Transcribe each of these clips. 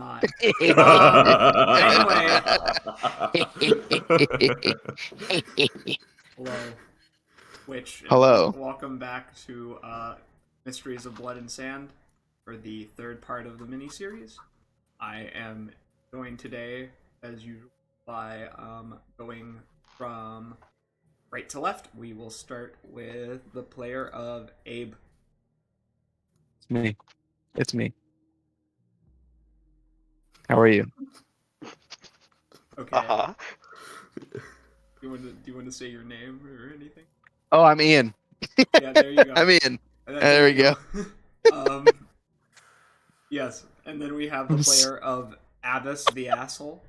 not. Anyway, hello. Which and Hello. welcome back to Mysteries of Blood and Sand for the third part of the miniseries. I am joined today, as usual, by going from right to left. We will start with the player of Abe. It's me. It's me. How are you? Okay. Uh-huh. Do you want to say your name or anything? Oh, I'm Ian. Yeah, there you go. I'm Ian. There There we you go. Yes, and then we have the player of Abbas the asshole.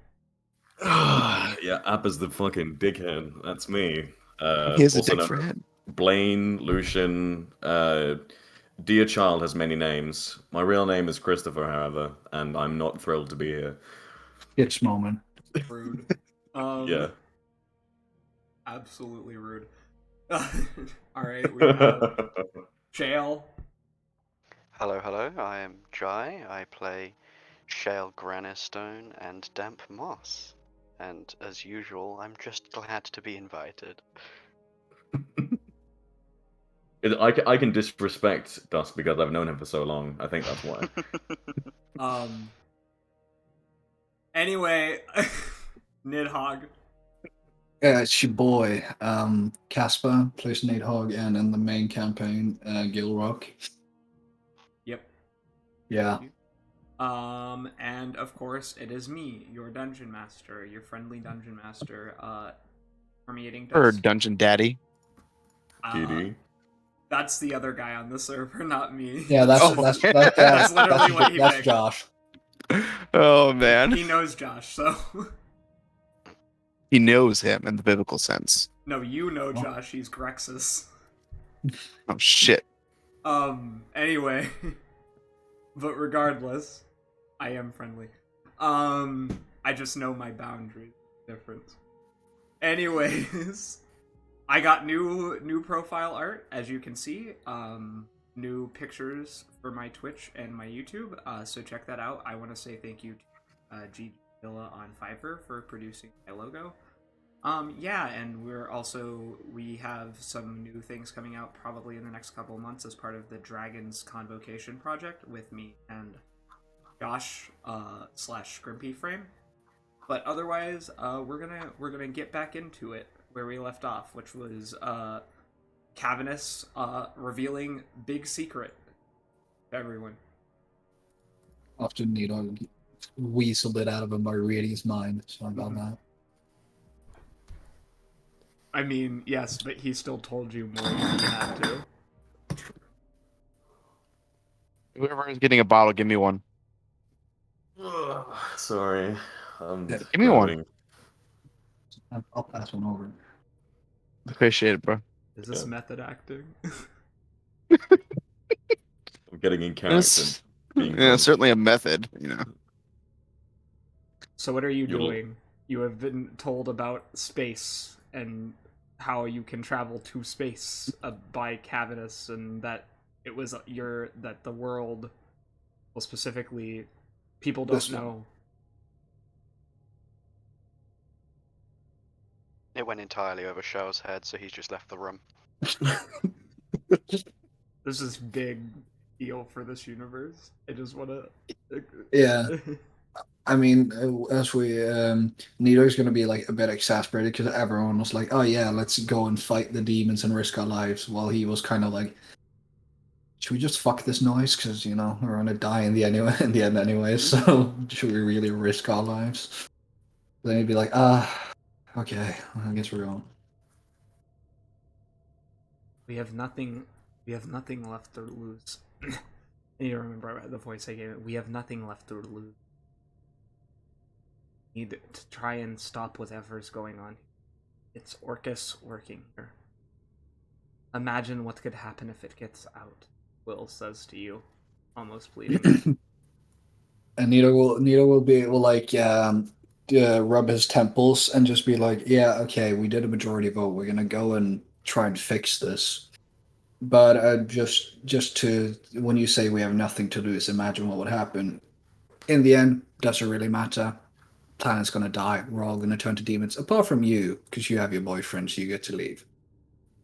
Yeah, App is the fucking dickhead. That's me. Here's a Also dick known for as head. Blaine, Lucian, Dear Child has many names. My real name is Christopher, however, and I'm not thrilled to be here. Bitch moment. Rude. Yeah. Absolutely rude. Alright, we have Shale. Hello, I am Jai. I play Shale Granistone and Damp Moss. And as usual, I'm just glad to be invited. I can disrespect Dust because I've known him for so long. I think that's why. Anyway, Nidhogg. Yeah, it's your boy, Casper, plays Nidhogg, and in the main campaign, Gilrock. Yep. Yeah. And of course, it is me, your dungeon master, your friendly dungeon master, permeating dust. Or Dungeon Daddy. Giddy. That's the other guy on the server, not me. Yeah, that's Oh, that's yeah. that's, That's literally what he that's picked. Josh. Oh man. He knows Josh, so. He knows him in the biblical sense. No, you know Josh, he's Grexus. Oh shit. Anyway. But regardless, I am friendly. I just know my boundaries. Difference. Anyways, I got new profile art, as you can see. New pictures for my Twitch and my YouTube. So check that out. I want to say thank you to G Villa on Fiverr for producing my logo. Yeah, and we have some new things coming out probably in the next couple of months as part of the Dragon's Convocation project with me and Josh slash Scrimpy Frame. But otherwise, we're gonna get back into it where we left off, which was Cavanus revealing big secret to everyone. After Nidhogg weaseled it out of him by reading his mind. Sorry about that. I mean, yes, but he still told you more than he had to. Whoever is getting a bottle, give me one. Sorry. Give me one. I'll pass one over. Appreciate it, bro. Is this Yeah. method acting? I'm getting in character. It's, being yeah, drunk. certainly a method, you know. So what are you You'll- doing? You have been told about space and how you can travel to space by Cavanus, and that it was that the world, well, specifically, people don't This one. know. It went entirely over Shale's head, so he's just left the room. This is big deal for this universe. I just want to. Yeah. I mean, as we, Nito's going to be like a bit exasperated because everyone was like, "Oh yeah, let's go and fight the demons and risk our lives," while he was kind of like, "Should we just fuck this noise? Because we're gonna die in the end anyway. So should we really risk our lives?" Then he'd be like, okay, I guess we're going." We have nothing. We have nothing left to lose. I need to remember the voice I gave it. We have nothing left to lose. Need to try and stop whatever's going on. It's Orcus working here. Imagine what could happen if it gets out. Quill says to you, almost bleeding. And Nito will like rub his temples and just be like, "Yeah, okay, we did a majority vote. We're gonna go and try and fix this." But just to when you say we have nothing to lose, imagine what would happen in the end, doesn't really matter. Planet's gonna die. We're all gonna turn to demons, apart from you, because you have your boyfriend, so you get to leave.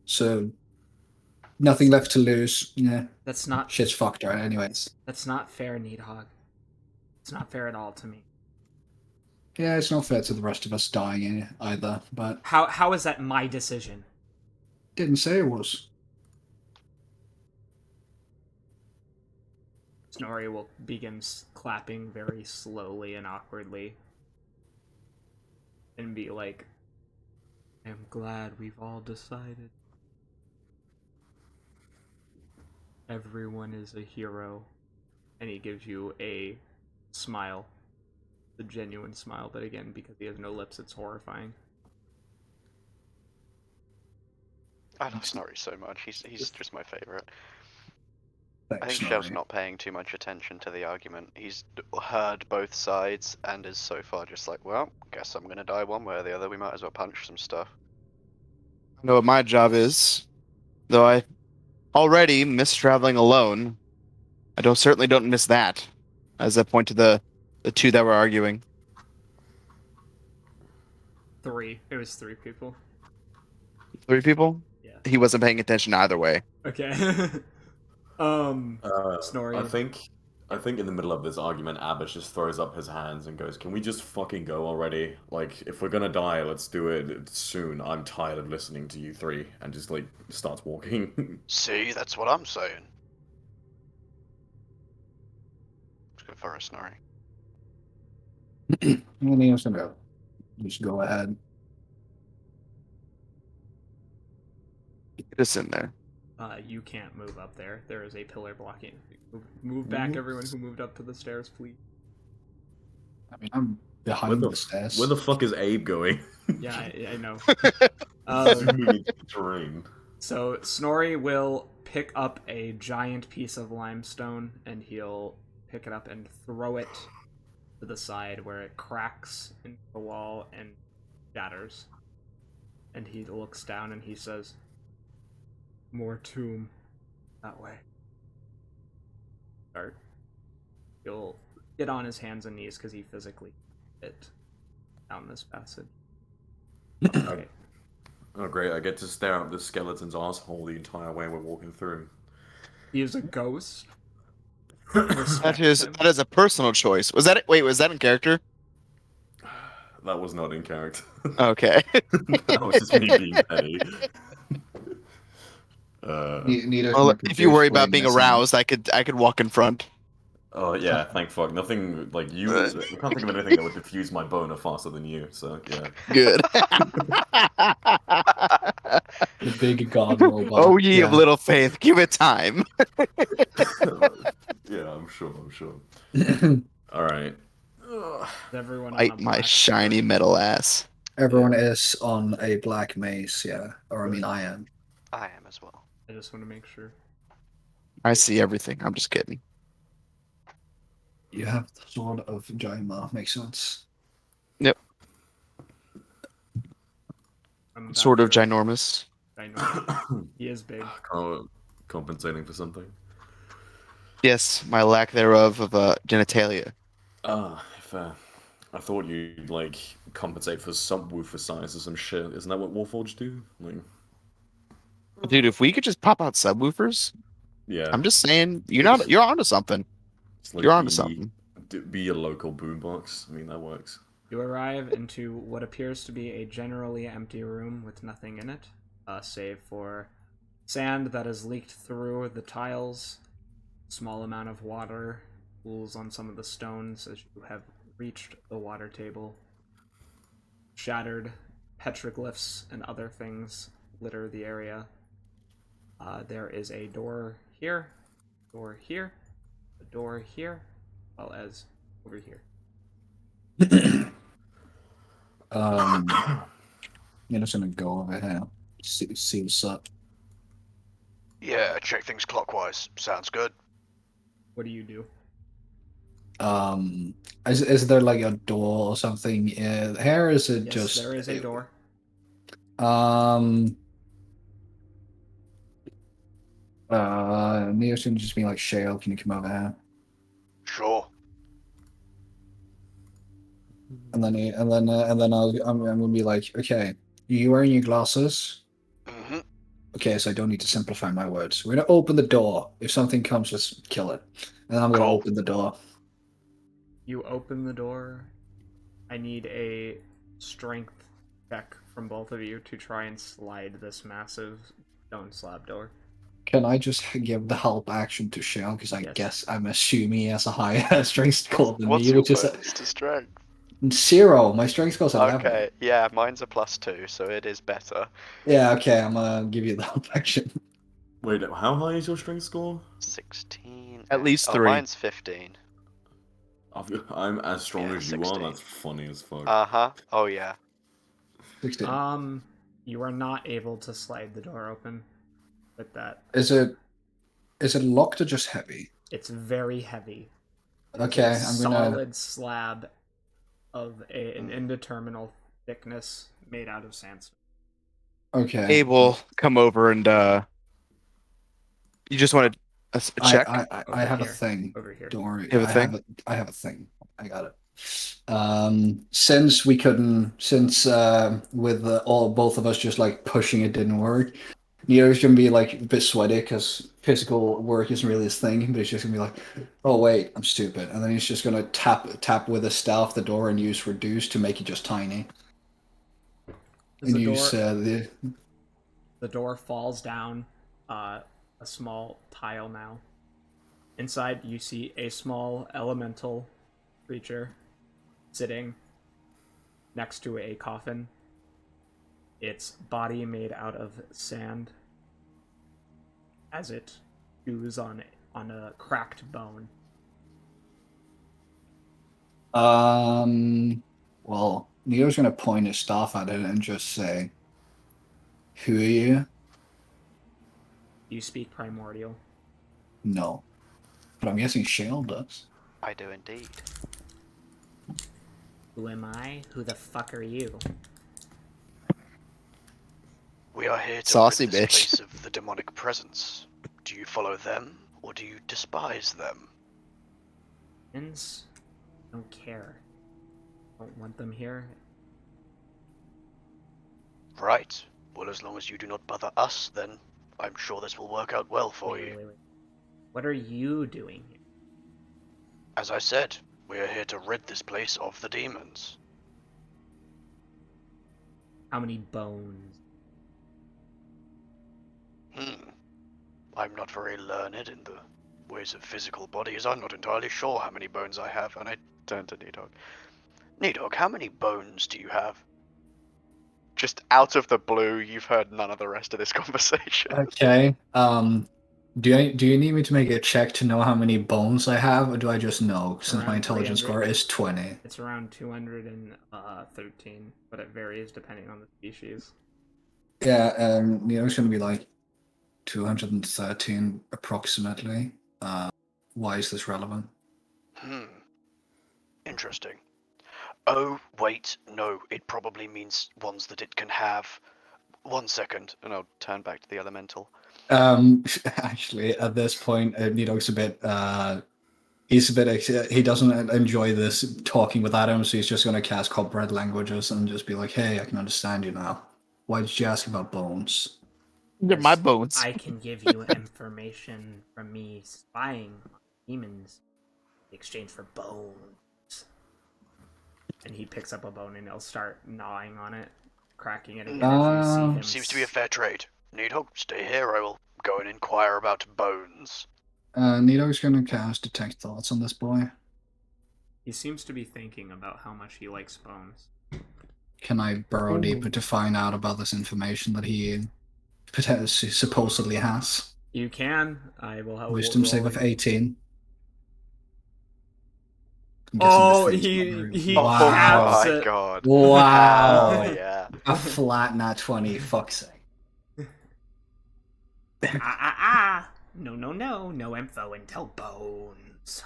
So nothing left to lose. Yeah, That's not shit's fucked right anyways. That's not fair, Needhog. It's not fair at all to me. Yeah, it's not fair to the rest of us dying either, but How is that my decision? didn't say it was. Snorri will begin clapping very slowly and awkwardly. And be like, I'm glad we've all decided. Everyone is a hero. And he gives you a smile. The genuine smile, but again, because he has no lips, it's horrifying. I love Snorri so much. He's just my favorite. I Thanks, think Shell's Snorri. not paying too much attention to the argument. He's heard both sides and is so far just like, well, guess I'm gonna die one way or the other. We might as well punch some stuff. I know what my job is, though I already miss traveling alone. Certainly don't miss that. As I point to the two that were arguing. 3. It was 3 people. 3 people? Yeah. He wasn't paying attention either way. Okay. Snorri. I think in the middle of this argument, Abbott just throws up his hands and goes, "Can we just fucking go already? Like, if we're gonna die, let's do it soon. I'm tired of listening to you three." And just like starts walking. See, that's what I'm saying. Let's go for a Snorri. Anything else to know? Just go ahead. Get us in there. You can't move up there. There is a pillar blocking. Move back, everyone who moved up to the stairs, please. I mean, I'm behind the stairs. Where the fuck is Abe going? Yeah, I know. Zooming into the terrain. So Snorri will pick up a giant piece of limestone and he'll pick it up and throw it to the side where it cracks into the wall and shatters. And he looks down and he says, "More tomb that way." Start. He'll get on his hands and knees because he physically fit down this passage. Okay. Oh great, I get to stare at the skeleton's asshole the entire way we're walking through. He is a ghost. That is a personal choice. Was that in character? That was not in character. Okay. That was just me being petty. Well, if you worry about being aroused, I could walk in front. Oh yeah, thank fuck. Nothing like you. I can't think of anything that would diffuse my boner faster than you. So yeah. Good. The big god robot. Oh, ye of little faith, give it time. Yeah, I'm sure. All right. Everyone on Bite a my black shiny metal ass. Everyone is on a black mace, yeah. Or I mean, I am. I am as well. I just want to make sure. I see everything. I'm just kidding. You have the sword of Jaima, makes sense. Yep. I'm Sort of back here. ginormous. He is big. Compensating for something. Yes, my lack thereof of genitalia. I thought you'd like compensate for subwoofer size or some shit. Isn't that what Warforged do? Like, Dude, if we could just pop out subwoofers, yeah. I'm just saying you're onto something. Like You're onto something. Be a local boombox. I mean, that works. You arrive into what appears to be a generally empty room with nothing in it, save for sand that has leaked through the tiles, small amount of water pools on some of the stones as you have reached the water table. Shattered petroglyphs and other things litter the area. There is a door here, a door here, as well as over here. I'm just gonna go over here, see what's up. Yeah, check things clockwise. Sounds good. What do you do? Is there like a door or something here? Is it Yes, just there is a door. Neo's gonna just be like, Shale, can you come over here? Sure. And then I'm gonna be like, okay, you wearing your glasses? Hmm. Okay, so I don't need to simplify my words. We're gonna open the door. If something comes, just kill it. And I'm gonna Cool. open the door. You open the door. I need a strength check from both of you to try and slide this massive stone slab door. Can I just give the help action to Shell? Because I Yes. guess I'm assuming he has a higher strength score than What's me, your which is bonus to strength? 0. My strength score's 11. Okay, yeah, mine's a +2, so it is better. Yeah, okay, I'm gonna give you the help action. Wait, how high is your strength score? 16. At least Oh, 3. mine's 15. I'm as strong Yeah, as you are. 16. That's funny as fuck. Uh-huh. Oh, yeah. 16. You are not able to slide the door open with that. Is it locked or just heavy? It's very heavy. It's Okay, a I'm gonna. solid slab of an indeterminate thickness made out of sandstone. Okay. Abe will come over and you just want a check? I have a here. thing. Over here. Don't worry. You have a thing? I have a thing. I got it. Since we couldn't, with both of us just like pushing it didn't work. Neo's gonna be like a bit sweaty because physical work isn't really his thing, but he's just gonna be like, "Oh wait, I'm stupid," and then he's just gonna tap with his staff the door and use reduce to make it just tiny. As And the use door, the door falls down a small tile now. Inside, you see a small elemental creature sitting next to a coffin. Its body made out of sand as it chews on a cracked bone. Well, Neo's gonna point his staff at it and just say, "Who are you?" You speak primordial. No, but I'm guessing Shale does. I do indeed. Who am I? Who the fuck are you? We are here to Saucy rid this bitch. place of the demonic presence. Do you follow them, or do you despise them? Friends? Don't care. Don't want them here. Right. Well, as long as you do not bother us, then I'm sure this will work out well for you. Wait. What are you doing here? As I said, we are here to rid this place of the demons. How many bones? I'm not very learned in the ways of physical bodies. I'm not entirely sure how many bones I have, and I turn to Nidog. Nidog, how many bones do you have? Just out of the blue, you've heard none of the rest of this conversation. Okay. Do you need me to make a check to know how many bones I have, or do I just know since my Around intelligence 300. score is 20? It's around 213, but it varies depending on the species. Yeah, Neo's gonna be like 213 approximately. Why is this relevant? Interesting. Oh, wait, no, it probably means ones that it can have. 1 second, and I'll turn back to the elemental. Actually, at this point, Nidog's a bit. He doesn't enjoy this talking with Adam, so he's just gonna cast Copperhead languages and just be like, "Hey, I can understand you now. Why did you ask about bones?" They're my bones. I can give you information from me spying on demons in exchange for bones. And he picks up a bone and he'll start gnawing on it, cracking it again if you see him. Seems to be a fair trade. Nidog, stay here. I will go and inquire about bones. Nidog's gonna cast Detect Thoughts on this boy. He seems to be thinking about how much he likes bones. Can I burrow deeper to find out about this information that he supposedly has? You can. I will help. Wisdom save of 18. I'm guessing Oh, this thing's he not- Oh Wow. my god. Wow. Hell yeah. A flat nat 20, fuck's sake. No info until bones.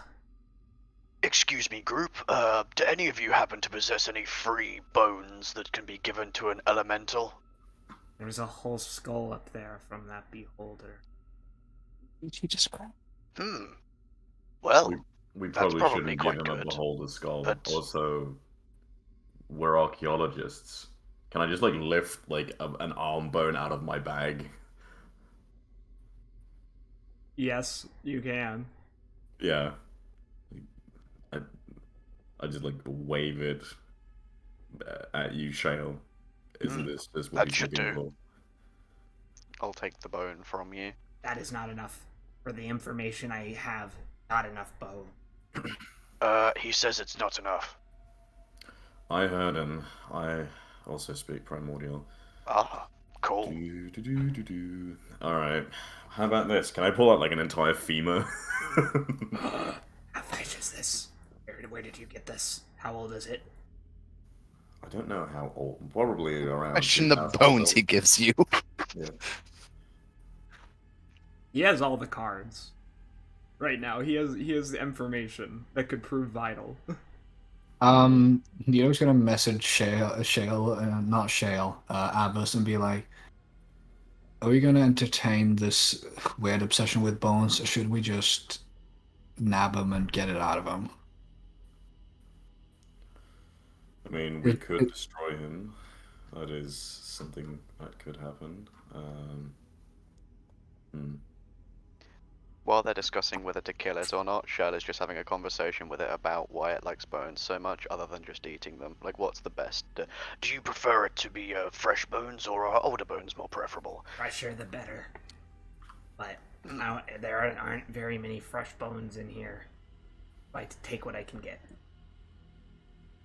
Excuse me, group. Do any of you happen to possess any free bones that can be given to an elemental? There's a whole skull up there from that beholder. He just grabbed. Well, We That's probably probably shouldn't quite give him a good, beholder skull. but- Also, we're archaeologists. Can I just like lift like an arm bone out of my bag? Yes, you can. Yeah. I I just like wave it at you, Shale. Is Hmm, this what that he's should looking do. for? I'll take the bone from you. That is not enough. For the information I have, not enough bone. He says it's not enough. I heard him. I also speak primordial. Ah, cool. All right. How about this? Can I pull out like an entire femur? How fresh is this? Where did you get this? How old is it? I don't know how old. Probably around Question the 2,000 years bones he old. gives you. Yeah. He has all the cards. Right now, he has the information that could prove vital. Neo's gonna message not Shale, Abbas, and be like, "Are we gonna entertain this weird obsession with bones, or should we just nab him and get it out of him?" I mean, we It- could it- destroy him. That is something that could happen. Hmm. While they're discussing whether to kill it or not, Shell is just having a conversation with it about why it likes bones so much, other than just eating them. Like, what's the best? Do you prefer it to be fresh bones, or are older bones more preferable? Fresher the better. But there aren't very many fresh bones in here. I like to take what I can get.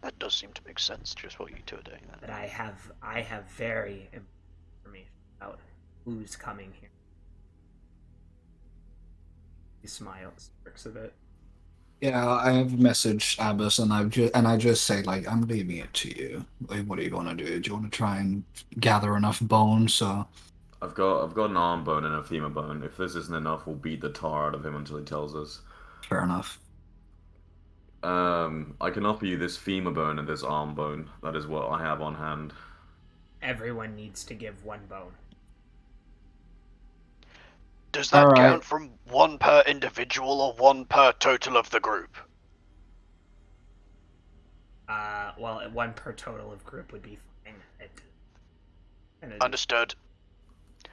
That does seem to make sense, just what you two are doing then. But I have very information about who's coming here. He smiles, looks at it. Yeah, I have messaged Abbas, and I just say like, I'm leaving it to you. Like, what are you gonna do? Do you want to try and gather enough bones? So I've got an arm bone and a femur bone. If this isn't enough, we'll beat the tar out of him until he tells us. fair enough. I can offer you this femur bone and this arm bone. That is what I have on hand. Everyone needs to give one bone. Does that Alright. count from one per individual or one per total of the group? Well, one per total of group would be fine. Understood.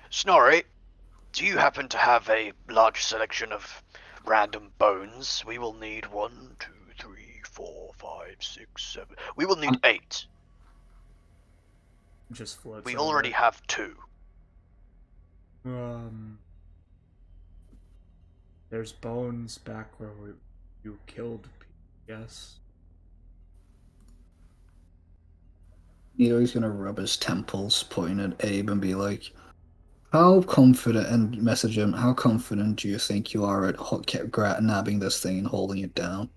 Snorri, do you happen to have a large selection of random bones? We will need 1, 2, 3, 4, 5, 6, 7. We will need 8. Just floats. We over. already have 2. There's bones back where you killed. Yes. Neo's gonna rub his temples, pointing at Abe, and be like, "How confident?" And message him, "How confident do you think you are at nabbing this thing and holding it down?"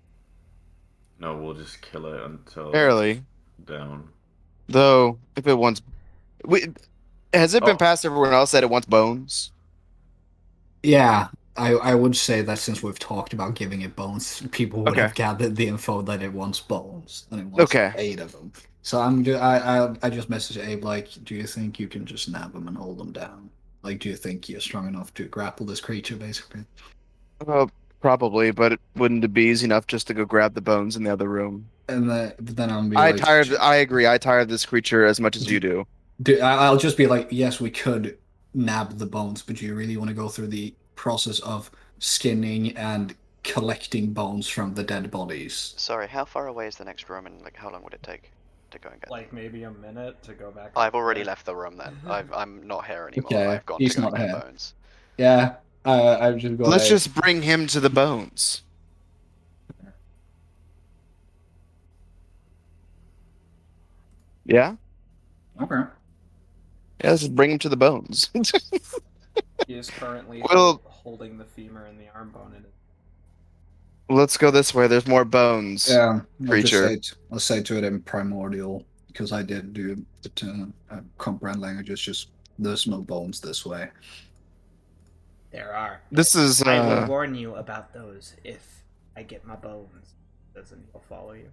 No, we'll just kill it until Barely. it's down. Though, if it wants... Has it been Oh. past everyone else that it wants bones? Yeah, I would say that since we've talked about giving it bones, people would Okay. have gathered the info that it wants bones, and it wants Okay. 8 of them. So I just messaged Abe like, "Do you think you can just nab them and hold them down? Like, do you think you're strong enough to grapple this creature, basically?" Well, probably, but it wouldn't it be easy enough just to go grab the bones in the other room? And then I'll be like, I agree. I tire of this creature as much as you do. I'll just be like, "Yes, we could nab the bones, but do you really want to go through the process of skinning and collecting bones from the dead bodies?" Sorry, how far away is the next room, and like how long would it take to go and get Like maybe a minute to go back. I've already there. left the room then. I'm not here anymore. Okay, I've gone he's to go not and get here. bones. Yeah, I've just got. Let's just bring him to the bones. Yeah? Okay. Yeah, let's just bring him to the bones. He is currently Well- holding the femur and the arm bone in it. Let's go this way. There's more bones. Yeah, Creature. I'll say to it in primordial because I did do it comprehend languages. Just there's no bones this way. There are. This is I will warn you about those if I get my bones. Doesn't he'll follow you?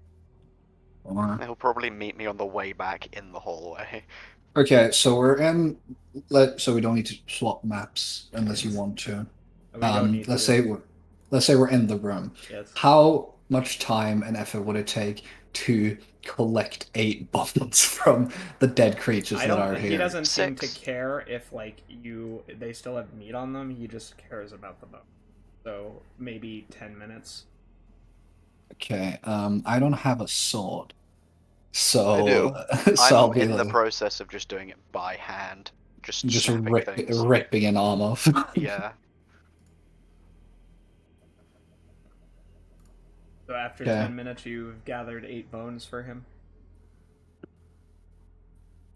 He'll probably meet me on the way back in the hallway. Okay, so we're in. So we don't need to swap maps unless you want to. We don't need Let's to. say we're in the room. Yes. How much time and effort would it take to collect 8 bones from the dead creatures I that are don't. He here. doesn't seem to 6. care if like they still have meat on them. He just cares about the bone. So maybe 10 minutes. Okay, I don't have a sword. So, I do. so I'll I'm be in the like, process of just doing it by hand. Just just snapping things. ripping an arm off. Yeah. So after Okay. 10 minutes, you've gathered 8 bones for him.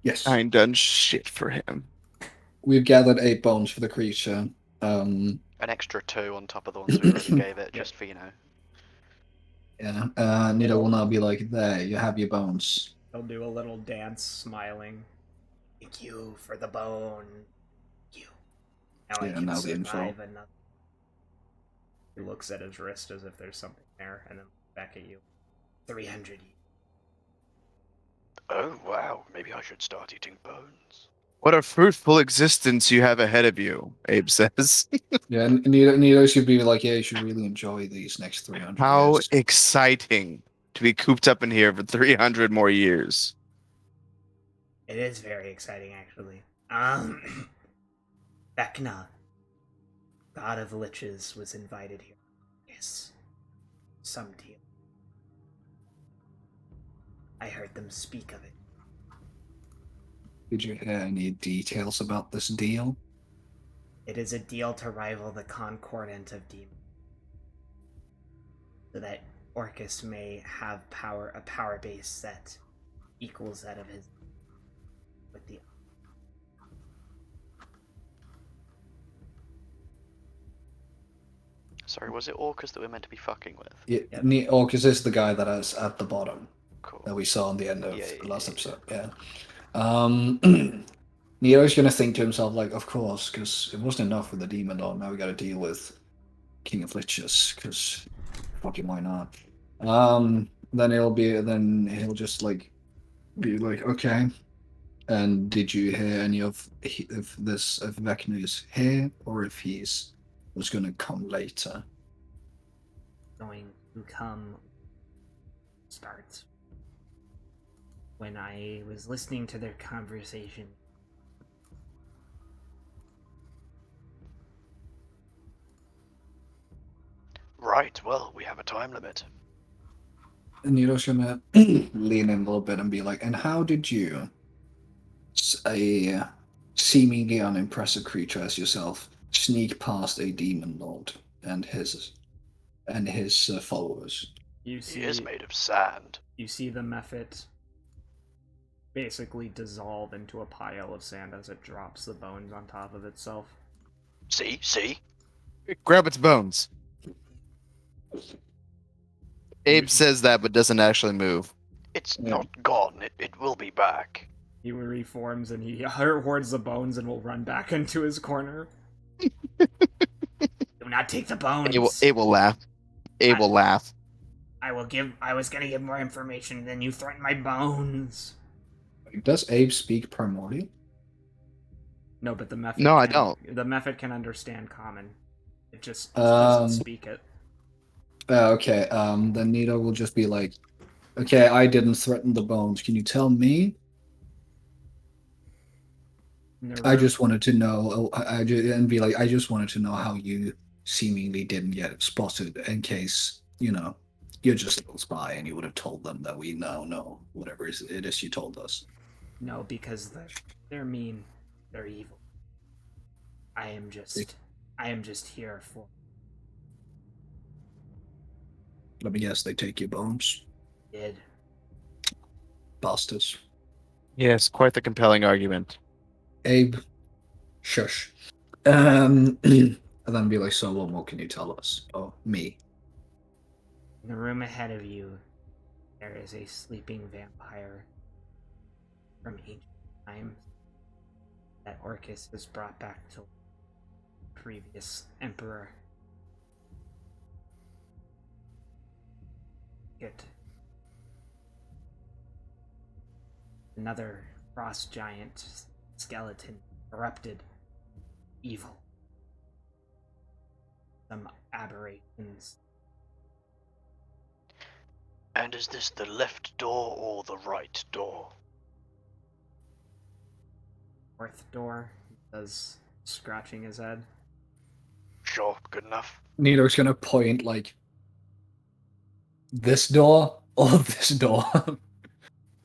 Yes. I ain't done shit for him. We've gathered 8 bones for the creature. Um, An extra 2 on top of the ones we already gave it, just for, you know. yeah. Nita will now be like, there, you have your bones. He'll do a little dance, smiling. Thank you for the bone. Thank you. Now I Yeah, can now the info. survive another. He looks at his wrist as if there's something there, and then back at you. 300. Oh, wow. Maybe I should start eating bones. What a fruitful existence you have ahead of you, Abe says. Yeah, and Nita should be like, yeah, you should really enjoy these next 300 How years. exciting to be cooped up in here for 300 more years. It is very exciting, actually. Vecna, god of liches, was invited here. Yes. Some deal. I heard them speak of it. Did you hear any details about this deal? It is a deal to rival the Concordant of Demons, so that Orcus may have a power base that equals that of his with the Sorry, was it Orcas that we're meant to be fucking with? Yeah, Yep. Orcus is the guy that is at the bottom Cool. that we saw on the end of Yeah, the last yeah. episode. Yeah. Neo's gonna think to himself, like, of course, because it wasn't enough with the demon lord. Now we got to deal with King of Liches, because fucking why not? Then he'll just like be like, okay. And did you hear any of if Vecna is here, or if he's was gonna come later? going to come starts. When I was listening to their conversation, Right, well, we have a time limit. And Nero's gonna lean in a little bit and be like, and how did you, a seemingly unimpressive creature as yourself, sneak past a demon lord and his followers? You He is see, made of sand. you see the mephit basically dissolve into a pile of sand as it drops the bones on top of itself. See? Grab its bones. Abe says that, but doesn't actually move. It's Yeah. not gone. It will be back. He reforms and he hoards the bones and will run back into his corner. do not take the bones. Abe will laugh. Abe will laugh. I was gonna give more information, then you threatened my bones. Does Abe speak primordial? No, but the mephit. No, I don't. The mephit can understand common. It just doesn't speak it. Okay. Then Nita will just be like, okay, I didn't threaten the bones. Can you tell me? I just wanted to know. And be like, I just wanted to know how you seemingly didn't get spotted, in case you're just a little spy and you would have told them that we now know whatever it is you told us. No, because they're mean. They're evil. I am just here for. Let me guess, they take your bones, Did. bastards. Yes, quite the compelling argument. Abe, shush. And then be like, so what more can you tell us? Oh, me. In the room ahead of you, there is a sleeping vampire from ancient times that Orcus has brought back to the previous emperor. It. Another frost giant skeleton, corrupted, evil. Some aberrations. And is this the left door or the right door? Fourth door, he says, scratching his head. Sure, good enough. Nito's gonna point like this door or this door.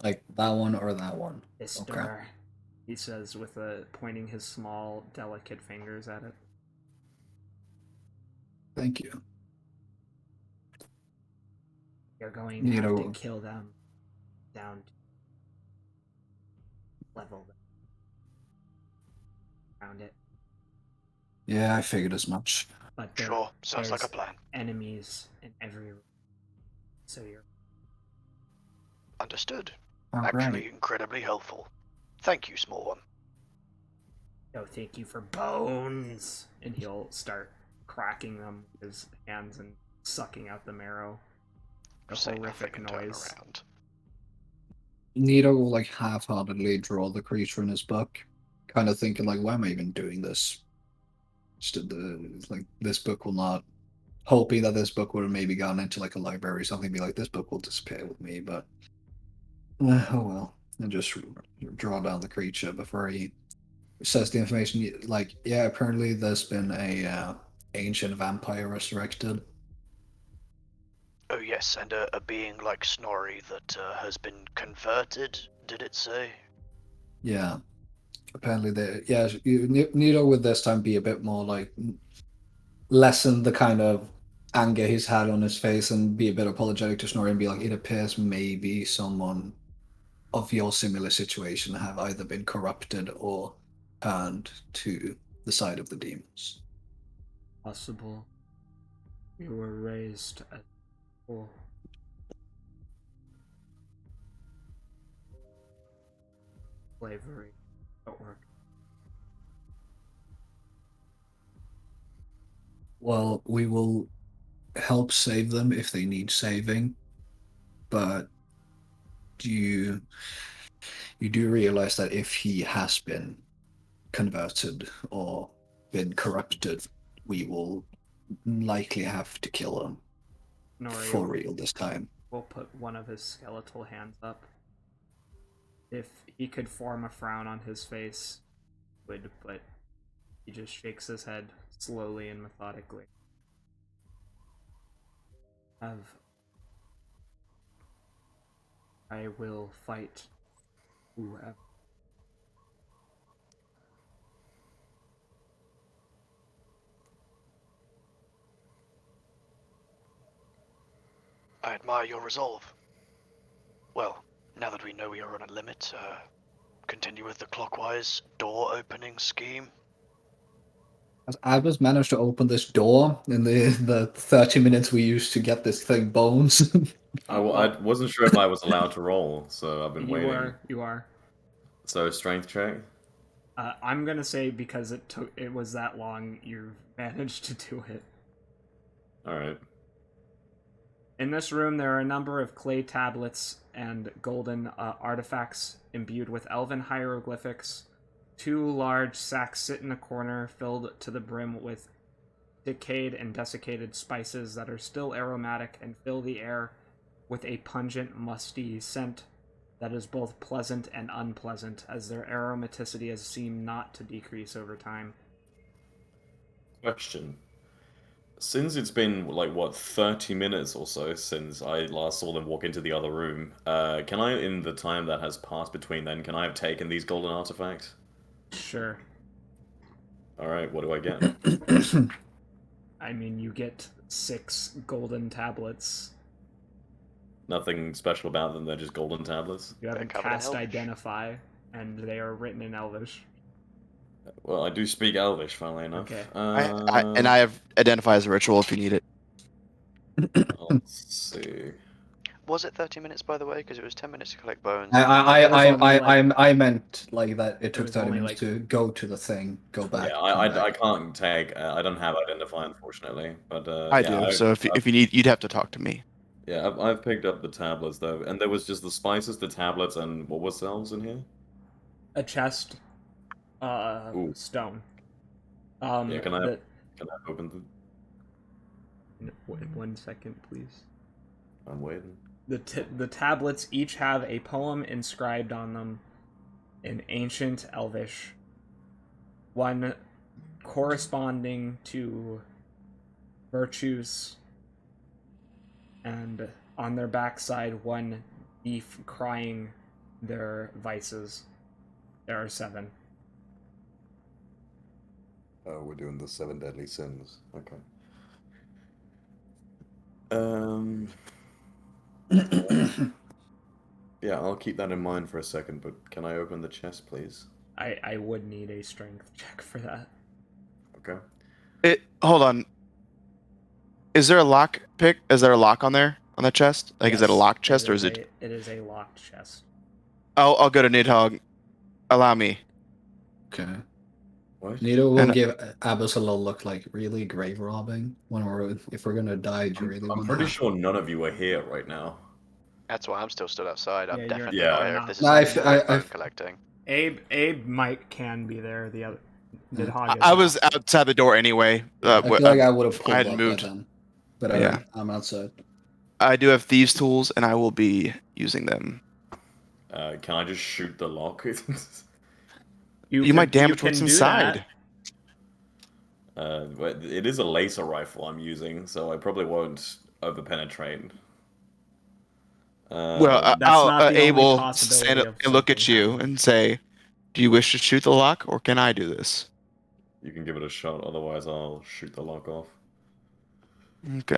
Like that one or that one. This Okay. door, he says, with pointing his small, delicate fingers at it. Thank you. You're going to have Nito. to kill them down to level them. Found it. Yeah, I figured as much. But Sure, sounds like a there's plan. enemies in every room. So you're Understood. Oh, Actually, great. incredibly helpful. Thank you, small one. no thank you for bones. And he'll start cracking them with his hands and sucking out the marrow. A Say horrific nothing and turn noise. around. Nito will like half-heartedly draw the creature in his book, kind of thinking like, "Why am I even doing this?" Like this book will not. Hoping that this book would have maybe gone into like a library or something, be like, "This book will disappear with me," but oh well. And just draw down the creature before he says the information. Like, yeah, apparently there's been a ancient vampire resurrected. Oh yes, and a being like Snorri that has been converted, did it say? Yeah. Apparently, Nito would this time be a bit more like lessen the kind of anger he's had on his face and be a bit apologetic to Snorri and be like, it appears maybe someone of your similar situation have either been corrupted or turned to the side of the demons. Possible. We were raised as people. Slavery at work. Well, we will help save them if they need saving, but you do realize that if he has been converted or been corrupted, we will likely have to kill him for real this time. We'll put one of his skeletal hands up. If he could form a frown on his face, would, but he just shakes his head slowly and methodically. I will fight whoever. I admire your resolve. Well, now that we know we are on a limit, continue with the clockwise door opening scheme. Has Albus managed to open this door in the 30 minutes we used to get this thing bones? I wasn't sure if I was allowed to roll, so I've been waiting. You are. So strength check. I'm gonna say because it was that long, you managed to do it. All right. In this room, there are a number of clay tablets and golden artifacts imbued with elven hieroglyphics. 2 large sacks sit in a corner, filled to the brim with decayed and desiccated spices that are still aromatic and fill the air with a pungent, musty scent that is both pleasant and unpleasant, as their aromaticity has seemed not to decrease over time. Question. Since it's been, like, what, 30 minutes or so since I last saw them walk into the other room, can I, in the time that has passed between then, can I have taken these golden artifacts? Sure. Alright, what do I get? I mean, you get 6 golden tablets. Nothing special about them, they're just golden tablets? You haven't covered in cast Elvish. Identify, and they are written in Elvish. Well, I do speak Elvish, funnily enough. Okay. I have identify as a ritual if you need it. Let's see. Was it 30 minutes, by the way? Because it was 10 minutes to collect bones. I meant like that it took was 30 only, minutes like- to go to the thing, go back. Yeah, come I back. can't take. I don't have identify, unfortunately. But I yeah, do. So if you need, you'd have to talk to me. yeah, I've picked up the tablets though, and there was just the spices, the tablets, and what was else in here? A chest. Ooh. Stone. Yeah, can I open them? 1 second, please. I'm waiting. the tablets each have a poem inscribed on them in ancient Elvish, one corresponding to virtues, and on their backside one crying their vices. There are 7. Oh, we're doing the 7 deadly sins. Okay. Yeah, I'll keep that in mind for a second, but can I open the chest, please? I would need a strength check for that. Okay. Hold on. Is there a lock pick? Is there a lock on there on that chest? Like, is it a Yes, locked chest or is it? It is a locked chest. I'll go to Nidhogg. Allow me. Okay. What? Nita will And- give Abbas a little look like really grave robbing when if we're gonna die. Do you really I'm want pretty that? sure none of you are here right now. That's why I'm still stood outside. I'm Yeah, definitely you're- not Yeah. here. not- If this is No, something I- like bone I've- collecting. Abe can be there. The other Nidhogg is I was not. outside the door anyway. Yeah. I feel like I would have I pulled hadn't up moved. by then, but Yeah. I'm outside. I do have thieves' tools, and I will be using them. Can I just shoot the lock? You might damage can what's do inside. that. But it is a laser rifle I'm using, so I probably won't overpenetrate. Well, That's I'll not the only able possibility stand of up and look at something you happening. and say, "Do you wish to shoot the lock, or can I do this?" You can give it a shot, otherwise I'll shoot the lock off. Okay.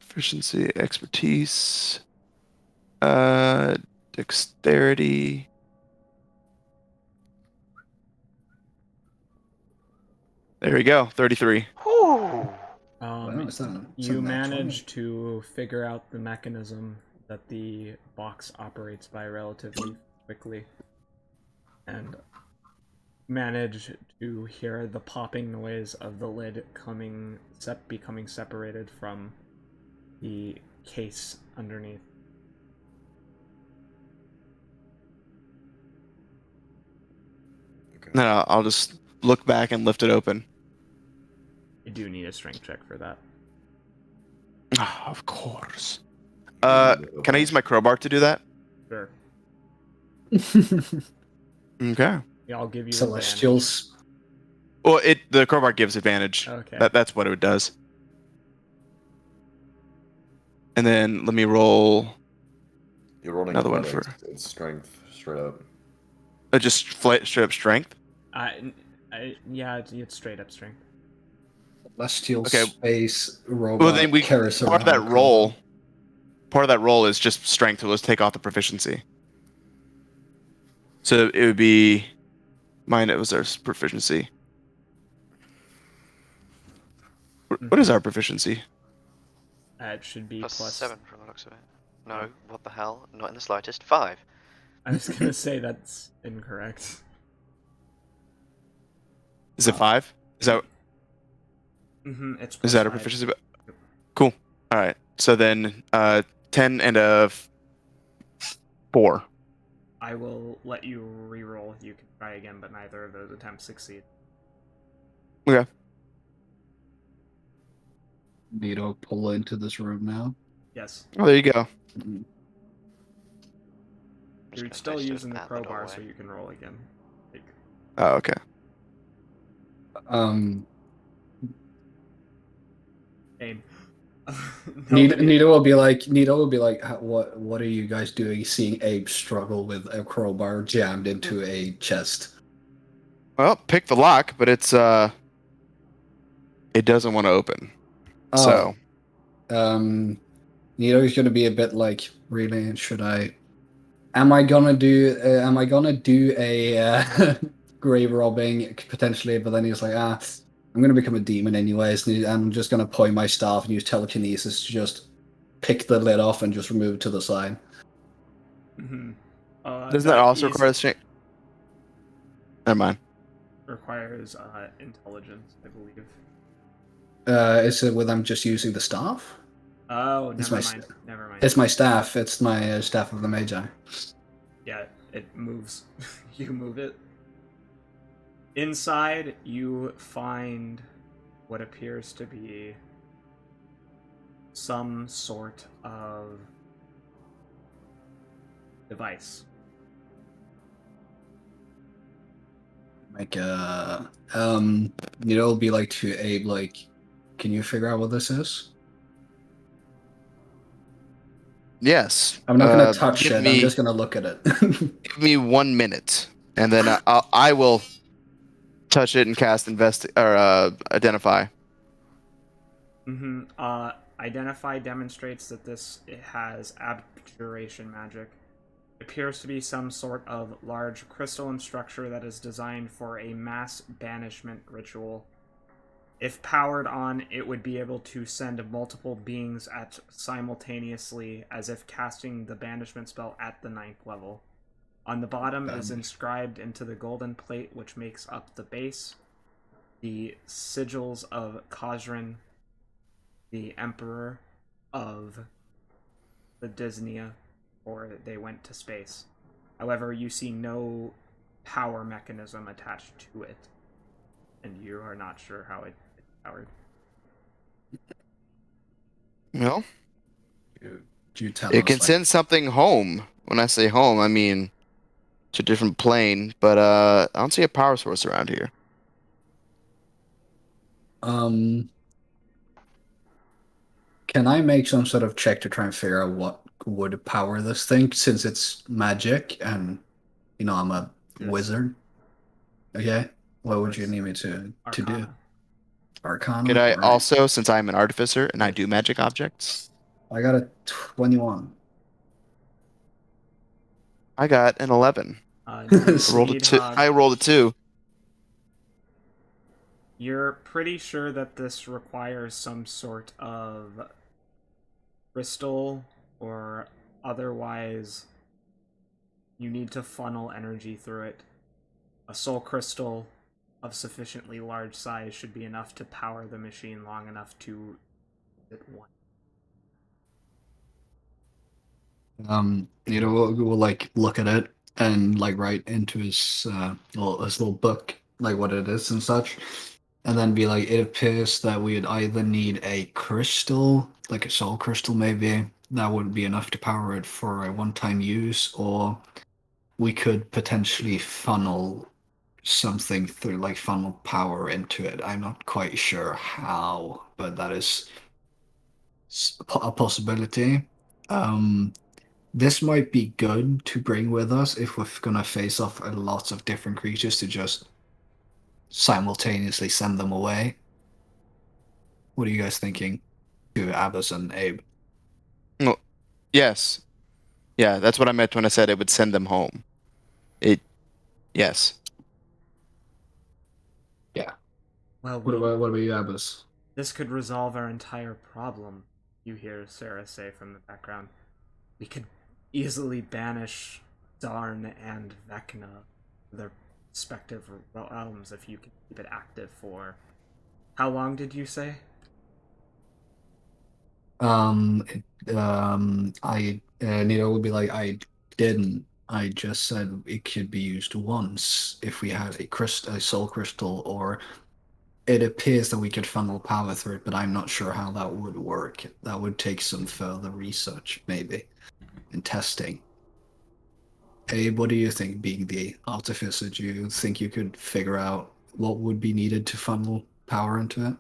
Efficiency, expertise, dexterity. There we go, 33. Whew. Wow, it's not- it's You a nat manage to figure out the mechanism that the box operates by relatively quickly, and manage to hear the popping noise of the lid becoming separated from the case underneath. Okay. No, I'll just look back and lift it open. You do need a strength check for that. Of course. Can I use my crowbar to do that? Sure. Okay. Yeah, I'll give you Celestials. Well, the crowbar gives advantage. Okay. That's what it does. And then let me roll You're rolling another one athletics. for It's strength, straight up. just straight up strength. Yeah, it's straight up strength. Celestial Okay. space robot. Well, then carries part of around that a roll. crowbar. Part of that roll is just strength. So let's take off the proficiency. So it would be mine. It was our proficiency. What is our proficiency? It should be Plus plus 7 from the looks of it. No, what the hell? Not in the slightest. 5. I was gonna say that's incorrect. Is it 5? Is that It's is that a +5. proficiency? Cool. All right. So then 10 and a 4. I will let you re-roll. You can try again, but neither of those attempts succeed. Okay. Need to pull into this room now. Yes. Oh, there you go. Mhm. You're still using the crowbar, so you can roll again. Oh, okay. Aim. Nita will be like, what are you guys doing? Seeing Abe struggle with a crowbar jammed into a chest. Well, pick the lock, but it doesn't want to open. Oh. So Nita is gonna be a bit like, really? Should I? Am I gonna do a grave robbing potentially? But then he's like, I'm gonna become a demon anyways. And I'm just gonna point my staff and use telekinesis to just pick the lid off and just remove it to the side. Mm-hmm. doesn't that also require a strength? Never mind. Requires intelligence, I believe. Is it with I'm just using the staff? Oh, It's never my mind. Never mind. It's my staff. It's my staff of the Magi. Yeah, it moves. You move it. Inside, you find what appears to be some sort of device. Like it'll be like to Abe, like, can you figure out what this is? Yes. I'm not gonna touch give it. me I'm just gonna look at it. give me 1 minute, and then I will touch it and cast identify. Identify demonstrates that it has abjuration magic. It appears to be some sort of large crystalline structure that is designed for a mass banishment ritual. If powered on, it would be able to send multiple beings at simultaneously, as if casting the banishment spell at the 9th level. On the bottom is inscribed into the golden plate which makes up the base the sigils of Khazrin, the Emperor of the Disney, or they went to space. However, you see no power mechanism attached to it, and you are not sure how it's powered. Well, Do you tell it us, can like, send something home. When I say home, I mean to a different plane. But I don't see a power source around here. Can I make some sort of check to try and figure out what would power this thing, since it's magic and I'm a Yes. wizard? Okay, what would you course. need me to do? Arcana. Arcana. Could I All right. also, since I'm an artificer and I do magic objects, I got a 21. I got an 11. I rolled a two. Needhog, I rolled a 2. you're pretty sure that this requires some sort of crystal, or otherwise you need to funnel energy through it. A soul crystal of sufficiently large size should be enough to power the machine long enough to hit one. We'll like look at it and like write into his little book like what it is and such, and then be like, it appears that we'd either need a crystal, like a soul crystal maybe, that wouldn't be enough to power it for a one-time use, or we could potentially funnel something through, like funnel power into it. I'm not quite sure how, but that is a possibility. This might be good to bring with us if we're gonna face off a lot of different creatures, to just simultaneously send them away. What are you guys thinking? To Abbas and Abe. Well, yes. Yeah, that's what I meant when I said it would send them home. Yes. Yeah. Well, What about you, Abbas? this could resolve our entire problem, you hear Sarah say from the background. We could easily banish Darn and Vecna, their respective realms, if you can keep it active for... How long did you say? Nita would be like, I didn't. I just said it could be used once if we had a soul crystal, or it appears that we could funnel power through it, but I'm not sure how that would work. That would take some further research, maybe, and testing. Abe, what do you think, being the artificer? Do you think you could figure out what would be needed to funnel power into it?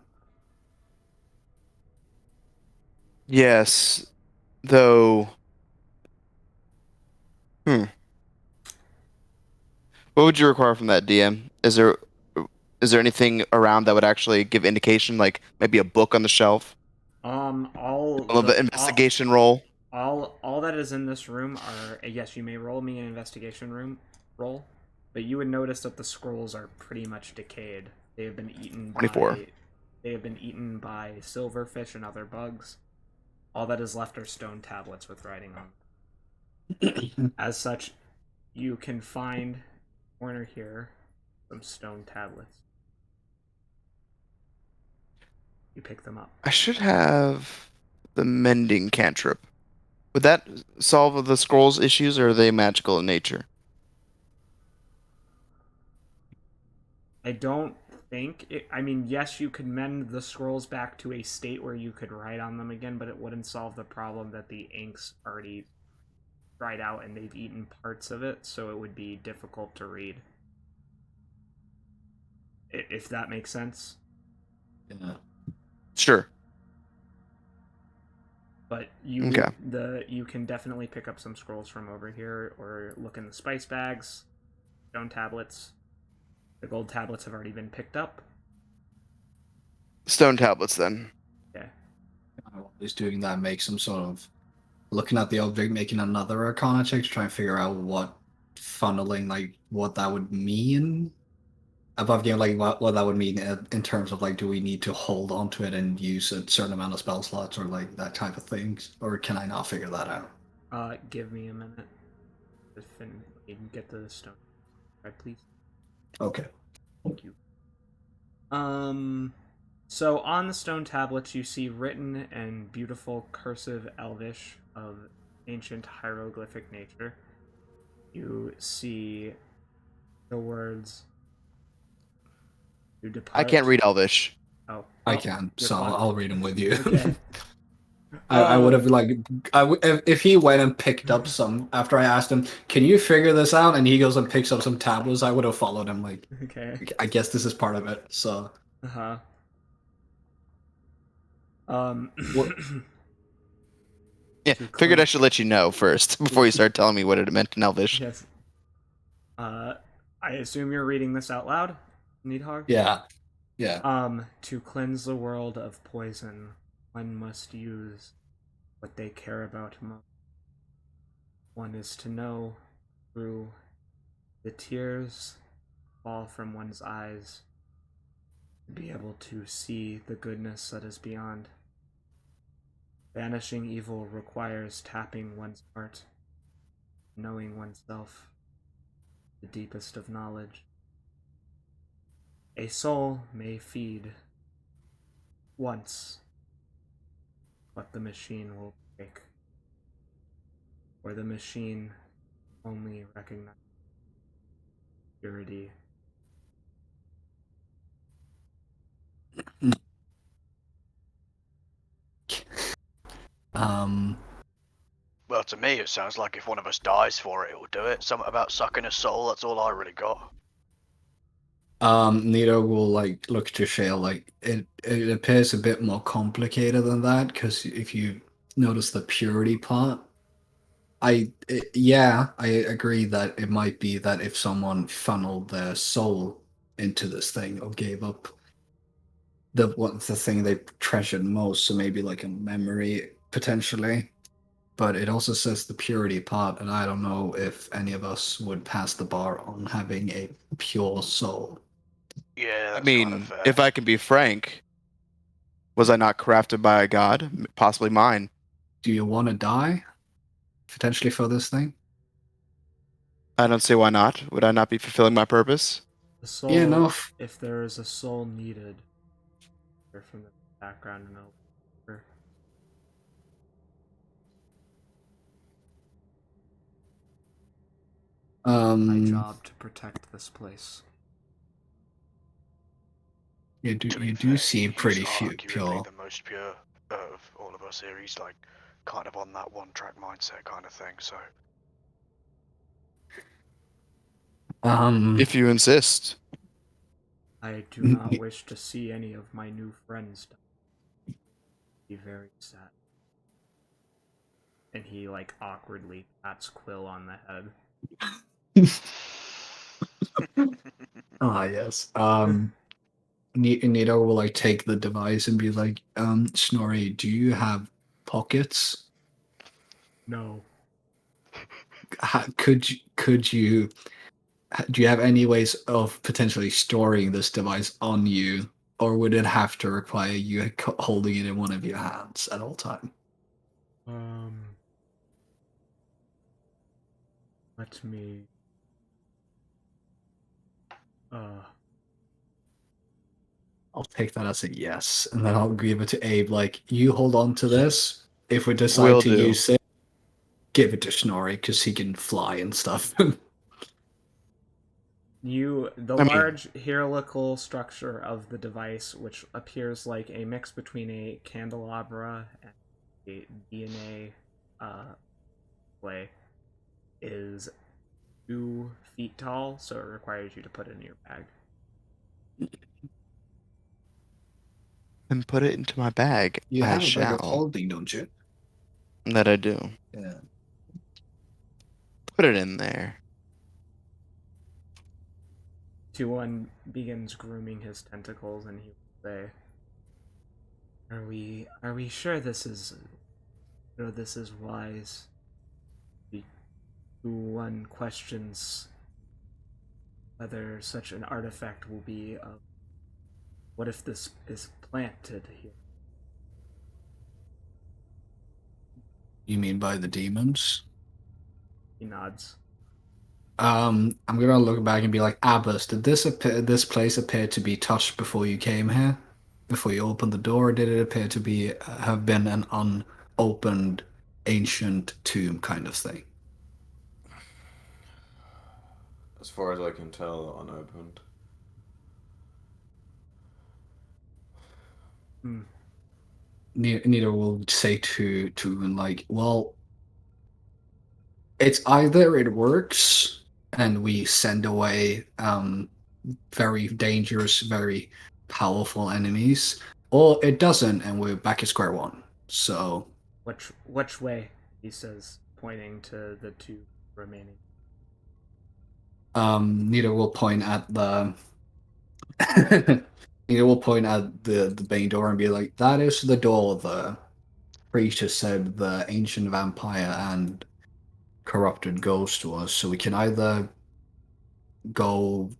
Yes. Though. What would you require from that DM? Is there anything around that would actually give indication, like maybe a book on the shelf? All Of an investigation roll? all that is in this room are, yes, you may roll me an investigation roll, but you would notice that the scrolls are pretty much decayed. They have been eaten 24. They have been eaten by silverfish and other bugs. All that is left are stone tablets with writing on. As such, you can find corner here some stone tablets. You pick them up. I should have the mending cantrip. Would that solve the scrolls issues, or are they magical in nature? I don't think. I mean, yes, you could mend the scrolls back to a state where you could write on them again, but it wouldn't solve the problem that the ink's already dried out and they've eaten parts of it, so it would be difficult to read. If that makes sense. Yeah. Sure. But you Okay. you can definitely pick up some scrolls from over here, or look in the spice bags, stone tablets. The gold tablets have already been picked up. Stone tablets, then. Okay. While he's doing that, make some sort of looking at the object, making another Arcana check to try and figure out what funneling, like what that would mean. Above game, like what that would mean in terms of like, do we need to hold on to it and use a certain amount of spell slots or like that type of things, or can I not figure that out? Give me a minute. Just get to the stone. Right, please. Okay. Thank you. So on the stone tablets, you see written in beautiful cursive Elvish of ancient hieroglyphic nature. You see the words. You depart. I can't read Elvish. Oh, I well, can, you're so fine. I'll read them with you. Okay. I would have like, if he went and picked up some after I asked him, "Can you figure this out?" and he goes and picks up some tablets, I would have followed him. Like, Okay. I guess this is part of it. So, Uh-huh. What- Yeah, figured I should let you know first before you start telling me what it meant in Elvish. Yes. I assume you're reading this out loud, Needhog? yeah. To cleanse the world of poison, one must use what they care about most. One is to know through the tears fall from one's eyes, to be able to see the goodness that is beyond. Banishing evil requires tapping one's heart, knowing oneself, the deepest of knowledge. A soul may feed once, but the machine will break, or the machine only recognizes purity. Well, to me, it sounds like if one of us dies for it, it will do it. Something about sucking a soul, that's all I really got. Nito will like look to Shale. Like it appears a bit more complicated than that because if you notice the purity part, I agree that it might be that if someone funneled their soul into this thing or gave up the thing they treasured most, so maybe like a memory potentially. But it also says the purity part, and I don't know if any of us would pass the bar on having a pure soul. Yeah, I that's mean, kind of fair. if I can be frank, was I not crafted by a god? Possibly mine. Do you want to die potentially for this thing? I don't see why not. Would I not be fulfilling my purpose? The soul, Yeah, no. if there is a soul needed, or from the background, no. My job to protect this place. You To be do fair, seem he's pretty arguably pure. the most pure of all of us here. He's like kind of on that one-track mindset kind of thing. So If you insist. I do not wish to see any of my new friends die. Be very sad. And he like awkwardly pats Quill on the head. Ah, yes. Nito will like take the device and be like, Snorri, do you have pockets? No. Could you do you have any ways of potentially storing this device on you, or would it have to require you holding it in one of your hands at all time? Let me. I'll take that as a yes, and then I'll give it to Abe. Like, you hold on to this. If we decide Will to do. use it, give it to Snorri because he can fly and stuff. The I mean- large hierarchical structure of the device, which appears like a mix between a candelabra and a DNA play, is 2 feet tall, so it requires you to put it in your bag. And put it into my bag. You I have a bag of shall. holding, don't you? That I do. Yeah. Put it in there. 2-1 begins grooming his tentacles, and he will say, Are we sure this is wise? 2-1 questions whether such an artifact will be of. What if this is planted here? You mean by the demons? He nods. I'm gonna look back and be like, Abbas, did this place appear to be touched before you came here? Before you opened the door, or did it appear to be have been an unopened ancient tomb kind of thing? As far as I can tell, unopened. Neither will say to him like, well, it's either it works and we send away very dangerous, very powerful enemies, or it doesn't and we're back at square one. So Which way? He says, pointing to the 2 remaining. Nita will point at the Nita will point at the main door and be like, that is the door the preacher said the ancient vampire and corrupted ghost was. So we can either go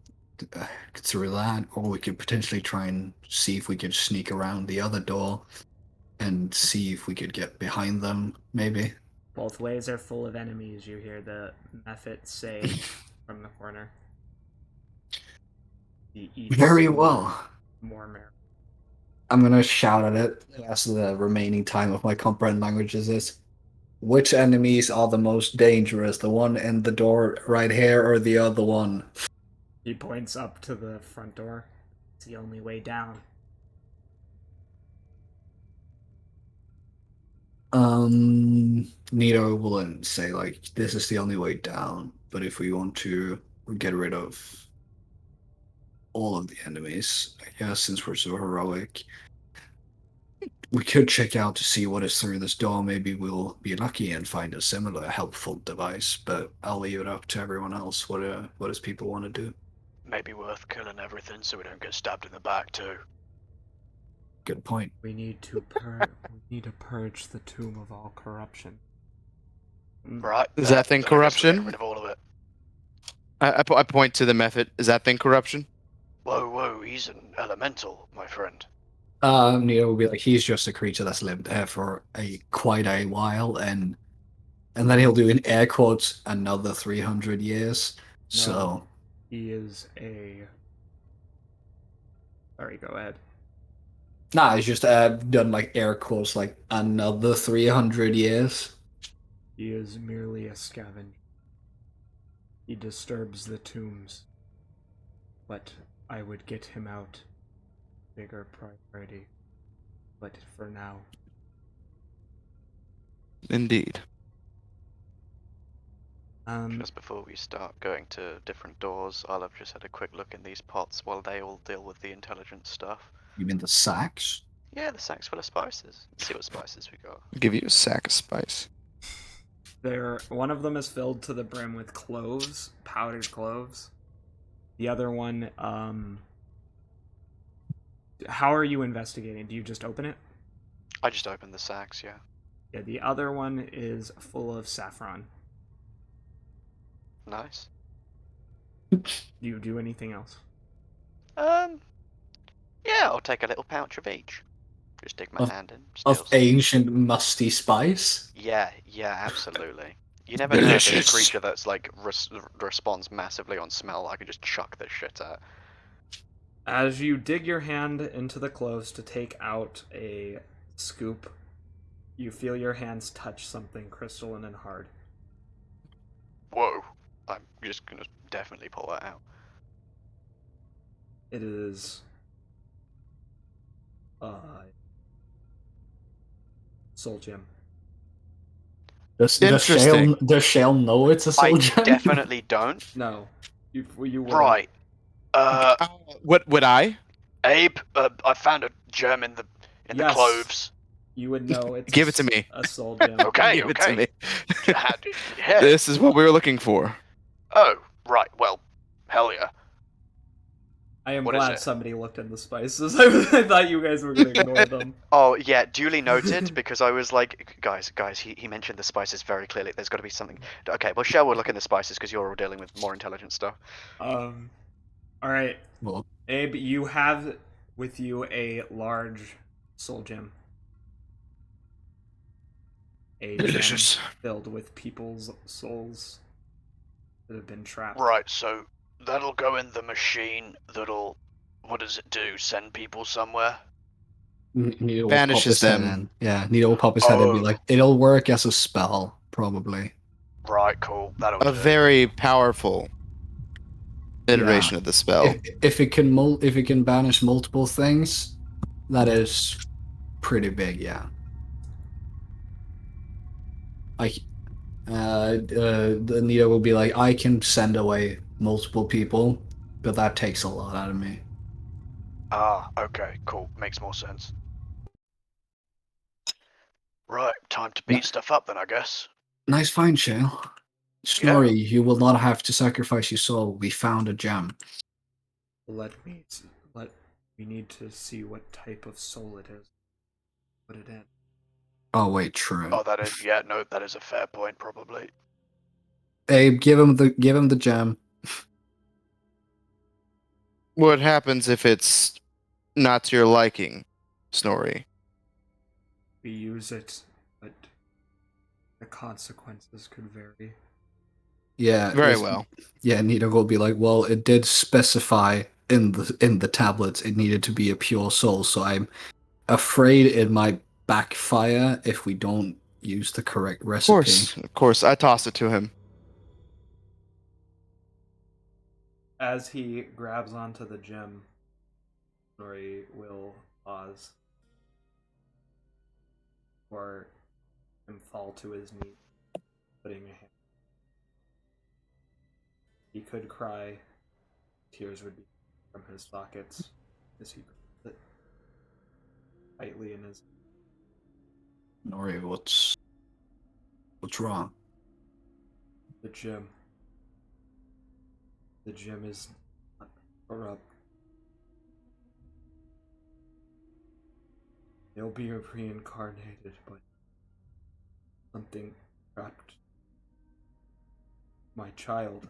through that, or we could potentially try and see if we could sneak around the other door and see if we could get behind them, maybe. Both ways are full of enemies, you hear the Mephit say from the corner. He eats Very well. more marijuana. I'm gonna shout at it as the remaining time of my comprehend languages is. Which enemies are the most dangerous? The one in the door right here or the other one? He points up to the front door. It's the only way down. Nita wouldn't say like this is the only way down, but if we want to get rid of all of the enemies, I guess since we're so heroic, we could check out to see what is through this door. Maybe we'll be lucky and find a similar helpful device, but I'll leave it up to everyone else. What does people want to do? Maybe worth killing everything so we don't get stabbed in the back too. Good point. We need to purge the tomb of all corruption. Right. Is that thing I guess we'll corruption? Get rid of all of it. I point to the method. Is that thing corruption? Whoa, he's an elemental, my friend. Nita will be like, he's just a creature that's lived there for quite a while, and then he'll do in air quotes another 300 years. No. So He is a. Sorry, go ahead. nah, it's just done like air quotes like another 300 years. He is merely a scavenger. He disturbs the tombs. But I would get him out. Bigger priority. But for now. Indeed. Just before we start going to different doors, I'll have just had a quick look in these pots while they all deal with the intelligence stuff. You mean the sacks? Yeah, the sack's full of spices. Let's see what spices we got. I'll give you a sack of spice. One of them is filled to the brim with cloves, powdered cloves. The other one, how are you investigating? Do you just open it? I just opened the sacks, yeah. Yeah, the other one is full of saffron. Nice. Do you do anything else? Yeah, I'll take a little pouch of each. Just dig my hand in. Of steal some. ancient musty spice? Yeah, absolutely. You never know if there's a Delicious. creature that's like responds massively on smell. I could just chuck this shit at. As you dig your hand into the cloves to take out a scoop, you feel your hands touch something crystalline and hard. Whoa! I'm just gonna definitely pull that out. It is soul gem. Does Interesting. Shale know it's a soul I gem? definitely don't. No, you wouldn't. Right. What would I? Abe, I found a gem in the Yes. cloves. You would know it's Give it to me. a soul gem. Okay, Give it to me. Yeah. This is what we were looking for. Oh, right. Well, hell yeah. I am What is glad it? somebody looked in the spices. I thought you guys were gonna ignore them. Oh yeah, duly noted. Because I was like, guys, he mentioned the spices very clearly. There's got to be something. Okay, well, Shell will look in the spices because you're all dealing with more intelligent stuff. All right, Well, Abe, you have with you a large soul gem. A Delicious. gem filled with people's souls that have been trapped. Right. So that'll go in the machine. That'll. What does it do? Send people somewhere? Nita will pop Vanishes his head them. in. Yeah, Nita will pop his head in and be Oh. like, it'll work as a spell, probably. Right. Cool. That'll A do. very powerful iteration Yeah. of the spell. If it can banish multiple things, that is pretty big, yeah. The Nita will be like, I can send away multiple people, but that takes a lot out of me. Ah. Okay. Cool. Makes more sense. Right. Time to beat stuff up then, I guess. Nice find, Shale. Snorri, you will not have to sacrifice your soul. We found a gem. Let we need to see what type of soul it is. Put it in. Oh wait, true. Oh, that is. Yeah. No, that is a fair point. Probably. Abe, give him the gem. What happens if it's not to your liking, Snorri? We use it, but the consequences could vary. Yeah. Very well. Yeah, Nita will be like, well, it did specify in the tablets it needed to be a pure soul, so I'm afraid it might backfire if we don't use the correct recipe. Of course. I toss it to him. As he grabs onto the gem, Snorri will pause or him fall to his knees, putting a hand. He could cry. Tears would be from his sockets as he gripped it tightly in his. Nori, what's wrong? The gem. The gem is not corrupt. They'll be reincarnated, but something trapped. My child.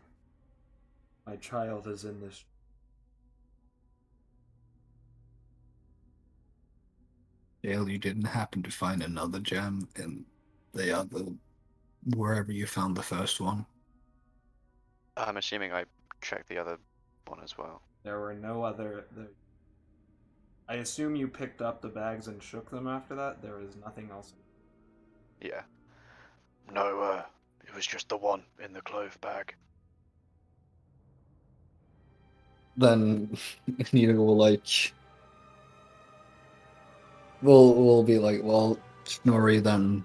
My child is in this. Dale, you didn't happen to find another gem in the other wherever you found the first one? I'm assuming I checked the other one as well. There were no other. I assume you picked up the bags and shook them after that? There is nothing else. Yeah. No, it was just the one in the clove bag. Then Nita will like we'll be like, well, Snorri, then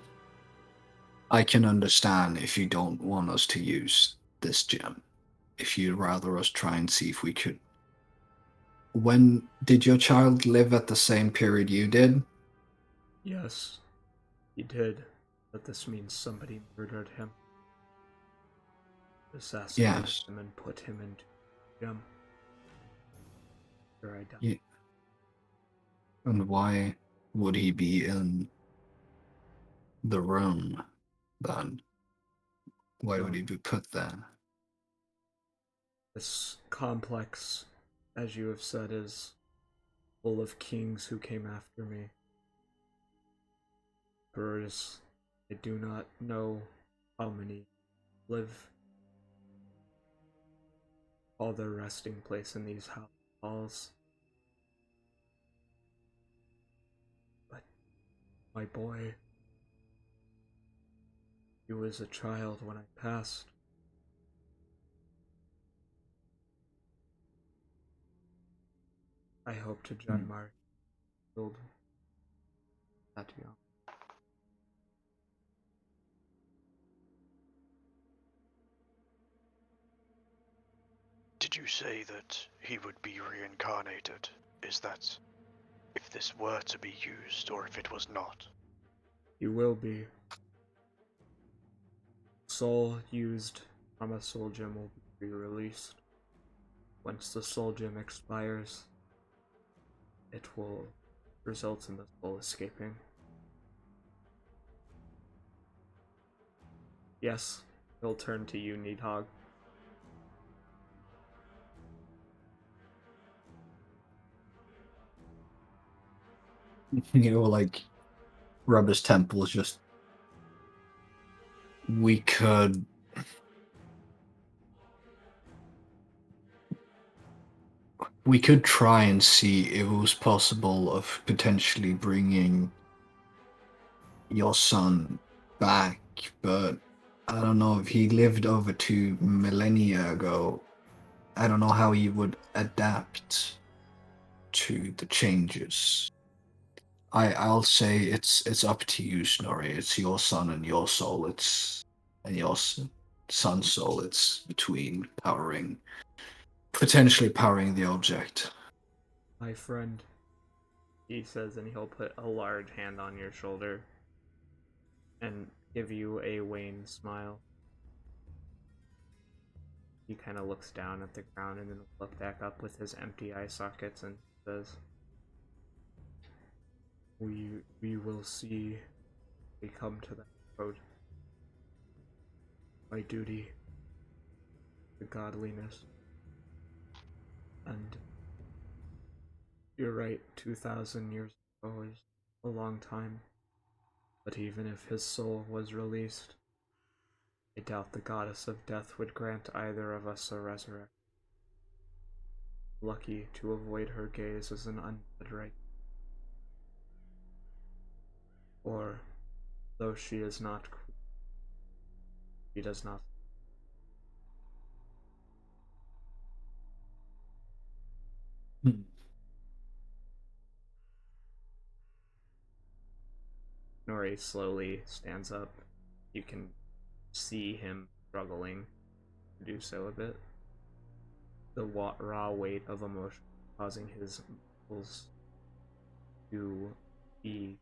I can understand if you don't want us to use this gem. If you'd rather us try and see if we could. When did your child live at the same period you did? Yes, he did. But this means somebody murdered him. Assassinated Yes. him and put him into the gem. Where I died. Yeah. And why would he be in the room then? Why would he be put there? This complex, as you have said, is full of kings who came after me. Birds, I do not know how many live. All their resting place in these halls. But my boy, he was a child when I passed. I hope to join my guild. That young. Did you say that he would be reincarnated? Is that if this were to be used, or if it was not? He will be. Soul used from a soul gem will be released. Once the soul gem expires, it will result in the soul escaping. Yes, he'll turn to you, Needhog. Like, rub his temples. Just we could try and see if it was possible of potentially bringing your son back, but I don't know if he lived over 2 millennia ago. I don't know how he would adapt to the changes. I'll say it's up to you, Snorri. It's your son and your soul. And your son's soul. It's between potentially powering the object. My friend, he says, and he'll put a large hand on your shoulder and give you a wan smile. He kind of looks down at the ground and then will look back up with his empty eye sockets and says, We will see. We come to that road. My duty, the godliness, and you're right. 2,000 years ago is a long time. But even if his soul was released, I doubt the goddess of death would grant either of us a resurrection. Lucky to avoid her gaze as an undead right. Or, though she is not, she does not. Nori slowly stands up. You can see him struggling to do so a bit. The raw weight of emotion causing his muscles to be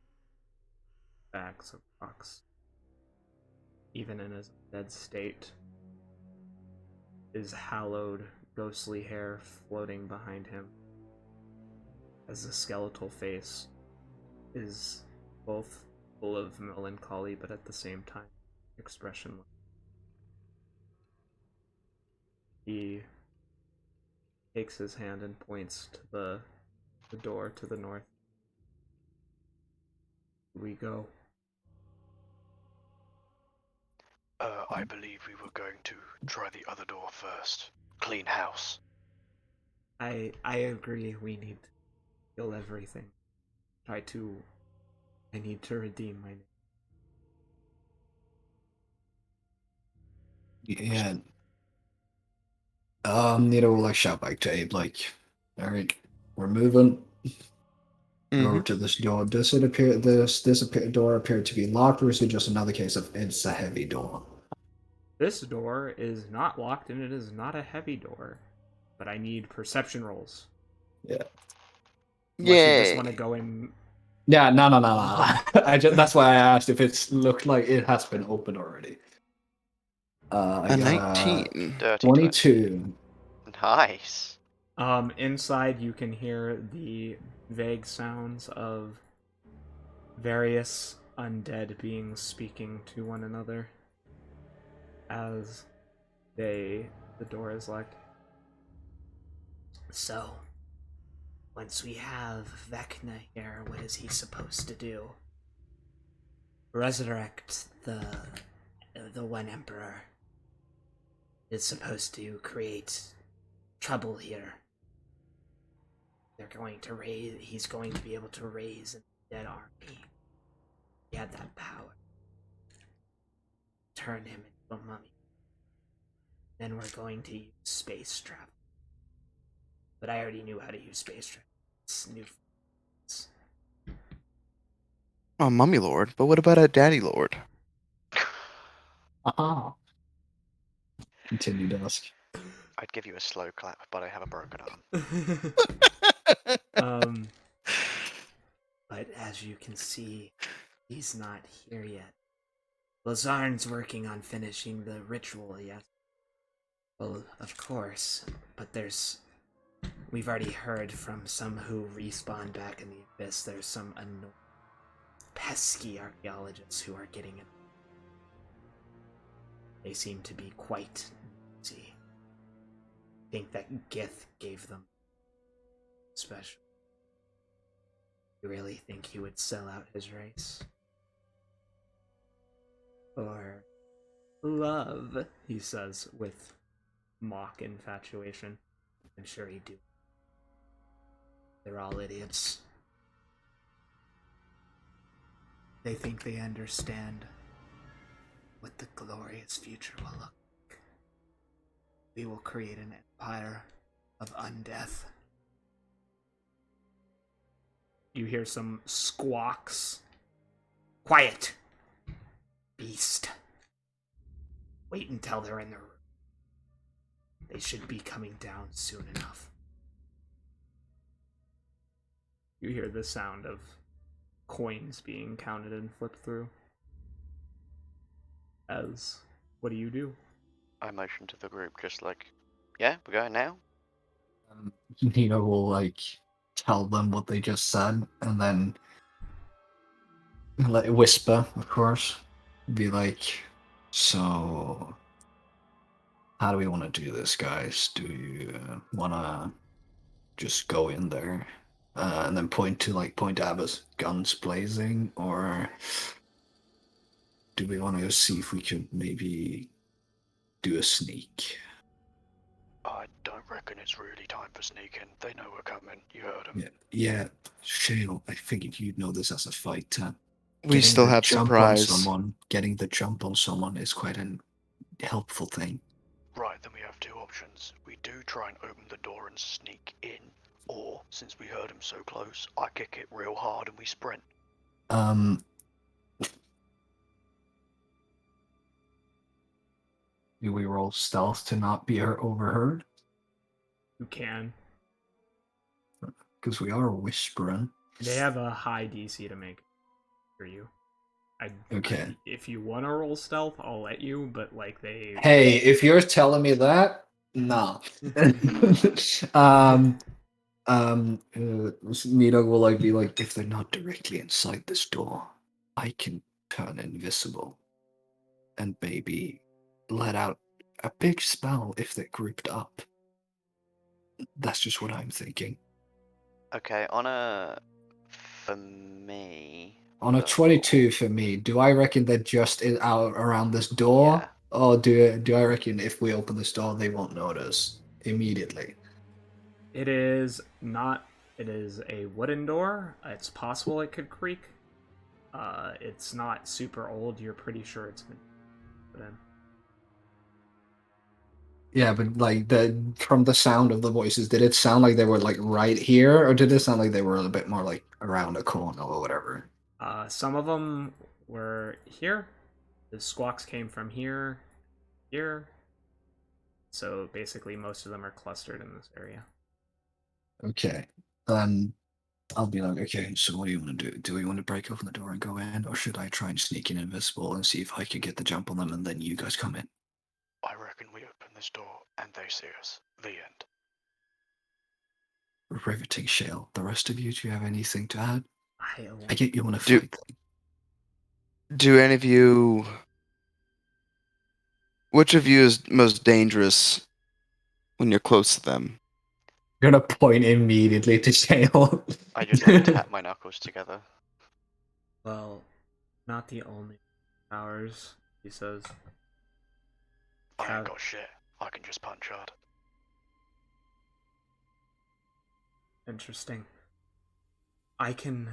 bags of rocks. Even in his dead state, his hallowed, ghostly hair floating behind him, as the skeletal face is both full of melancholy but at the same time expressionless. He takes his hand and points to the door to the north. We go. I believe we were going to try the other door first. Clean house. I agree. We need to kill everything. I need to redeem my name. Yeah. Nita will like shout back to Abe, like, all right, we're moving. Over to this door. Does it appear this door appeared to be locked, or is it just another case of it's a heavy door? This door is not locked and it is not a heavy door, but I need perception rolls. Yeah. Unless you just want to go in. Yeah, no. That's why I asked if it's looked like it has been opened already. A 19. 22. Nice. Inside you can hear the vague sounds of various undead beings speaking to one another as the door is locked. So, once we have Vecna here, what is he supposed to do? Resurrect the one emperor. Is supposed to create trouble here. He's going to be able to raise a dead army. He had that power. Turn him into a mummy. Then we're going to use space travel. But I already knew how to use space travel. its new friends. Oh, Mummy Lord. But what about a Daddy Lord? Ah. Continue to ask. I'd give you a slow clap, but I have a broken arm. But as you can see, he's not here yet. Lazarn's working on finishing the ritual, yes. Well, of course, but we've already heard from some who respawn back in the abyss. There's some unknown pesky archaeologists who are getting it. They seem to be quite nosy. I think that Gith gave them special. You really think he would sell out his race? For love, he says with mock infatuation. I'm sure he'd do. They're all idiots. They think they understand what the glorious future will look like. We will create an empire of undeath. You hear some squawks. Quiet! Beast. Wait until they're in the room. They should be coming down soon enough. You hear the sound of coins being counted and flipped through. What do you do? I motion to the group, just like, yeah, we're going now? Nina will like tell them what they just said, and then let whisper, of course, be like, "So, how do we want to do this, guys? Do you want to just go in there and then point to Abba's guns blazing, or do we want to see if we could maybe do a sneak?" I don't reckon it's really time for sneaking. They know we're coming. You heard them. Yeah, Shale, I figured you'd know this as a fighter. We still have surprise. Getting the jump on someone is quite a helpful thing. Right, then we have two options. We do try and open the door and sneak in, or, since we heard him so close, I kick it real hard and we sprint. Do we roll stealth to not be overheard? You can. Because we are whispering. They have a high DC to make for you. Okay. If you want to roll stealth, I'll let you, but like they. Hey, if you're telling me that, nah. Nita will like be like, if they're not directly inside this door, I can turn invisible and maybe let out a big spell if they're grouped up. That's just what I'm thinking. Okay, for me... On a 22 for me, do I reckon they're just out around this door? Yeah. Or do I reckon if we open this door, they won't notice immediately? It is not. It is a wooden door. It's possible it could creak. It's not super old. You're pretty sure it's been put in. Yeah, but like from the sound of the voices, did it sound like they were like right here, or did it sound like they were a bit more like around a corner or whatever? Some of them were here. The squawks came from here. So basically, most of them are clustered in this area. Okay. Then I'll be like, okay, so what do you want to do? Do we want to break open the door and go in, or should I try and sneak in invisible and see if I could get the jump on them and then you guys come in? I reckon we open this door and they see us. The end. Riveting, Shale. The rest of you, do you have anything to add? I I get you want to Do- fight them. Do any of you... Which of you is most dangerous when you're close to them? I'm gonna point immediately to Shale. I just like tap my knuckles together. Well, not the only powers, he says. I ain't got shit. I can just punch hard. Interesting. I can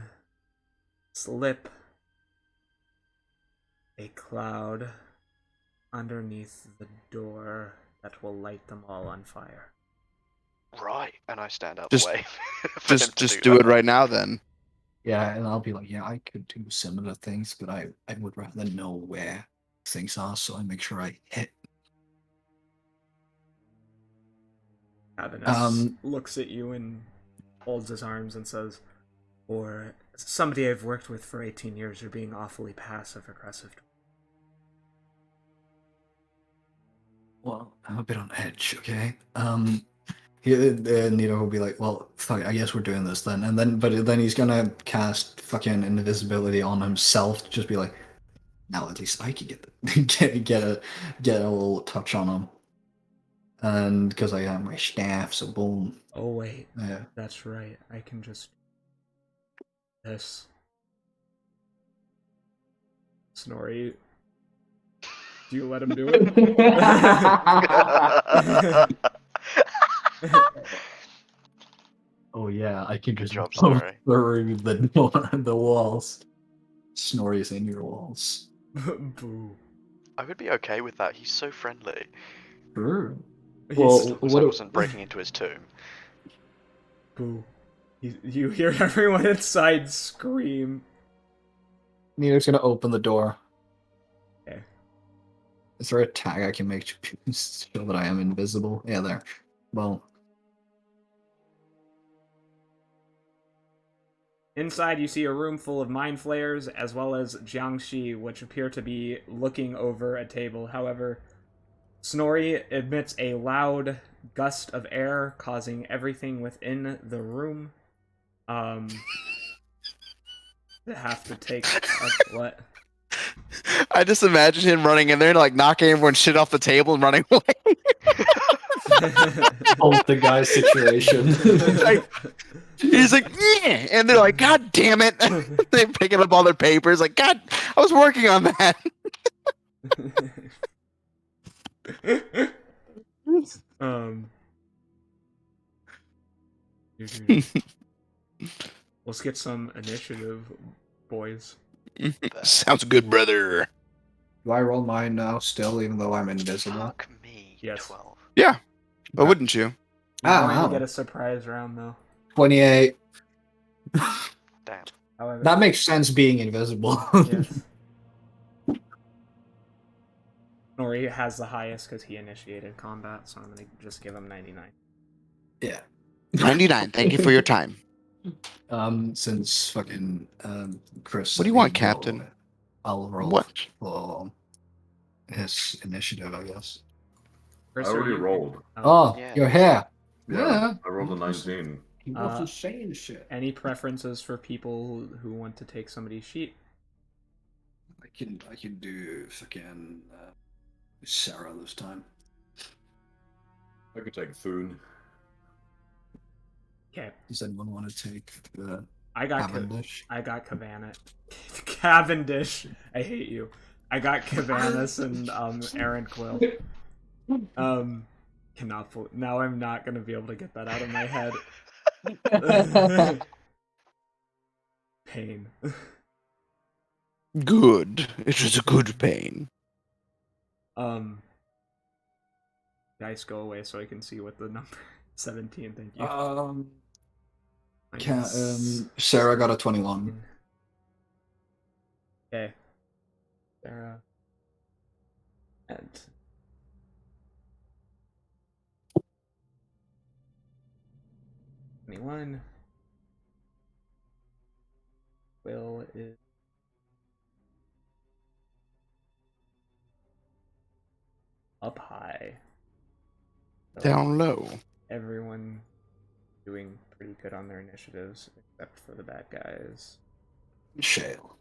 slip a cloud underneath the door that will light them all on fire. Right, and I stand out Just- the way. for him to Just do that. it right now then. Yeah, and I'll be like, yeah, I could do similar things, but I would rather know where things are, so I make sure I hit. Avenus looks at you and holds his arms and says, "For somebody I've worked with for 18 years, you're being awfully passive aggressive." Well, I'm a bit on edge, okay? Nito will be like, well, fuck, I guess we're doing this then. And then, but then he's gonna cast fucking invisibility on himself to just be like, now at least I can get a little touch on him. And because I have my staff, so boom. Oh wait, Yeah. that's right. I can just this. Snorri, do you let him do it? Oh yeah, I can just job, go Snorri. through the walls. Snorri's in your walls. Boo. I would be okay with that. He's so friendly. Sure. He's Well, still- As long as I wasn't breaking into his tomb. boo. You hear everyone inside scream. Nito's gonna open the door. Okay. Is there a tag I can make to show that I am invisible? Yeah, there. Well, Inside, you see a room full of mind flayers, as well as Jiangxi, which appear to be looking over a table. However, Snorri emits a loud gust of air, causing everything within the room to have to take what? I just imagine him running in there and like knocking everyone's shit off the table and running away. poltergeist situation. He's like, yeah, and they're like, God damn it! They're picking up all their papers. Like, God, I was working on that. um. Let's get some initiative, boys. Sounds good, brother. Do I roll mine now still, even though I'm invisible? Fuck me. Yes. 12. Yeah, but wouldn't you? You're Ah, going wow. to get a surprise round, though. 28. Damn. However, That makes sense being invisible. yes. Nori has the highest because he initiated combat, so I'm going to just give him 99. Yeah. 99. Thank you for your time. Since fucking Chris. What do you said want, he'd roll, Captain? I'll roll What? for his initiative, I guess. I Chris, already are you- rolled. Oh, Yeah. you're here. Yeah, I rolled a 19. He Uh, wasn't saying shit. Any preferences for people who want to take somebody's sheet? I can do fucking Sarah this time. I could take food. Okay, Does anyone want to take the I got Cavendish? I got Cavendish. I hate you. I got Cavanus and Aaron Quill. Cannot. Now I'm not gonna be able to get that out of my head. Pain. Good. It was a good pain. Dice, go away so I can see what the number. 17. Thank you. Sarah got a 21. Okay. Sarah. And 21. Will is up high. So Down low. everyone doing pretty good on their initiatives, except for the bad guys. Shale.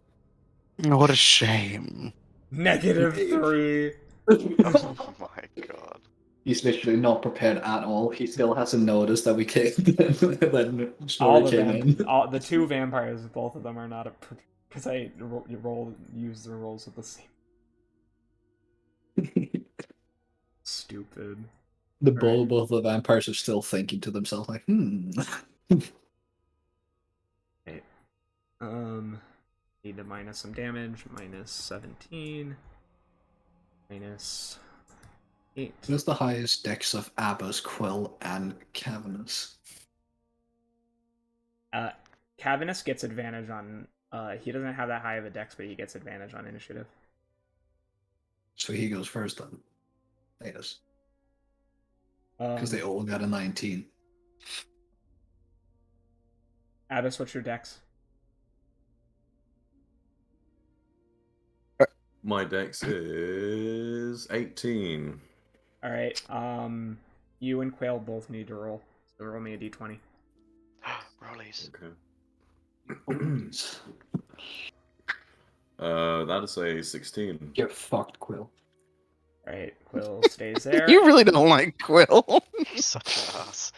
What a shame. -3. Oh my god. He's literally not prepared at all. He still hasn't noticed that we came. Then All story the came in. the two vampires, both of them are not because I use the rolls at the same. Stupid. Both the vampires are still thinking to themselves like, Okay. Need to minus some damage. -17. Minus 8. Who's the highest dex of Abbas, Quill, and Cavernous? Cavernous gets advantage on. He doesn't have that high of a dex, but he gets advantage on initiative. So he goes first then. Yes. Because they all got a 19. Abbas, what's your dex? My dex is 18. All right. You and Quail both need to roll. So roll me a d20. Rollies. Okay. That is a 16. Get fucked, Quill. All right. Quill stays there. You really don't like Quill. He's such an ass.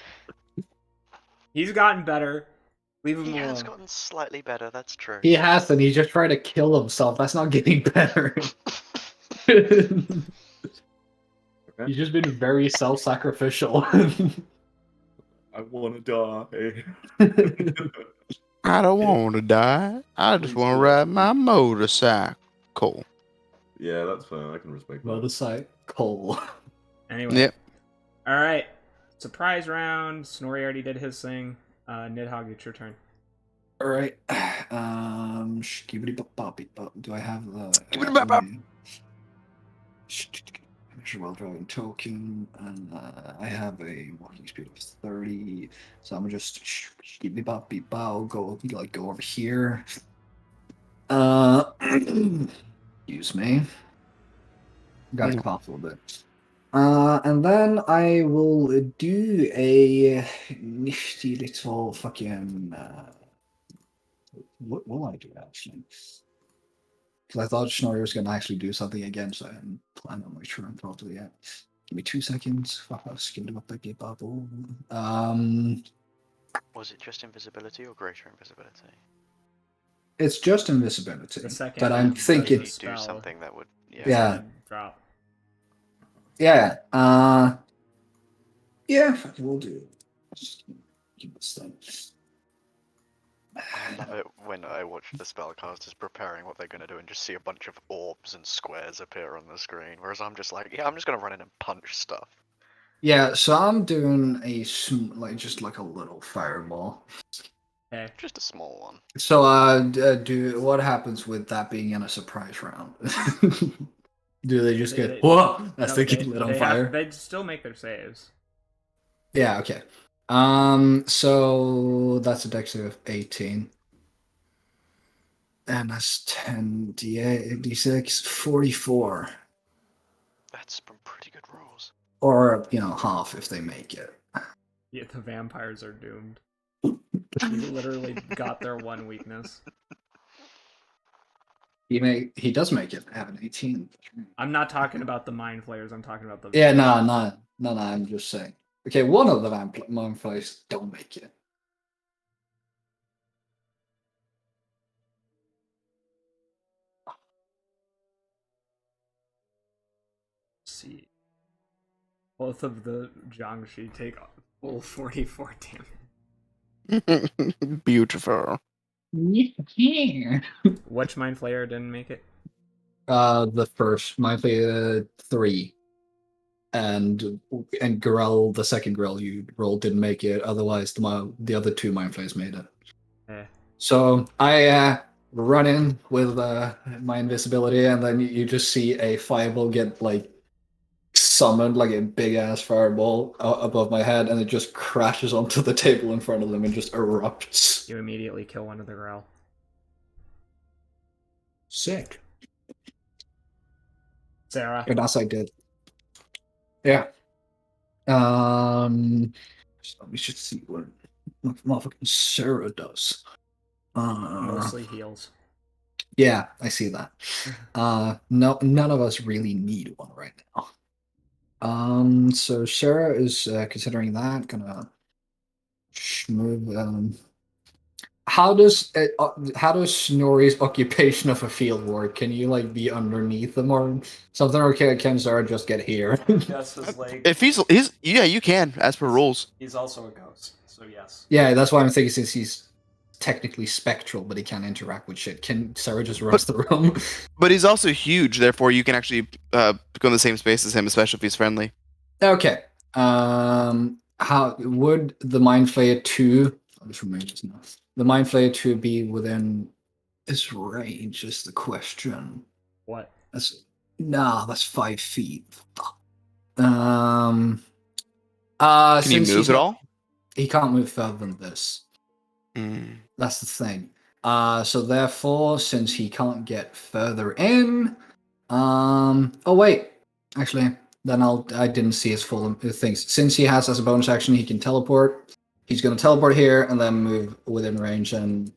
He's gotten better. Leave him He alone. has gotten slightly better, that's true. He hasn't. He just tried to kill himself. That's not getting better. He's just been very self-sacrificial. I want to die. I don't want to die. I just Please want to do. ride my motorcycle. Yeah, that's fine. I can respect that. Motorcycle. Anyway. Yep. All right. Surprise round. Snorri already did his thing. Nidhogg, it's your turn. All right. Skibbity-bop-bop-bop. Do I have the? Skibbity-bop-bop. Measure while driving token, and I have a walking speed of 30. So I'm just skibbity-bop-beep-bow. Go over here. Excuse me. Got to cough a little bit. And then I will do a nifty little fucking. What will I do actually? Because I thought Snorri was going to actually do something again, so I hadn't planned on my turn properly yet. Give me 2 seconds. Was it just invisibility or greater invisibility? It's just invisibility. The second But I'm one thinking. does Do spell. something that would. Yeah. Drop. Yeah. Yeah, we'll do it. Just keep this thing. I love it when I watch the spellcasters preparing what they're going to do and just see a bunch of orbs and squares appear on the screen, whereas I'm just like, yeah, I'm just going to run in and punch stuff. Yeah, so I'm doing just like a little fireball. Okay. Just a small one. So, what happens with that being in a surprise round? Do they just get whoa? That's they get lit on fire. They'd still make their saves. Yeah. Okay. So that's a dex of 18, and that's 10 d8, d6, 44, That's some pretty good rolls. or half if they make it. Yeah, the vampires are doomed. You literally got their one weakness. He does make it. I have an 18. I'm not talking about the mind flayers. I'm talking about the. Yeah, no. I'm just saying. Okay, one of the mind flayers don't make it. Let's see. Both of the Jiangshi take full 44 damage. Beautiful. Yeah. Which mind flayer didn't make it? The first mind flayer 3. And Grell, the second Grell you rolled didn't make it. Otherwise, the other 2 mind flayers made it. So I run in with my invisibility, and then you just see a fireball get summoned, like a big ass fireball above my head, and it just crashes onto the table in front of them and just erupts. You immediately kill one of the Grell. Sick. Sarah. And as I did. Yeah. Let me just see what motherfucking Sarah does. Mostly heals. Yeah, I see that. No, none of us really need one right now. So Sarah is considering that. Gonna move. How does Snorri's occupation of a field work? Can you be underneath him or something, or can Sarah just get here? Yes, his leg. If he's yeah, you can as per rules. He's also a ghost, so yes. Yeah, that's why I'm thinking since he's technically spectral, but he can't interact with shit. Can Sarah just rush the room? But he's also huge, therefore you can actually go in the same space as him, especially if he's friendly. Okay. How would the Mind Flayer 2? I'll just remove this now. The Mind Flayer 2 be within this range? Is the question. What? That's 5 feet. Fuck. Can he Since move at all? He can't move further than this. Mm. That's the thing. So therefore, since he can't get further in, oh wait, actually, then I didn't see his full things. Since he has as a bonus action, he can teleport. He's going to teleport here and then move within range and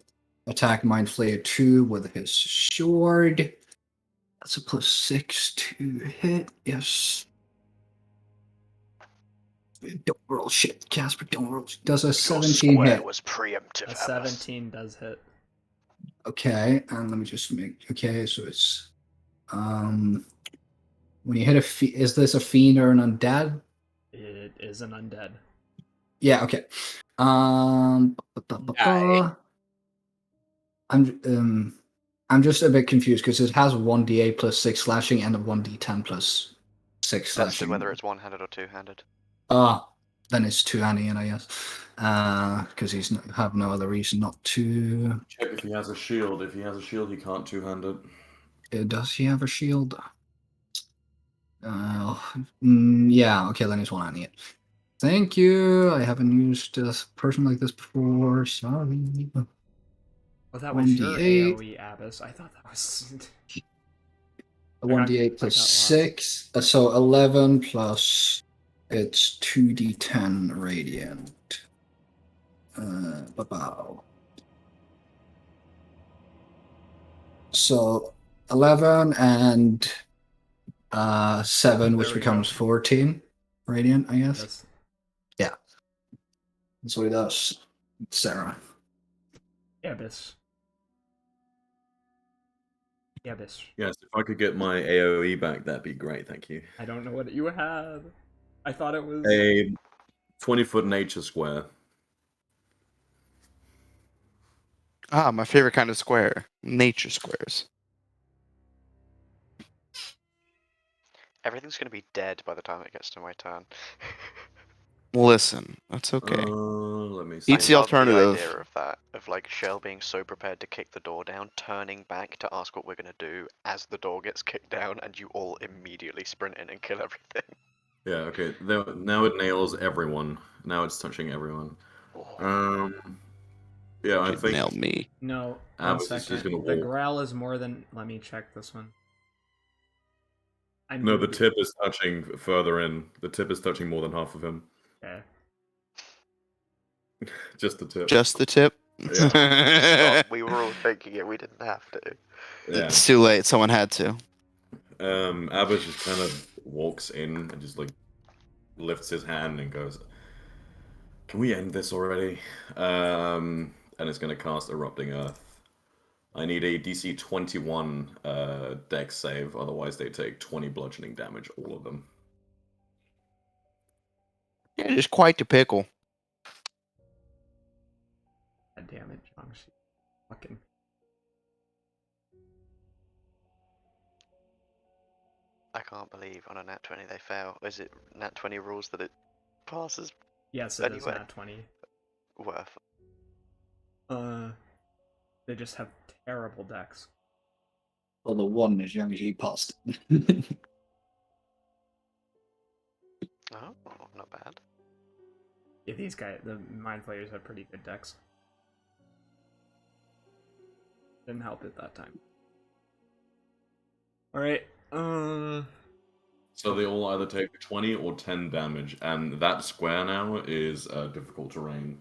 attack Mind Flayer 2 with his sword. That's a +6 to hit. Yes. Don't roll shit, Casper. Don't roll. Does a Your 17 square hit? was preemptive, A Abbas. 17 does hit. Okay, and let me just make. Okay, so it's when you hit is this a fiend or an undead? It is an undead. Yeah. Okay. Die. I'm just a bit confused because it has 1d8 +6 slashing and a 1d10 +6 That's slashing. whether it's one-handed or two-handed. Then it's two-handed, I guess, because he's have no other reason not to. Check if he has a shield. If he has a shield, he can't two-hand it. Does he have a shield? Yeah. Okay, then he's one-handed. It. Thank you. I haven't used a person like this before. Sorry. Well, that was your 1d8. AoE, Abbas. I thought that was. A 1d8 I got +6. So 11 plus it's 2d10 radiant. Bow. So 11 and 7, which There we becomes go. 14 radiant, I guess. Yes. Yeah. That's what he does. Sarah. Abyss. Abyss. Yes, if I could get my AoE back, that'd be great. Thank you. I don't know what you had. I thought it was. A 20-foot nature square. My favorite kind of square. Nature squares. Everything's going to be dead by the time it gets to my turn. Listen, that's okay. Let me see. Eats the I love alternative. the idea of that, of like Shell being so prepared to kick the door down, turning back to ask what we're gonna do as the door gets kicked down, and you all immediately sprint in and kill everything. Yeah, okay. Now it nails everyone. Now it's touching everyone. Yeah, I Should think nail me. No. One Abbas is just second. gonna The walk. growl is more than. Let me check this one. No, the tip is touching further in. The tip is touching more than half of him. Okay. Just the tip. Just the tip. God, we were all thinking it, we didn't have to. Yeah. It's too late. Someone had to. Abbas just kind of walks in and just like lifts his hand and goes, "Can we end this already?" And it's gonna cast Erupting Earth. I need a DC 21 dex save, otherwise they take 20 bludgeoning damage, all of them. Yeah, just quite the pickle. God damn it, John. Fucking. I can't believe on a nat 20 they fail. Is it nat 20 rules that it passes? Yes, it is Anyway. nat 20. Worth. They just have terrible decks. Well, the one is young as he passed. Oh, not bad. Yeah, these guys, the Mind Flayers have pretty good decks. Didn't help it that time. Alright, So they all either take 20 or 10 damage, and that square now is difficult terrain.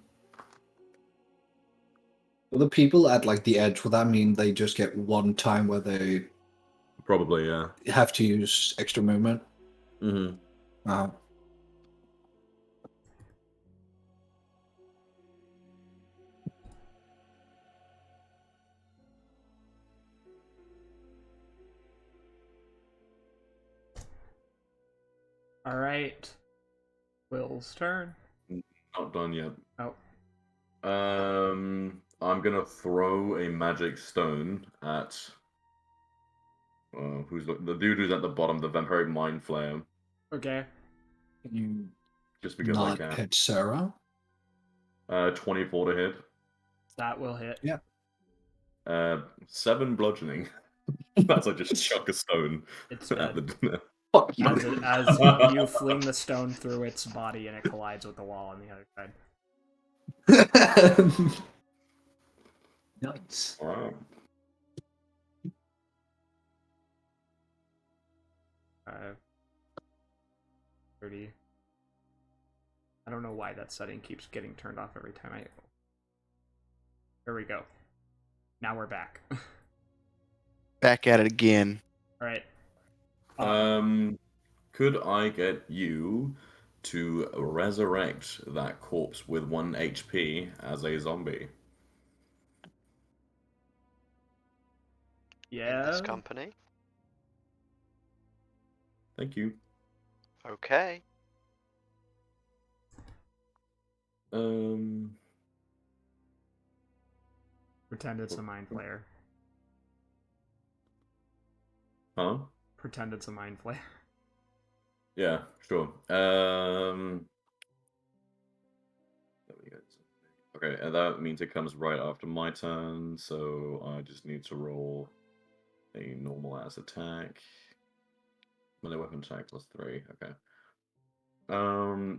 Well, the people at like the edge, will that mean they just get one time where they Probably, yeah. have to use extra movement? Mm-hmm. alright. Will's turn. Not done yet. Oh. I'm gonna throw a magic stone at who's the dude who's at the bottom, the vampiric mind flare, Okay. Can you just because I not can. hit Sarah? 24 to hit. That will hit. Yeah. 7 bludgeoning. That's like just chuck a stone It's at dead. the. Fuck you. As you fling the stone through its body and it collides with the wall on the other side. Nice. Wow. 30. I don't know why that setting keeps getting turned off every time I. There we go. Now we're back. Back at it again. All right. Could I get you to resurrect that corpse with 1 HP as a zombie? In Yeah. this company? Thank you. Okay. Pretend it's a mind flayer. Huh? Pretend it's a mind flayer. Yeah, sure. There we go. Okay, and that means it comes right after my turn, so I just need to roll a normal ass attack. Melee weapon attack +3. Okay.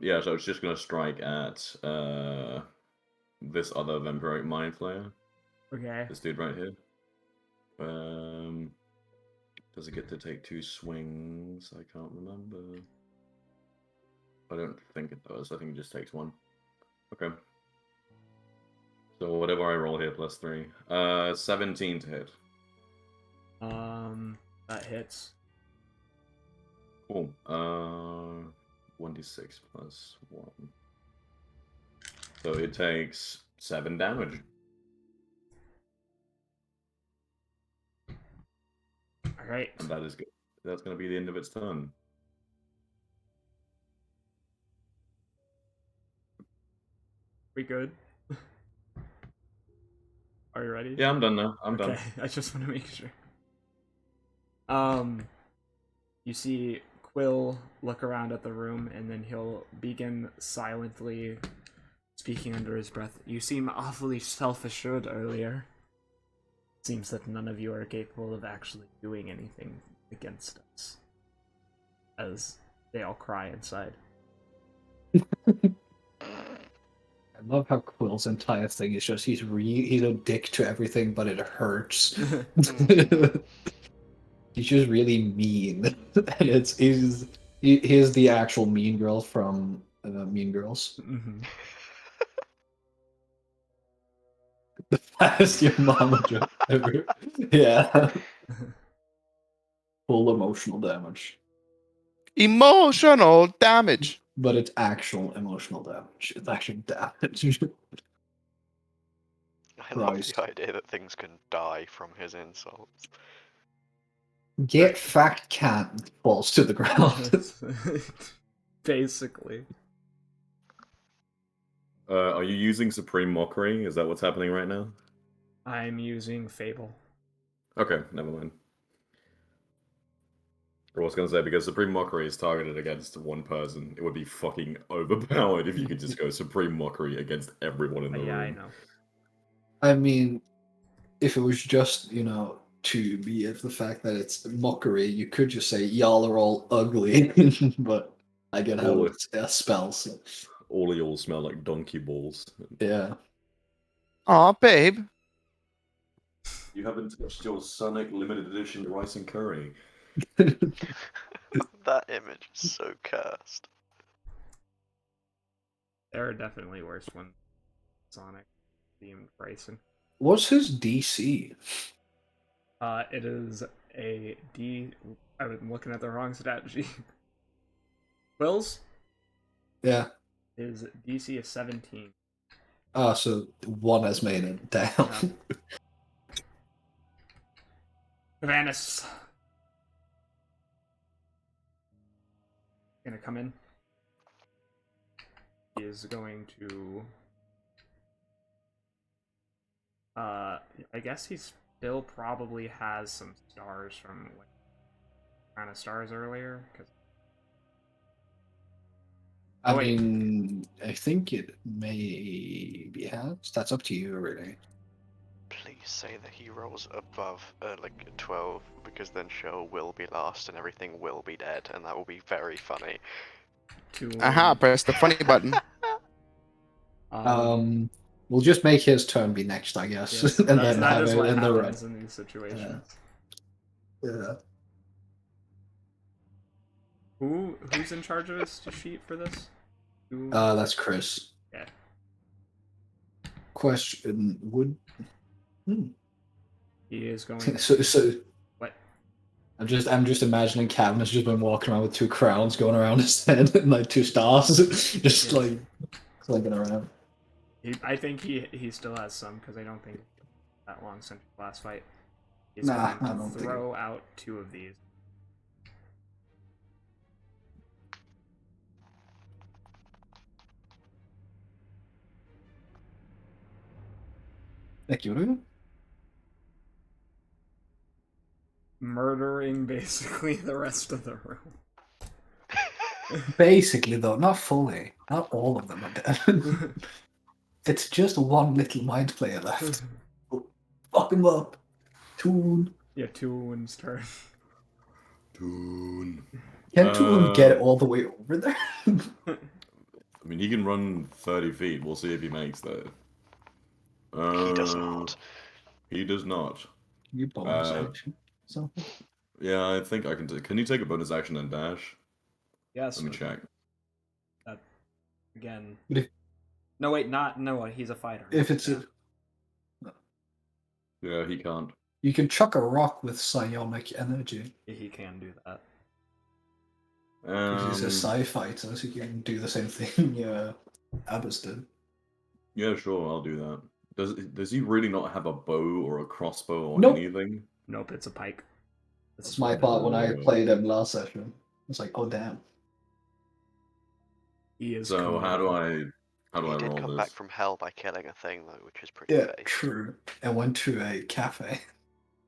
Yeah, so it's just gonna strike at this other vampiric mind flayer. Okay. This dude right here. Does it get to take 2 swings? I can't remember. I don't think it does. I think it just takes 1. Okay. So whatever I roll here, +3. 17 to hit. That hits. Cool. 1d6 plus 1. So it takes 7 damage. All right. And that is good. That's going to be the end of its turn. We good? Are you ready? Yeah, I'm done now. I'm Okay. done. I just want to make sure. You see Quill look around at the room, and then he'll begin silently speaking under his breath. You seem awfully self-assured earlier. Seems that none of you are capable of actually doing anything against us. As they all cry inside. I love how Quill's entire thing is just he's a dick to everything, but it hurts. He's just really mean, and he's the actual mean girl from Mean Girls. Mm-hmm. The fattest your mama joke ever. Yeah, full emotional damage, Emotional damage. but it's actual emotional damage. It's actual damage. I love Christ. the idea that things can die from his insults. Get fat cat falls to the ground. Basically. Are you using Supreme Mockery? Is that what's happening right now? I'm using Fable. Okay, never mind. I was going to say, because Supreme Mockery is targeted against one person, it would be fucking overpowered if you could just go Supreme Mockery against everyone in the room. Yeah, I know. I mean, if it was just, to be of the fact that it's mockery, you could just say, y'all are all ugly, but I get how it's a spell, so. All of y'all smell like donkey balls. Yeah. Aw, babe. You haven't touched your Sonic limited edition rice and curry. That image is so cursed. There are definitely worse ones. Sonic themed pricing. What's his DC? It is a D. I'm looking at the wrong stat sheet. Quill's Yeah. is DC is 17. Ah, so one has made it down. Vanis. Gonna come in. He is going to I guess he still probably has some stars from like kind of stars earlier. Cause... I Oh, wait. mean, I think it maybe has. That's up to you, really. Please say that he rolls above like 12, because then Shell will be last and everything will be dead, and that will be very funny. Aha, press the funny button. We'll just make his turn be next, I guess, yes, and then that have is it what in the run. happens in these situations. Yeah. Who's in charge of this sheet for this? Who? That's Chris. Yeah. Question: Would He is going. so What? I'm just imagining Kevin has just been walking around with two crowns going around his head and like two stars, just Yeah. like clinking around. I think he still has some because I don't think that long since the last fight. He's Nah, going I to don't think throw out 2 of these. Thank you. Murdering basically the rest of the room. Basically, though, not fully. Not all of them are dead. It's just one little mind player left. Fuck him up. Toon. Yeah, Toon's turn. Toon. Can Toon get all the way over there? I mean, he can run 30 feet. We'll see if he makes that. He does not. He does not. You bonus action. Something. Yeah, I think I can. Can you take a bonus action and dash? Yes. Let me check. Again. If, no, wait, no, he's a fighter. if it's a, Yeah, he can't. you can chuck a rock with psionic energy. He can do that. Because he's a sci-fighter, so you can do the same thing Abbas did. Yeah, sure, I'll do that. Does he really not have a bow or a crossbow or Nope. anything? Nope, it's a pike. That's my thought when I played him last session. It's like, oh damn. He is. So how do I He did roll come this? back from hell by killing a thing, though, which is pretty Yeah, face. true. And went to a cafe.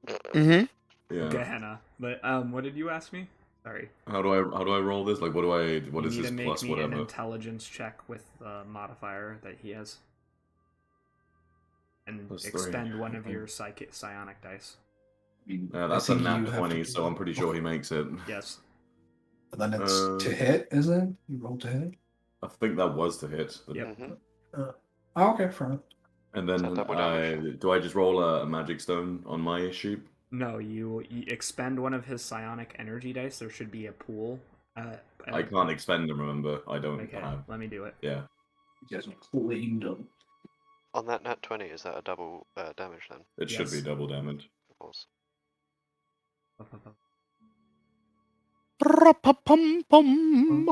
Mm-hmm. Yeah. Gehenna. But what did you ask me? Sorry. How do I roll this? Like, what You is need this to make plus me whatever? an intelligence check with the modifier that he has, and Plus 3. expend one of your psionic dice. I mean, That's I a think you nat have 20, to so I'm pretty sure he makes it. Yes. But then it's to hit, is it? You roll to hit? I think that was to hit. Yep. Okay, fine. And then So double damage. do I just roll a magic stone on my sheep? No, you expend one of his psionic energy dice. There should be a pool. I can't expend them, remember? I don't Okay, have. let me do it. Yeah. You guys are cleaned up. On that nat 20, is that a double damage then? It should be Yes. double damage. Of course.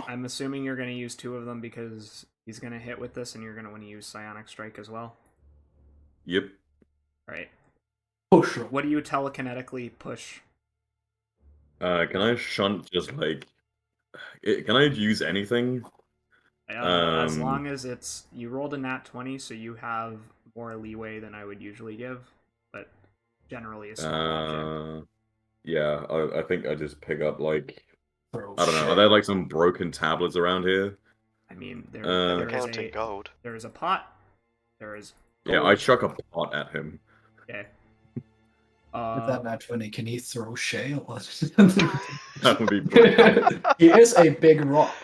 I'm assuming you're going to use 2 of them because he's going to hit with this, and you're going to want to use psionic strike as well. Yep. All right. Push. What do you telekinetically push? Can I shunt just like... Can I use anything? As long as it's... You rolled a nat 20, so you have more leeway than I would usually give, but generally a small object. Yeah, I think I just pick up like... Throw I don't know, are shit. there like some broken tablets around here? I mean, They're counting gold. there is a pot. There is Yeah, gold. I chuck a pot at him. Okay. With that nat 20, can he throw shale? That would be pretty He is a big rock,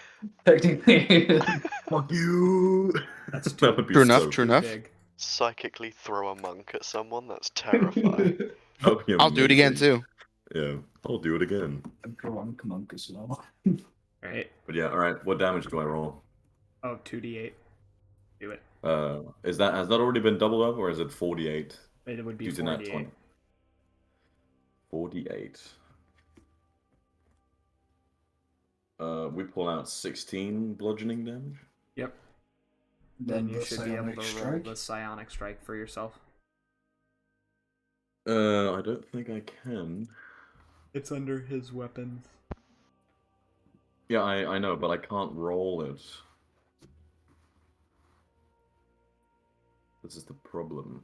technically. Fuck you! That's That would be True enough, so true cool. enough. big. Psychically throw a monk at someone? That's terrifying. That would be I'll do it again amazing. too. Yeah, I'll do it again. A drunk monk as well. Right. But yeah, alright, what damage do I roll? Oh, 2d8. Do it. Has that already been doubled up, or is it 48? It would be Due to nat 48. 20? 48. We pull out 16 bludgeoning damage. Yep. Then you the should be able psionic to roll strike. the psionic strike for yourself. I don't think I can. It's under his weapons. Yeah, I know, but I can't roll it. This is the problem.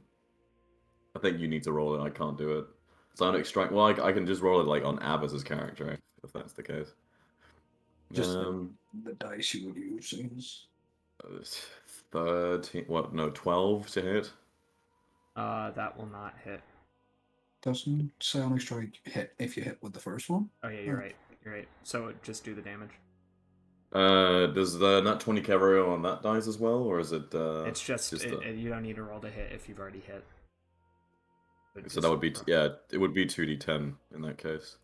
I think you need to roll it. I can't do it. Sound extract. Well, I can just roll it like on Abbas's character if that's the case. Just the dice you would use. 13. What? No, 12 to hit. That will not hit. Doesn't Psionic Strike hit if you hit with the first one? Oh yeah, you're right. You're right. So just do the damage. Does the nat 20 carry on that dice as well, or is it? It's just you don't need to roll to hit if you've already hit. So that would be yeah, it would be 2d10 in that case.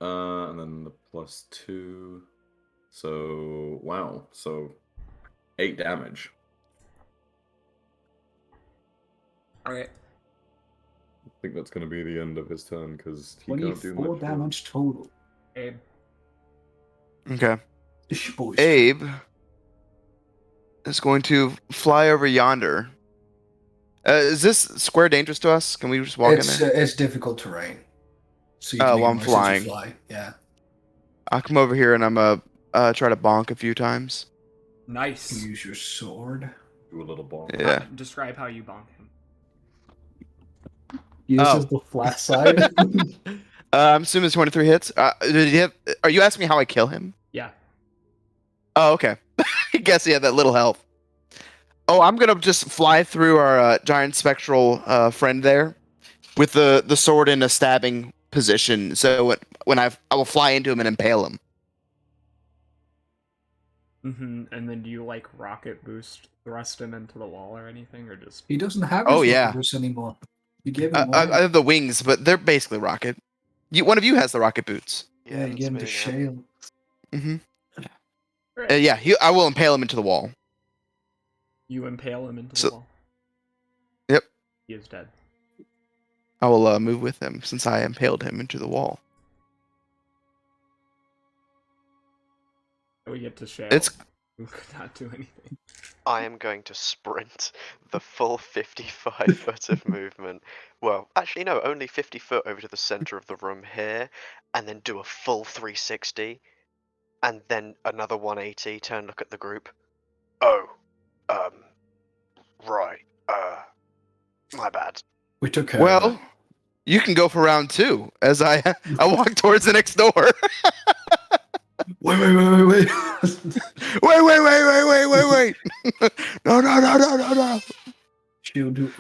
And then the +2. So wow, so 8 damage. Alright. I think that's going to be the end of his turn because he can't do 24 much. damage total. Abe. Okay. Boys. Abe is going to fly over yonder. Is this square dangerous to us? Can we just walk in there? It's difficult terrain. So you Oh, can well, I'm ignore since you flying. fly. Yeah. I'll come over here and I'm try to bonk a few times. Nice. Use your sword. Do a little ball. Yeah. Describe how you bonk him. Uses the flat side. I'm assuming it's 23 hits. Are you asking me how I kill him? Yeah. Oh, okay. I guess he had that little health. Oh, I'm gonna just fly through our giant spectral friend there, with the sword in a stabbing position. So when I will fly into him and impale him. And then do you like rocket boost thrust him into the wall or anything, or just? He doesn't have Oh, his yeah. rockets anymore. You gave him I one. have the wings, but they're basically rocket. One of you has the rocket boots. Yeah, you that's gave him me to now. Shale. Mm-hmm. Right. Yeah, I will impale him into the wall. You impale him into So- the wall. Yep. He is dead. I will move with him since I impaled him into the wall. We get to share. It's Who could not do anything. I am going to sprint the full 55 foot of movement. Well, actually, no, only 50 foot over to the center of the room here, and then do a full 360, and then another 180, turn, look at the group. Oh, right, my bad. We took care of well. it. You can go for round 2 as I walk towards the next door. Wait. Wait. No.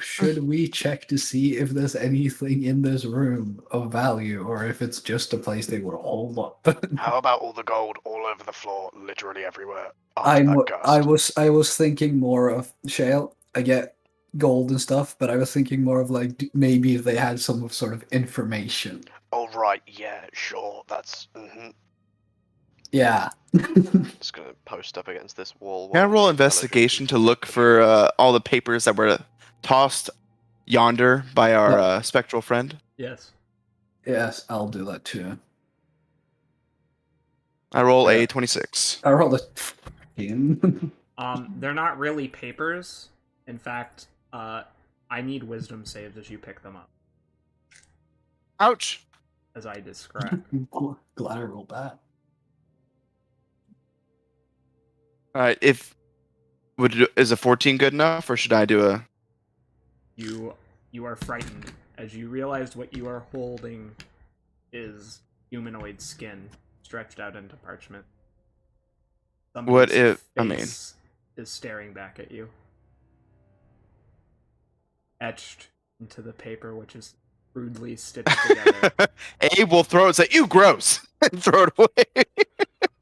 Should we check to see if there's anything in this room of value, or if it's just a place they would hold up? How about all the gold all over the floor, literally everywhere? I After that gust? was thinking more of Shale. I get gold and stuff, but I was thinking more of like maybe if they had some sort of information. Oh, right, yeah, sure, that's... Yeah. Just gonna post up against this wall. Can I while roll the investigation to intelligence look for all the papers that were tossed yonder by our spectral friend? Yes. Yes, I'll do that too. I roll Yeah. a 26. I rolled a They're not really papers. In fact, I need wisdom saves as you pick them up, Ouch. as I described. Glad I rolled that. All right, is a 14 good enough, or should I do a? You are frightened as you realize what you are holding is humanoid skin stretched out into parchment. What Somebody's if- I face is staring back at you, etched into the paper, which is crudely stitched together. Abe will throw it and say, "You gross," and throw it away.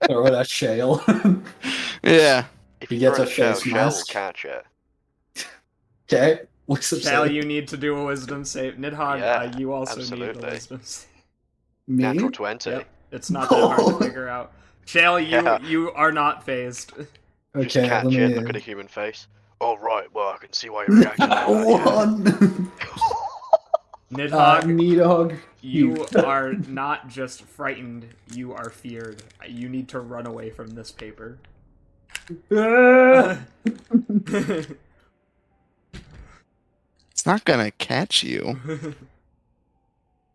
Throw it at Shale. Yeah. If He you gets throw a it at Shell, face Shell will mask. catch it. Okay. What's the Shall save? you need to do a wisdom save? Nidhogg, Yeah, you also need absolutely. a wisdom save. Me? Natural 20. Yep, it's not that hard to figure out. Shall, Yeah. you are not phased. Just Okay, catch let it, me. look at a human face. Oh, right, well, I can see why you're reacting like that. Yeah. One. Nidhogg, Needhog. you are not just frightened, you are feared. You need to run away from this paper. It's not gonna catch you.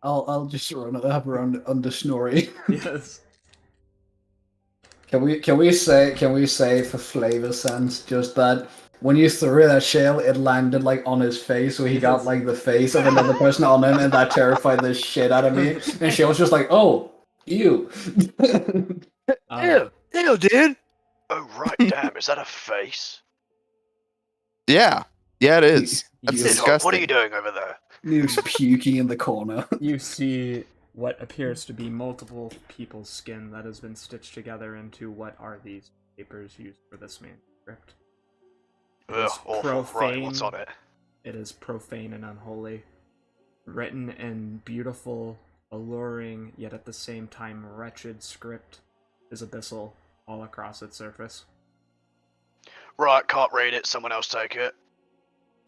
I'll just run under Snorri. Yes. Can we say for flavor sense just that when you threw that shell, it landed like on his face, so he got like the face of another person on him, and that terrified the shit out of me. And she was just like, "Oh, you." Ew, ew, dude. Oh, right, damn, is that a face? Yeah, it is. That's You- Nidhogg, disgusting. what are you doing over there? He was puking in the corner. You see what appears to be multiple people's skin that has been stitched together into what are these papers used for this manuscript. It Ugh, is awful. Right, what's on it? It is profane and unholy. Written in beautiful, alluring, yet at the same time wretched script is abyssal all across its surface. Right, can't read it. Someone else take it.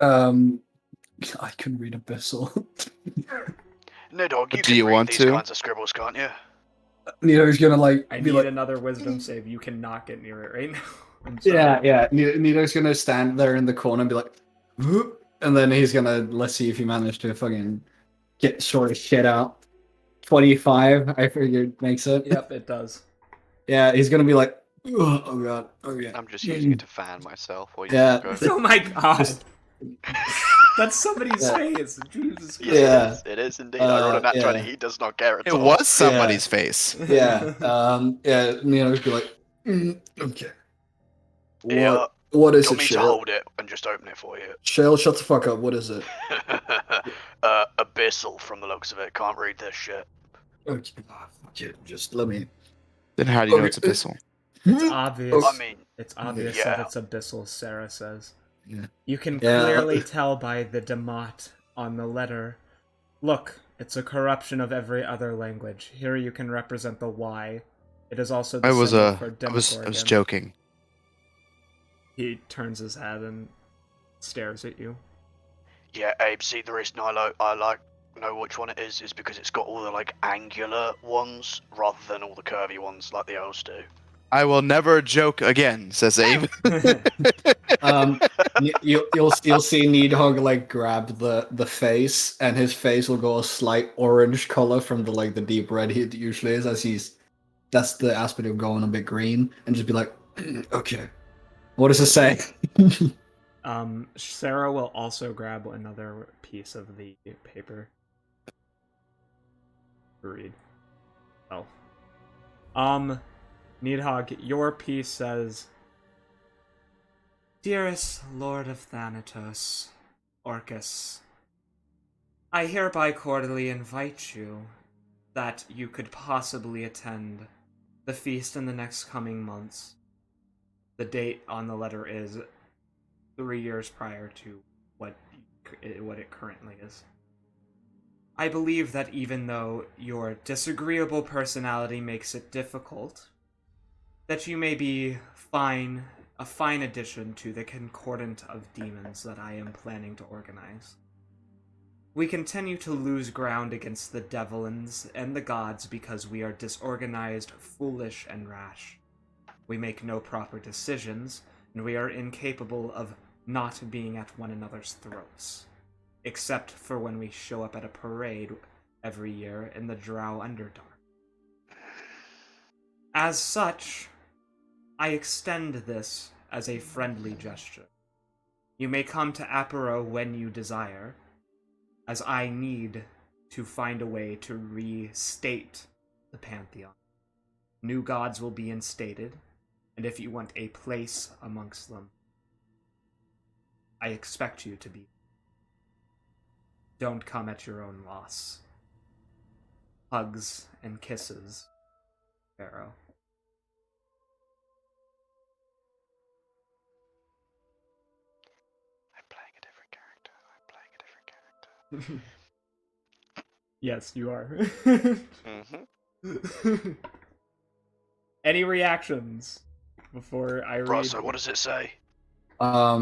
I can read Abyssal. Nidhogg, you Do can you read want these to? kinds of scribbles, can't you? Nito's gonna like I be need like, another wisdom save. You cannot get near it right now. I'm sorry. yeah. Nito's gonna stand there in the corner and be like, "Whoop," and then he's gonna let's see if he managed to fucking get sort of shit out. 25, I figured makes it. Yep, it does. Yeah, he's gonna be like, oh god, oh yeah. I'm just using it to fan myself while you Yeah. talk over. Oh my god. Just- That's somebody's Yeah. face. Jesus Christ. Yeah. It is indeed. I rolled a nat 20. yeah. He does not care at It all. was somebody's face. Yeah, Nito's be like, okay. Yeah. What is Do you want it, me to Shale? hold it and just open it for you? Shale, shut the fuck up. What is it? Abyssal from the looks of it. Can't read this shit. Okay, fuck it. Just let me. Then how do you know Okay. it's abyssal? It's obvious. I mean, It's obvious Yeah. that it's abyssal, Sarah says. Yeah. You can Yeah. clearly tell by the Demot on the letter. Look, it's a corruption of every other language. Here you can represent the Y. It is also the I was symbol for I was Demogorgon. joking. He turns his head and stares at you. yeah, Abe, see the reason I like know which one it is because it's got all the like angular ones rather than all the curvy ones like the elves do. I will never joke again, says Abe. You'll see Nidhogg like grab the face, and his face will go a slight orange color from the deep red it usually is, as that's the aspect of going a bit green, and just be like, okay, what does it say? Sarah will also grab another piece of the paper to read. Oh. Nidhogg, your piece says, Dearest Lord of Thanatos, Orcus, I hereby cordially invite you that you could possibly attend the feast in the next coming months. The date on the letter is 3 years prior to what it currently is. I believe that even though your disagreeable personality makes it difficult, that you may be a fine addition to the concordant of demons that I am planning to organize. We continue to lose ground against the devils and the gods because we are disorganized, foolish, and rash. We make no proper decisions, and we are incapable of not being at one another's throats. Except for when we show up at a parade every year in the Drow Underdark. As such, I extend this as a friendly gesture. You may come to Apero when you desire, as I need to find a way to restate the Pantheon. New gods will be instated, and if you want a place amongst them, I expect you to be. Don't come at your own loss. Hugs and kisses, Pharaoh. I'm playing a different character. Yes, you are. Mm-hmm. Any reactions before I read? Right, so what does it say? I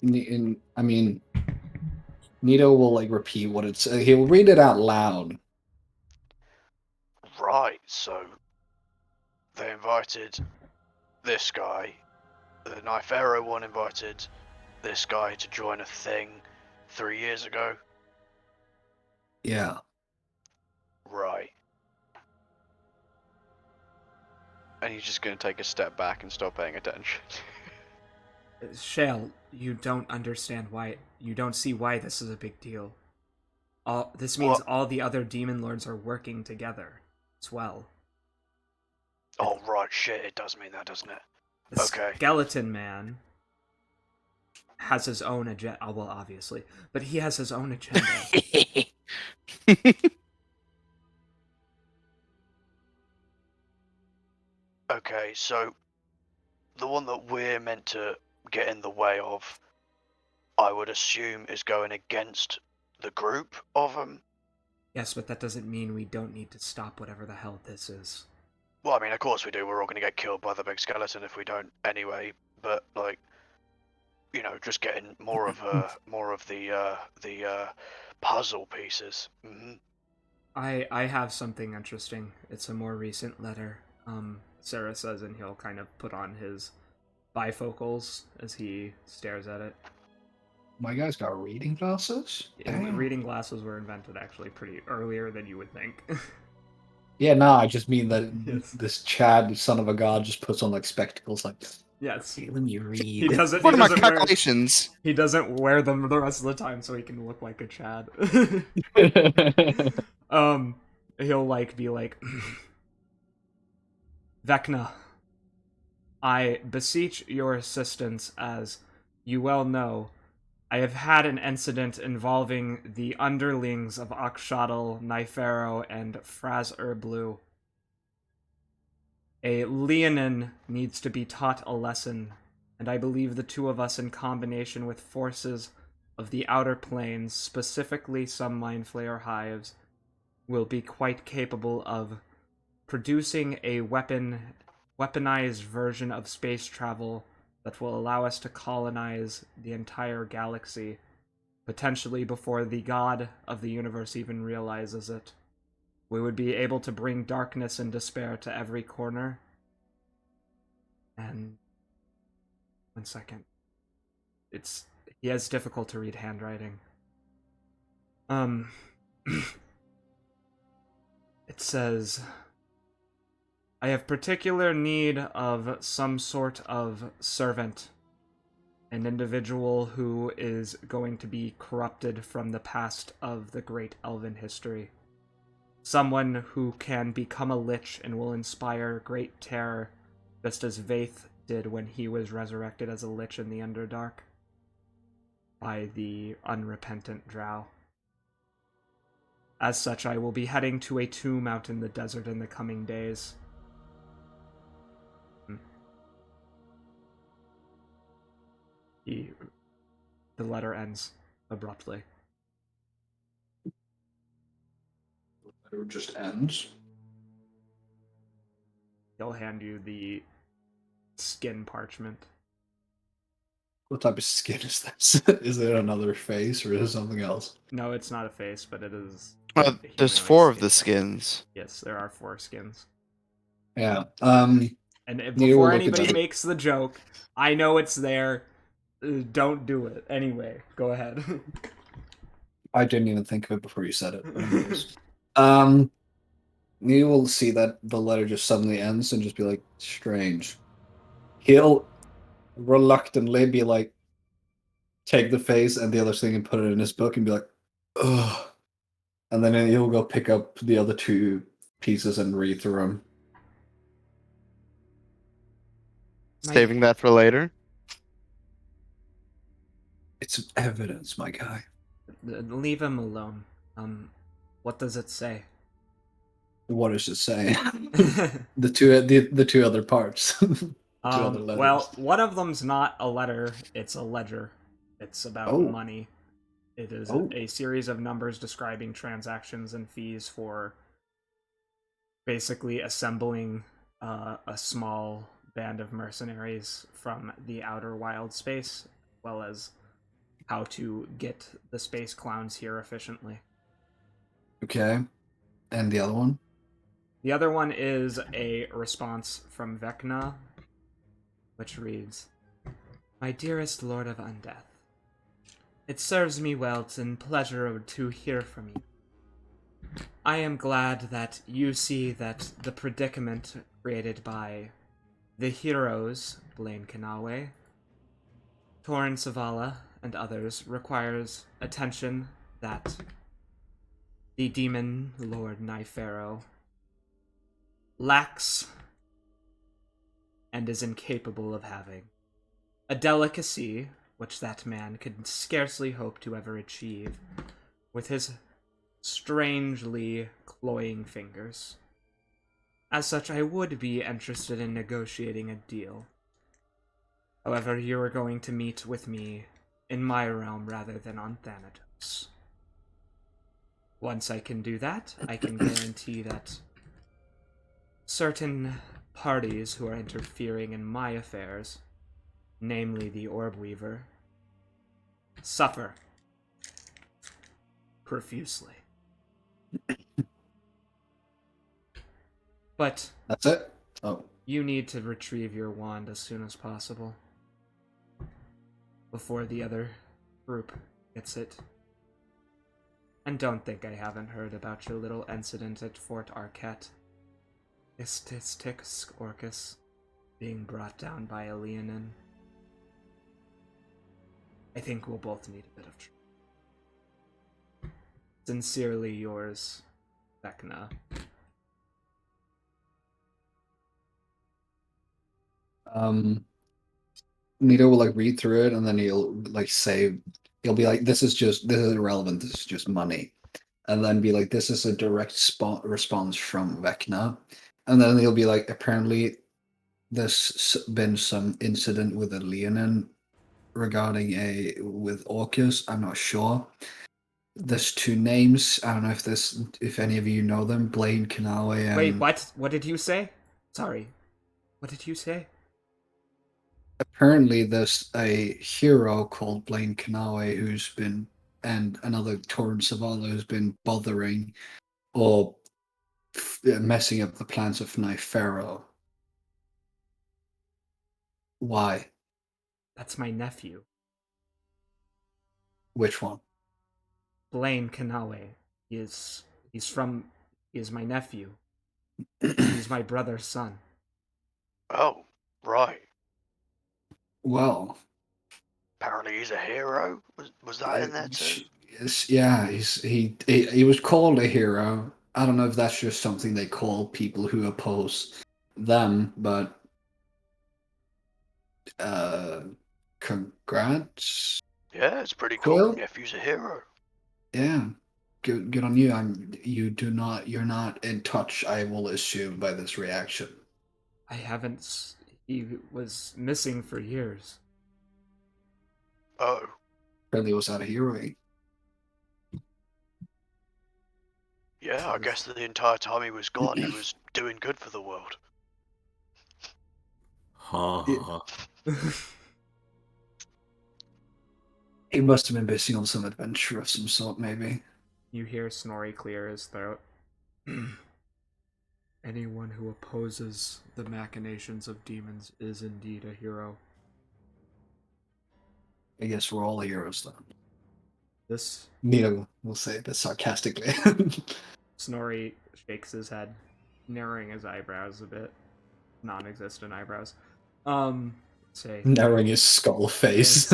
mean, Nito will like repeat what it's. He'll read it out loud. Right, so they invited this guy. The Knife Arrow one invited this guy to join a thing 3 years ago. Yeah. Right. And he's just going to take a step back and stop paying attention. Shale, you don't understand why. You don't see why this is a big deal. This means What? all the other demon lords are working together as well. Oh, right, shit, it does mean that, doesn't it? The Okay. skeleton man has his own agenda. Oh, well, obviously, but he has his own agenda. Okay, so the one that we're meant to get in the way of, I would assume, is going against the group of them. Yes, but that doesn't mean we don't need to stop whatever the hell this is. Well, I mean, of course we do. We're all going to get killed by the big skeleton if we don't anyway. But like, you know, just getting more of the puzzle pieces. I have something interesting. It's a more recent letter. Sarah says, and he'll kind of put on his bifocals as he stares at it. My guy's got reading glasses? Damn. Reading glasses were invented actually pretty earlier than you would think. Yeah, no, I just mean that Yes. this Chad, son of a god, just puts on like spectacles like, Yes. "Hey, let me read. He doesn't. What He are my doesn't wear. calculations? He doesn't wear them the rest of the time, so he can look like a Chad. He'll like be like, Vecna, I beseech your assistance, as you well know, I have had an incident involving the underlings of Akshadal, Nifero, and Fraz Blue. A Leonin needs to be taught a lesson, and I believe the two of us, in combination with forces of the outer planes, specifically some mind flayer hives, will be quite capable of producing a weaponized version of space travel that will allow us to colonize the entire galaxy, potentially before the god of the universe even realizes it. We would be able to bring darkness and despair to every corner. And 1 second. He has difficult to read handwriting. It says, I have particular need of some sort of servant, an individual who is going to be corrupted from the past of the great elven history. Someone who can become a lich and will inspire great terror, just as Vaith did when he was resurrected as a lich in the Underdark by the unrepentant drow. As such, I will be heading to a tomb out in the desert in the coming days. The letter ends abruptly. It just ends. He'll hand you the skin parchment. What type of skin is this? Is it another face or is it something else? No, it's not a face, but it is. There's humanoid 4 of skin. the skins. Yes, there are 4 skins. Yeah. And before look at anybody that. makes the joke, I know it's there. Don't do it. Anyway, go ahead. I didn't even think of it before you said it. You will see that the letter just suddenly ends and just be like, strange. He'll reluctantly be like, take the face and the other thing and put it in his book and be like, ugh. And then he'll go pick up the other 2 pieces and read through them. Saving that for later. It's evidence, my guy. Leave him alone. What does it say? What is it saying? the two other parts. Other letters. Well, one of them's not a letter, it's a ledger. It's about money. It is a series of numbers describing transactions and fees for basically assembling a small band of mercenaries from the outer wild space, as well as how to get the space clowns here efficiently. Okay. And the other one? The other one is a response from Vecna, which reads, My dearest Lord of Undeath, it serves me well and pleasure to hear from you. I am glad that you see that the predicament created by the heroes, Blaine Kanawe, Torrent Savala and others requires attention that the demon Lord Nyphero lacks and is incapable of having. A delicacy which that man could scarcely hope to ever achieve with his strangely cloying fingers. As such, I would be interested in negotiating a deal. However, you are going to meet with me in my realm rather than on Thanatos. Once I can do that, I can guarantee that certain parties who are interfering in my affairs, namely the Orb Weaver, suffer profusely. But That's it? Oh. you need to retrieve your wand as soon as possible. Before the other group gets it. And don't think I haven't heard about your little incident at Fort Arquette. Istis Orcus being brought down by a Leonin. I think we'll both need a bit of trouble. Sincerely yours, Vecna. Nito will like read through it and then he'll like say he'll be like, this is irrelevant, this is just money. And then be like, this is a direct response from Vecna. And then he'll be like, apparently there's been some incident with a Leonin regarding with Orcas. I'm not sure. There's two names. I don't know if any of you know them. Blaine Kanawe and Wait, what? What did you say? Sorry. What did you say? apparently there's a hero called Blaine Kanawe and another Torrent Savala who's been bothering or messing up the plans of Nyphero. Why? That's my nephew. Which one? Blaine Kanawe. He is my nephew. He's my brother's son. Oh, right. Well, Apparently he's a hero. Was that in there too? yeah, he was called a hero. I don't know if that's just something they call people who oppose them, but congrats. Yeah, it's pretty Quill? cool. Nephew's a hero. Yeah, good on you. You're not in touch, I will assume, by this reaction. I haven't. He was missing for years. Oh, Really was out of heroing. yeah, I guess that the entire time he was gone, he was doing good for the world. Ha ha ha. He must have been busy on some adventure of some sort, maybe. You hear Snorri clear his throat. Anyone who opposes the machinations of demons is indeed a hero. I guess we're all heroes then. This Neo will say a bit sarcastically. Snorri shakes his head, narrowing his eyebrows a bit. Non-existent eyebrows. Say Narrowing his skull face.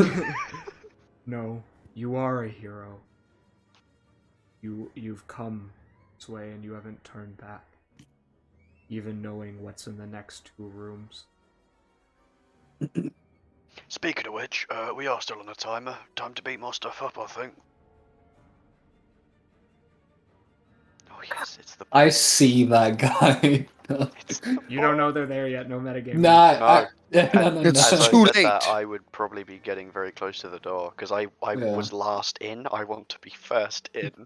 no, you are a hero. You've come this way and you haven't turned back. Even knowing what's in the next two rooms. Speaking of which, we are still on a timer. Time to beat more stuff up, I think. Oh yes, it's the. I see that guy. You don't know they're there yet, no metagame. Nah, no. It's As I too said late. that, I would probably be getting very close to the door because I Yeah. was last in. I want to be first in.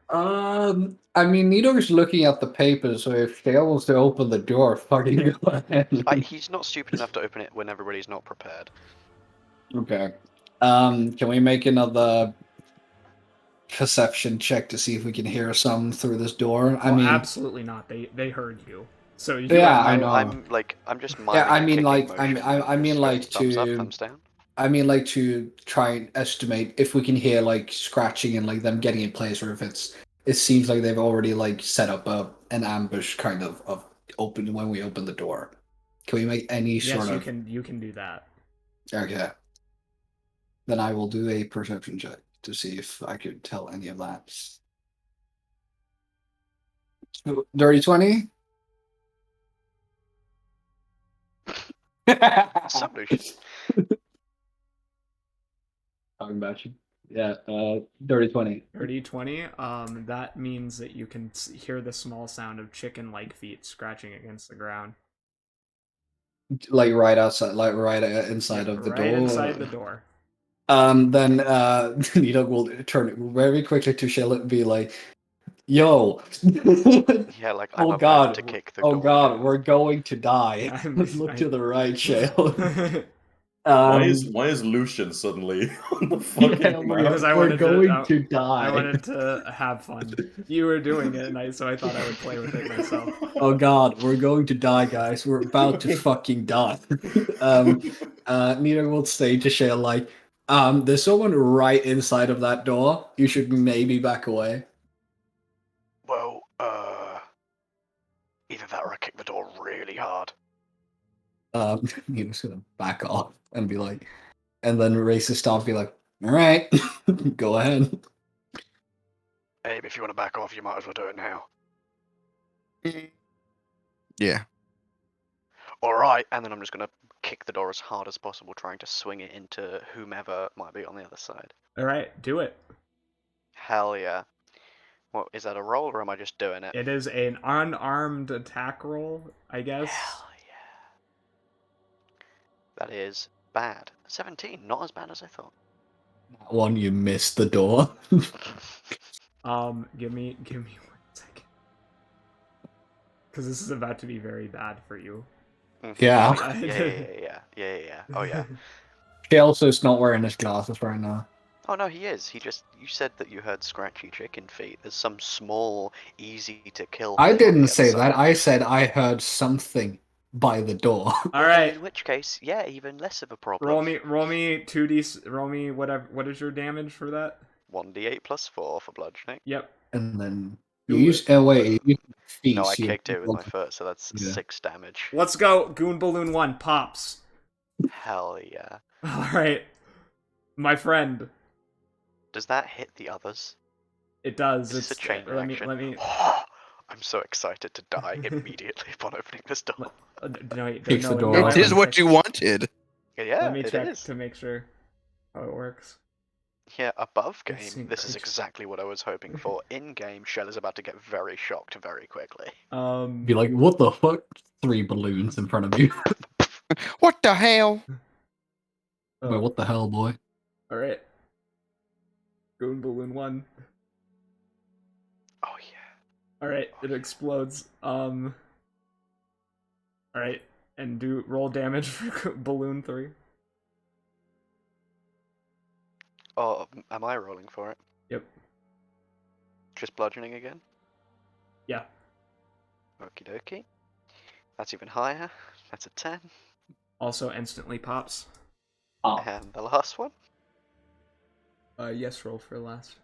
I mean, Nito's looking at the papers, so if she wants to open the door, fucking go ahead. He's not stupid enough to open it when everybody's not prepared. Okay. Can we make another perception check to see if we can hear some through this door? I Well, mean, absolutely not. They heard you. So you Yeah, are I no- know. I'm just. Yeah, I miming mean, a like, kicking motion, I mean, just like thumbs up, to, thumbs down. I mean, like to try and estimate if we can hear like scratching and like them getting in place, or if it seems like they've already like set up an ambush kind of open when we open the door. Can we make any Yes, sort you of? can do that. Okay. Then I will do a perception check to see if I could tell any of that. Dirty 20? Sublution. Talking about you. Yeah, dirty 20. Dirty 20. That means that you can hear the small sound of chicken-like feet scratching against the ground. Like right outside, like right inside of the right door. inside the door. Then Nita will turn very quickly to Charlotte and be like, "Yo, Yeah, like I'm oh about god, to kick the oh door god, down. we're going to die." I'm- Look I- to the right, Charlotte. Why is Lucian suddenly on the fucking yeah, map? Because I we're wanted going to to die. I wanted to have fun. You were doing it, and so I thought I would play with it myself. Oh god, we're going to die, guys. We're about to fucking die. Nita will say to Shale like, there's someone right inside of that door. You should maybe back away. Well, either that or I kick the door really hard. Nita's gonna back off and be like, and then raise his staff, be like, all right, go ahead. Abe, if you want to back off, you might as well do it now. Yeah. Alright, and then I'm just gonna kick the door as hard as possible, trying to swing it into whomever might be on the other side. All right, do it. Hell yeah. What, is that a roll, or am I just doing it? It is an unarmed attack roll, I guess. Hell yeah. That is bad. 17, not as bad as I thought. That one, you missed the door. Give me 1 second. Because this is about to be very bad for you. Yeah. Yeah. Oh yeah. She also is not wearing his glasses right now. Oh no, he is. You said that you heard scratchy chicken feet. There's some small, easy to kill. I thing on didn't the say other that. side. I said I heard something by the door. All right, In which case, yeah, even less of a problem. roll me 2d. Roll me whatever. What is your damage for that? 1d8 plus 4 for bludgeoning. Yep. And then Do you use wait, you use feet. No, I so you- kicked it with my foot, so that's Yeah. 6 damage. Let's go. Goon Balloon 1 pops. Hell yeah. All right, my friend. Does that hit the others? It does. Is this a chain reaction? Let me. I'm so excited to die immediately upon opening this door. Kicks the door no, off. It is what you wanted. Yeah, Let me it check is. to make sure how it works. Yeah, above game, It's this is incredible. exactly what I was hoping for. In game, Shell is about to get very shocked very quickly. Be like, what the fuck? 3 balloons in front of you. What the hell? Wait, what the hell, boy? All right. Goon Balloon 1. Oh yeah. All right, it explodes. All right, and do roll damage for Balloon 3. Oh, am I rolling for it? Yep. Just bludgeoning again? Yeah. Okie dokie. That's even higher. That's a 10. Also instantly pops. Oh. And the last one? Yes, roll for last.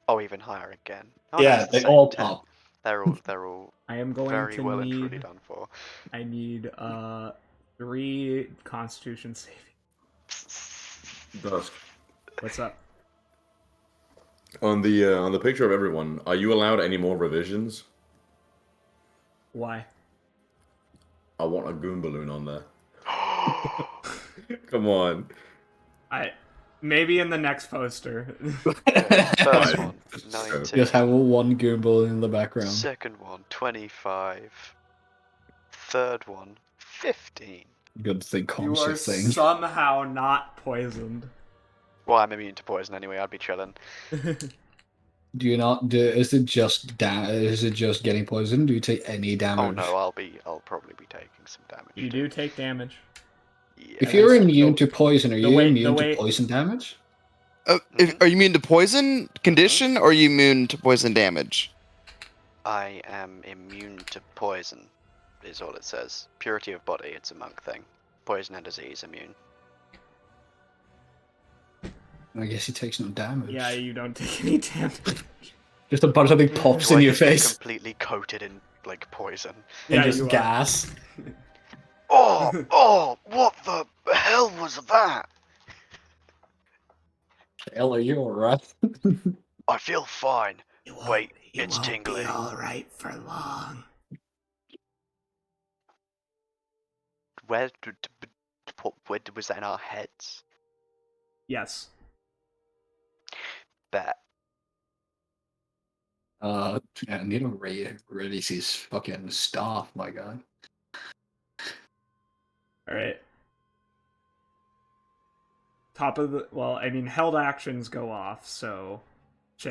Oh, even higher again. Oh, Yeah, that's the they same, all 10. pop. They're all I am going very to well and truly need. done for. I need 3 Constitution saving. Dusk. What's up? On the picture of everyone, are you allowed any more revisions? Why? I want a goon balloon on there. Come on. Maybe in the next poster. First one, Just 19. Just have a 1 Goomball in the background. Second one, 25. Third one, 15. Good thing You calms are your thing. somehow not poisoned. Well, I'm immune to poison anyway, I'd be chilling. Do you not do? Is it just is it just getting poisoned? Do you take any damage? Oh no, I'll probably be taking some damage. You too. do take damage. Yeah. If you're Yes, immune so to poison, are the you way- immune the way- to poison damage? Are you immune to poison condition, or are you immune to poison damage? I am immune to poison, is all it says. Purity of body, it's a monk thing. Poison and disease, immune. I guess he takes no damage. Yeah, you don't take any damage. Just a bunch of things pops Do in I your just get face completely coated in, like, poison? and Yeah, just you are. gas. Oh, what the? The hell was that? Hell, are you alright? I feel fine. Wait, You it's won't tingling. be all right for long. Where was that in our heads? Yes. Bet. Yeah, Nita really sees fucking stuff, my god. All right. Top of the held actions go off, so.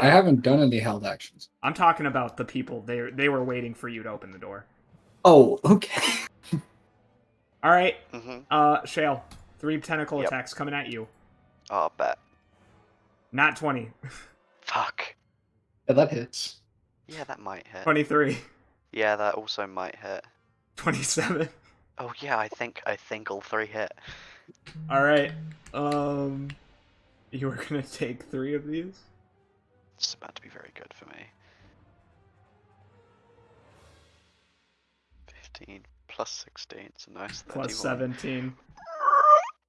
I haven't done any held actions. I'm talking about the people. They were waiting for you to open the door. Oh, okay. All right. Mm-hmm. Shale, 3 tentacle Yep. attacks coming at you. Oh, bet. Not 20. Fuck. Yeah, that hits. Yeah, that might hit. 23. Yeah, that also might hit. 27. Oh yeah, I think all 3 hit. All right. You were gonna take 3 of these. It's about to be very good for me. 15 plus 16, it's a nice 31. Plus 17.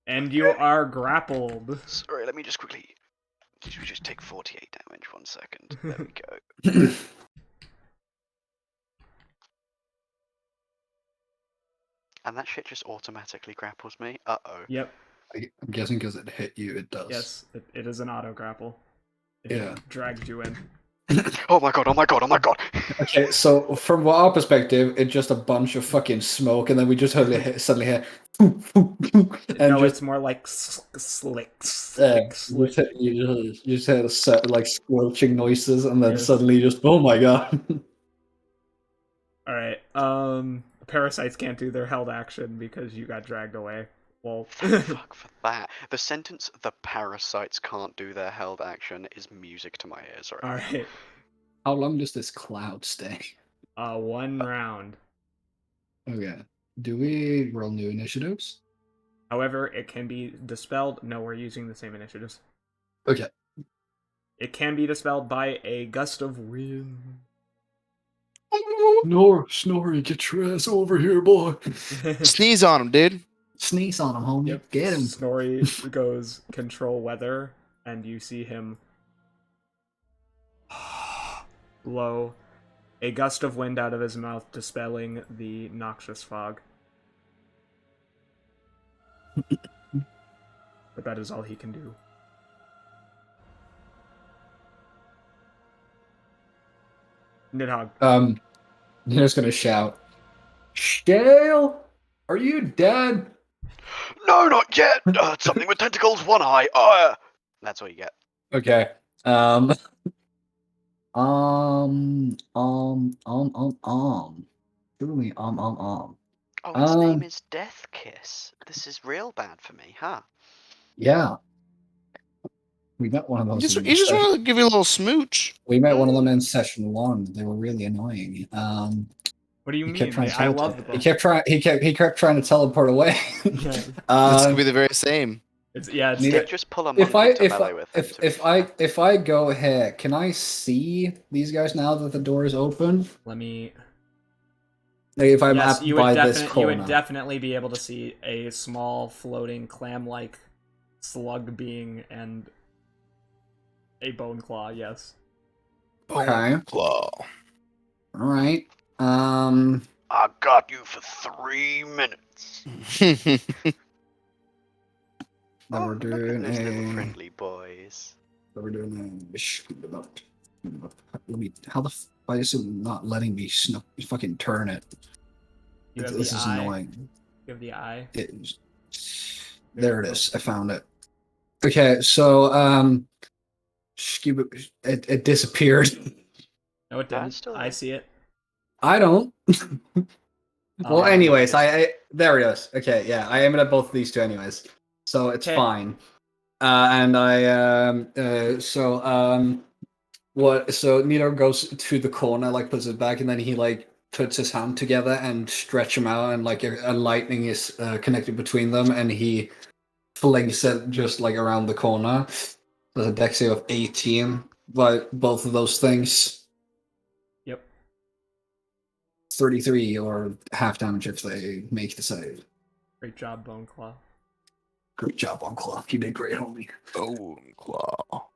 And you are grappled. Sorry, let me just quickly. Did you just take 48 damage? 1 second. There we go. And that shit just automatically grapples me. Uh-oh. Yep. I'm guessing because it hit you, it does. Yes, it is an auto grapple. It Yeah. dragged you in. Oh my god, oh my god, oh my god! Okay, so from our perspective, it's just a bunch of fucking smoke, and then we just suddenly hear, and No, just it's more like slick. you just hear like squelching noises, and then Yes. suddenly just, oh my god. All right. Parasites can't do their held action because you got dragged away. Well, Fuck for that. The sentence, the parasites can't do their held action, is music to my ears right all now. right. How long does this cloud stay? 1 round. Okay. Do we roll new initiatives? However, it can be dispelled. No, we're using the same initiatives. Okay. It can be dispelled by a gust of wind. Snorri, get your ass over here, boy. Sneeze on him, dude. Sneeze on him, homie. Yep. Get him. Snorri goes control weather, and you see him blow a gust of wind out of his mouth, dispelling the noxious fog. But that is all he can do. Nidhogg. Nina's gonna shout, Shale, are you dead? No, not yet! Something with tentacles, 1 eye! That's all you get. Okay. Truly, Oh, its name is Death Kiss. This is real bad for me, huh? Yeah. We met one of You those. just want to give you a little smooch. We met one of them in session 1. They were really annoying. What do you He mean? kept trying to I teleport. love them. He kept trying to teleport away. This could be the very same. It's Neither- Just pull a monk into melee with them. if I go ahead, can I see these guys now that the door is open? Let me. Like if I'm Yes, up you by would, this corner. you would definitely be able to see a small floating clam-like slug being and a bone claw. Yes. Okay. Claw. All right. I got you for 3 minutes. Then we're Look at doing those little a. friendly boys. We're doing a. Let me. Why is it not letting me fucking turn it? You have This the is eye. annoying. You have the eye. There it is. I found it. Okay, so it disappeared. No, it No, didn't. it's still I there. see it. I don't. Well, Um, anyways, I there it is. Okay, yeah, I aimed at both of these two anyways, so it's Okay. fine. And I so Nito goes to the corner, like puts it back, and then he like puts his hand together and stretch them out, and like a lightning is connected between them, and he flings it just like around the corner. There's a dex save of 18 by both of those things. Yep. 33 or half damage if they make the save. Great job, Bone Claw. Good job on Claw. You did great, homie. Bone claw.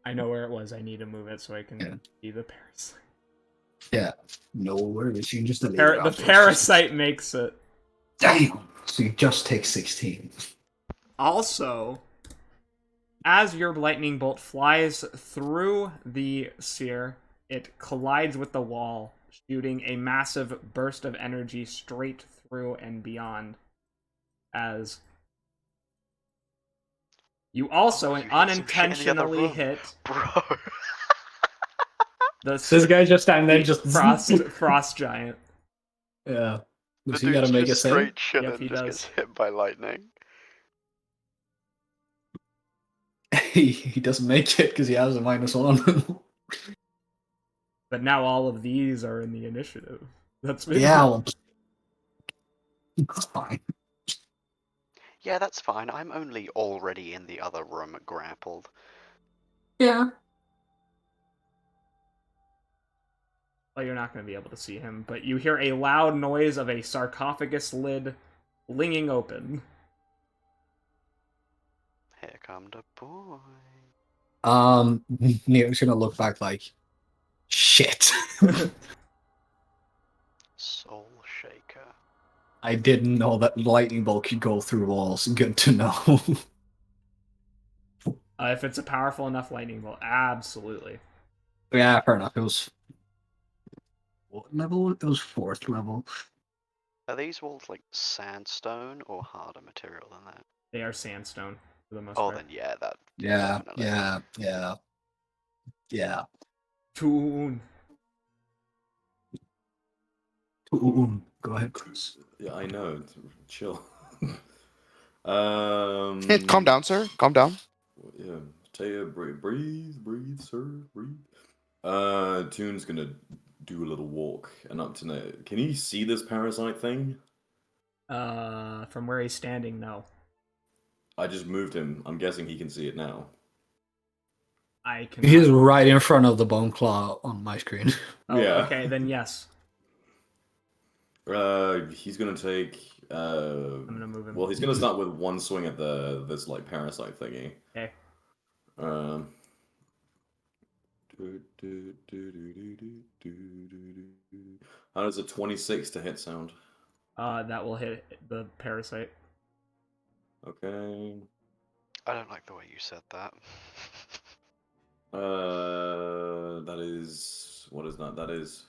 I know where it was. I need to move it so I can Yeah. see the parasite. Yeah. No worries. You can just delete it The afterwards. parasite makes it. Damn. So you just take 16. Also, As your lightning bolt flies through the sphere, it collides with the wall, shooting a massive burst of energy straight through and beyond. As you also You hit some shit in the other unintentionally room. hit Bro. the This guy just standing there, just frost giant. Yeah. The Does he gotta dude's make a just save? straight shit Yep, and he just does. gets hit by lightning. He doesn't make it because he has a -1. But now all of these are in the initiative. That's Yeah, well, it's fine. Yeah, that's fine. I'm only already in the other room grappled. Yeah. Well, you're not going to be able to see him, but you hear a loud noise of a sarcophagus lid flinging open. Here come the boy. Neo's gonna look back like, shit. Soul Shaker. I didn't know that lightning bolt could go through walls. Good to know. If it's a powerful enough lightning bolt, absolutely. Yeah, fair enough. It was what level? It was 4th level. Are these walls like sandstone or harder material than that? They are sandstone for the most Oh, part. then yeah, that. Yeah, Definitely. yeah. Toon. Ooh, go ahead, Chris. Yeah, I know. Chill. Calm down, sir. Calm down. Yeah, Taya, breathe, sir, breathe. Toon's gonna do a little walk and up to Nita. Can you see this parasite thing? From where he's standing, no. I just moved him. I'm guessing he can see it now. I can. He's right in front of the bone claw on my screen. Oh, Yeah. okay, then yes. He's gonna take. I'm gonna move him. Well, he's gonna start with one swing at this like parasite thingy. Okay. How does a 26 to hit sound? That will hit the parasite. Okay. I don't like the way you said that. That is. What is that? That is.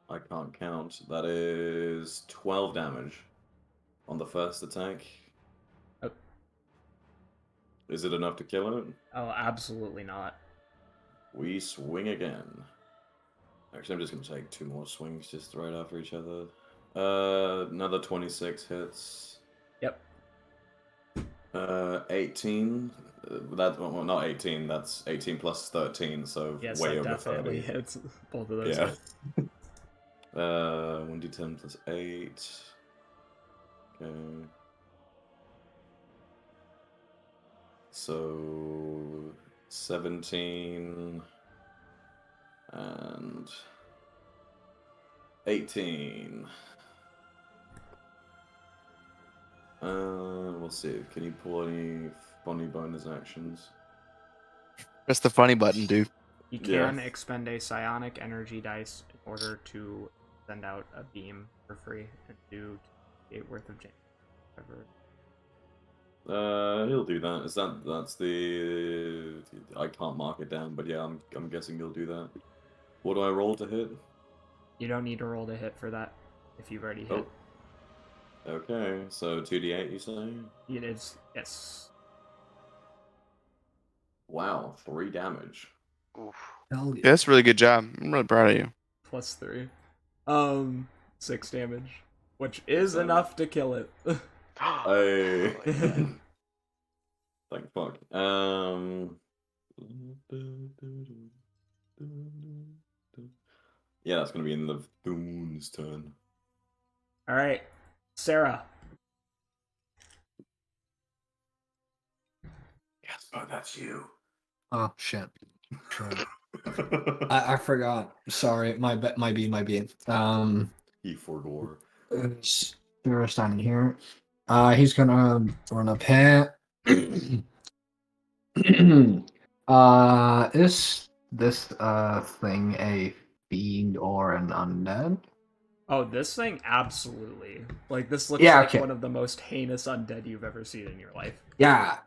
I can't count. That is 12 damage on the first attack. Oh. Is it enough to kill it? Oh, absolutely not. We swing again. Actually, I'm just going to take 2 more swings just right after each other. Another 26 hits. Yep. 18. Well, not 18. That's 18 plus 13, so Yes, way that over definitely 30. hits both of those. Yeah. 1d10 plus 8. Okay. So 17 and 18. We'll see. Can you pull any funny bonus actions? Press the funny button, dude. You Yeah. can expend a psionic energy dice in order to send out a beam for free and do 8 worth of damage. He'll do that. That's the I can't mark it down, but yeah, I'm guessing he'll do that. What do I roll to hit? You don't need to roll to hit for that if you've already hit. Oh. Okay, so 2d8 you say? It is, yes. Wow, 3 damage. Oof. Hell yeah. Yeah, that's a really good job. I'm really proud of you. Plus 3. 6 damage. Which is Damage. enough to kill it. I Yeah. thank fuck. Yeah, that's gonna be in the Goon's turn. Alright. Sarah. Yes, oh, that's you. Oh shit. I forgot. Sorry, my B. He forgore. They're standing here. He's gonna run up here. Is this thing a fiend or an undead? Oh, this thing? Absolutely. Like, this looks Yeah, like okay. one of the most heinous undead you've ever seen in your life. Yeah.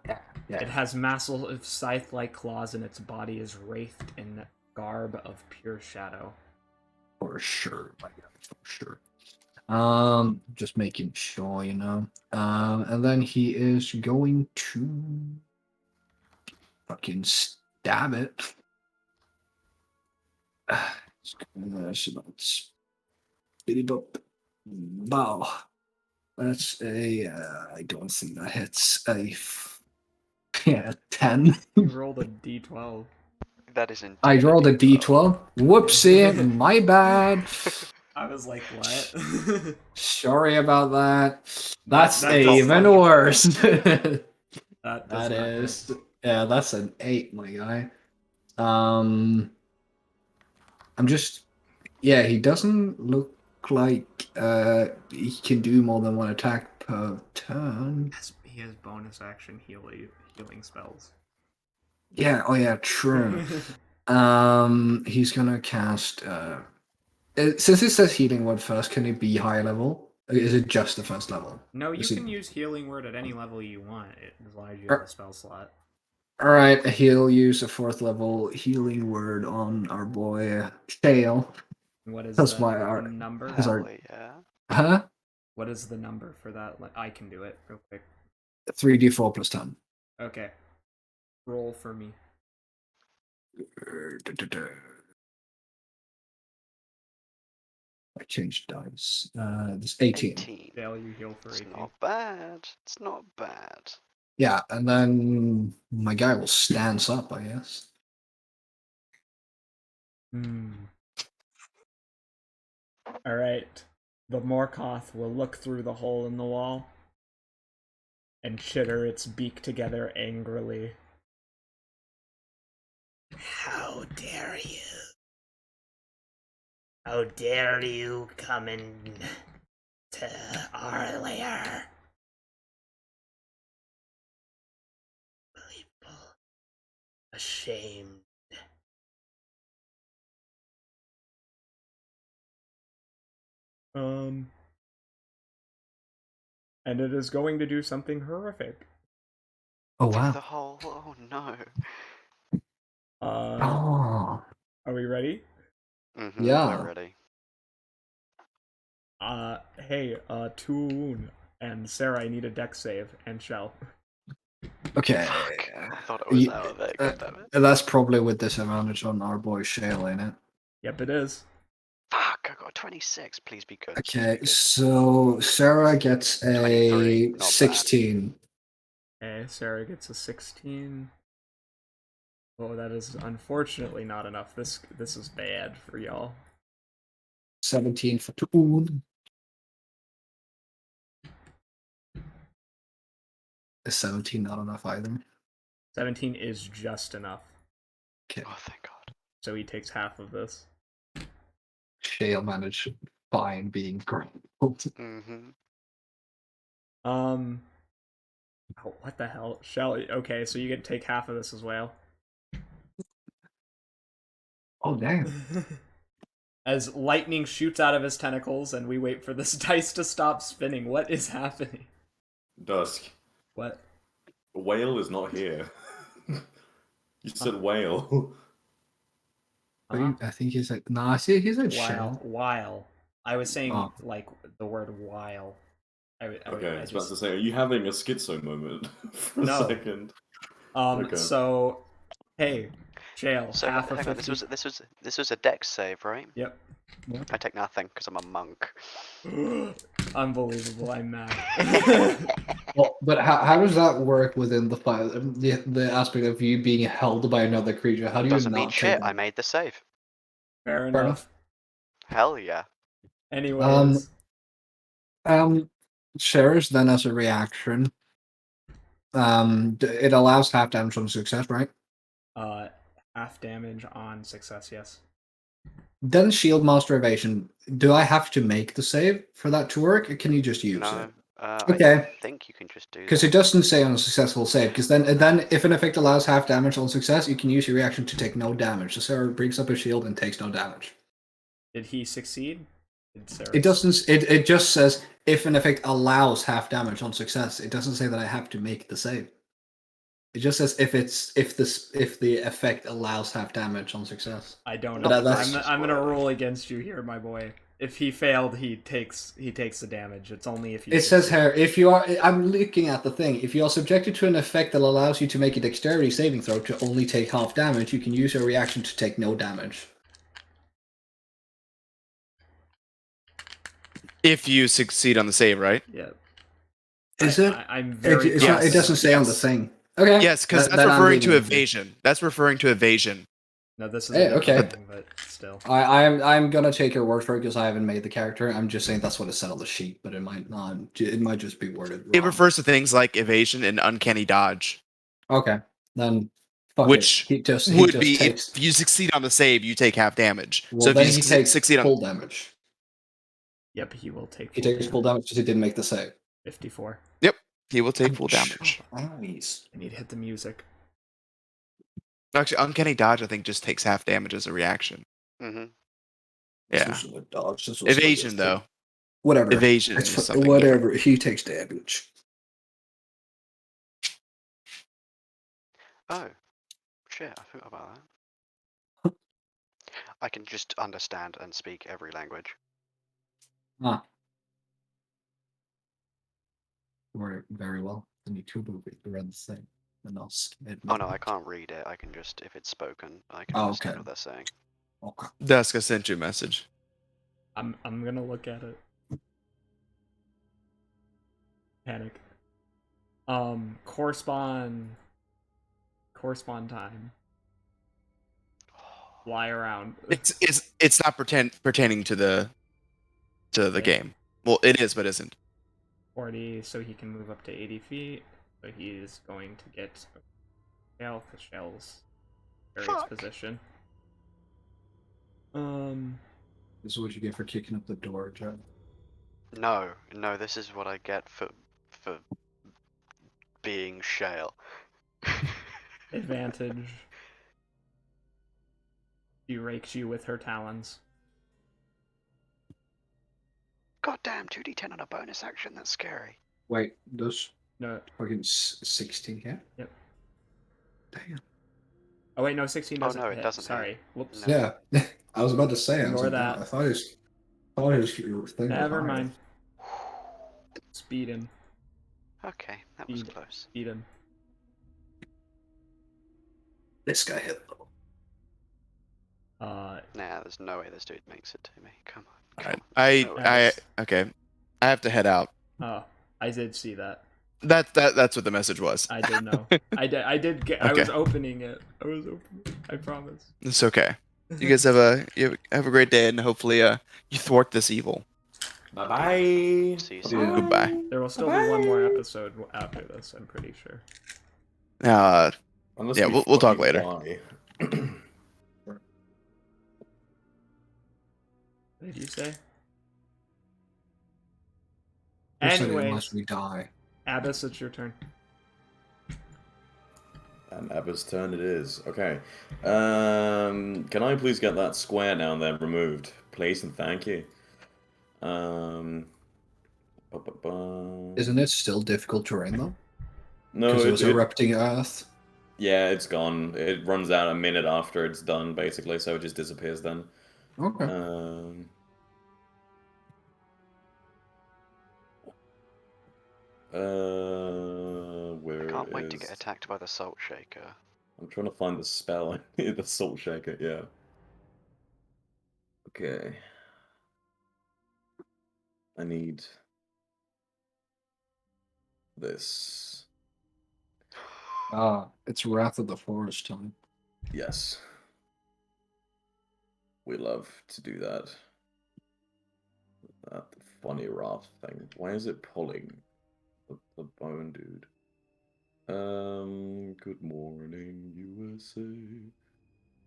It has massive scythe-like claws, and its body is wraithed in garb of pure shadow. For sure. My God, for sure. Just making sure, you know. And then he is going to fucking stab it. Bow. That's a. I don't think that hits a. Yeah, 10. You rolled a d12. That is indeed. I rolled a d12. Whoopsie, my bad. I was like, what? Sorry about that. That's That even does- worse. That That is, yeah, that's an 8, my guy. I'm just, yeah, he doesn't look like he can do more than one attack per turn. He has bonus action healing spells. Yeah, oh yeah, true. He's gonna cast. Since it says healing word first, can it be higher level? Or is it just the first level? No, you Is it- can use healing word at any level you want. It allows you have a spell slot. All right, he'll use a 4th level healing word on our boy Shale. What is That's the why our number? His Hell art- yeah. Huh? What is the number for that? I can do it real quick. 3d4 plus 10. Okay. Roll for me. I changed dice. This 18. 18. Dale, you heal for It's 18. not bad. It's not bad. Yeah, and then my guy will stance up, I guess. Alright. The Morkoth will look through the hole in the wall and chitter its beak together angrily. How dare you? How dare you come in to our lair? People, ashamed. And it is going to do something horrific. Oh, Through wow. the hole. Oh no. Oh. Are we ready? Yeah. We're ready. Hey, Toon and Sarah, I need a deck save, and Shell. Okay. Fuck. I thought it was Ye- out of it. God damn it. That's probably with disadvantage on our boy Shale, ain't it? Yep, it is. Fuck, I got 26. Please be good. Please Okay, be good. so Sarah gets a 23, not bad. 16. Okay, Sarah gets a 16. Oh, that is unfortunately not enough. This is bad for y'all. 17 for Toon. Is 17 not enough either? 17 is just enough. Okay. Oh, thank God. So he takes half of this. Shale managed fine being grappled. Mm-hmm. Oh, what the hell? Shell, okay, so you get to take half of this as well. Oh, damn. As lightning shoots out of his tentacles and we wait for this dice to stop spinning, what is happening? Dusk. What? Whale is not here. You said whale. I think he's like, nah, I see he's like Shale. While. I was saying, Oh. like, the word while. Okay, I was about just... to say, are you having a schizo moment for a No. second? Okay. So, hey, Shale, So half of hang on, 50. this was a dex save, right? Yep. I take nothing because I'm a monk. Unbelievable, I'm mad. Well, but how does that work within the file? The aspect of you being held by another creature? How do you Doesn't not mean take shit. that? I made the save. Fair Fair enough. Hell yeah. Anyways. Shares then as a reaction. It allows half damage on success, right? Half damage on success, yes. Then shield master evasion. do I have to make the save for that to work, or can you just use No. it? I think you can just do Because that. it doesn't say on a successful save. Because then if an effect allows half damage on success, you can use your reaction to take no damage. So Sarah brings up a shield and takes no damage. Did he succeed? Did Sarah It doesn't. It just says if an effect allows half damage on success. It doesn't say that I have to make the save. It just says if the effect allows half damage on success. I don't But know. that's I'm gonna wording. roll against you here, my boy. If he failed, he takes the damage. It's only if you. It says succeed. here, if you are, I'm looking at the thing. If you are subjected to an effect that allows you to make a dexterity saving throw to only take half damage, you can use your reaction to take no damage. If you succeed on the save, right? Yeah. Is it? I'm very. It's not, it Yes. doesn't say on the Yes. thing. Okay. Yes, because that's then I'm referring to reading it. evasion. That's referring to evasion. No, this is Hey, a different okay. thing, but still. I'm gonna take your word for it because I haven't made the character. I'm just saying that's what it said on the sheet, but it might not. It might just be worded wrong. It refers to things like evasion and uncanny dodge, Okay, then fuck which it. He just be takes. if you succeed on the save, you take half damage. Well, So if then you he takes succeed on, full damage. Yep, he will take. He takes full damage because he didn't make the save. 54. he will take full Ouch. damage. Nice. I need to hit the music. Actually, uncanny dodge I think just takes half damage as a reaction. Mm-hmm. Yeah. This was a dodge. This was Evasion though. Whatever. Evasion It's is something different. whatever. He takes damage. Oh, shit! I forgot about that. I can just understand and speak every language. Ah. Very well. Then you could have read the thing. And I'll Oh no, I can't read it. I can just, if it's spoken, I can Oh, understand okay. what they're saying. Okay. Duska sent you a message. I'm gonna look at it. Panic. Correspond time. Fly around. It's not pertaining to the Okay. game. Well, it is, but isn't. 40, so he can move up to 80 feet. So he is going to get a shell, because shell's various Fuck. position. This is what you get for kicking up the door, Joe. No, this is what I get for being shale. Advantage. She rakes you with her talons. Goddamn, 2d10 on a bonus action, that's scary. Wait, does No. fucking 16 hit? Yep. Damn. Oh wait, no, 16 Oh, doesn't no, it hit. doesn't hit. Sorry. Whoops. No. Yeah. I was about to say. I was Ignore like, that. I thought it was thing. Never mind. Speeding. Okay, that was Speed. close. Speeding. This guy hit though. Nah, there's no way this dude makes it to me. Come on. Alright. Come on. Okay. I have to head out. Oh, I did see that. That's what the message was. I did know. I did get. I Okay. was opening it. I promise. It's okay. You guys have a great day, and hopefully you thwart this evil. Bye bye. See you soon. Goodbye. There will still be one more episode after this. I'm pretty sure. Unless Yeah, we we'll talk fucking later. fly. What did you say? Who said it Anyways, unless we die. Abbas, it's your turn. And Abba's turn it is. Okay. Can I please get that square down there removed? Please and thank you. Isn't it still difficult terrain though? No, Because it was erupting earth. yeah, it's gone. It runs out a minute after it's done, basically, so it just disappears then. Okay. Where I can't wait to is- get attacked by the salt shaker. I'm trying to find the spell. The salt shaker, yeah. Okay. I need this. It's Wrath of the Forest time. Yes. We love to do that. That funny wrath thing. Why is it pulling the bone dude? Good morning, USA.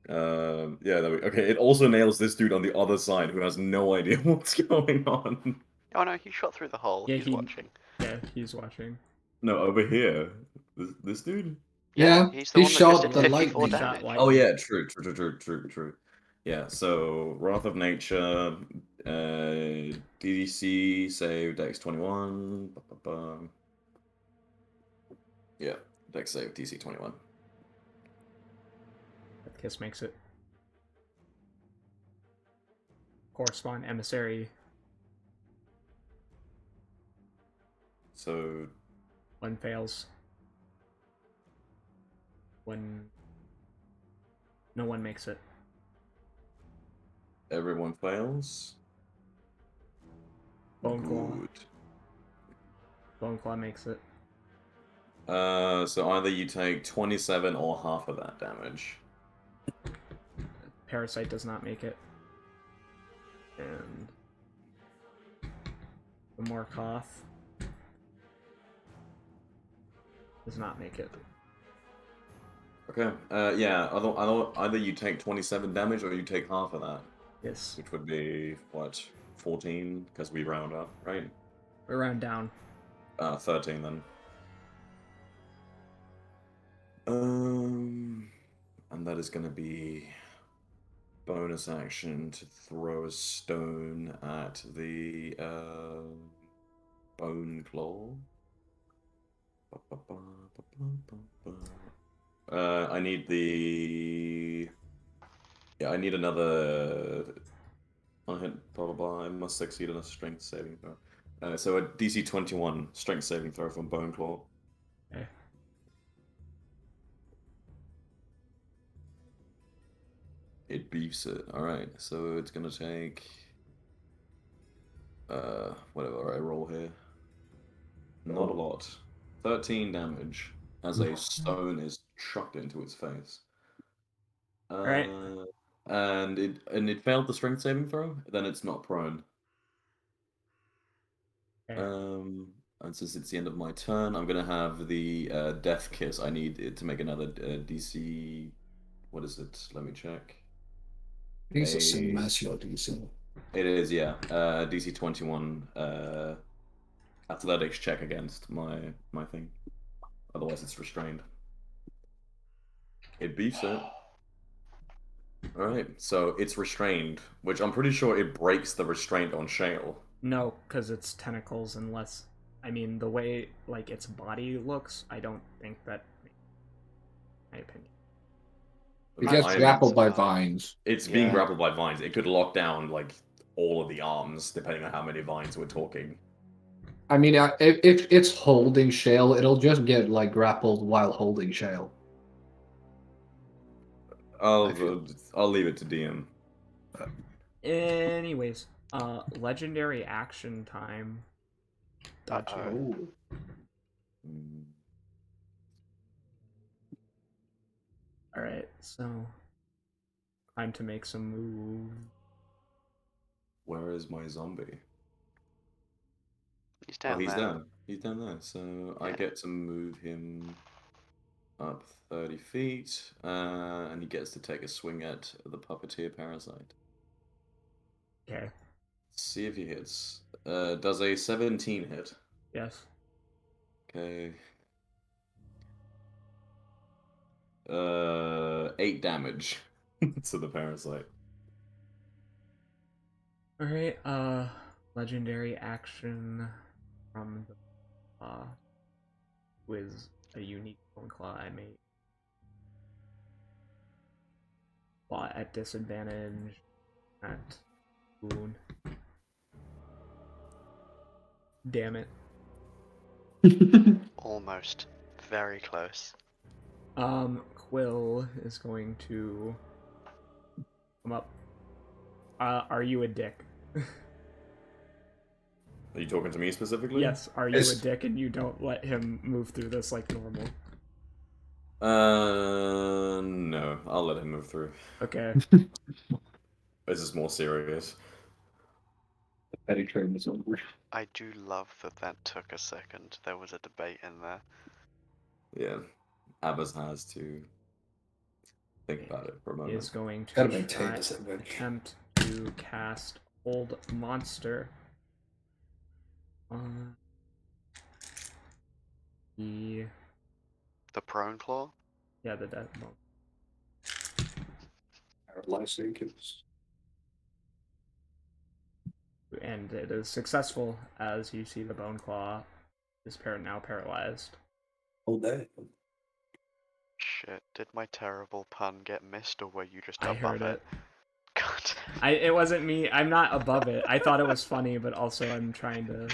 Yeah, okay, it also nails this dude on the other side who has no idea what's going on. Oh no, he shot through the hole. Yeah, He's watching. Yeah, he's watching. No, over here. This dude? Yeah, Yeah, he's the he one that just shot did the 54 He lightning. shot damage. lightning. Oh yeah, true. Yeah, so Wrath of Nature, DDC, save, Dex 21. Yeah, Dex save, DC 21. That kiss makes it. Correspond emissary. So, One fails. One. No one makes it. everyone fails. Bone Claw. Good. Bone Claw makes it. So either you take 27 or half of that damage. Parasite does not make it. And the Morkoth does not make it. Okay. Yeah. Either you take 27 damage or you take half of that, Yes. which would be what, 14? Because we round up, right? We round down. 13 then. And that is going to be bonus action to throw a stone at the bone claw. I need the. Yeah, I need another. Blah blah blah. I must succeed on a strength saving throw. So a DC 21 strength saving throw from Bone Claw. Okay. It beefs it. Alright, so it's gonna take whatever I roll here. Not a lot. 13 damage as a stone is chucked into its face. Right. And it failed the strength saving throw, then it's not prone. Okay. And since it's the end of my turn, I'm gonna have the death kiss. I need it to make another DC. What is it? Let me check. He's a Cinemacio DC. It is, yeah. DC 21 athletics check against my thing. Otherwise, it's restrained. It beefs it. Alright, so it's restrained, which I'm pretty sure it breaks the restraint on Shale. No, because it's tentacles, unless. I mean, the way, like, its body looks, I don't think that. My opinion. He gets grappled by vines. It's being grappled by vines. It could lock down, like, all of the arms, depending on how many vines we're talking. I mean, if it's holding Shale, it'll just get, like, grappled while holding Shale. I'll leave it to DM. Anyways, legendary action time. Gotcha. Oh. Alright, so time to make some moves. Where is my zombie? He's down he's there. down. He's down there. So I get to move him up 30 feet, and he gets to take a swing at the puppeteer parasite. Okay. See if he hits. Does a 17 hit? Yes. Okay. 8 damage to the parasite. Alright, legendary action from the with a unique bone claw I made. Claw at disadvantage at wound. Damn it. Almost. Very close. Quill is going to come up. Are you a dick? Are you talking to me specifically? Yes, are you a dick and you don't let him move through this like normal? No. I'll let him move through. Okay. This is more serious. The petty train is over. I do love that took a second. There was a debate in there. Yeah. Abbas has to. Think about it for a He moment. is going to Gotta maintain try- this image. attempt to cast Hold Monster on the prone claw? the dead one. Paralyzed Orcas. And it is successful as you see the Bone Claw is now paralyzed. Oh, damn. Shit, did my terrible pun get missed, or were you just I above heard it. God. It wasn't me. I'm not above it. I thought it was funny, but also I'm trying to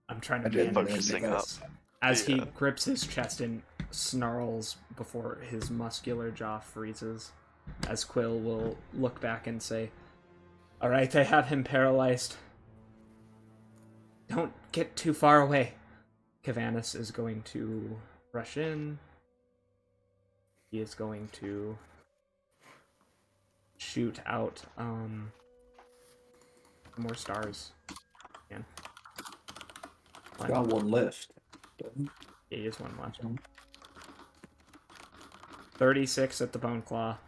I manage didn't Focusing up. this. As he Yeah. grips his chest and snarls before his muscular jaw freezes, as Quill will look back and say, "Alright, I have him paralyzed. Don't get too far away." Cavanus is going to rush in. He is going to shoot out more stars. Again. Got one left. Yeah, he has one left. 36 at the Bone Claw.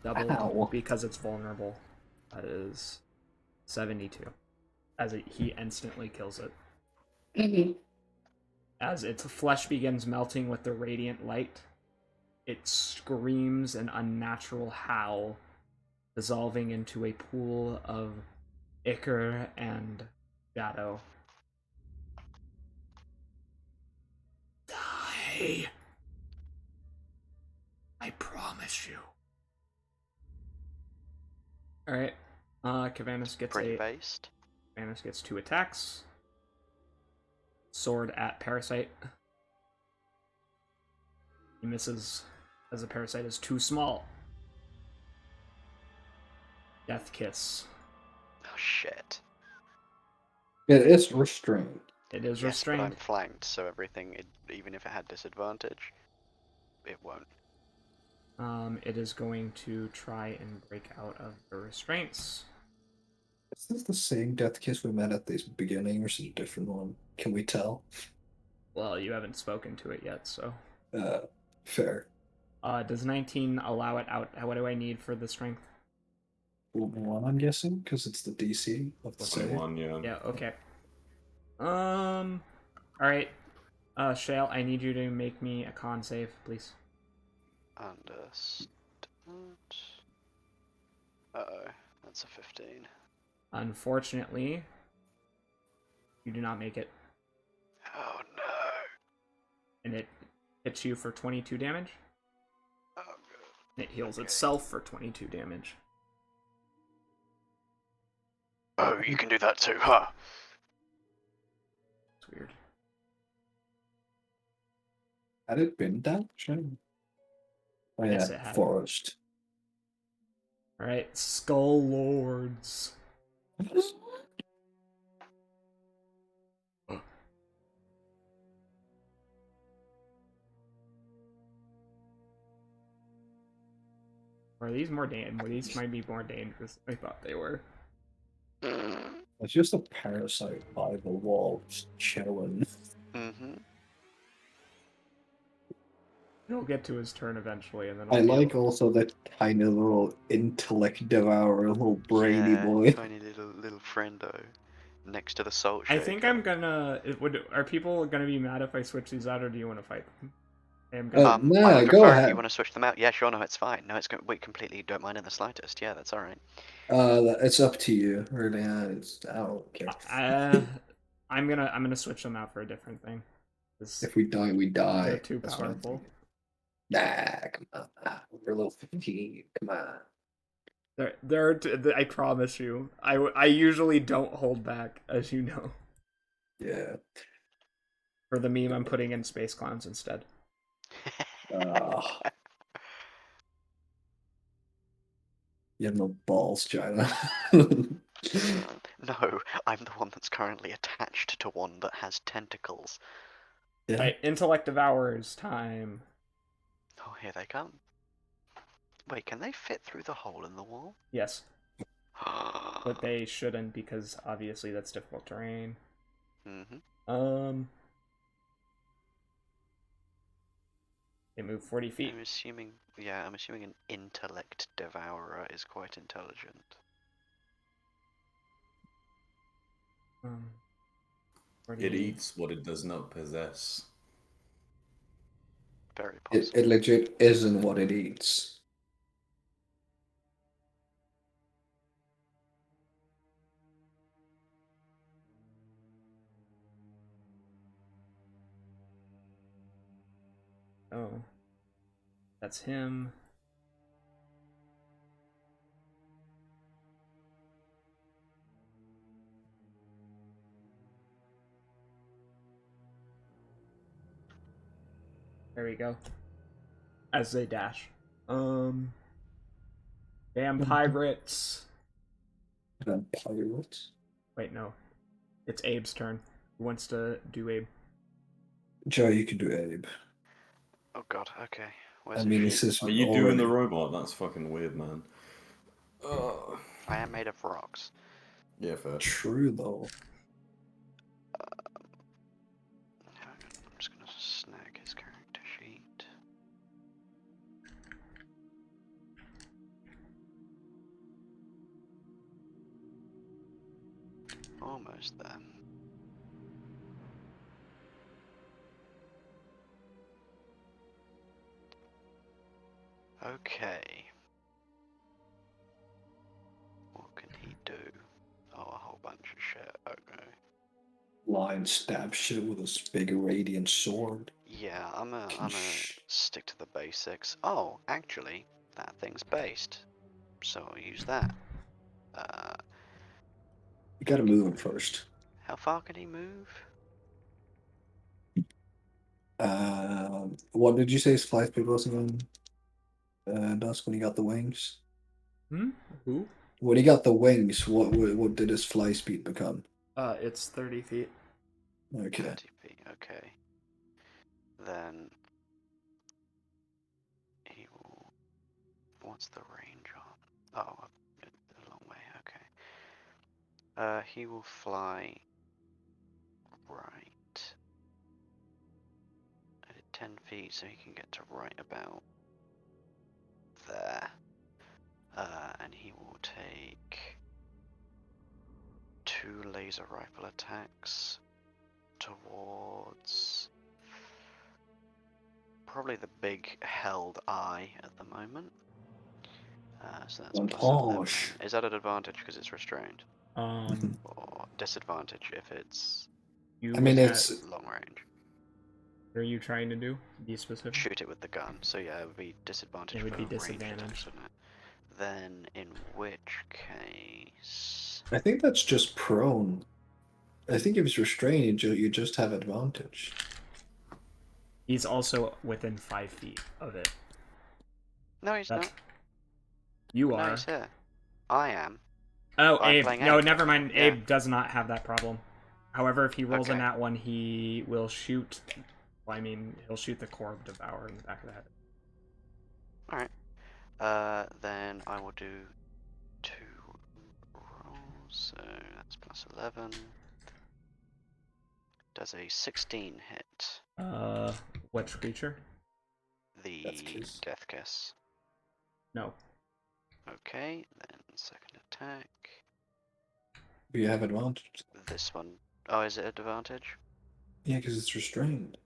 Doubled Ow. because it's vulnerable. That is 72. He instantly kills it. As its flesh begins melting with the radiant light, it screams an unnatural howl, dissolving into a pool of ichor and shadow. Die! I promise you. Alright, Cavanus Pretty based. Cavanus gets 2 attacks. Sword at Parasite. He misses, as the Parasite is too small. Death Kiss. Oh shit. It is restrained. It is Yes, but restrained. I'm flanked, so everything, even if it had disadvantage, it won't. It is going to try and break out of the restraints. Is this the same Death Kiss we met at the beginning, or is it a different one? Can we tell? Well, you haven't spoken to it yet, so. Fair. Does 19 allow it out? What do I need for the strength? 1, I'm guessing, because it's the DC of the save. 21, yeah. Yeah, okay. Alright. Shale, I need you to make me a con save, please. Understood. Uh-oh, that's a 15. Unfortunately, you do not make it. Oh no. And it hits you for 22 damage. Oh good. And it heals Okay. itself for 22 damage. Oh, you can do that too, huh? It's weird. Had it been damage? Oh yeah, Yes, it had. forest. Alright, Skull Lords. Are these more dangerous? These might be more dangerous than I thought they were. It's just a parasite by the wall, just chilling. Mm-hmm. He'll get to his turn eventually, and then I I'll like also that tiny little intellect devourer, little brainy boy. Tiny little friendo next to the salt I shaker. think I'm gonna. Are people gonna be mad if I switch these out, or do you want to fight them? I'm Nah, I would go prefer if ahead. you want to switch them out. Yeah, sure, no, it's fine. No, we completely don't mind in the slightest. Yeah, that's alright. It's up to you. Really, I don't care. I'm gonna switch them out for a different thing. If we die, we die. They're too That's what I'm powerful. thinking. Nah, come on. We're level 15. Come on. I promise you. I usually don't hold back, as you know. Yeah. For the meme, I'm putting in space clowns instead. You have no balls, China. No, I'm the one that's currently attached to one that has tentacles. Yeah. Right, intellect devours time. Oh, here they come. Wait, can they fit through the hole in the wall? Yes, but they shouldn't because obviously that's difficult terrain. Mm-hmm. They move 40 feet. I'm assuming, yeah, I'm assuming an intellect devourer is quite intelligent. Um, It 40. eats what it does not possess. Very It possible. legit isn't what it eats. Oh. That's him. There we go. As they dash. Damn pirates. Pirates. Wait, no. It's Abe's turn. Who wants to do Abe? Joe, you can do Abe. Oh god, okay. Where's I his mean, sheet? it's just Are you already... doing the robot? That's fucking weird, man. I am made of rocks. Yeah, fair. True, though. Hang on, I'm just gonna snag his character sheet. Almost there. Okay. What can he do? Oh, a whole bunch of shit. Okay. Lion stab shit with a big radiant sword. Yeah, I'm gonna stick to the basics. Oh, actually, that thing's based, so I'll use that. You gotta move him first. How far can he move? What did you say his flight speed was again? That's when he got the wings. Hmm? Who? When he got the wings, what did his fly speed become? It's 30 feet. Okay. 30 feet, okay. Then he will. What's the range on? Oh, a long way, okay. He will fly right at 10 feet, so he can get to right about there. And he will take 2 laser rifle attacks towards probably the big held eye at the moment. So that's plus 11. Gosh. Is that an advantage because it's restrained? Um, Or disadvantage if it's you I mean, would it's long range? What are you trying to do? Be specific. Shoot it with the gun. So yeah, it would be disadvantage It would for be ranged disadvantage. attacks, wouldn't it? Then in which case... I think that's just prone. I think if it's restrained, you just have advantage. He's also within 5 feet of it. No, he's That's... not. You No, are. he's here. I am. Oh, I'm Abe. playing No, Abe. never mind. Yeah. Abe does not have that problem. However, if he rolls a Okay. nat 1, he will shoot... Well, I mean, he'll shoot the Core of Devour in the back of the head. Alright. Then I will do 2 rolls. So that's plus 11. Does a 16 hit Which creature? the Death Kiss. Death Kiss? No. Okay, then second attack. Do you have advantage? This one. Oh, is it an advantage? Yeah, because it's restrained.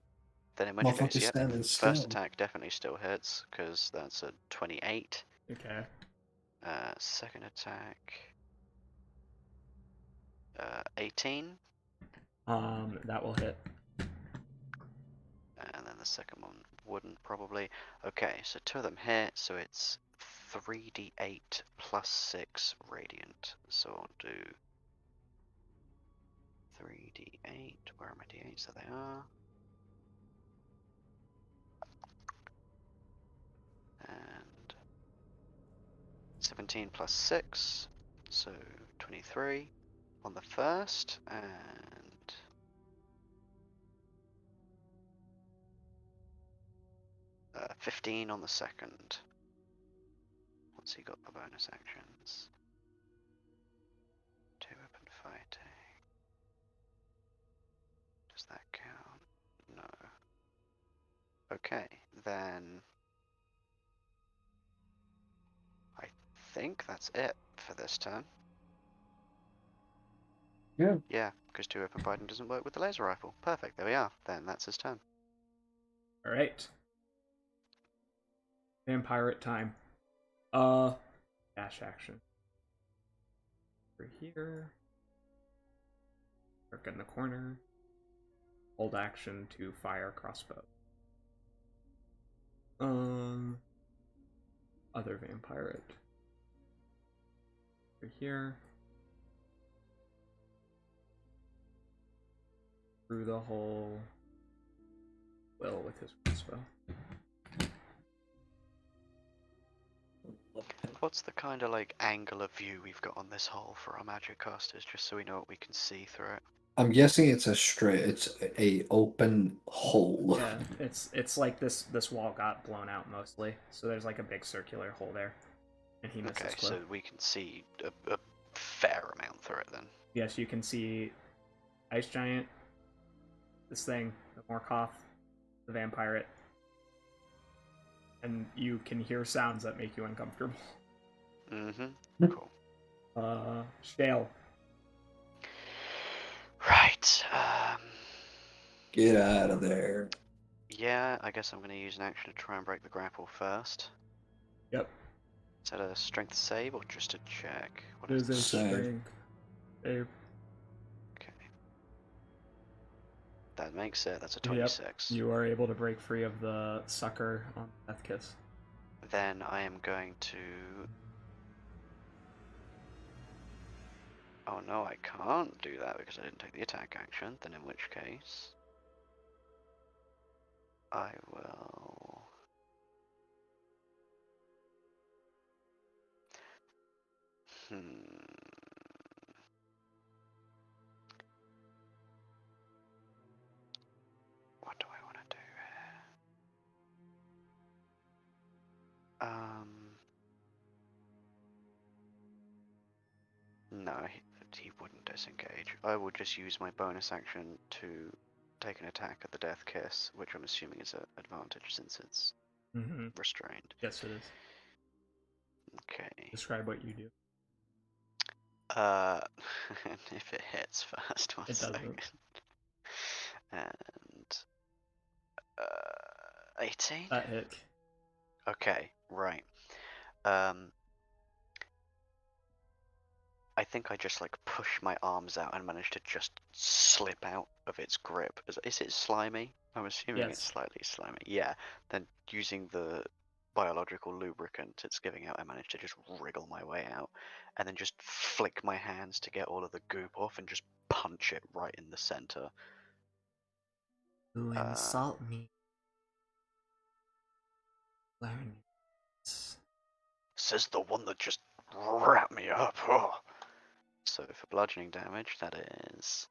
Then in which case, Motherfucker's yep. standing First still. attack definitely still hits, because that's a 28. Okay. Second attack. 18. That will hit. And then the second one wouldn't probably. Okay, so 2 of them hit, so it's 3d8 plus 6 radiant. So I'll do 3d8. Where are my d8s? There they are. And 17 plus 6, so 23 on the first, and 15 on the second. Once he got the bonus actions. 2 weapon fighting. Does that count? No. Okay, then I think that's it for this turn. Yeah. Yeah, because 2 open fighting doesn't work with the laser rifle. Perfect, there we are. Then that's his turn. All right. Vampire time. Dash action. Over here. Work in the corner. Hold action to fire crossbow. Other vampire. Over here. Through the hole. Quill with his crossbow. What's the kind of like angle of view we've got on this hole for our magic casters, just so we know what we can see through it? I'm guessing it's a open hole. Yeah, it's like this wall got blown out mostly, so there's like a big circular hole there, and he misses Okay, Quill. so we can see a fair amount through it then. Yes, you can see Ice Giant, this thing, the Morkoth, the Vampire, and you can hear sounds that make you uncomfortable. Mm-hmm. Cool. Shale. Right. Get out of there. Yeah, I guess I'm going to use an action to try and break the grapple first. Yep. Is that a strength save or just a check? What It is is a this? Save. strength save. Okay. That makes it. That's a 26. Yep. You are able to break free of the sucker on Death Kiss. Then I am going to... Oh no, I can't do that because I didn't take the attack action. Then in which case... I will... What do I want to do here? No, he wouldn't disengage. I will just use my bonus action to take an attack at the Death Kiss, which I'm assuming is an advantage since it's restrained. Yes, it is. Okay. Describe what you do. If it hits first, one It second. doesn't. And 18. That hit. Okay, right. I think I just like push my arms out and manage to just slip out of its grip. Is it slimy? I'm assuming it's Yes. slightly slimy. Yeah. Then using the biological lubricant it's giving out, I managed to just wriggle my way out and then just flick my hands to get all of the goop off and just punch it right in the center. Who insult me? Learn. Says the one that just wrapped me up. Oh. So for bludgeoning damage, that is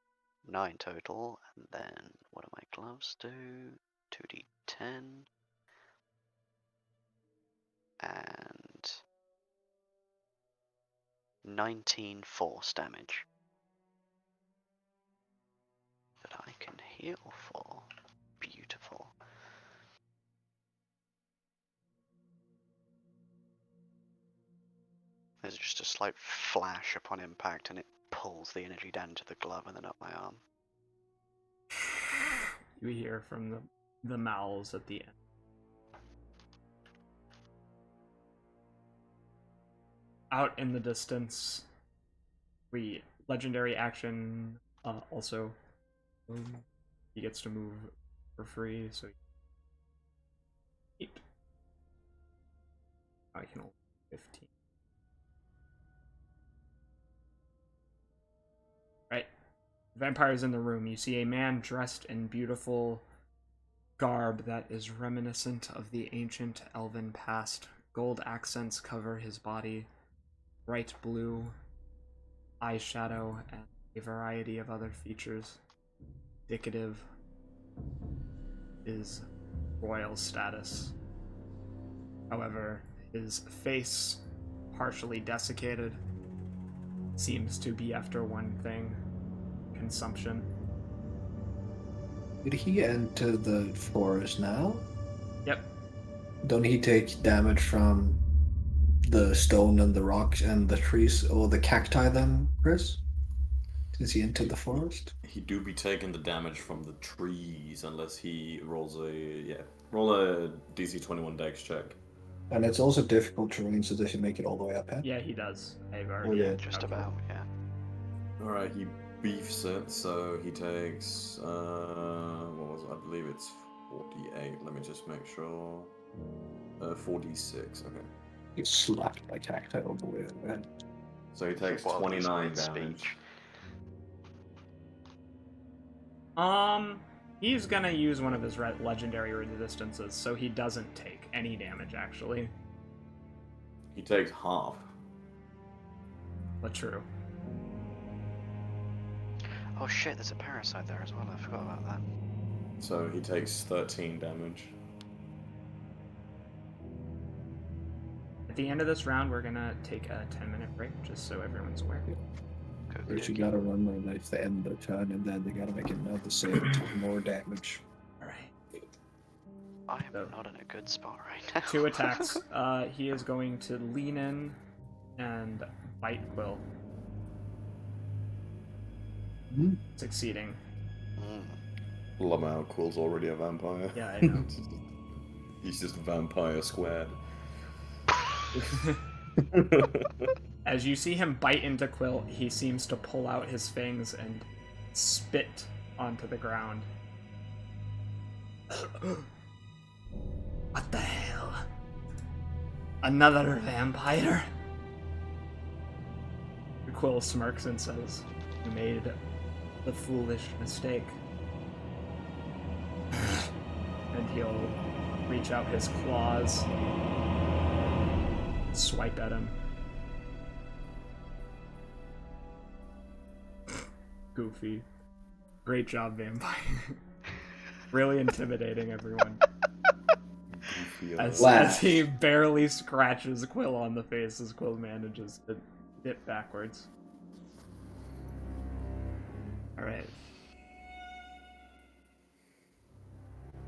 9 total, and then what do my gloves do? 2d10 and 19 force damage that I can heal for. Beautiful. There's just a slight flash upon impact and it pulls the energy down to the glove and then up my arm. You hear from the mouths at the end. Out in the distance, legendary action. Also, he gets to move for free, so 8. I can only 15. Right. Vampires in the room. You see a man dressed in beautiful garb that is reminiscent of the ancient elven past. Gold accents cover his body, bright blue eyeshadow, and a variety of other features. Indicative is royal status. However, his face, partially desiccated, seems to be after one thing: consumption. Did he enter the forest now? Yep, Don't he take damage from the stone and the rocks and the trees or the cacti then, Chris? Is he into the forest? He do be taking the damage from the trees unless he rolls roll a DC 21 Dex check. And it's also difficult terrain, so does he make it all the way up? Eh? Yeah, he does. I've Oh, already. yeah. Just about, yeah. Alright, he beefs it, so he takes, what was it? I believe it's 48. Let me just make sure. 46, okay. He's slapped by cacti all the way up. Man. So he takes While he's 29 mid-speech. damage. He's gonna use one of his legendary resistances, so he doesn't take any damage, actually. He takes half. But true. Oh shit, there's a parasite there as well, I forgot about that. So he takes 13 damage. At the end of this round, we're gonna take a 10-minute break, just so everyone's aware. First you gotta remember that if they end their turn and then they gotta make another save to take more damage. Alright. I am So, not in a good spot right now. 2 attacks. He is going to lean in and bite Quill. Hmm? Succeeding. Lamau Quill's already a vampire. Yeah, I know. He's just vampire squared. As you see him bite into Quill, he seems to pull out his fangs and spit onto the ground. What the hell? Another vampire? Quill smirks and says, "You made the foolish mistake." And he'll reach out his claws, swipe at him. Goofy. Great job, vampire. Really intimidating, everyone. As he barely scratches Quill on the face as Quill manages to dip backwards. Alright.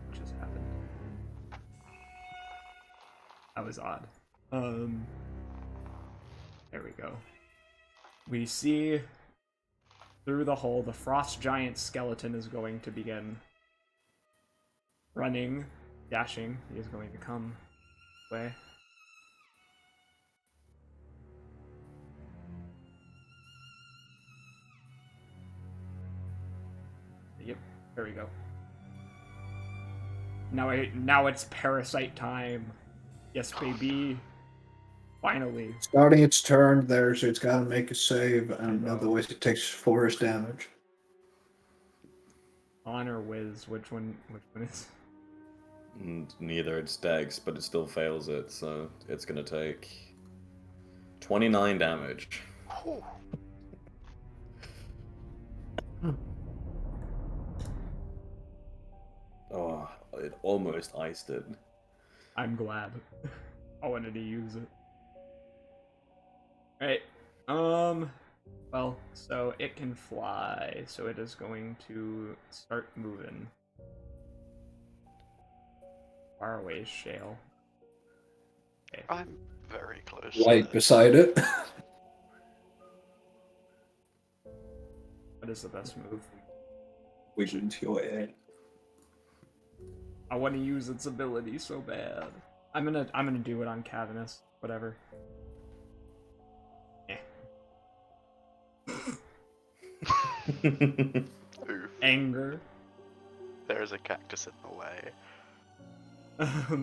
What just happened? That was odd. There we go. We see through the hole the frost giant skeleton is going to begin running, dashing. He is going to come this way. Yep, there we go. Now it's parasite time. Yes, baby. Finally. Starting its turn there, so it's gotta make a save, and otherwise it takes forest damage. On or whiz? Which one is? Neither, it's Dex, but it still fails it, so it's gonna take 29 damage. Whew. Oh, it almost iced it. I'm glad. I wanted to use it. Alright. Well, so it can fly, so it is going to start moving. Far away is Shale. Okay. I'm very close. Right beside it. What is the best move? Which into your head. I want to use its ability so bad. I'm gonna do it on Cavernous. Whatever. Oof. Anger. There's a cactus in the way.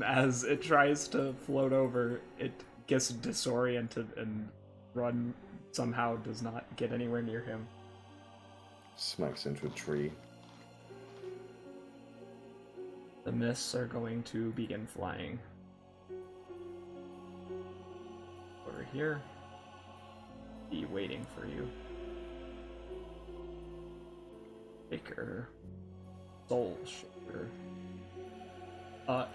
As it tries to float over, it gets disoriented and somehow does not get anywhere near him. Smacks into a tree. The mists are going to begin flying. Over here. Be waiting for you. Shaker. Soul Shaker.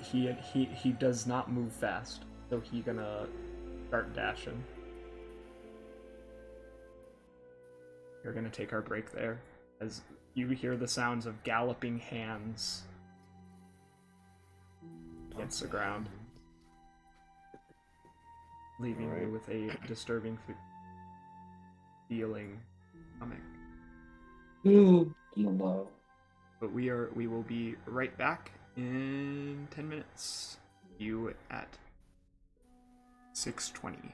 He does not move fast, so he gonna start dashing. We're gonna take our break there, as you hear the sounds of galloping hands against the ground. leaving you Alright. with a disturbing feeling stomach. No. But we will be right back in 10 minutes. You at 6:20.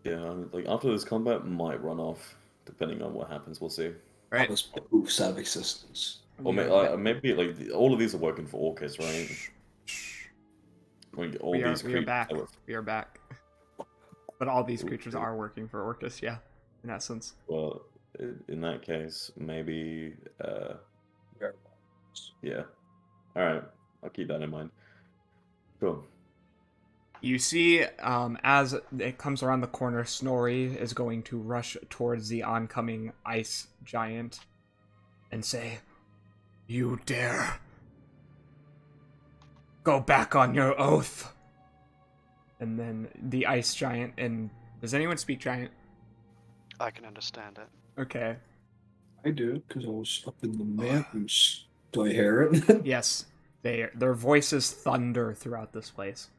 Yeah, like after this combat might run off, depending on what happens. We'll see. Right. That was proofs of existence. Or We are maybe like all of these are working for Orcas, right? Shh, shh. Like all We are these creatures. back. We are back. But all these Ooh, creatures ooh. are working for Orcus, yeah, in essence. Well, in that case, maybe. Yeah. All right. I'll keep that in mind. Cool. You see, as it comes around the corner, Snorri is going to rush towards the oncoming ice giant and say, "You dare go back on your oath." And then the ice giant, and does anyone speak giant? I can understand it. Okay. I do, because I was up in the mountains. Do I hear it? Yes, their voices thunder throughout this place.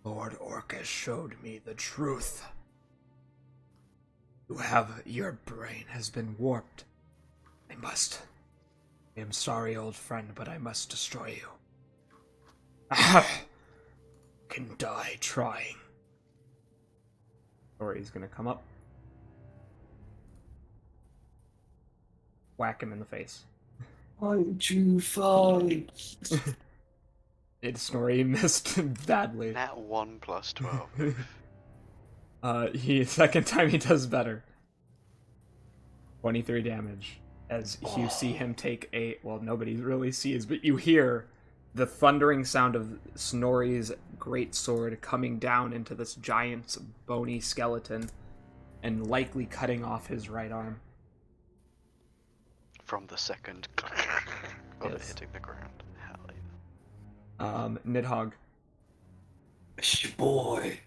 Lord Orcus showed me the truth. Your brain has been warped. I am sorry, old friend, but I must destroy you. Can die trying. Or he's gonna come up. Whack him in the face. Why'd you fight? Snorri missed badly. Nat 1 plus 12. Second time he does better. 23 damage. As you see him take nobody really sees, but you hear the thundering sound of Snorri's great sword coming down into this giant's bony skeleton and likely cutting off his right arm. From the second of it Yes. hitting the ground. Hell yeah. Nidhogg. It's your boy.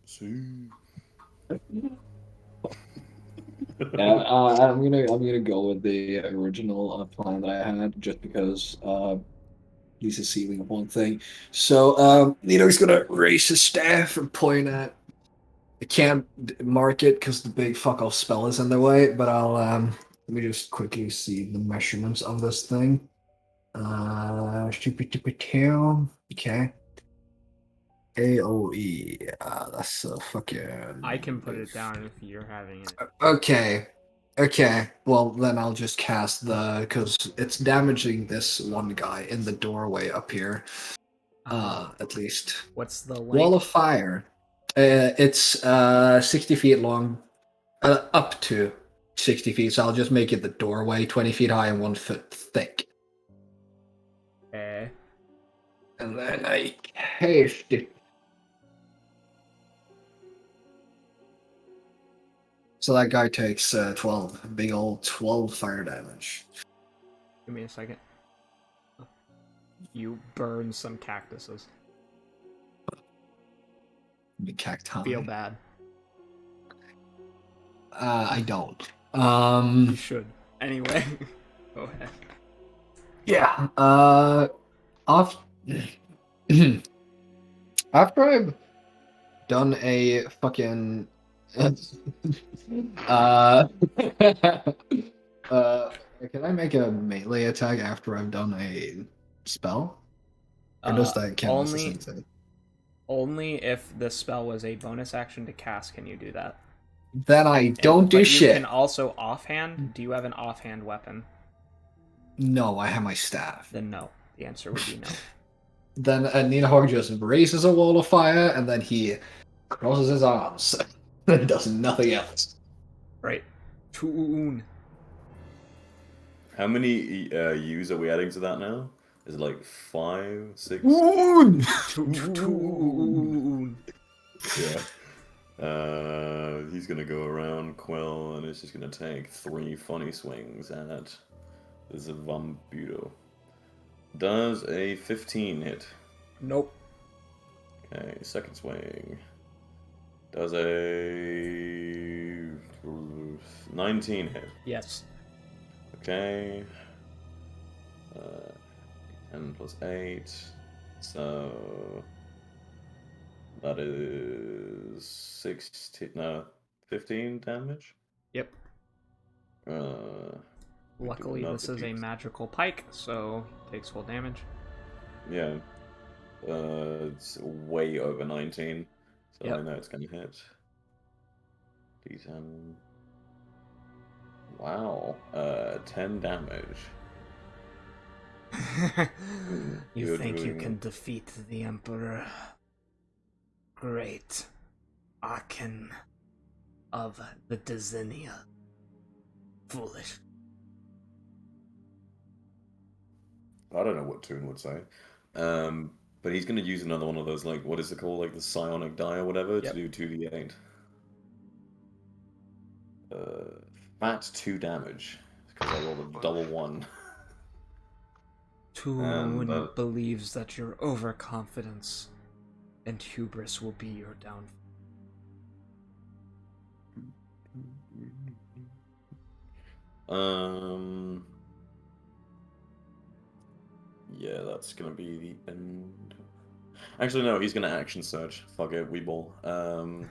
See. Yeah, I'm gonna go with the original plan that I had, just because he's a ceiling of one thing. So Nito's gonna raise his staff and point at. I can't mark it because the big fuck off spell is in the way, but I'll let me just quickly see the measurements of this thing. Okay. AOE. That's a fucking. I can put it down if you're having it. Okay. Okay. Well, then I'll just cast because it's damaging this one guy in the doorway up here. At least. What's the length? Wall of fire. It's 60 feet long, up to 60 feet. So I'll just make it the doorway 20 feet high and 1 foot thick. Okay. And then I cast it. So that guy takes 12, big old 12 fire damage. Give me a second. You burn some cactuses. The cacti. Feel bad. I don't. You should. Anyway, go ahead. Yeah. After I've done a fucking can I make a melee attack after I've done a spell? Or does that count as the same thing? Only if the spell was a bonus action to cast can you do that. Then I don't do but shit. You can also offhand. Do you have an offhand weapon? No, I have my staff. Then no. The answer would be no. Then Nidhogg just raises a wall of fire, and then he crosses his arms and does nothing else. Right. Toon. How many U's are we adding to that now? Is it like 5, 6? Toon. Yeah. He's gonna go around Quill and is just gonna take 3 funny swings at the Vambudo. Does a 15 hit? Nope. Okay, second swing. Does a 19 hit? Yes. Okay. 10 plus 8. So that is 15 damage. Yep. Luckily, this is a magical pike, so it takes full damage. Yeah. It's way over 19. So Yep. I know it's gonna hit. D10. Wow. 10 damage. You You're think you doing can defeat the Emperor? Great. Aachen of the Desinia. Foolish. I don't know what Toon would say. But he's gonna use another one of those, like, what is it called? Like the psionic die or whatever Yep. to do 2d8. Fat 2 damage. Because I rolled a double 1. And Toon believes that your overconfidence and hubris will be your downfall. Yeah, that's gonna be the end. Actually, no, he's gonna action surge. Fuck it, we ball. So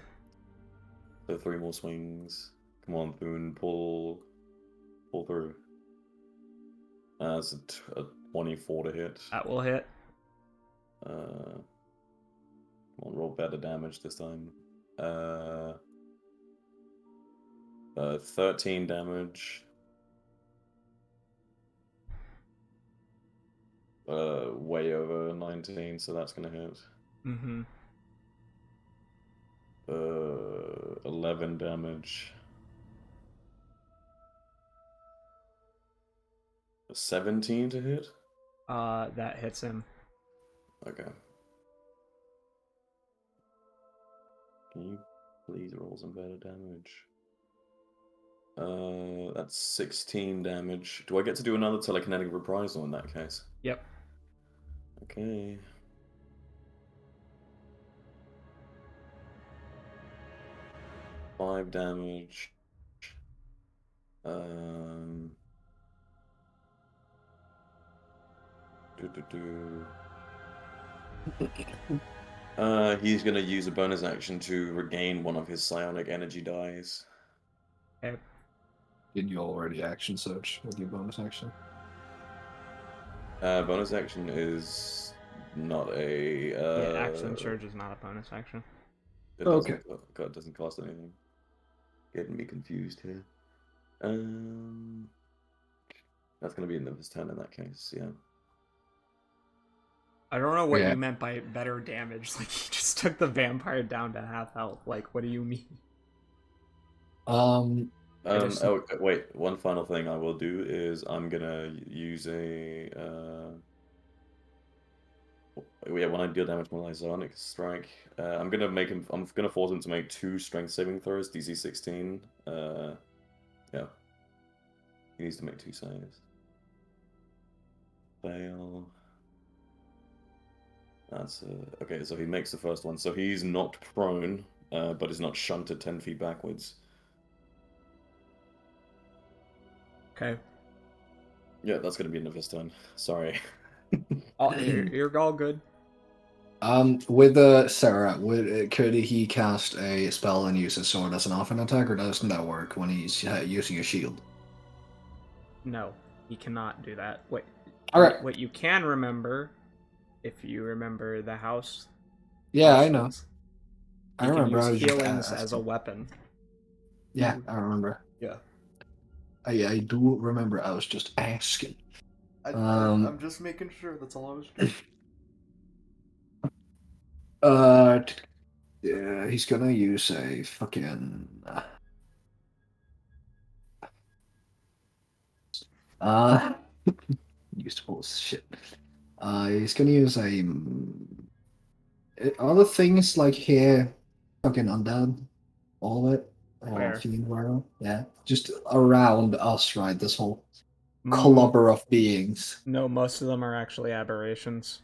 3 more swings. Come on, Boone, pull through. That's a 24 to hit. That will hit. Come on, roll better damage this time. 13 damage. Way over 19, so that's gonna hit. Mm-hmm. 11 damage. 17 to hit? That hits him. Okay. Can you please roll some better damage? That's 16 damage. Do I get to do another telekinetic reprisal in that case? Yep. Okay. Five damage. He's gonna use a bonus action to regain one of his psionic energy dies. Okay. Did you already action search with your bonus action? Bonus action is not a. Yeah, action surge is not a bonus action. It Okay. doesn't cost anything. Getting me confused here. That's gonna be in his turn in that case. Yeah. I don't know what Yeah. you meant by better damage. Like, he just took the vampire down to half health. Like, what do you mean? Oh wait, one final thing I will do is I'm gonna use a yeah, when I deal damage with my psionic strike, I'm gonna force him to make 2 strength saving throws, DC 16. Yeah. He needs to make 2 saves. Fail. That's okay, so he makes the first one. So he's knocked prone, but is not shunted 10 feet backwards. Okay. Yeah, that's gonna be end of his turn. Sorry. You're all good. With Sarah, could he cast a spell and use his sword as an offhand attack, or doesn't that work when he's using a shield? No, he cannot do that. Alright. What you can remember, if you remember the house. Yeah, I know. houses, I He can remember. I was use just healings as a asking. weapon. Yeah, I remember. Yeah. I do remember. I was just asking. I'm just making sure. That's all I was doing. Yeah, he's gonna use a fucking. Useful shit. He's gonna use a. Other things like here, fucking undead, all of it. Where? Fiend world, yeah, just around us, right? This whole Mm, clubber of beings. no, most of them are actually aberrations.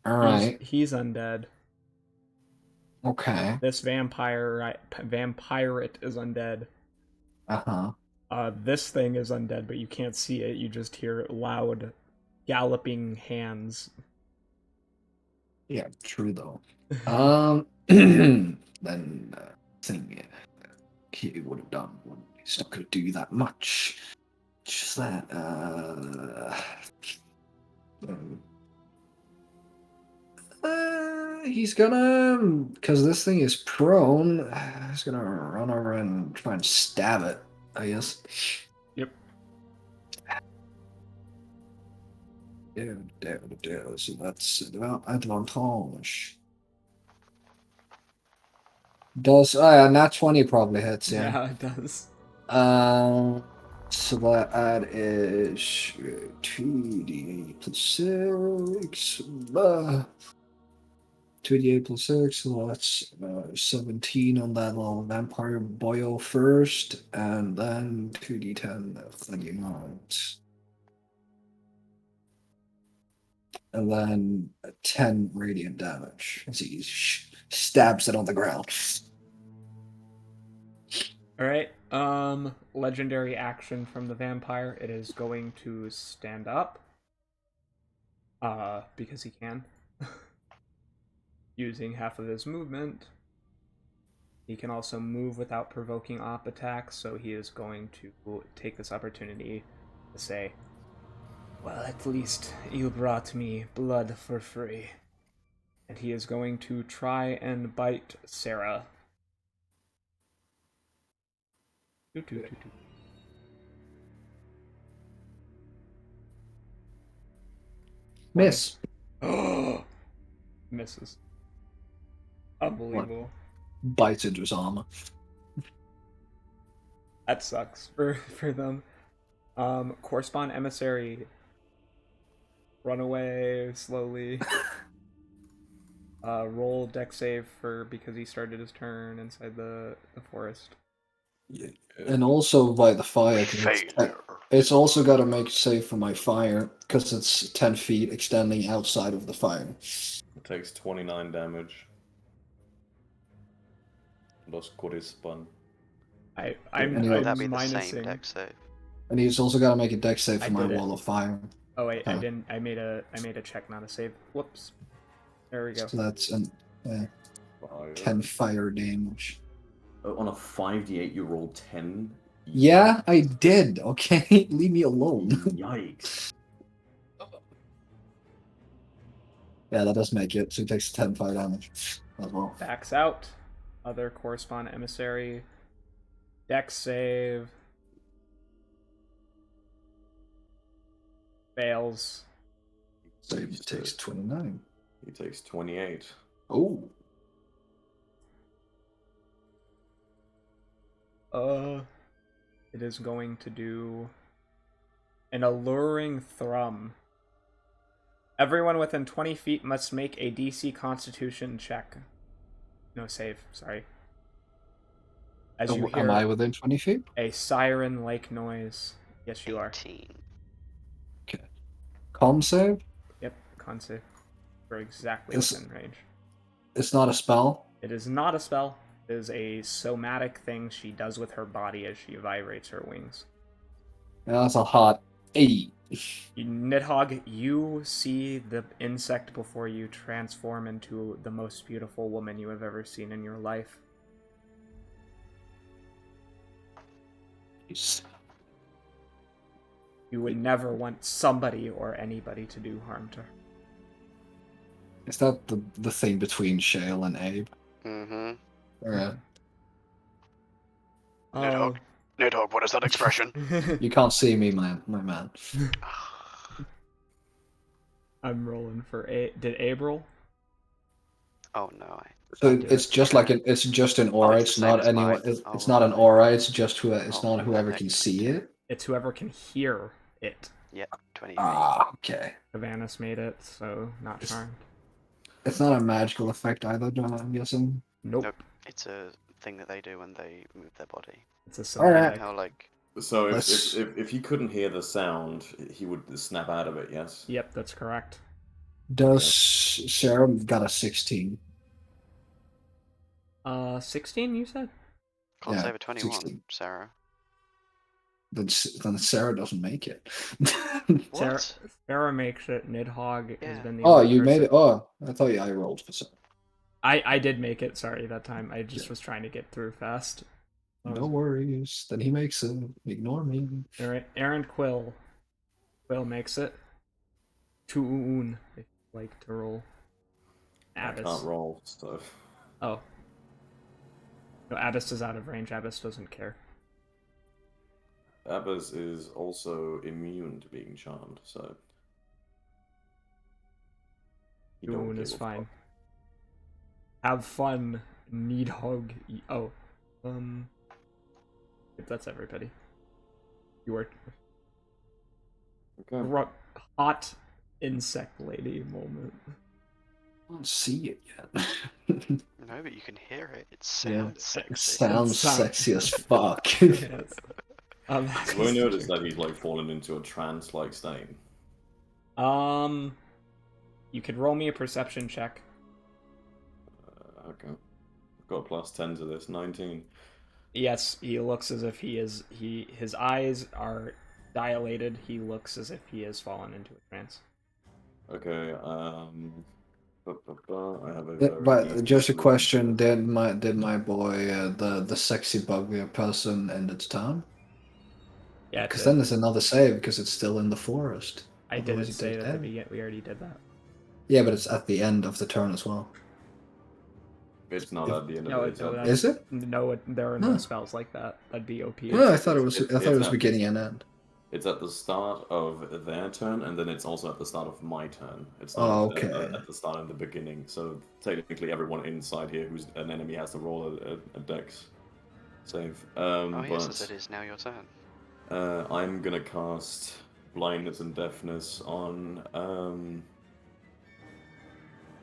All right. He's undead. Okay. This vampirate is undead. Uh-huh. This thing is undead, but you can't see it. You just hear loud, galloping hands. Yeah, true though. Then thing he would have done. He's not gonna do that much. Just that. he's gonna, because this thing is prone, he's gonna run over and try and stab it, I guess. Yep. Yeah, so that's about advantage. Does, oh yeah, nat 20 probably hits, yeah. Yeah, it does. So that is 2d8 plus 6. 2d8 plus 6, so that's 17 on that little vampire boil first, and then 2d10 of 29. And then 10 radiant damage as he stabs it on the ground. Alright, legendary action from the vampire. It is going to stand up. Because he can. Using half of his movement. He can also move without provoking op attacks, so he is going to take this opportunity to say, well, at least you brought me blood for free. And he is going to try and bite Sarah. Miss. Misses. Unbelievable. Bites into his armor. That sucks for them. Correspond emissary. Run away slowly. Roll deck save for because he started his turn inside the forest. Yeah. And also by the fire. 'Cause Failure. it's also got to make a save for my fire because it's 10 feet extending outside of the fire. It takes 29 damage. Los correspond. I'm Anyway. Would that be the same minusing. deck save? And he's also got to make a deck save I for my did it. wall of fire. Oh wait, I Huh. didn't. I made a check, not a save. Whoops. There we go. So that's an 5. 10 fire damage. On a 5d8, you roll 10? Yeah, I did. Okay, leave me alone. Yikes. Yeah, that does make it. So he takes 10 fire damage as well. Backs out. Other correspond emissary. Deck save. Fails. So he takes 29. He takes 28. Oh. It is going to do an alluring thrum. Everyone within 20 feet must make a DC Constitution check. No save, sorry. As you hear Am I within 20 feet? a siren-like noise. Yes, you are. 18. Okay. Con save? Yep, con save. We're exactly It's- within range. It's not a spell. It is not a spell. It is a somatic thing she does with her body as she vibrates her wings. Yeah, that's a hot 8. Nidhogg, you see the insect before you transform into the most beautiful woman you have ever seen in your life. You would never want somebody or anybody to do harm to her. Is that the thing between Shale and Abe? Mm-hmm. Alright. Nidhogg, Nidhogg, what is that expression? You can't see me, my man. I'm rolling for A. Did Abe roll? Oh no, So do it's just like it's just an aura. it's It's the same not as mine. anyone. It's Oh, not an right. aura. It's just it's Oh, not whoever can okay. see it. It's whoever can hear it. yeah, 20 Okay. Havana's made it, so not charmed. It's not a magical effect either, John, I'm guessing. Nope. Nope. It's a thing that they do when they move their body. It's a Alright. somatic. How like So Let's- if he couldn't hear the sound, he would snap out of it, yes? Yep, that's correct. Does Sarah got a 16? 16, you said? con Yeah, save a 21, 16. Sarah. Then Sarah doesn't make it. Sarah, What? Sarah makes it. Nidhogg has Yeah. been the Oh, only you made person- it. Oh, I thought I rolled for Sarah. I did make it, sorry, that time. I just Yeah. was trying to get through fast. No worries. Then he makes it. Ignore me. Alright, Aaron Quill. Quill makes it. Toon, if you like to roll. I Abyss. can't roll, so. Oh. No, Abyss is out of range. Abyss doesn't care. Abbas is also immune to being charmed, so. You don't Doom give is a fine. fuck. Have fun, Needhog. Oh. If that's everybody. You are Okay. hot insect lady moment. I don't see it yet. No, but you can hear it. It Yeah, sounds sexy. it sounds sexy as fuck. Yes. Will I notice that he's like fallen into a trance-like state? You could roll me a perception check. Okay. I've got a +10 to this, 19. Yes, he looks as if his eyes are dilated. He looks as if he has fallen into a trance. Okay, I have a But very just a easy question: Did my boy the sexy bugbear person end its turn? Yeah, Because then there's another save because it's still in the forest. I Otherwise didn't it say takes it at the damage. beginning. We already did that. Yeah, but it's at the end of the turn as well. It's not at the end No, of it. no, It's, that's, Is it? no, there are no Huh. spells like that. That'd be OP. Well, I thought it was. I thought it was at- beginning and end. it's at the start of their turn, and then it's also at the start of my turn. It's Oh, not okay. at the start and the beginning. So technically, everyone inside here who's an enemy has to roll a dex save. Oh yes, But as it is now your turn. I'm gonna cast blindness and deafness on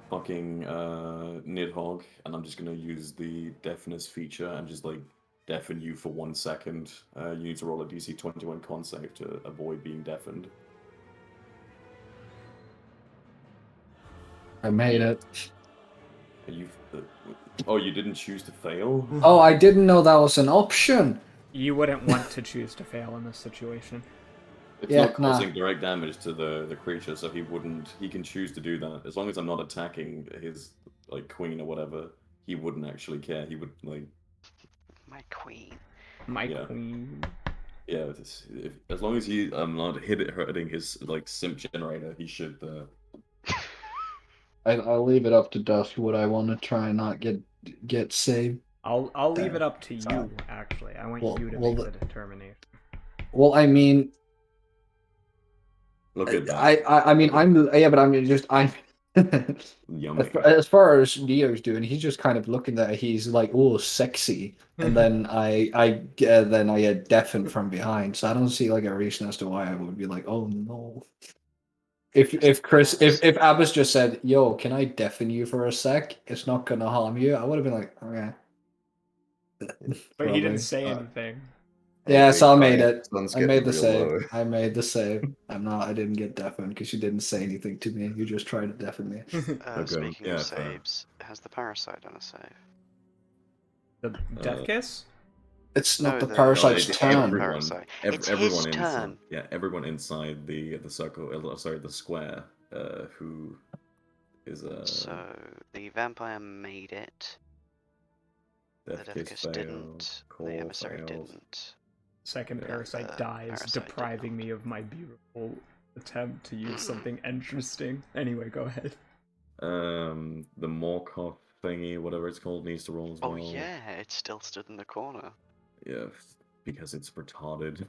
fucking Nidhogg, and I'm just gonna use the deafness feature and just like deafen you for 1 second. You need to roll a DC 21 con save to avoid being deafened. I made it. Are you? Oh, you didn't choose to fail? Oh, I didn't know that was an option. You wouldn't want to choose to fail in this situation. It's Yeah, not causing direct damage to the creature, so he wouldn't. He can choose to do that as long as I'm not attacking his like queen or whatever. He wouldn't actually care. He would like. My queen. My Yeah. queen. Yeah, as long as he not hurting his like simp generator, he should. I'll leave it up to Dusk. Would I want to try and not get saved? I'll leave it up to you. So- Actually, I want Well- you to well, make the determination. Well, I mean, Look at that. I mean, I'm. Yummy. As far as Neo's doing, he's just kind of looking at. He's like, "Oh, sexy," and then I get deafened from behind. So I don't see like a reason as to why I would be like, "Oh no." If Abbas just said, "Yo, can I deafen you for a sec? It's not gonna harm you," I would have been like, "Okay." But he Probably. didn't say anything. Yeah, so I made Okay, it. sun's I getting made the real save. low. I made the save. I didn't get deafened because you didn't say anything to me. You just tried to deafen me. Okay, Speaking yeah, of fair. saves, has the parasite done a save? The death kiss? It's No, not the the- parasite's the turn. Parasite. It's everyone his inside, turn. yeah, everyone inside the circle, sorry, the square, who is So the vampire made it. The Death death Kiss kiss failed, didn't. The Call emissary failed. didn't. Second Yeah. parasite dies, Parasite did depriving not. me of my beautiful attempt to use something interesting. Anyway, go ahead. The Morkoth thingy, whatever it's called, needs to roll as well. Oh yeah, it's still stood in the corner. Yeah, because it's retarded.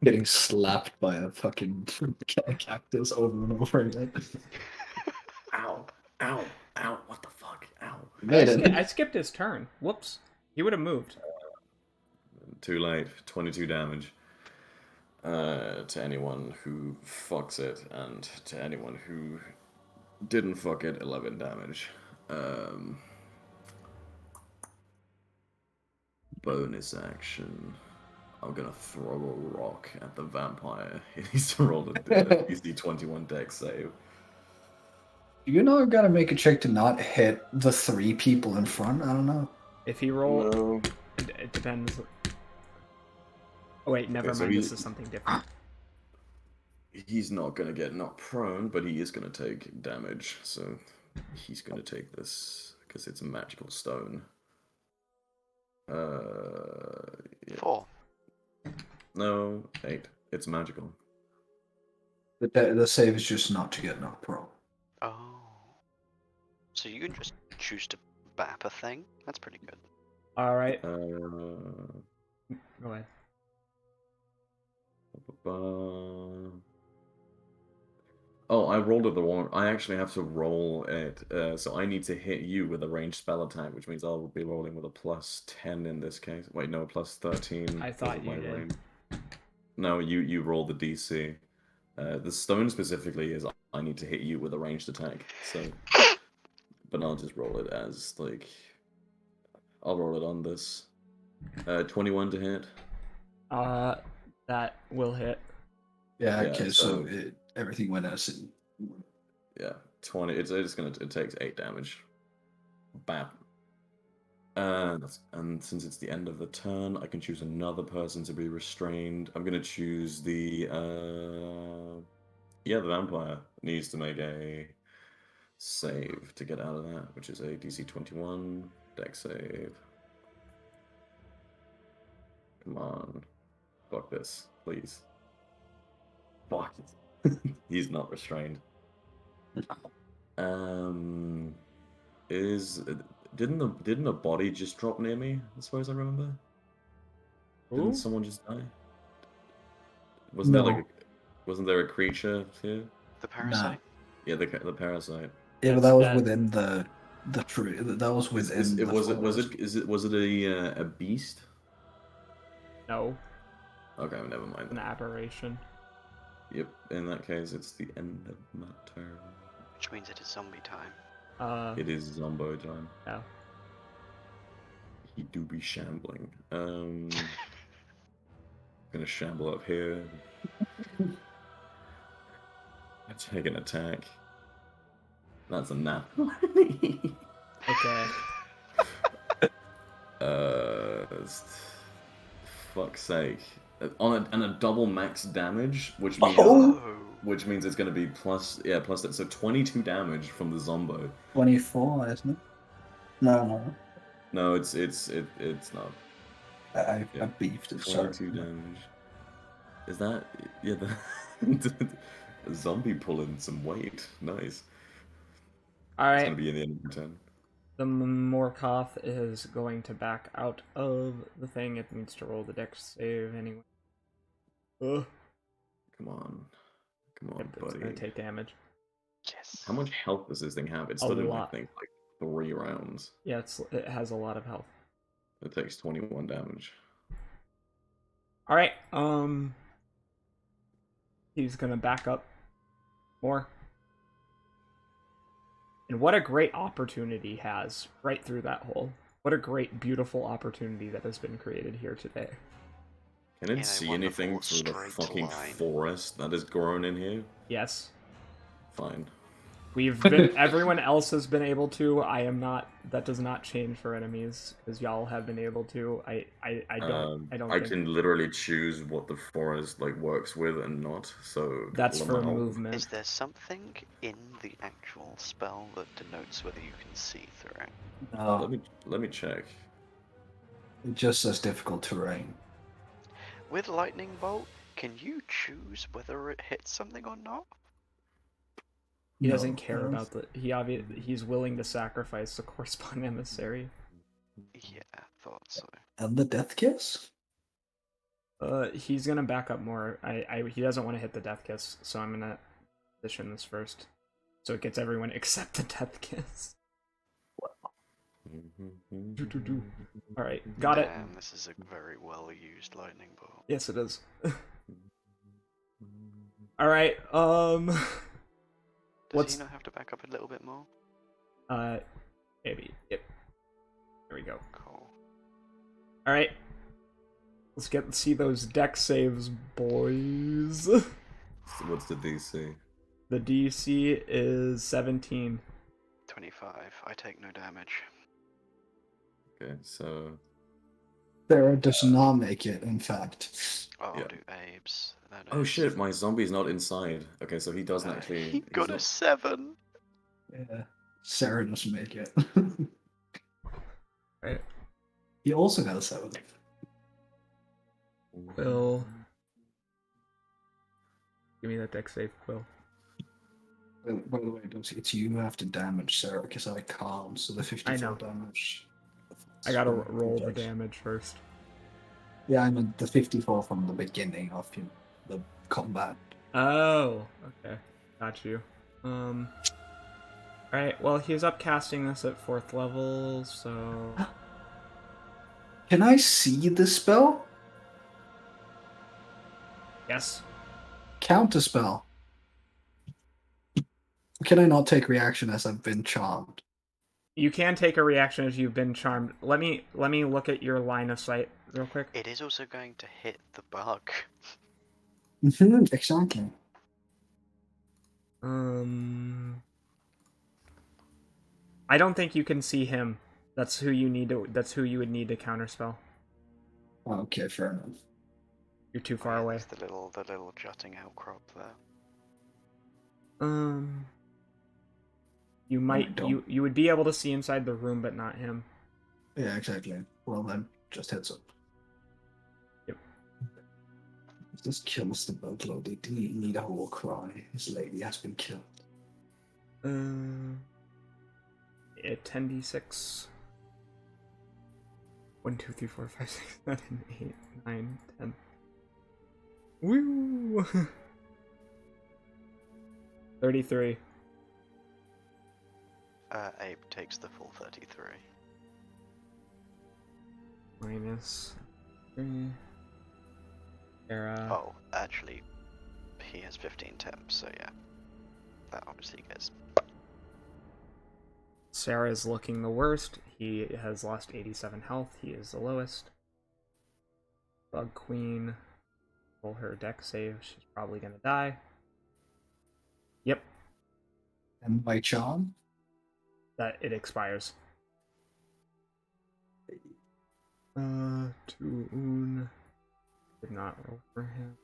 Getting slapped by a fucking cactus over and over again. Ow, ow, ow, what the fuck, ow. Made it. I skipped his turn. Whoops. He would have moved. Too late, 22 damage. To anyone who fucks it, and to anyone who didn't fuck it, 11 damage. Bonus action. I'm gonna throw a rock at the vampire. He needs to roll a DC 21 dex save. You know, I've got to make a check to not hit the 3 people in front. I don't know. If he rolled, No. it depends. Oh wait, never so mind. he- This is something different. He's not gonna get knocked prone, but he is gonna take damage. So he's gonna take this because it's a magical stone. Yeah. 4. No, 8. It's magical. The save is just not to get knocked prone. Oh. So So you can just choose to bap a thing. That's pretty good. All right. Uh, Go ahead. Oh, I rolled it the wrong. I actually have to roll it. So I need to hit you with a ranged spell attack, which means I'll be rolling with a +10 in this case. Wait, no, +13. I because thought of you my did. range. No, you roll the DC. The stone specifically is I need to hit you with a ranged attack. So, but I'll just roll it as like I'll roll it on this. 21 to hit. That will hit. Yeah, Yeah, okay, so- so everything went as in. Yeah, 20. It takes 8 damage. Bam. And since it's the end of the turn, I can choose another person to be restrained. I'm gonna choose the the vampire needs to make a save to get out of that, which is a DC 21 dex save. Come on. Fuck this, please. Fuck it. He's not restrained. Is didn't a body just drop near me? As far as I remember, didn't Ooh. someone just die? Wasn't there No. wasn't there a creature here? The parasite? Yeah, the parasite. Yeah, but That's that was dead. within the tree. That was within the forest. Was it a beast? No, Okay, never mind. an aberration. Yep. In that case, it's the end of my turn. Which means it is zombie time. It is Zombo time. Yeah. He do be shambling. Gonna shamble up here. Take an attack. That's a nap. Okay. Fuck's sake. And a double max damage, which means Oh! it's gonna be plus that. So 22 damage from the Zombo. 24, isn't it? No. No, it's not. I Yeah. beefed it. Sorry. 22 damage. Is that a zombie pulling some weight? Nice. All It's right. gonna be in the end of the turn. The Morkoth is going to back out of the thing. It needs to roll the dex save anyway. Ugh. Come on, Yep, it's buddy. gonna take damage. Yes. How much health does this thing have? It's A stood in, I lot. think, like 3 rounds. Yeah, it has a lot of health. It takes 21 damage. All right. He's gonna back up more. And what a great opportunity he has right through that hole. What a great, beautiful opportunity that has been created here today. Can In it a see wonderful anything through the straight fucking line. forest that has grown in here? Yes. Fine. Everyone else has been able to. I am not. That does not change for enemies because y'all have been able to. I don't. I don't. I think can literally choose what the forest like works with and not. So that's for Lamau. movement. Is there something in the actual spell that denotes whether you can see through it? No, Let me check. it just says difficult terrain. With lightning bolt, can you choose whether it hits something or not? He No. doesn't care about the. He's willing to sacrifice the corresponding emissary. Yeah, thought so. And the death kiss? He's gonna back up more. He doesn't want to hit the death kiss, so I'm gonna position this first, so it gets everyone except the death kiss. All right, got it. Man, this is a very well used lightning bolt. Yes, it is. All right. Does What's he not have to back up a little bit more? maybe. Yep. There we go. Cool. All right. Let's see those deck saves, boys. So what's the DC? The DC is 17. 25. I take no damage. Okay, so Sarah does not make it, in fact. Oh, I'll Yeah. do Abe's. That oh is- shit, my zombie's not inside. Okay, so he doesn't actually. He he's got a not- 7. Yeah, Sarah doesn't make it. Right. He also got a 7. Quill. Give me that deck save, Quill. By the way, it's you who have to damage Sarah because I can't. So the 54 know. damage. I gotta from roll the attacks. damage first. Yeah, I meant the 54 from the beginning of the combat. Oh, okay. Got you. Alright, well, he's upcasting this at 4th level, so... Can I see the spell? Yes. Counter spell. Can I not take reaction as I've been charmed? You can take a reaction as you've been charmed. Let me look at your line of sight real quick. It is also going to hit the bug. Exactly. I don't think you can see him. That's who you would need to counterspell. Okay, fair enough. You're too Oh, far yeah, away. there's the little jutting outcrop there. You might you would be able to see inside the room, but not him. Yeah, exactly. Well then, just heads up. Yep. If this kills the boatload, they didn't need a whole cry. This lady has been killed. 10d6. 1, 2, 3, 4, 5, 6, 7, 8, 9, 10. Woo! 33. Abe takes the full 33. Minus 3. Sarah. Oh, actually, he has 15 temps, so yeah. That obviously gets... Sarah's looking the worst. He has lost 87 health. He is the lowest. Bug Queen. Roll her deck save. She's probably gonna die. Yep. And my charm? That it expires. 2 Un. Did not roll for him.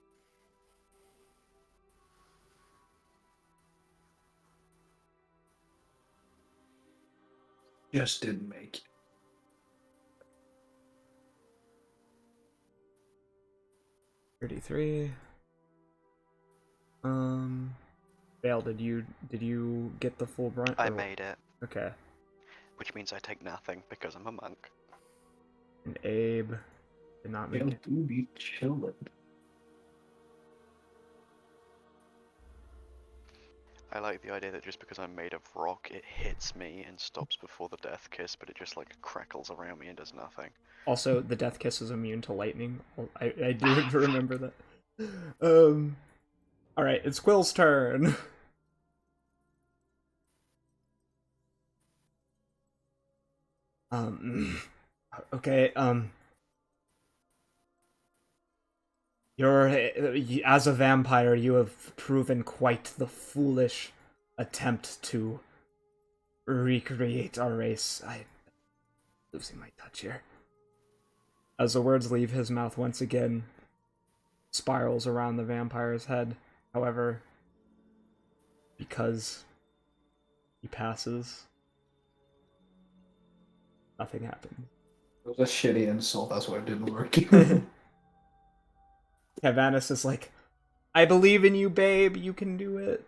Just didn't make it. $33. Vale, did you get the full brunt? I or- made it, Okay. which means I take nothing because I'm a monk. And Abe did not make It'll it. do be chilling. I like the idea that just because I'm made of rock, it hits me and stops before the death kiss, but it just like crackles around me and does nothing. Also, the Death Kiss is immune to lightning. I do remember that. Alright, it's Quill's turn. Okay, you're, as a vampire, you have proven quite the foolish attempt to recreate our race. I'm losing my touch here. As the words leave his mouth once again, spirals around the vampire's head. However, because he passes, nothing happens. It was a shitty insult, that's why it didn't work. Cavanis is like, I believe in you, babe, you can do it.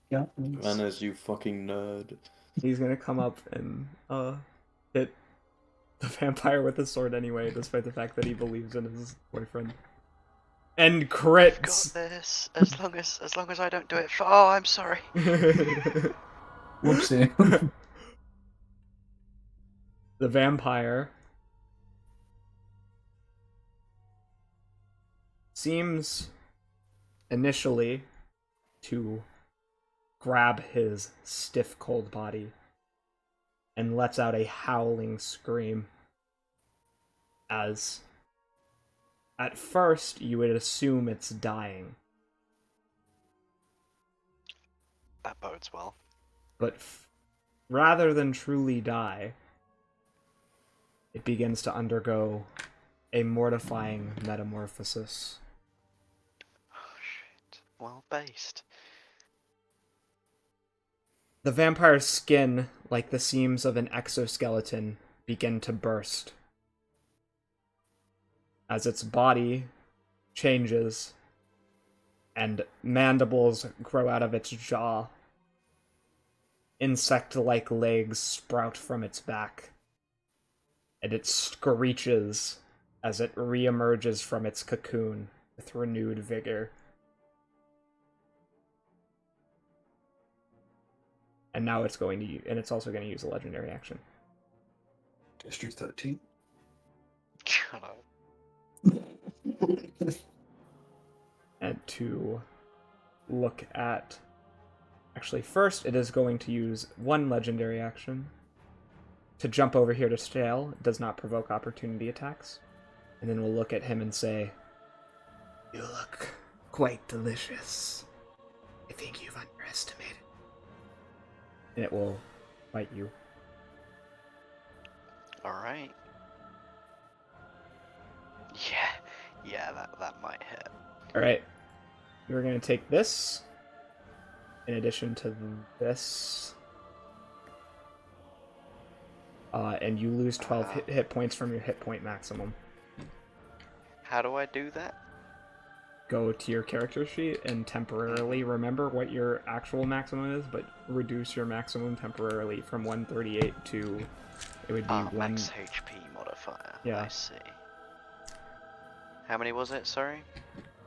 Yeah. Manners, you fucking nerd. He's gonna come up and hit the vampire with his sword anyway, despite the fact that he believes in his boyfriend. And Got crits! this, as long as I don't do it for... Oh, I'm sorry. Whoopsie. The vampire seems initially to grab his stiff cold body and lets out a howling scream, as at first you would assume it's dying, That bodes well. but rather than truly die, it begins to undergo a mortifying metamorphosis. Oh shit. Well based. The vampire's skin, like the seams of an exoskeleton, begin to burst. As its body changes, and mandibles grow out of its jaw. Insect-like legs sprout from its back, and it screeches as it reemerges from its cocoon with renewed vigor. And now it's going to, and it's also going to use a legendary action. District 13. Shut up. And to look at... Actually, first it is going to use one legendary action to jump over here to Stale. It does not provoke opportunity attacks. And then we'll look at him and say, "You look quite delicious. I think you've underestimated." And it will bite you. Alright. Yeah, that might hit. Alright. You're going to take this, in addition to this. And you lose 12 hit points from your hit point maximum. How do I do that? Go to your character sheet and temporarily remember what your actual maximum is, but reduce your maximum temporarily from 138 to... It would be max HP modifier. Yeah. I see. How many was it, sorry?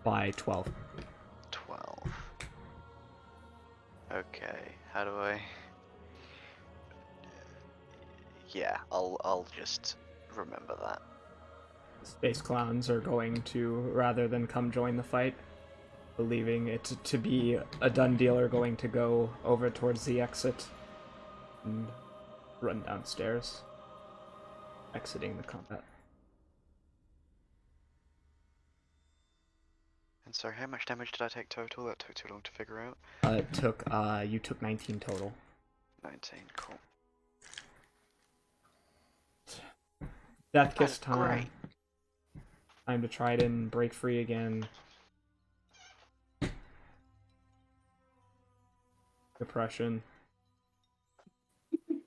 by 12. 12. Okay, how do I... Yeah, I'll just remember that. Space clowns are going to, rather than come join the fight, believing it to be a done deal, are going to go over towards the exit and run downstairs, exiting the combat. And so how much damage did I take total? That took too long to figure out. You took 19 total. 19, cool. Death Kiss Oh, great. time. Time to try it and break free again. Depression.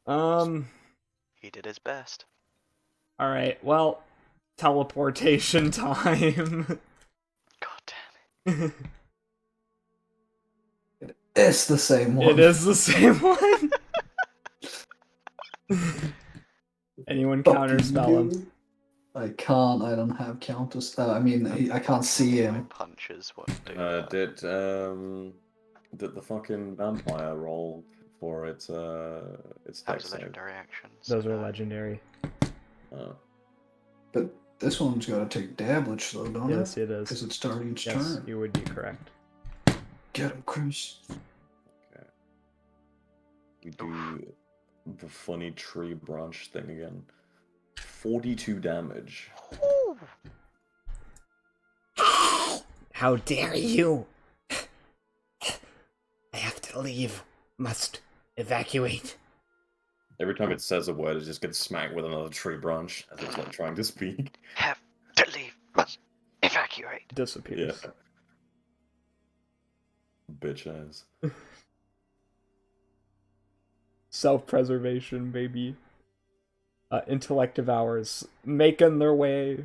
He did his best. Alright, well, teleportation time. God damn it. It's the same one. It is the same one. Anyone counterspell him? I can't. I don't have counters. I mean, I can't see him. Punches won't do that. Did the fucking vampire roll for its That dex was a save? legendary action. so Those are no. legendary. Oh. But this one's got to take damage, though, don't Yes, it? it Because is. it's starting its Yes, turn. you would be correct. Get him, Chris. Okay. We do the funny tree branch thing again. 42 damage. Ooh. How dare you! I have to leave. Must evacuate. Every time it says a word, it just gets smacked with another tree branch as it's like trying to speak. Have to leave. Must evacuate. Yeah. Disappears. Bitch ass. Self-preservation, baby. Intellect devours, making their way.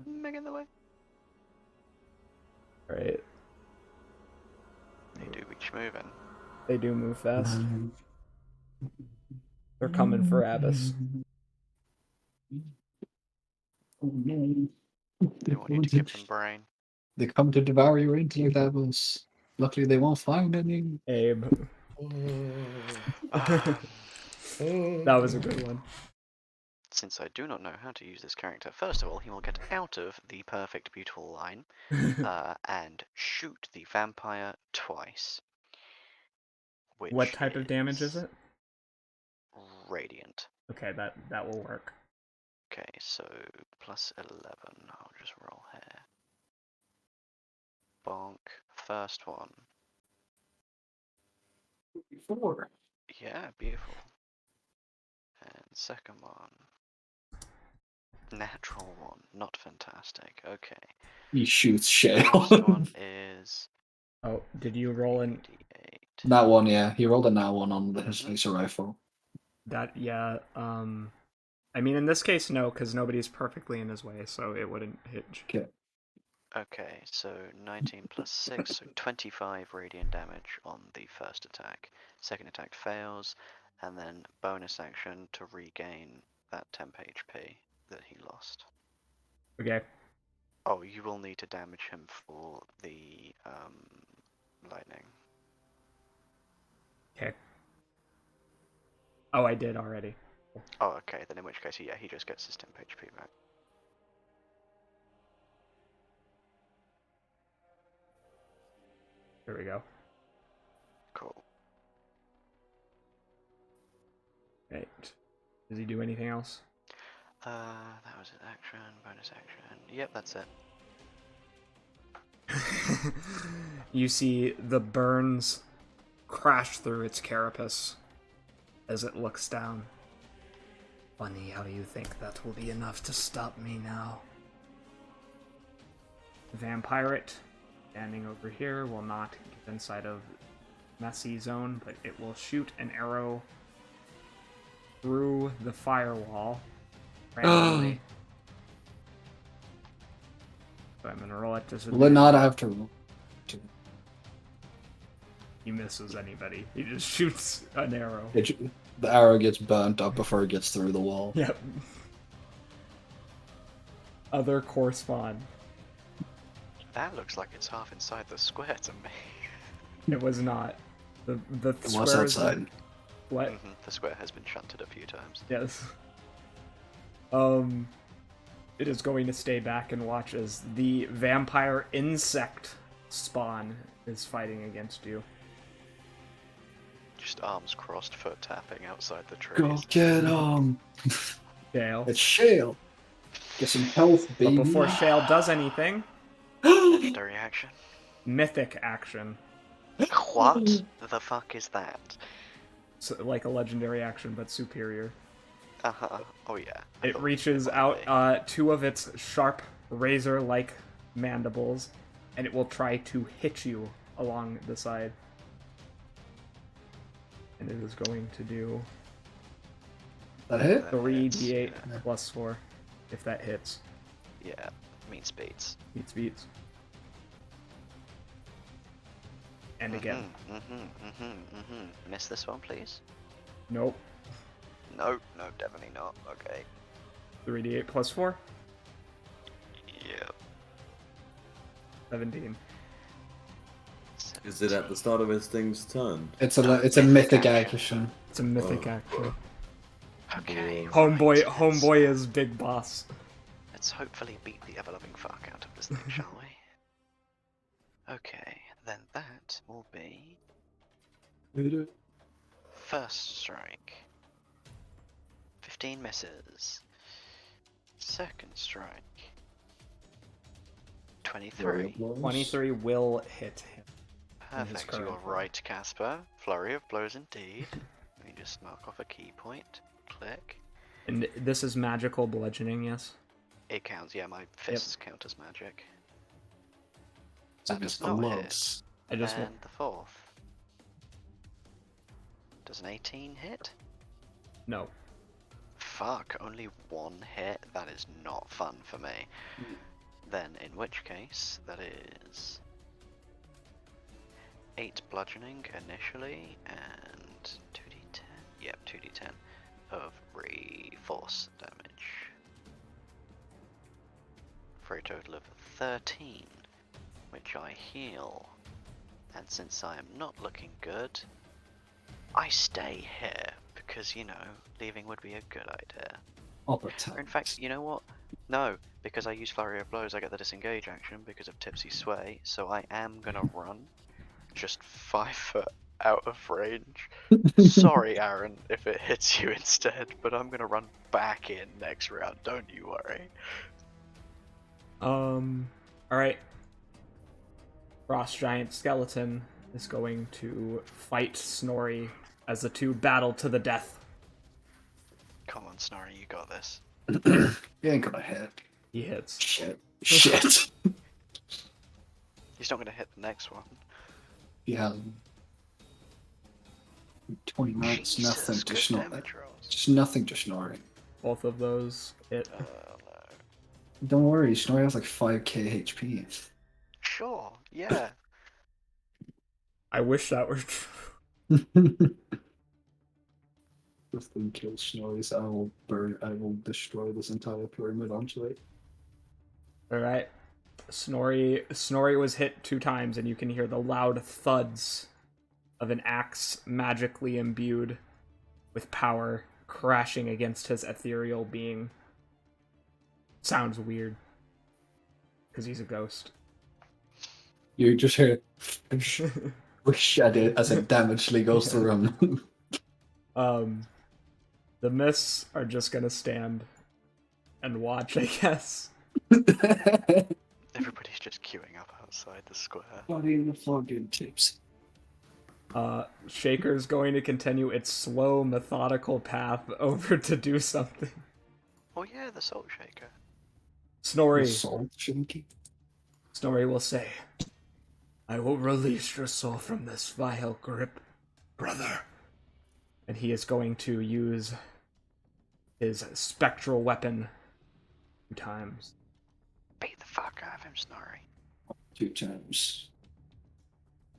Making the way. Alright, They do each moving. they do move fast. They're coming for Abyss. Oh, no. They want you to give them brain. They come to devour your intellect apples. Luckily, they won't find any. Abe. That was a good one. Since I do not know how to use this character, first of all, he will get out of the perfect, beautiful line and shoot the vampire twice. What type of damage is it? Radiant. Okay, that will work. Okay, so plus 11. I'll just roll here. Bonk. First one. 4. Yeah, beautiful. And second one. Natural one. Not fantastic. Okay. He shoots shell. First one is Oh, did you roll in 88. That one, yeah. He rolled a nat one on his laser rifle. that? Yeah. I mean, in this case, no, because nobody's perfectly in his way, so it wouldn't hit. Okay. Okay, so 19 plus 6, so 25 radiant damage on the first attack. Second attack fails, and then bonus action to regain that temp HP that he lost. Okay. Oh, you will need to damage him for the lightning. Okay. Oh, I did already. Oh, okay, then in which case, yeah, he just gets his temp HP back. There we go. Cool. Right. Does he do anything else? That was his action, bonus action. Yep, that's it. You see the burns crash through its carapace as it looks down. Funny how you think that will be enough to stop me now. Vampirate, standing over here, will not get inside of messy zone, but it will shoot an arrow through the firewall randomly. So I'm gonna roll at disadvantage. Will it not have to roll? He misses anybody. He just shoots an arrow. The arrow gets burnt up before it gets through the wall. Yep. Other correspond. That looks like it's half inside the square to me. It was not. The It was square is- outside. What? The square has been shunted a few times. Yes. It is going to stay back and watch as the vampire insect spawn is fighting against you. Just arms crossed, foot tapping outside the trees. Go get Shale. It's Shale. Get some health, But baby. before Shale does anything, Legendary action. mythic action. What the fuck is that? So, like a legendary action, but superior. Uh-huh. Oh yeah. I It thought reaches might out be. two of its sharp, razor-like mandibles, and it will try to hit you along the side. And it is going to do That hit? 3d8 Yeah. plus 4, if that hits. Yeah, mean speeds. Beats. And again. Miss this one, please. Nope. No, definitely not. Okay. 3d8 plus 4, Yep. 17. Is it at the start of his thing's turn? It's a mythic action. It's a mythic Oh. action. Okay. Homeboy is big boss. Let's hopefully beat the ever-loving fuck out of this thing, shall we? Okay, then that will be first strike. 15 misses. Second strike. 23. 23 will hit him. in his Perfect, you current are form. right, Casper. Flurry of blows indeed. Let me just mark off a key point. Click. And this is magical bludgeoning, yes? It counts, yeah, my fists count as magic. That does is not hit. gloves. I just And the fourth. Does an 18 hit? no. Fuck, only one hit? That is not fun for me. Then, in which case, that is 8 bludgeoning initially, and 2d10. Yep, 2d10 of force damage. For a total of 13, which I heal. And since I am not looking good, I stay here, because, you know, leaving would be a good idea. Upper Or in fact, you know what? No, because I use Flurry of Blows, I get the disengage action because of Tipsy Sway, so I am gonna run just 5 foot out of range. Sorry, Aaron, if it hits you instead, but I'm gonna run back in next round, don't you worry. Alright. Frost Giant Skeleton is going to fight Snorri as the two battle to the death. Come on, Snorri, you got this. You ain't gonna hit. He hits. Shit. He's not gonna hit the next one. Yeah. 20 minutes, Jesus, nothing to good snort. damage rolls. Just nothing to snoring. Both of those hit. Oh Don't worry, Snorri has like 5k HP. Sure, yeah. I wish that were true. If they kill Snorri, I will destroy this entire pyramid onto it. Alright. Snorri was hit 2 times, and you can hear the loud thuds of an axe magically imbued with power crashing against his ethereal being. Sounds weird. Because he's a ghost. You just hear shed it as it damagely goes through him. The myths are just gonna stand and watch, I guess. Everybody's just queuing up outside the square. Body in the fucking tips. Shaker's going to continue its slow, methodical path over to do something. Oh yeah, the salt shaker. Snorri Salt shaking. will say, I will release your soul from this vile grip, brother. And he is going to use his spectral weapon 2 times. Beat the fuck out of him, Snorri. 2 times.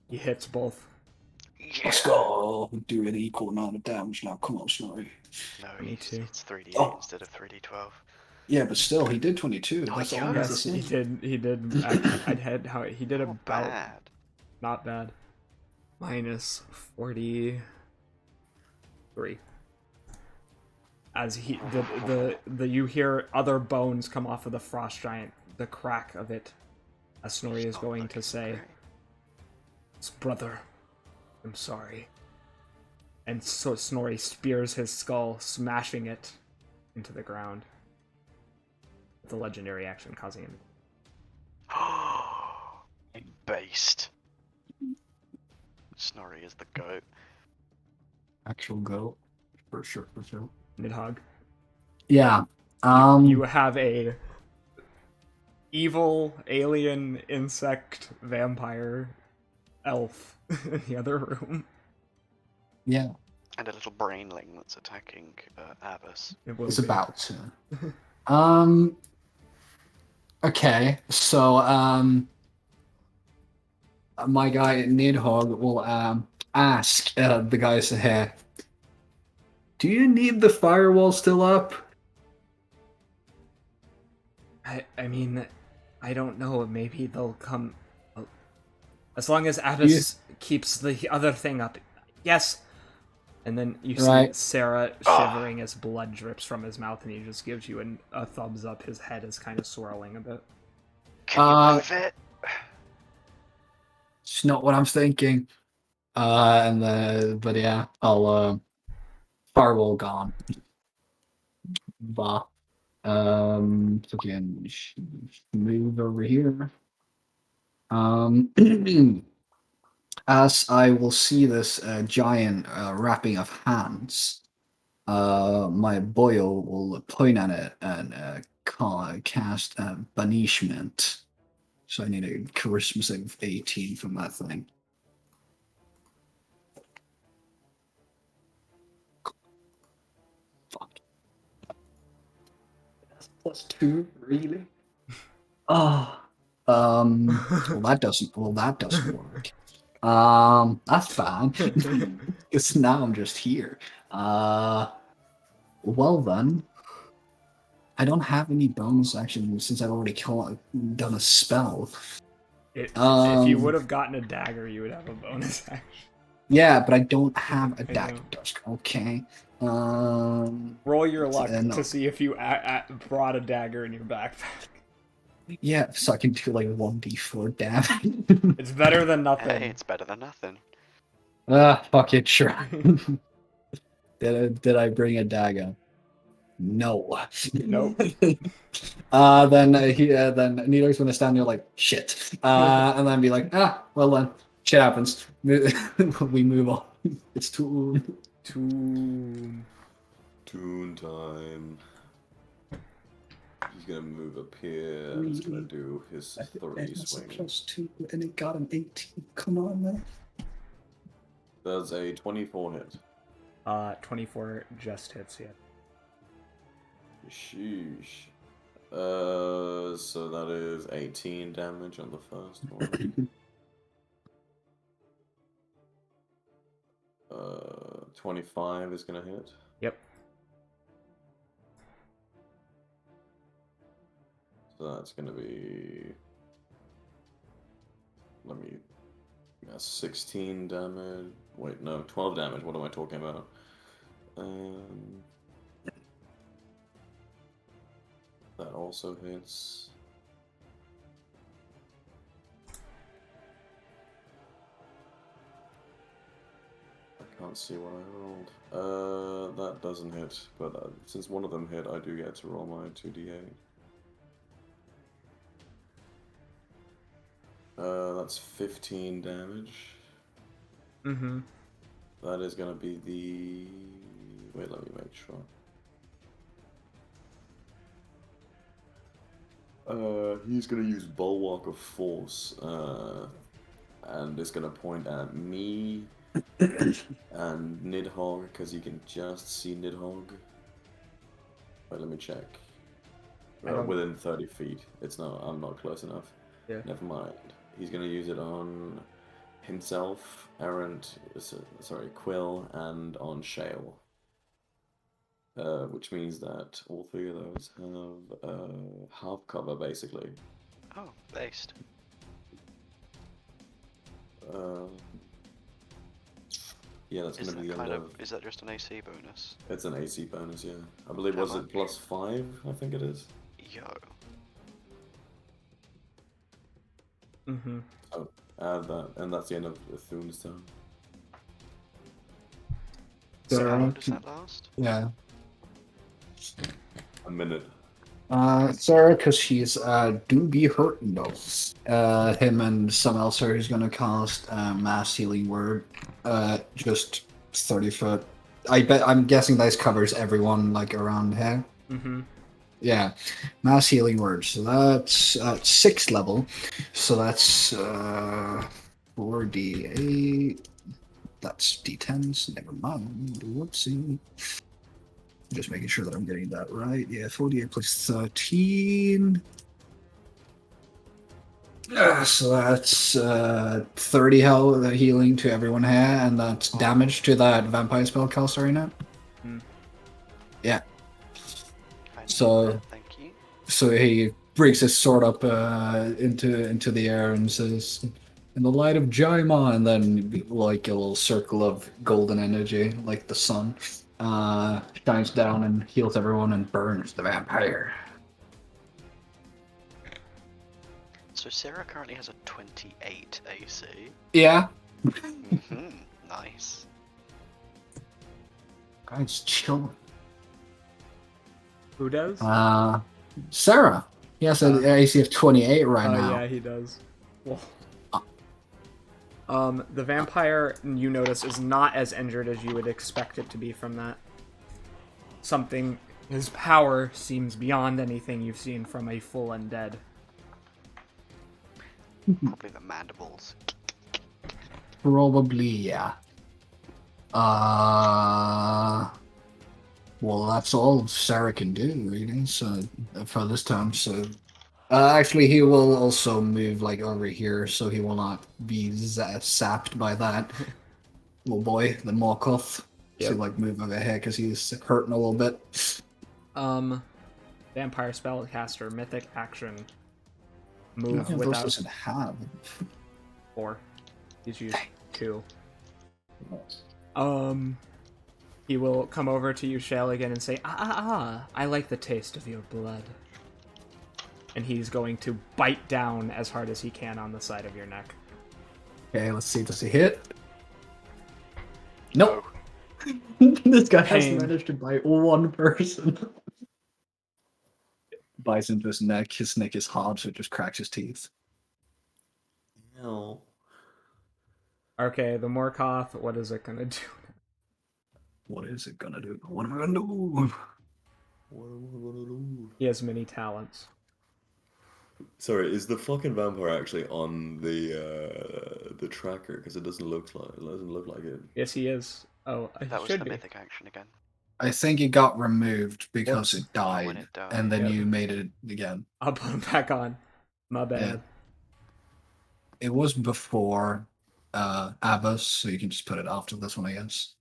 He hits both. Yeah. Let's go. Do an equal amount of damage now. Come on, Snorri. No, Me too. it's 3d8 Oh. instead of 3d12. Yeah, but still, he did 22. Oh, That's yeah. almost the Yes, same. he did. I'd had how he did Not about bad. not bad. Minus 43. As the you hear other bones come off of the frost giant, the crack of it, as Snorri is Not going to looking say, great. "It's brother, I'm sorry." And so Snorri spears his skull, smashing it into the ground. With a legendary action causing him. Based. Snorri is the goat. Actual goat. For sure, for sure. Nidhogg. Yeah. You have a evil alien insect vampire elf in the other room. Yeah. And a little brainling that's attacking Abbas. It will It's be. about to. Okay, so my guy Nidhogg will ask the guys here, do you need the firewall still up? I mean, I don't know. Maybe they'll come. As long as Abbas keeps the other thing up. Yes. And then you see Right. Sarah shivering as blood drips from his mouth, and he just gives you a thumbs up. His head is kind of swirling a bit. Can you move it? It's not what I'm thinking. But yeah, I'll firewall gone. Bah. Fucking move over here. As I will see this giant wrapping of hands, my boil will point at it and cast banishment. So I need a charisma save of 18 from that thing. Fuck. That's +2, really? Oh. Well, that doesn't work. That's fine. Because now I'm just here. Well then. I don't have any bonus action since I've already done a spell. If you would have gotten a dagger, you would have a bonus action. Yeah, but I don't have a I dagger know. dusk. Okay. Roll your luck no. to see if you brought a dagger in your backpack. Yeah, so I can do like 1d4 damage. It's better than nothing. Hey, it's better than nothing. Fuck it, sure. Did I bring a dagger? No. Nope. Then Nito's gonna stand there like shit, and then be like, well then, shit happens. We move on. It's too. Toon time. He's gonna move up here. And he's gonna do his 3 swing. +2, and it got an 18. Come on, man. Does a 24 hit? 24 just hits, yeah. Sheesh. So that is 18 damage on the first one. 25 is gonna hit. Yep. So that's gonna be. Let me. 16 damage. Wait, no, 12 damage. What am I talking about? That also hits. I can't see what I rolled. That doesn't hit, but since one of them hit, I do get to roll my 2d8. That's 15 damage. Mm-hmm. That is gonna be the. Wait, let me make sure. He's gonna use Bulwark of Force, and it's gonna point at me and Nidhogg, because you can just see Nidhogg. Wait, let me check. Within 30 feet. It's not. I'm not close enough. Yeah. Never mind. He's gonna use it on himself, Errant, sorry, Quill, and on Shale. Which means that all three of those have half cover, basically. Oh, based. Yeah, that's Is gonna be that the end kind of. is that just an AC bonus? It's an AC bonus, yeah. I believe How was much? it +5? I think it is. Yo. Mm-hmm. So add that, and that's the end of Thune's turn. So how long Sarah, does that last? yeah. A minute. Sarah, because she's do be hurting though. Him and some else are who's gonna cast mass healing word. Just 30 foot. I'm guessing this covers everyone like around here. Mm-hmm. Yeah, mass healing word. So that's at 6th level. So that's 4d8. That's d10s. Never mind. Whoopsie. Just making sure that I'm getting that right. Yeah, 48 plus 13. So that's 30 health healing to everyone here, and that's damage to that vampire spell cast right now. Mm. Yeah. I need So- that, thank you. So he breaks his sword up into the air and says, "In the light of Jaima," and then like a little circle of golden energy, like the sun, shines down and heals everyone and burns the vampire. So Sarah currently has a 28 AC. Yeah, Nice. guys, chill. Who does? Sarah. He has an AC of 28 right Oh now. yeah, he does. Well, the vampire, you notice, is not as injured as you would expect it to be from that. Something, his power seems beyond anything you've seen from a full undead. Probably the mandibles. Probably, yeah. Well, that's all Sarah can do, really. So for this time, so actually, he will also move like over here, so he will not be sapped by that little boy, the Morkoth. Yep. So like move over here because he's hurting a little bit. Vampire spellcaster, mythic action. How Move many of those without does it have? 4. He's used 2. He will come over to you, Shale, again and say, I like the taste of your blood. And he's going to bite down as hard as he can on the side of your neck. Okay, let's see. Does he hit? Nope. This guy has Pain. managed to bite one person. Bites into his neck. His neck is hard, so it just cracks his teeth. No. Okay, the Morkoth, what is it gonna do? What is it gonna do? What am I gonna do? What am I gonna do? He has many talents. Sorry, is the fucking vampire actually on the tracker? Because it doesn't look like it. Yes, he is. Oh, he That was should the be. mythic action again. I think it got removed because it Oh, when died, it died. and then Yep. you made it again. I'll put him back on. My bad. It was before Abbas, so you can just put it after this one, I guess.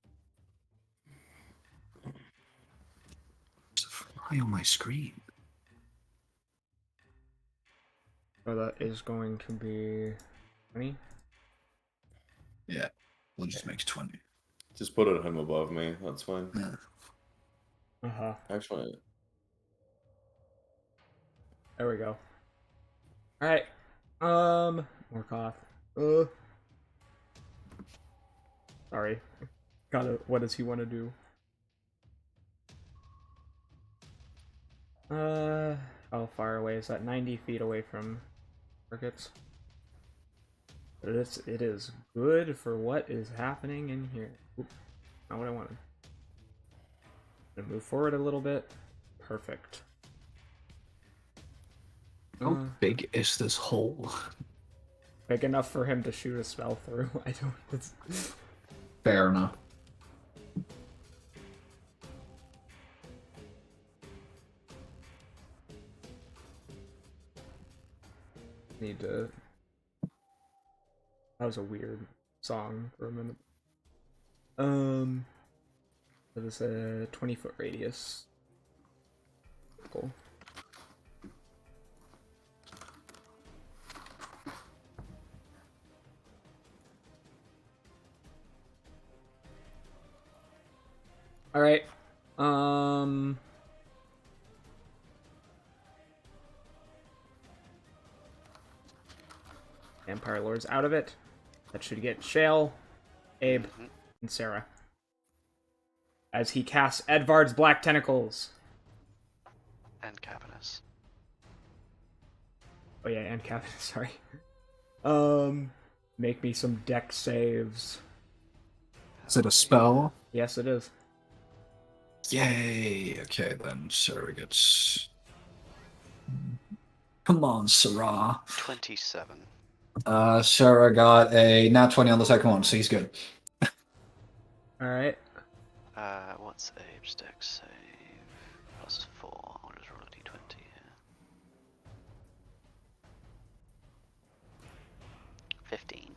It's a fly on my screen. So that is going to be 20. Yeah, we'll just make 20. Just put it him above me. That's fine. Yeah. Uh-huh. Actually, There we go. Alright. Morkoth. Sorry. What does he want to do? How far away is that? 90 feet away from Orcas. But it is good for what is happening in here. Oop, not what I wanted. Gonna move forward a little bit. Perfect. How big is this hole? Big enough for him to shoot a spell through. I don't. It's... Fair enough. Need to. That was a weird song for a minute. That is a 20-foot radius. Cool. All right. Vampire Lord's out of it. That should get Shale, Abe, and Sarah. As he casts Edvard's Black Tentacles. And cavernous. Oh yeah, and Kevin, sorry. Make me some deck saves. Is it a spell? Yes, it is. Yay! Okay, then Sarah gets. Come on, Sarah. 27. Sarah got a nat 20 on the second one, so he's good. Alright. What's Abe's deck save? +4. I'll just roll a d20 here. 15.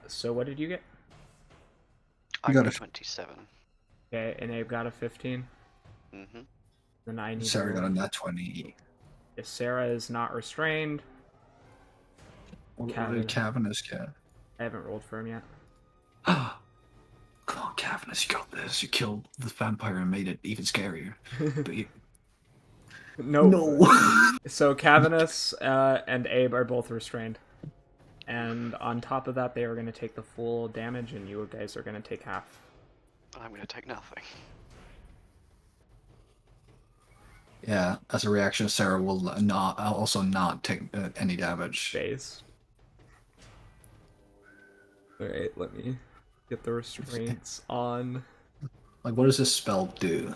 So what did you get? I got got a- 27. Okay, and Abe got a 15. Mm-hmm. Then I need Sarah to got a roll. nat 20. If Sarah is not restrained, What Cavern. did Cavernous get? I haven't rolled for him yet. Come on, Cavernous, you got this. You killed the vampire and made it even scarier. But you... Nope. No! So Cavernous and Abe are both restrained. And on top of that, they are going to take the full damage, and you guys are going to take half. I'm gonna take nothing. Yeah, as a reaction, Sarah will not take any damage. Base. Alright, let me get the restraints on. Like, what does this spell do?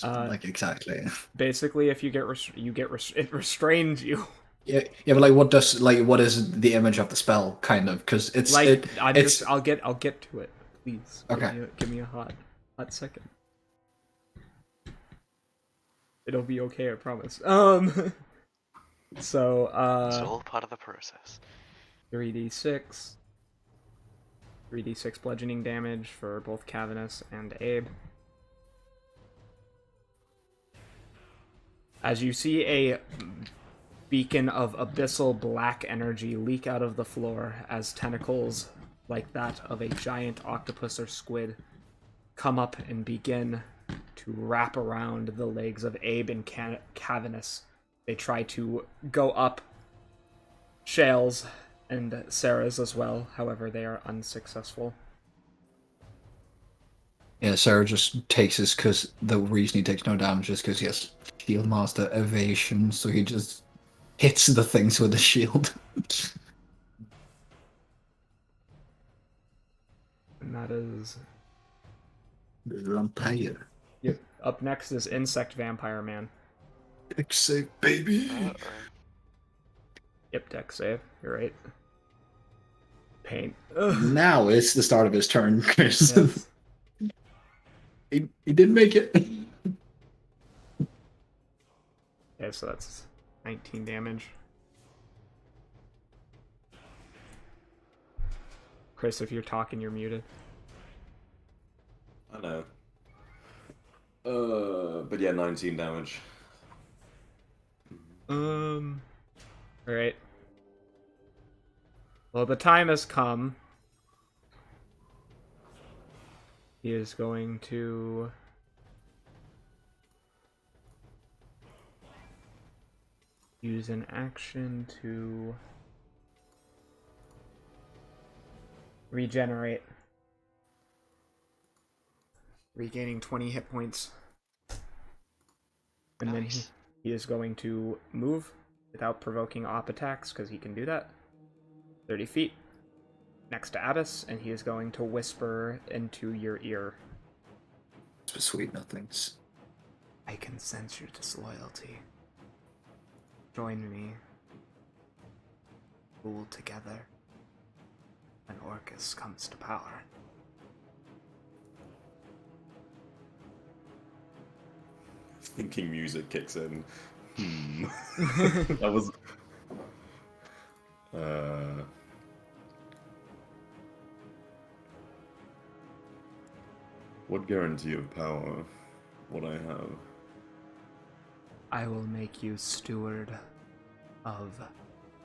Uh, exactly. Basically, if you get it restrains you. Yeah, but like, what is the image of the spell, kind of? Because it's Like it's I'll get to it. Please. Okay. Give me a hot second. It'll be okay, I promise. So It's all part of the process. 3d6 bludgeoning damage for both Cavernous and Abe. As you see a beacon of abyssal black energy leak out of the floor as tentacles like that of a giant octopus or squid come up and begin to wrap around the legs of Abe and Cavernous. They try to go up Shale's and Sarah's as well, however they are unsuccessful. yeah. Sarah just takes this because the reason he takes no damage is because he has Shield Master evasion, so he just hits the things with the shield. And that is... Vampire. Yep. Up next is Insect Vampire Man. Deck save, baby. Uh-oh. Yep, deck save. You're right. paint. Ugh. Now it's the start of his turn, Chris. Yes. he didn't make it. Yeah, so that's 19 damage. Chris, if you're talking, you're muted. I know. But yeah, 19 damage. Alright. Well, the time has come. He is going to... use an action to... regenerate. Regaining 20 hit points. And then Nice. he is going to move without provoking op attacks, because he can do that. 30 feet next to Abbas, and he is going to whisper into your ear. Sweet nothings. I can sense your disloyalty. Join me. Rule together when Orcus comes to power. Thinking music kicks in. That was... What guarantee of power would I have? I will make you steward of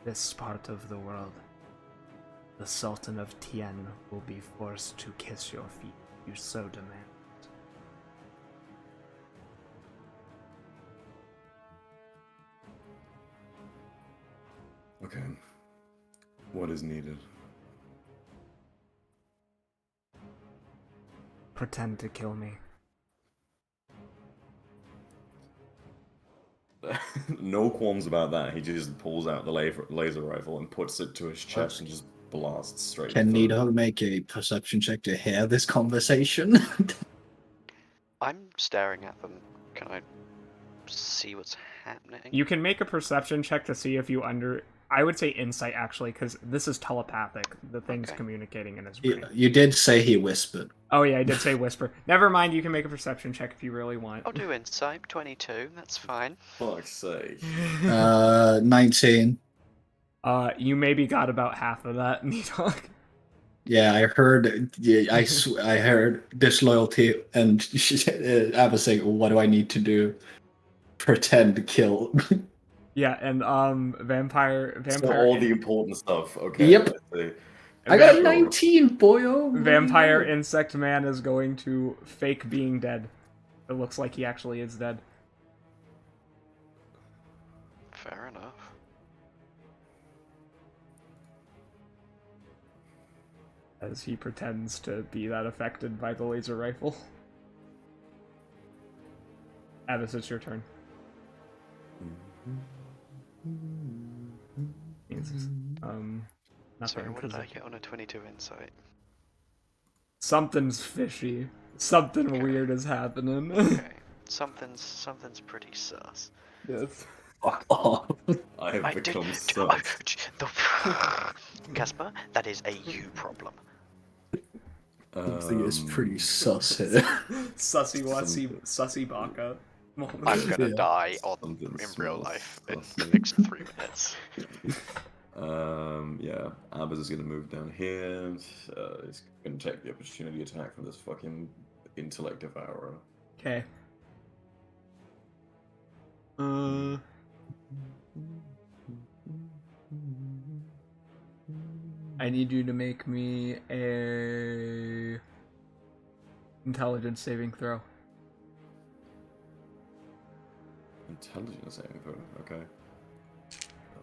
this part of the world. The Sultan of Tien will be forced to kiss your feet if you so demand. Okay. What is needed? Pretend to kill me. No qualms about that. He just pulls out the laser rifle and puts it to his chest and just blasts straight Can through. Nita make a perception check to hear this conversation? I'm staring at them. Can I see what's happening? You can make a perception check to see if you I would say insight, actually, because this is telepathic. The thing's Okay. communicating in his brain. You did say he whispered. Oh yeah, I did say whisper. Never mind, you can make a perception check if you really want. I'll do insight. 22. That's fine. Fuck's sake. 19. You maybe got about half of that, Nita. Yeah, I heard. Yeah, I heard disloyalty, and I was saying, "What do I need to do?" Pretend to kill. Yeah, and vampire. So all the important stuff. Okay. Yep. let's see. I got a Sure. 19, boyo. Vampire insect man is going to fake being dead. It looks like he actually is dead. Fair enough. As he pretends to be that affected by the laser rifle. Abbas, it's your turn. Nothing. Sorry, what did 'cause I get on a 22 insight? Something's fishy. Something Okay. weird is happening. Okay. Something's pretty sus. Yes. Fuck off. I have I did. become sus. Casper, that is a you problem. I think it's pretty sus here. Sussy baka. I'm gonna Yeah. die Something in real smells life in the sussy. next 3 minutes. Yeah. Abbas is gonna move down here. He's gonna take the opportunity attack from this fucking intellect devourer. Okay. I need you to make me a intelligence saving throw. Intelligence saving throw. Okay.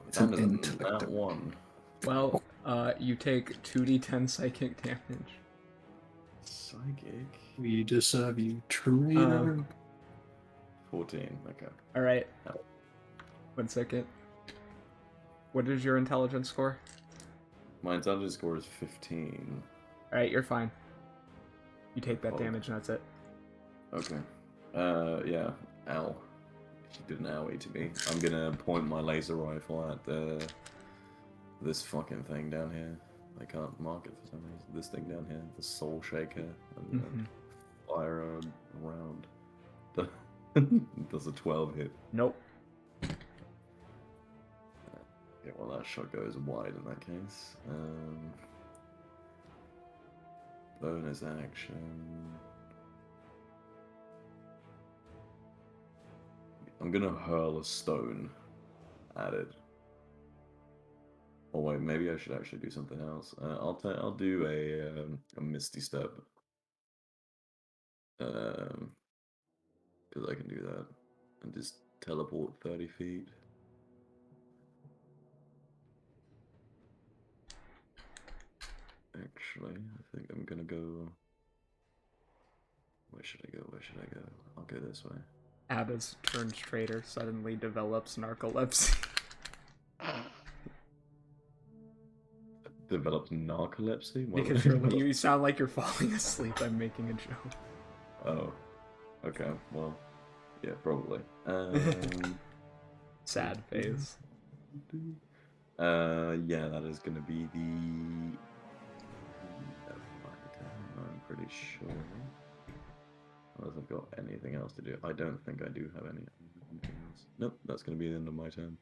It's an That is intellect. that one. Well, you take 2d10 psychic damage. Psychic. We deserve you, traitor. 14. Okay. Alright. 1 second. What is your intelligence score? My intelligence score is 15. Alright, you're fine. You take that Oh. damage and that's it. Okay. Yeah. Ow. She did an owie to me. I'm gonna point my laser rifle at this fucking thing down here. I can't mark it for some reason. This thing down here, the Soul Shaker, and Mhm. fire around. Does a 12 hit? Nope. Yeah, well, that shot goes wide in that case. Bonus action. I'm gonna hurl a stone at it. Oh wait, maybe I should actually do something else. I'll do a Misty Step. Because I can do that and just teleport 30 feet. Actually, I think I'm gonna go. Where should I go? Where should I go? I'll go this way. Abba's turned traitor suddenly develops narcolepsy. Developed narcolepsy? Why would Because I you develop- sound like you're falling asleep. I'm making a joke. Oh, okay. Well, yeah, probably. Sad face. Yeah, that is gonna be the. I'm pretty sure. Unless I've got anything else to do. I don't think I do have anything else. Nope, that's gonna be the end of my turn.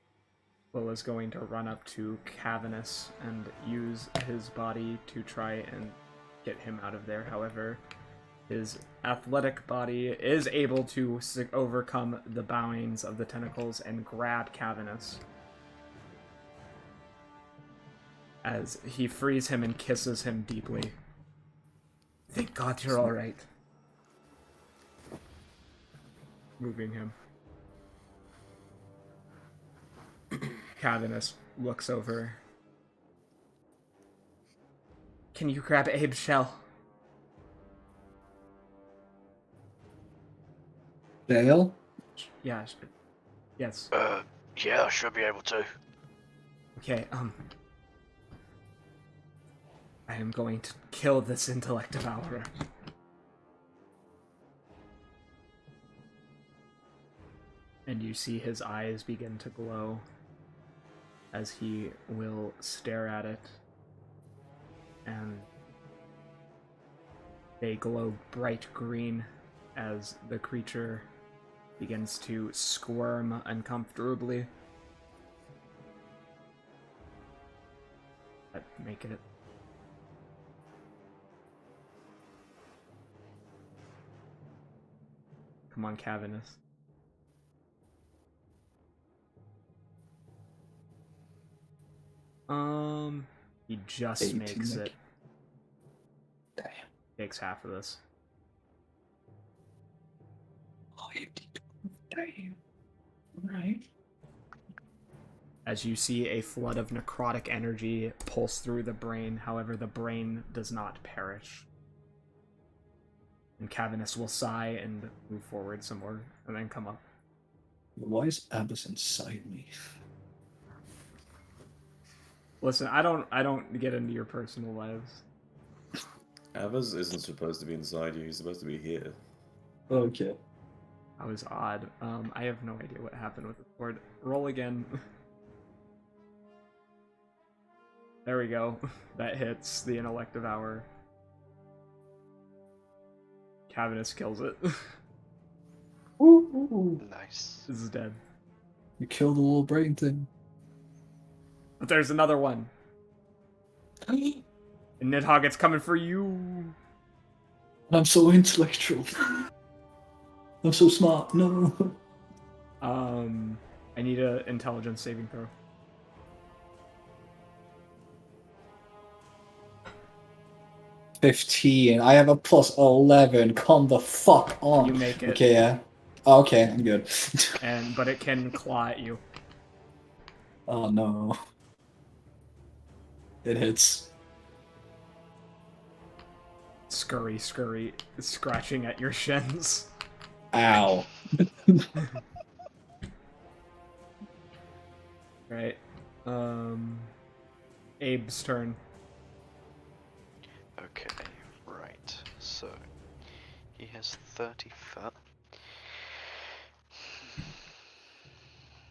Will is going to run up to Cavernous and use his body to try and get him out of there. However, his athletic body is able to overcome the bowings of the tentacles and grab Cavernous. As he frees him and kisses him deeply. Thank God you're alright. Moving him. Cavernous looks over. Can you grab Abe's shell? Dale? Yeah. Yes. Yeah, I should be able to. Okay, I am going to kill this intellect devourer. And you see his eyes begin to glow as he will stare at it. And they glow bright green as the creature begins to squirm uncomfortably. That make it. Come on, Cavernous. He just 18, makes Nick. it. Damn. Takes half of this. Oh, you did. Damn. Alright. As you see a flood of necrotic energy pulse through the brain, however, the brain does not perish. And Cavernous will sigh and move forward some more, and then come up. Why is Abbas inside me? Listen, I don't get into your personal lives. Avaz isn't supposed to be inside you, he's supposed to be here. Okay. That was odd. I have no idea what happened with the board. Roll again. There we go. That hits the intellect devour. Cavernous kills it. Ooh. Nice. This is dead. You killed the little brain thing. But there's another one. And Nidhogg, it's coming for you. I'm so intellectual. I'm so smart. No. I need an intelligence saving throw. +15. I have a +11. Come the fuck on. You make it. Okay, yeah. Okay, I'm good. But it can claw at you. Oh no. It hits. Scurry, scratching at your shins. Ow. Right. Abe's turn. Okay, right. So, he has 30 foot.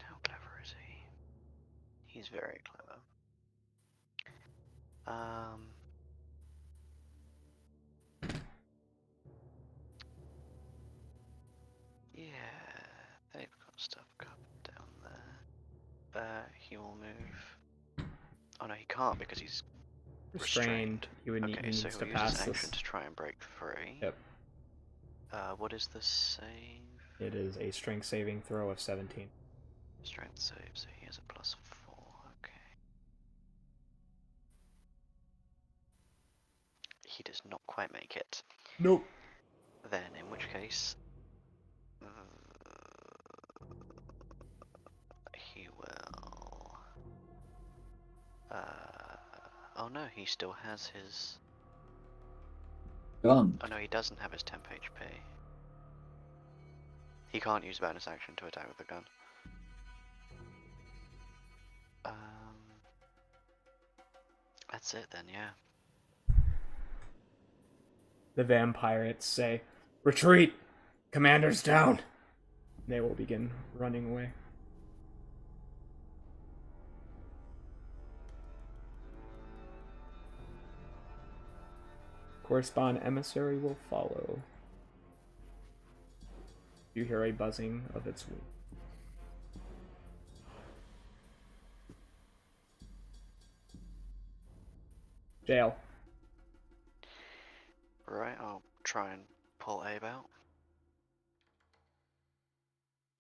How clever is he? He's very clever. Yeah, they've got stuff covered down there. He will move. Oh no, he can't because he's Restrained. He would need. Okay, He so needs to he'll use his pass action this. to try and break free. Yep. What is the save? It is a strength saving throw of 17. Strength save, so he has a +4. Okay. He does not quite make it. Nope. Then, in which case, he will. Oh no, he still has his. Gun. Oh no, he doesn't have his temp HP. He can't use bonus action to attack with the gun. That's it then, yeah. The vampirates say, "Retreat! Commander's down!" They will begin running away. Correspond emissary will follow. You hear a buzzing of its wings. Jail. Right, I'll try and pull Abe out.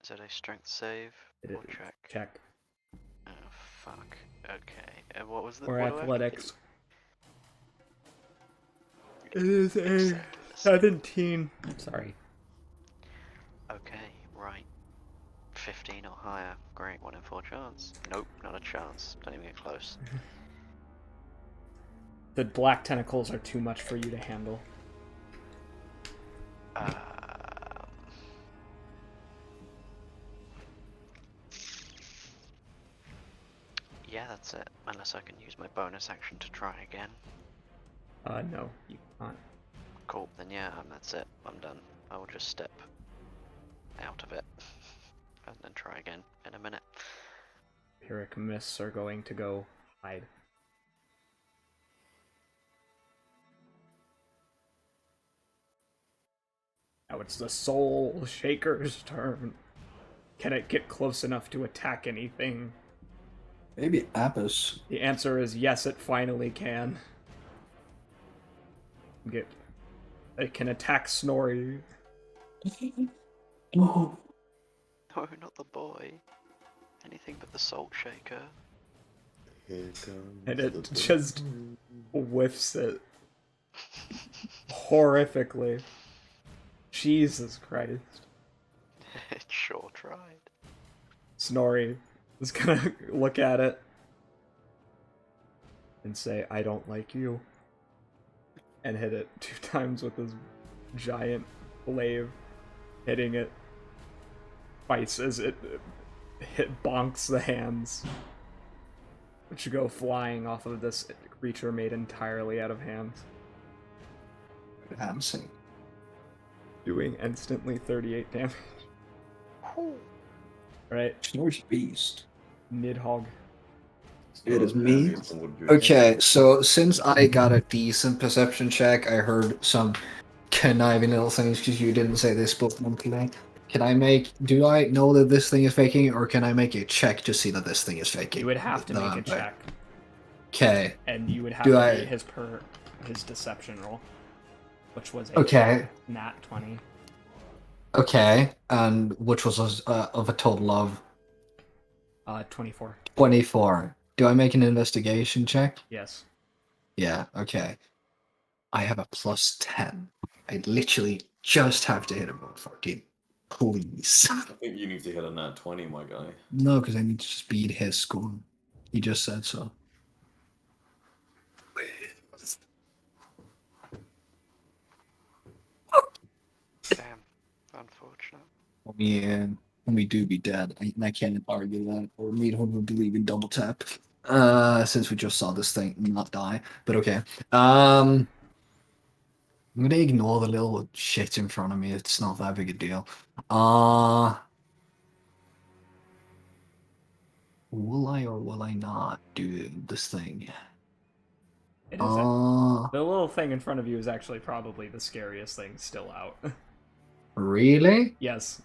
Is it a strength save It or is. check? Check. Oh, fuck. Okay, and what was the Or what do I have to athletics. do? It is a Exactly the same. 17. Sorry. Okay, right. 15 or higher. Great, 1 in 4 chance. Nope, not a chance. Don't even get close. The black tentacles are too much for you to handle. Yeah, that's it. Unless I can use my bonus action to try again. No, you can't. Cool, then yeah, that's it. I'm done. I will just step out of it. And then try again in a minute. Pyrrhic mists are going to go hide. Now it's the Soul Shaker's turn. Can it get close enough to attack anything? Maybe Apis. The answer is yes, it finally can. It can attack Snorri. Oh. No, not the boy. Anything but the Salt Shaker. Here comes And it the just whiffs it horrifically. Jesus Christ. It sure tried. Snorri is gonna look at it and say, "I don't like you," and hit it 2 times with his giant glaive, hitting it twice as it bonks the hands, which go flying off of this creature made entirely out of hands, Dancing. doing instantly 38 damage. Right, Snorri's beast. Nidhogg. It is Yeah, me. these would be- Okay, so since I got a decent perception check, I heard some conniving little things because you didn't say they spoke today. Do I know that this thing is faking, or can I make a check to see that this thing is faking? You would have to make a check, Okay. and you would have Do to I- beat his deception roll, which was a Okay. nat 20. Okay. And which was of a total of 24. 24. Do I make an investigation check? Yes. Yeah, okay. I have a +10. I literally just have to hit about 14. Please. I think you need to hit a nat 20, my guy. No, because I need to just beat his score. He just said so. Damn. Unfortunate. We do be dead. I can't argue that. Or me who believe in double tap. Since we just saw this thing not die. But okay. I'm gonna ignore the little shit in front of me. It's not that big a deal. Will I or will I not do this thing? It isn't. The little thing in front of you is actually probably the scariest thing still out. Really? Yes.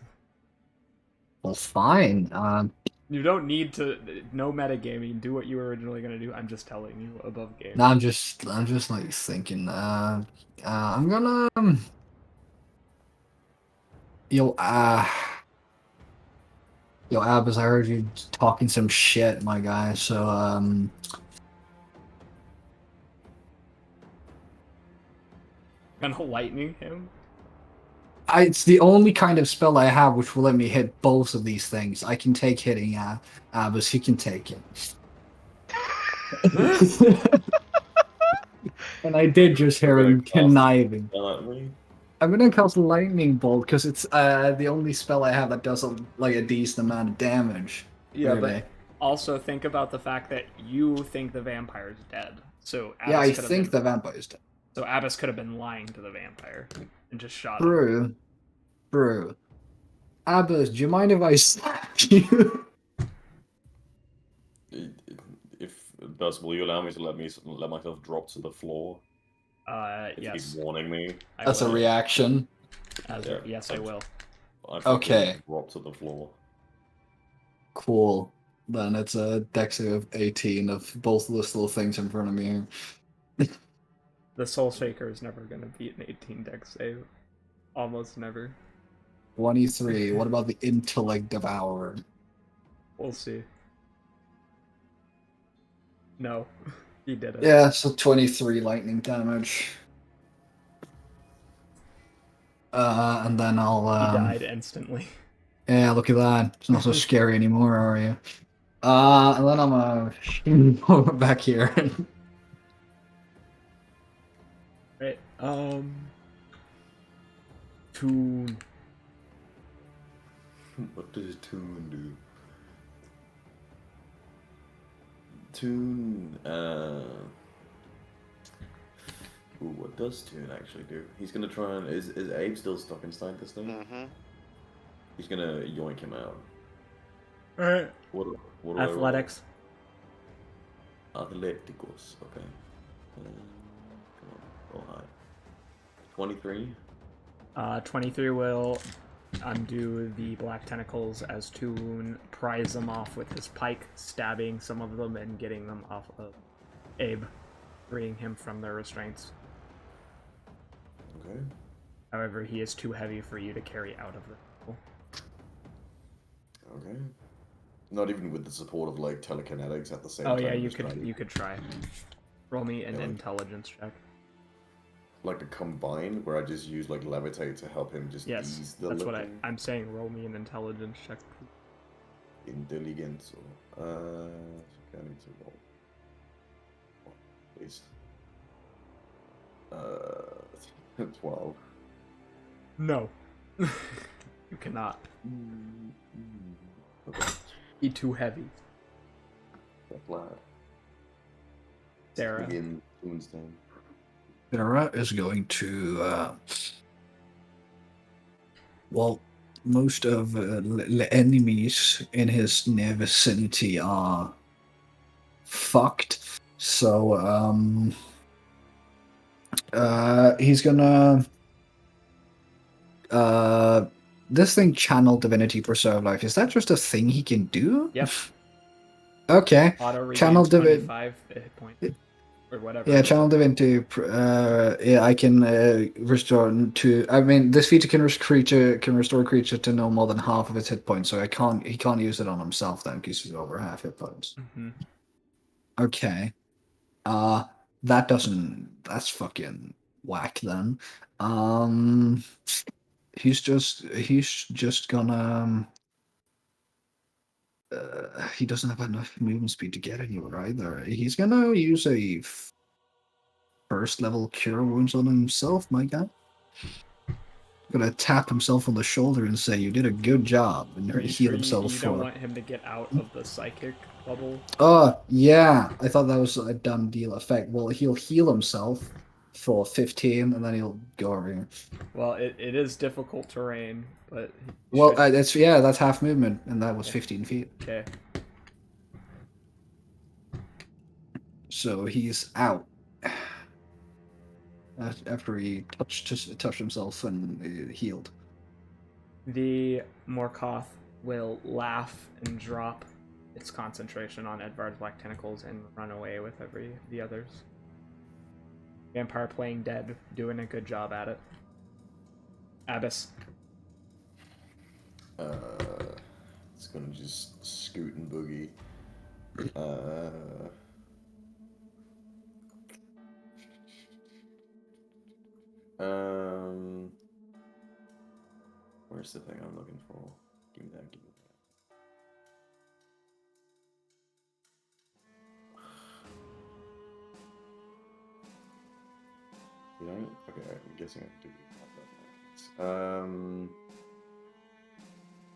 Well, fine. You don't need to. No metagaming. Do what you were originally gonna do. I'm just telling you above game. No, I'm just like thinking. I'm gonna. Yo, yo, Abbas, I heard you talking some shit, my guy. So, Gonna lightning him. it's the only kind of spell I have which will let me hit both of these things. I can take hitting Abbas. He can take it. And I did just hear him conniving. I'm gonna cast Lightning Bolt because it's the only spell I have that does like a decent amount of damage. Yeah, really. but also think about the fact that you think the vampire's dead. So Abbas Yeah, I could have think been, the vampire's dead. So Abbas could have been lying to the vampire and just shot him. True. Abbas, do you mind if I slap you? If Buzz, will you allow me to let myself drop to the floor? If Yes. he's warning me. That's a reaction. Yes, I will. Okay. Drop to the floor. Cool. Then it's a dex of 18 of both of those little things in front of me here. The Soul Shaker is never gonna beat an 18 dex save. Almost never. 23. What about the Intellect Devourer? We'll see. No, he did it. Yeah, so 23 lightning damage. And then I'll. He died instantly. Yeah, look at that. It's not so scary anymore, are you? And then I'm over back here. Right. Tune. What does Tune do? Tune, Ooh, what does Tune actually do? He's gonna try and... Is Abe still stuck inside this thing? Mm-hmm. He's gonna yoink him out. Alright. What do I roll? Athletics. Atleticos, okay. Come on, roll high. 23? 23 will undo the black tentacles as Toon pries them off with his pike, stabbing some of them and getting them off of Abe, freeing him from their restraints. Okay. However, he is too heavy for you to carry out of the pool. Okay. Not even with the support of like telekinetics at the same Oh time. yeah, just trying to- you could try. Roll me an Yeah, like- intelligence check. Like a combine where I just use like levitate to help him just Yes, ease the that's what lifting? I'm saying. Roll me an intelligence check. Intelligence. Okay, I need to roll. Please. 12. No. You cannot. Okay, Be too heavy. that's glad. Sarah. Begin Tombstone. Sarah is going to. Well, most of the enemies in his near vicinity are fucked. So, he's gonna. This thing, Channel Divinity Preserve Life, is that just a thing he can do? Yep. Okay. Auto Channel regains Divi- 25 hit point. Or whatever. Yeah, it is. Channel Divinity. Yeah, I can restore to. I mean, this feature can restore creature to no more than half of its hit points. So he can't use it on himself then because he's over half hit points. Mhm. Okay. That's fucking whack then. He's just gonna. He doesn't have enough movement speed to get anywhere either. He's gonna use a first level cure wounds on himself, my guy. Gonna tap himself on the shoulder and say, "You did a good job," and Are you heal sure himself you for. don't want him to get out of the psychic bubble? Oh yeah, I thought that was a done deal effect. Well, he'll heal himself for 15, and then he'll go over here. Well, it is difficult terrain, but... Well, should- that's half movement, and that was 15 feet. Okay. So he's out. after he touched himself and healed. The Morkoth will laugh and drop its concentration on Edvard's black tentacles and run away with the others. Vampire playing dead, doing a good job at it. Abyss. It's gonna just scoot and boogie. Where's the thing I'm looking for? Give me that, give me that. You know, okay, I'm guessing I can do that.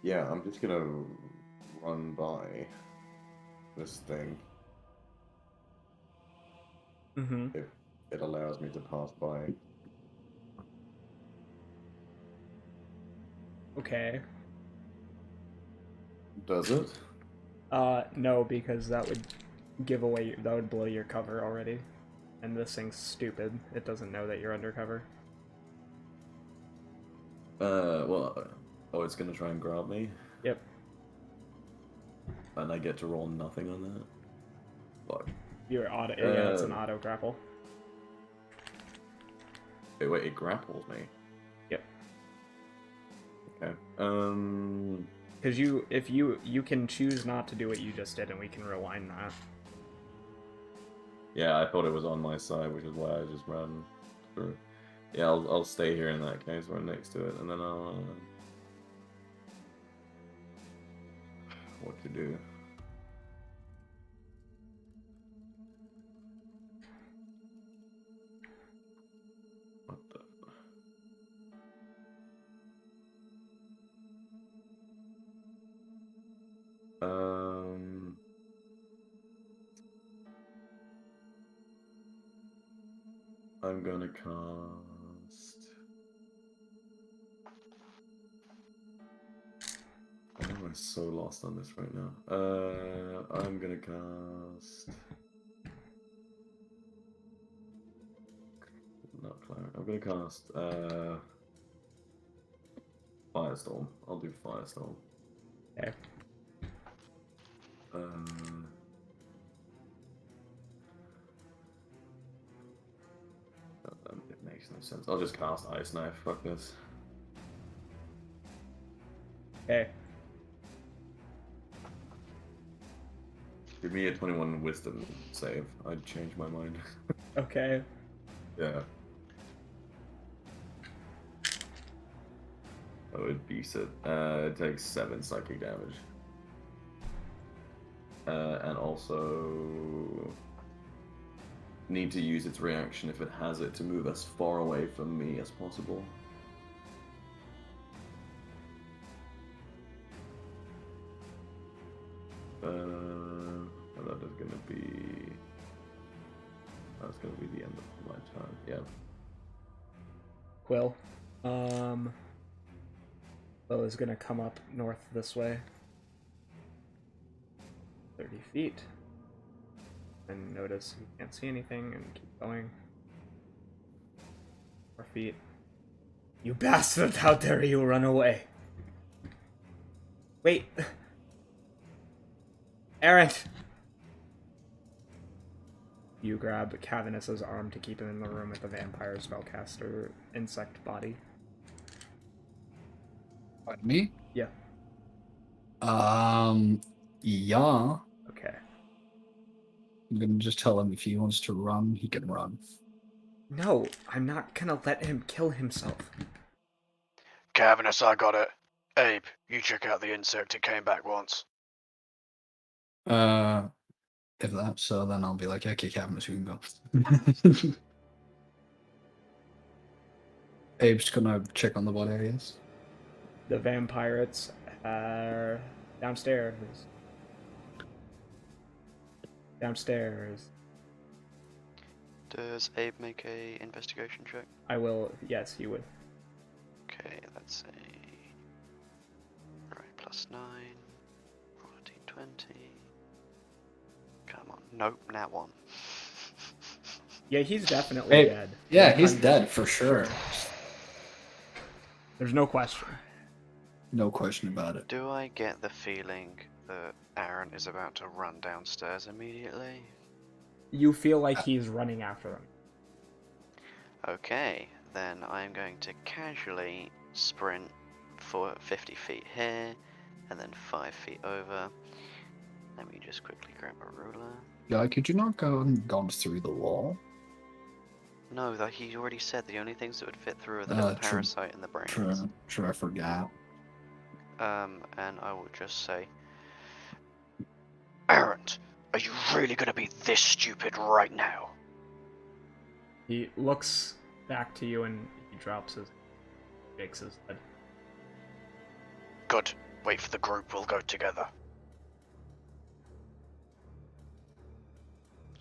Yeah, I'm just gonna run by this thing. Mm-hmm. If it allows me to pass by. Okay. Does it? No, because that would that would blow your cover already. And this thing's stupid. It doesn't know that you're undercover. Well, oh, it's gonna try and grab me? Yep. And I get to roll nothing on that? Fuck. You're auto. Yeah, it's an auto grapple. Wait, it grapples me? Yep. Okay. Because you can choose not to do what you just did, and we can rewind that. Yeah, I thought it was on my side, which is why I just ran through. Yeah, I'll stay here in that case, right next to it, and then I'll... what to do? What the... I'm gonna cast... I'm so lost on this right now. I'm gonna cast... Not Cleric. I'm gonna cast, Firestorm. I'll do Firestorm. Okay. It makes no sense. I'll just cast Ice Knife. Fuck this. Okay. Give me a 21 Wisdom save. I'd change my mind. Okay. Yeah. Oh, it beats it. It takes 7 psychic damage. And also... need to use its reaction if it has it to move as far away from me as possible. That is gonna be... that's gonna be the end of my turn, yeah. Quill. Quill is gonna come up north this way. 30 feet. And notice you can't see anything and keep going. 4 feet. You bastard! How dare you run away! Wait! Aaron! You grab Cavernous' arm to keep him in the room with the vampire spellcaster insect body. Pardon me? Yeah. Yeah. Okay. I'm gonna just tell him if he wants to run, he can run. No, I'm not gonna let him kill himself. Cavernous, I got it. Abe, you check out the insect. It came back once. If that's so, then I'll be like, okay, Cavernous, we can go. Abe's gonna check on the body, I guess. The vampirates are downstairs. Downstairs. Does Abe make a investigation check? I will. Yes, you would. Okay, that's a... right, +9. 14, 20. Come on. Nope, nat 1. Yeah, he's definitely Hey, dead. yeah, he's 100%. dead for sure. There's no question. No question about it. Do I get the feeling that Aaron is about to run downstairs immediately? You feel like he's running after them. Okay, then I'm going to casually sprint for 50 feet here, and then 5 feet over. Let me just quickly grab a ruler. Yeah, could you not gone through the wall? No, that he already said the only things that would fit through are the little True. parasite in the brains. True, I forgot. And I will just say, Aaron, are you really gonna be this stupid right now? He looks back to you and he shakes his head. Good. Wait for the group. We'll go together.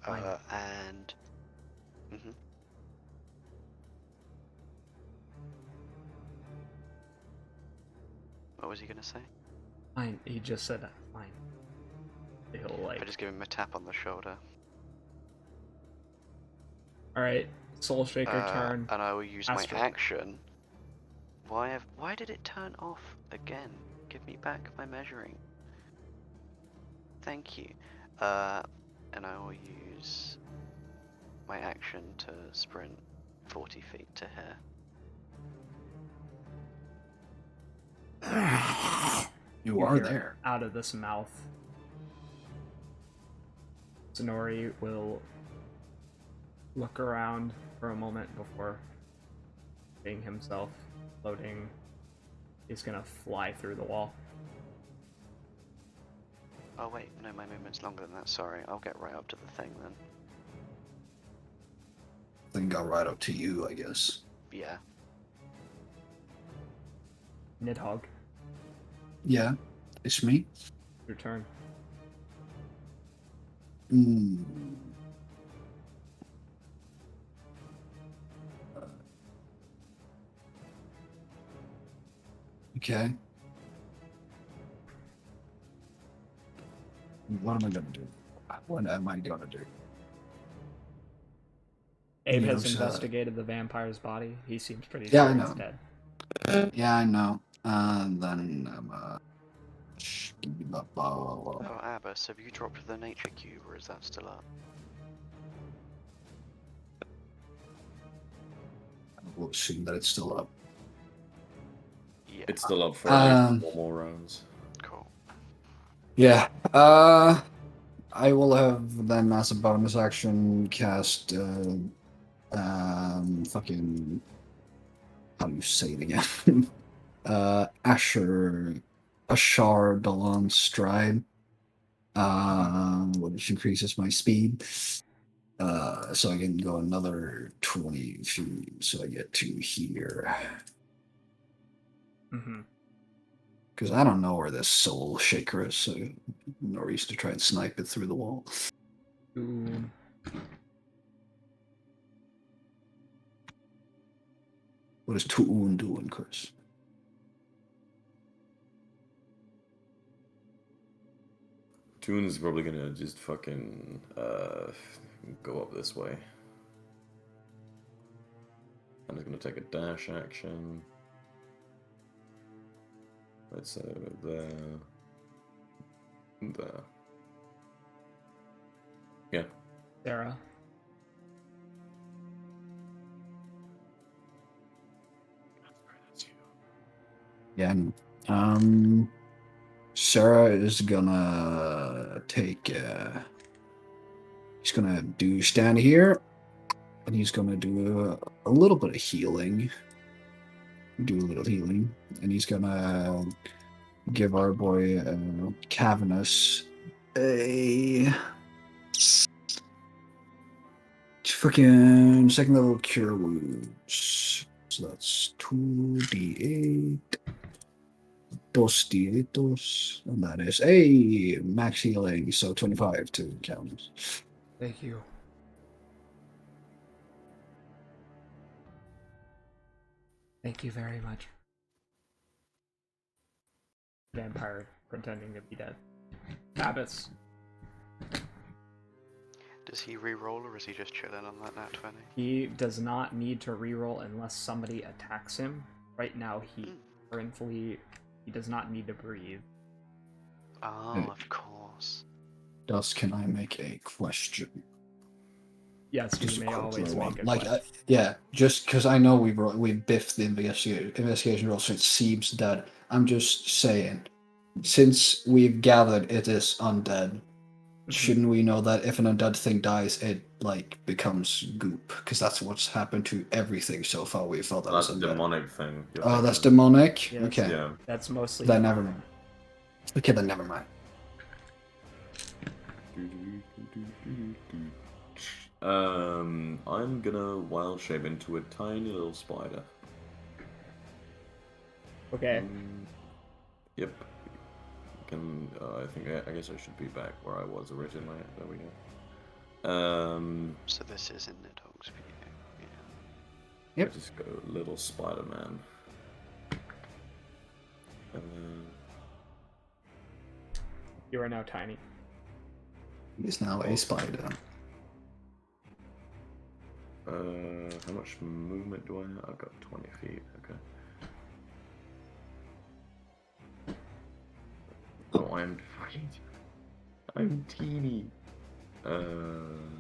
Fine. And. What was he gonna say? Fine. He just said fine. He'll like. I just give him a tap on the shoulder. All right, Soul Shaker turn. And I will use Astral. my action. Why did it turn off again? Give me back my measuring. Thank you. And I will use my action to sprint 40 feet to here. You are hear there. Out of this mouth. Sonori will look around for a moment before seeing himself floating. He's gonna fly through the wall. Oh wait, no, my movement's longer than that, sorry. I'll get right up to the thing then. Then got right up to you, I guess. Yeah. Nidhogg, Yeah, it's me. your turn. Hmm. Okay. What am I gonna do? What am I gonna do? Abe Yeah, has so- investigated the vampire's body. He seems pretty Yeah, sure I he's know. dead. Yeah, I know. Then I'm Oh, Abbas, have you dropped the nature cube, or is that still up? we'll assume that it's still up. Yeah. It's still up for at least 4 Um, more rounds. Cool. Yeah. I will have then as a bonus action cast fucking how do you say it again? Ashar Dalan Stride. Which increases my speed. So I can go another 20 feet, so I get to here. Mm-hmm. Because I don't know where this soul shaker is, so no reason to try and snipe it through the wall. Ooh. What is Tu'un doing, Chris? Toon is probably gonna just fucking go up this way. I'm just gonna take a dash action. Let's say there. There. Yeah. Sarah. Yeah. Sarah is gonna take. He's gonna stand here, and he's gonna do a little bit of healing. Do a little healing, and he's gonna give our boy Cavernous a freaking second level cure wounds. So that's 2d8. Dos d8, and that is a max healing, so 25 to count. Thank you. Thank you very much. Vampire pretending to be dead. Abbas. Does he re-roll or is he just chilling on that nat 20? He does not need to reroll unless somebody attacks him. Right now, Hmm. he does not need to breathe. Oh, of course. Thus, can I make a question? Yes, Just you a may quick always little make a one. question. Yeah, just because I know we biffed the investigation roll, so it seems that I'm just saying, since we've gathered it is undead, shouldn't we know that if an undead thing dies, it like becomes goop? Because that's what's happened to everything so far. We thought that was That's a undead. demonic thing. you're Oh, that's thinking. demonic. Yes. Okay, Yeah. That's mostly then never demonic. mind. Okay, then never mind. I'm gonna wild shape into a tiny little spider. Okay. Yep. I guess I should be back where I was originally. There we go. So this is in Nidhogg's view. Yeah. Yep. I just go little Spider Man. And then You are now tiny. He's now a spider. how much movement do I have? I've got 20 feet. Okay. Oh, I'm fucking. I'm teeny. And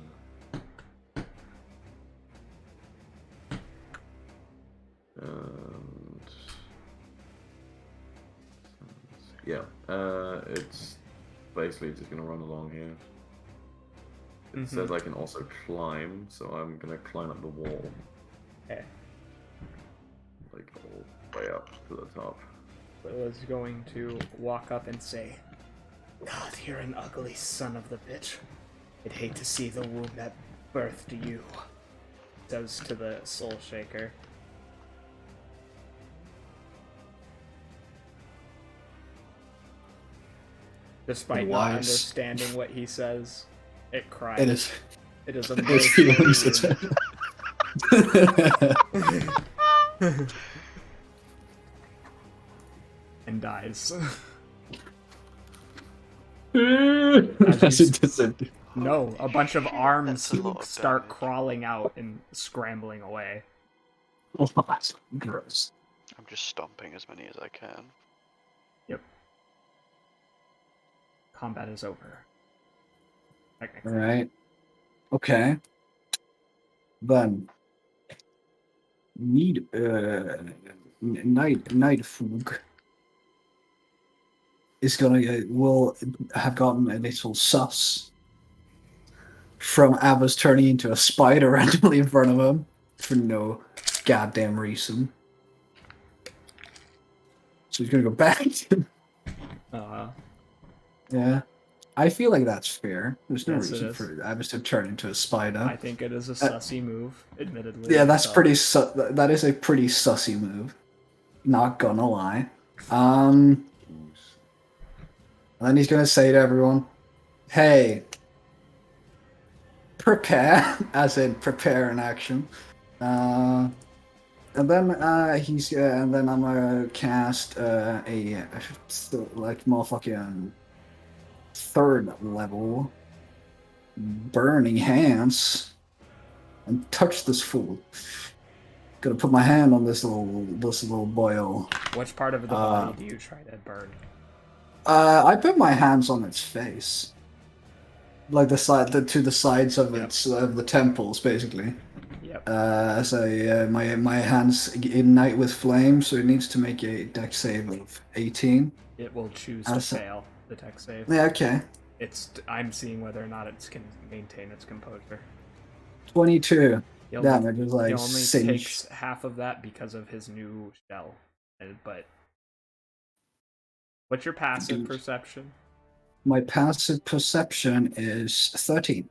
yeah, it's basically just gonna run along here. It says I can also climb, so I'm gonna climb up the wall, Okay. like all the way up to the top. Quill is going to walk up and say, God, you're an ugly son of the bitch. I'd hate to see the womb that birthed you. Says to the Soul Shaker. Despite not Wise. understanding what he says, it cries. It is. It is a It's most feelings. and dies. As it descended. No, a bunch of arms That's a lot of start damage. crawling out and scrambling away. Oh, that's gross. I'm just stomping as many as I can. Yep. Combat is over. Technically. Alright. Okay. Then. Nightfug is will have gotten a little sus from Abba's turning into a spider randomly in front of him for no goddamn reason. So he's gonna go back. Yeah. I feel like that's fair. There's no Yes, it reason is. for Abbas to turn into a spider. I think it is a sussy move, admittedly. Yeah, that's so- pretty. That is a pretty sussy move. Not gonna lie. And then he's gonna say to everyone, "Hey, prepare," as in prepare in action. And then and then I'm gonna cast a like motherfucking third level burning hands and touch this fool. Gonna put my hand on this little boil. Which part of the body do you try to burn? I put my hands on its face, like to the sides of of the temples, basically. Yep. As my hands ignite with flame, so it needs to make a dex save of 18. It will choose to fail the tech save. Yeah, okay. I'm seeing whether or not it can maintain its composure. 22 He damage is like he only cinch. takes half of that because of his new shell. But what's your passive Dude. perception? My passive perception is 13.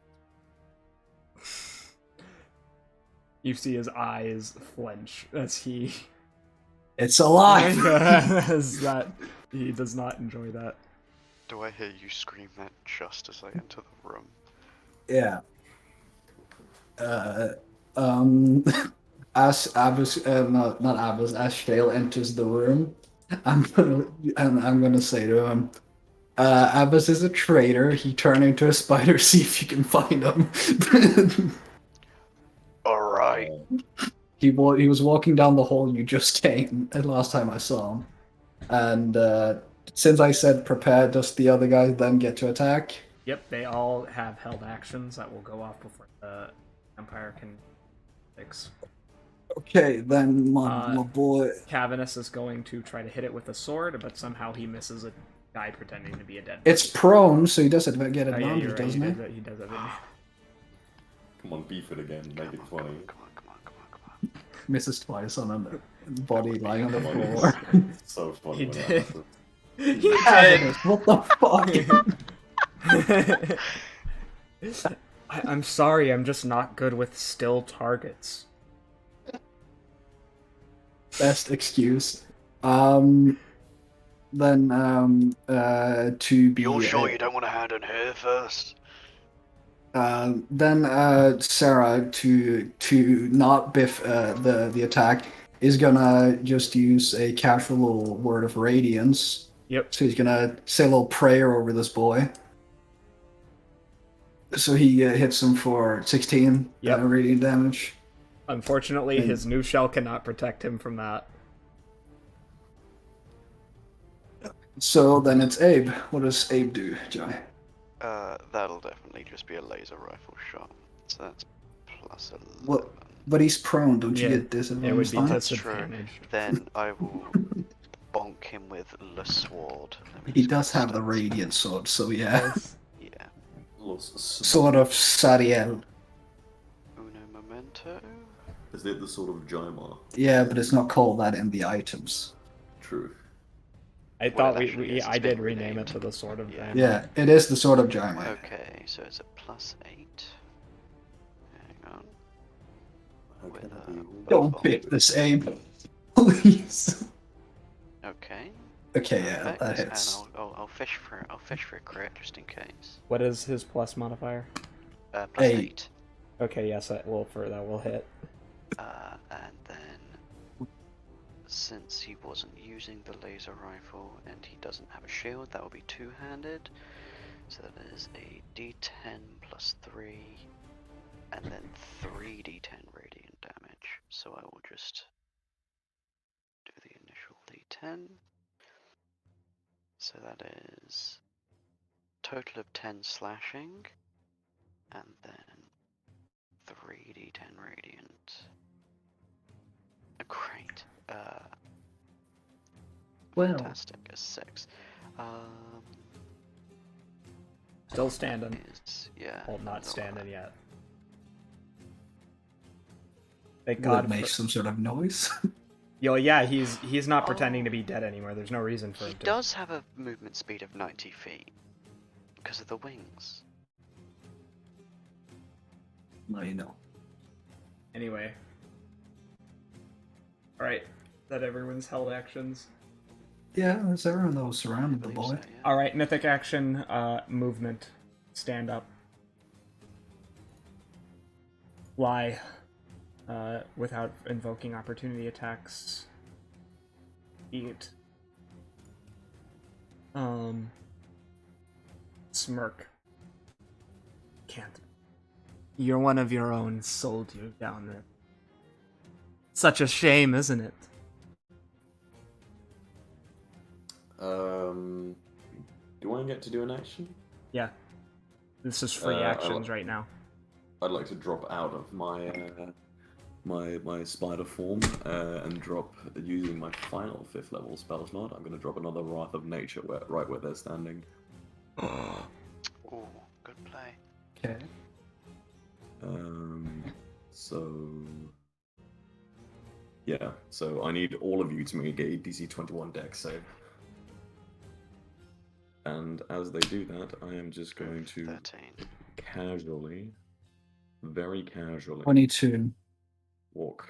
You see his eyes flinch as he It's alive. as that he does not enjoy that. Do I hear you scream that just as I enter the room? Yeah. As Abbas, not Abbas, as Shale enters the room, I'm gonna say to him, Abbas is a traitor. He turned into a spider. See if you can find him. Alright. He was walking down the hall you just came last time I saw him. And since I said prepare, does the other guy then get to attack? Yep, they all have held actions that will go off before the Empire can fix. Okay, then my boy. Cavernous is going to try to hit it with a sword, but somehow he misses a guy pretending to be a dead. It's prone, so he doesn't get Oh, yeah, advantage, you're right. doesn't he? He does it. Come on, beef it again. Make it 20. Come on. Misses twice on a body lying on the Come on, floor. it's so funny. He when that did. happens. He did. Cavernous, what the fuck? I'm sorry, I'm just not good with still targets. Best excuse. Then to be. You're sure you don't want to hand on her first? Then Sarah to not biff the attack is gonna just use a casual word of radiance. Yep. So he's gonna say a little prayer over this boy. So he hits him for 16 Yep. radiant damage. Unfortunately, his new shell cannot protect him from that. So then it's Abe. What does Abe do, Jai? That'll definitely just be a laser rifle shot. So that's plus 11. What? But he's prone. Don't you Yeah, get disadvantage? It would be on it? disadvantage. Then I will bonk him with Le Sword. Let me He just does get have the stats. radiant sword, so yeah. Yeah. Sword of Sariel. Uno momento. Is it the sort of Jaimar? Yeah, but it's not called that in the items. True. I Well, thought actually, I it's did been rename it renamed. to the Sword of Yeah. Fame. Yeah, it is the sword of Jaimai. Okay, so it's a plus 8. Hang on. How With can I a be- Don't bonk. pick this Abe. Please. Okay. Okay, yeah, Perfect. that hits. And I'll fish for a crit just in case. What is his plus modifier? Plus 8. 8. Okay, yes, that will hit. And then, since he wasn't using the laser rifle and he doesn't have a shield, that will be two-handed. So that is a d10 plus 3, and then 3d10 radiant damage. So I will just do the initial d10. So that is total of 10 slashing, and then 3d10 radiant. Great. Well. Fantastic. A 6. Still standing. Yeah. Well, not no, standing yet. Thank God God. make some sort of noise. Yo, yeah, he's not pretending to be dead anymore. There's no reason for He him to. does have a movement speed of 90 feet because of the wings. No, you know. Anyway. Alright. That everyone's held actions. Yeah, there's everyone that was surrounded the I boy. believe so, yeah. Alright, mythic action, movement. Stand up. Lie. Without invoking opportunity attacks. Eat. Smirk. Can't. You're one of your own, sold you down there. Such a shame, isn't it? Do I get to do an action? Yeah. This is free actions right now. I'd like to drop out of my my spider form and drop using my final 5th level spell slot. I'm going to drop another Wrath of Nature right where they're standing. Ooh, good play. Okay. So yeah, so I need all of you to make a DC 21 Dex save. And as they do that, I am just going to 13. casually, very casually, 22. walk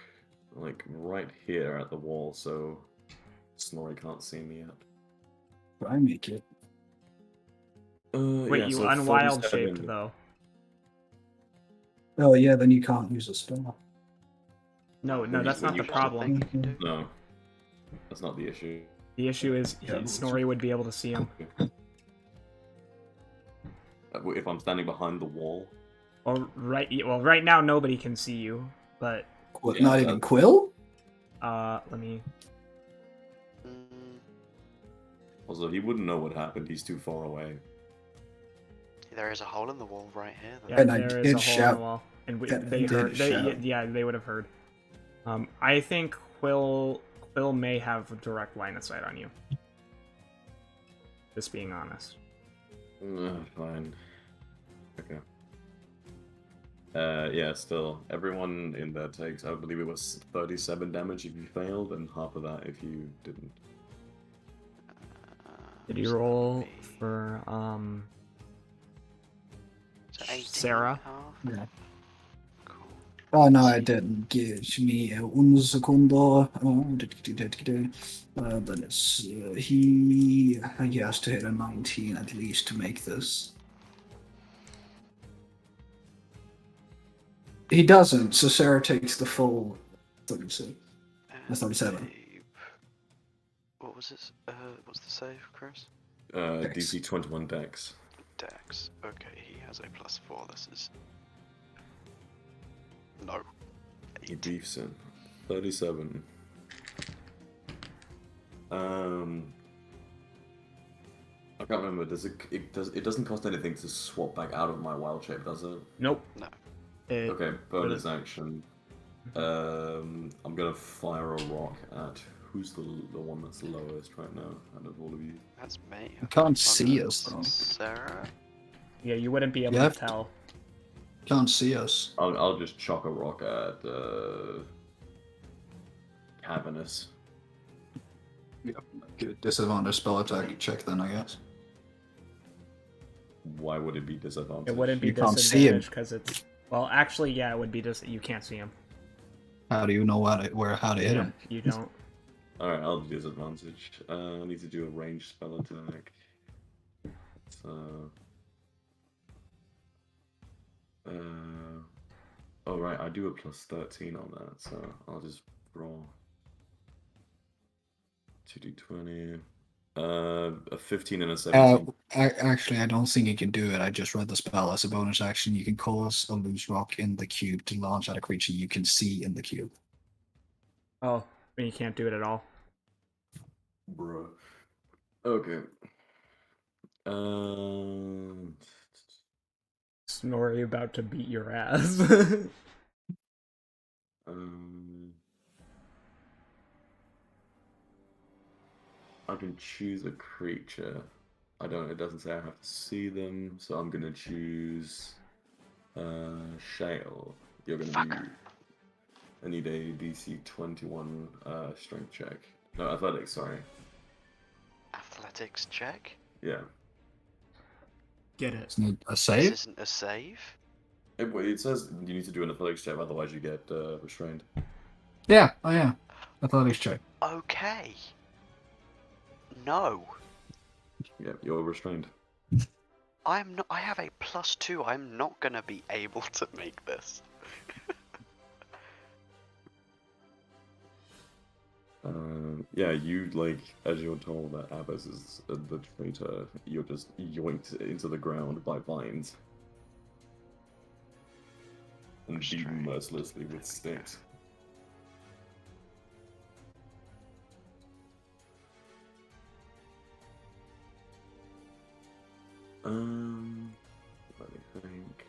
like right here at the wall so Snorri can't see me yet. I make it. Wait, yeah, you so unwild 47 shaped though. Oh yeah, then you can't use a spell. No, When that's you not the use it, problem. No, that's not the issue. The issue is Yeah. Snorri would be able to see him. If I'm standing behind the wall. Well, right now nobody can see you, but What, Yeah, not even Quill? let me. Mm, Also, he wouldn't know what happened. He's too far away. there is a hole in the wall right here. Yeah, And I there is did a hole in shout. the wall, and And I they did heard. shout. Yeah, they would have heard. I think Quill may have a direct line of sight on you. Just being honest. Fine. Okay. Yeah, still. Everyone in there takes, I believe it was 37 damage if you failed, and half of that if you didn't. Did you So that would roll be- for so 18 Sarah? and a half? Yeah. Cool. Oh no, I didn't. Give me un segundo. But it's he has to hit a 19 at least to make this. He doesn't, so Sarah takes the full 36. That's 37. Save. What was this? What's the save, Chris? Dex. DC 21 Dex. Dex. Okay, he has a +4. This is no. He 8. beefs in. 37. I can't remember. It doesn't cost anything to swap back out of my wild shape, does it? Nope. No. Okay, bonus action. I'm gonna fire a rock at who's the one that's lowest right now out of all of you. That's me. You can't Oh, see no, us, though. Sarah. Yeah, you wouldn't be able You to have to- tell. Can't see us. I'll just chuck a rock at Cavernous. Good disadvantage spell attack check then, I guess. Why would it be disadvantage? It wouldn't be You can't see him. disadvantage because it's. Well, actually, yeah, it would be you can't see him. How do you know how to hit him? You don't. Alright, I'll do disadvantage. I need to do a ranged spell attack. So. Oh, right, I do a +13 on that, so I'll just roll. 2d20. A 15 and a 17. Actually, I don't think you can do it. I just read the spell as a bonus action. You can cause a loose rock in the cube to launch at a creature you can see in the cube. Oh, you can't do it at all. Bruh. Okay. Snorri about to beat your ass. I can choose a creature. It doesn't say I have to see them, so I'm gonna choose Shale. You're gonna Fucker. be I need a DC 21 strength check. No, athletics, sorry. Athletics check. Yeah. Get it. Isn't it a This save? isn't a save. It says you need to do an athletics check, otherwise you get restrained. Yeah. Oh yeah. Athletics check. Okay. No. Yeah, you're restrained. I'm not. I have a +2. I'm not gonna be able to make this. Yeah, you, like, as you're told that Abbas is the traitor, you're just yoinked into the ground by vines. And beaten Restrained. mercilessly with sticks. Let me think.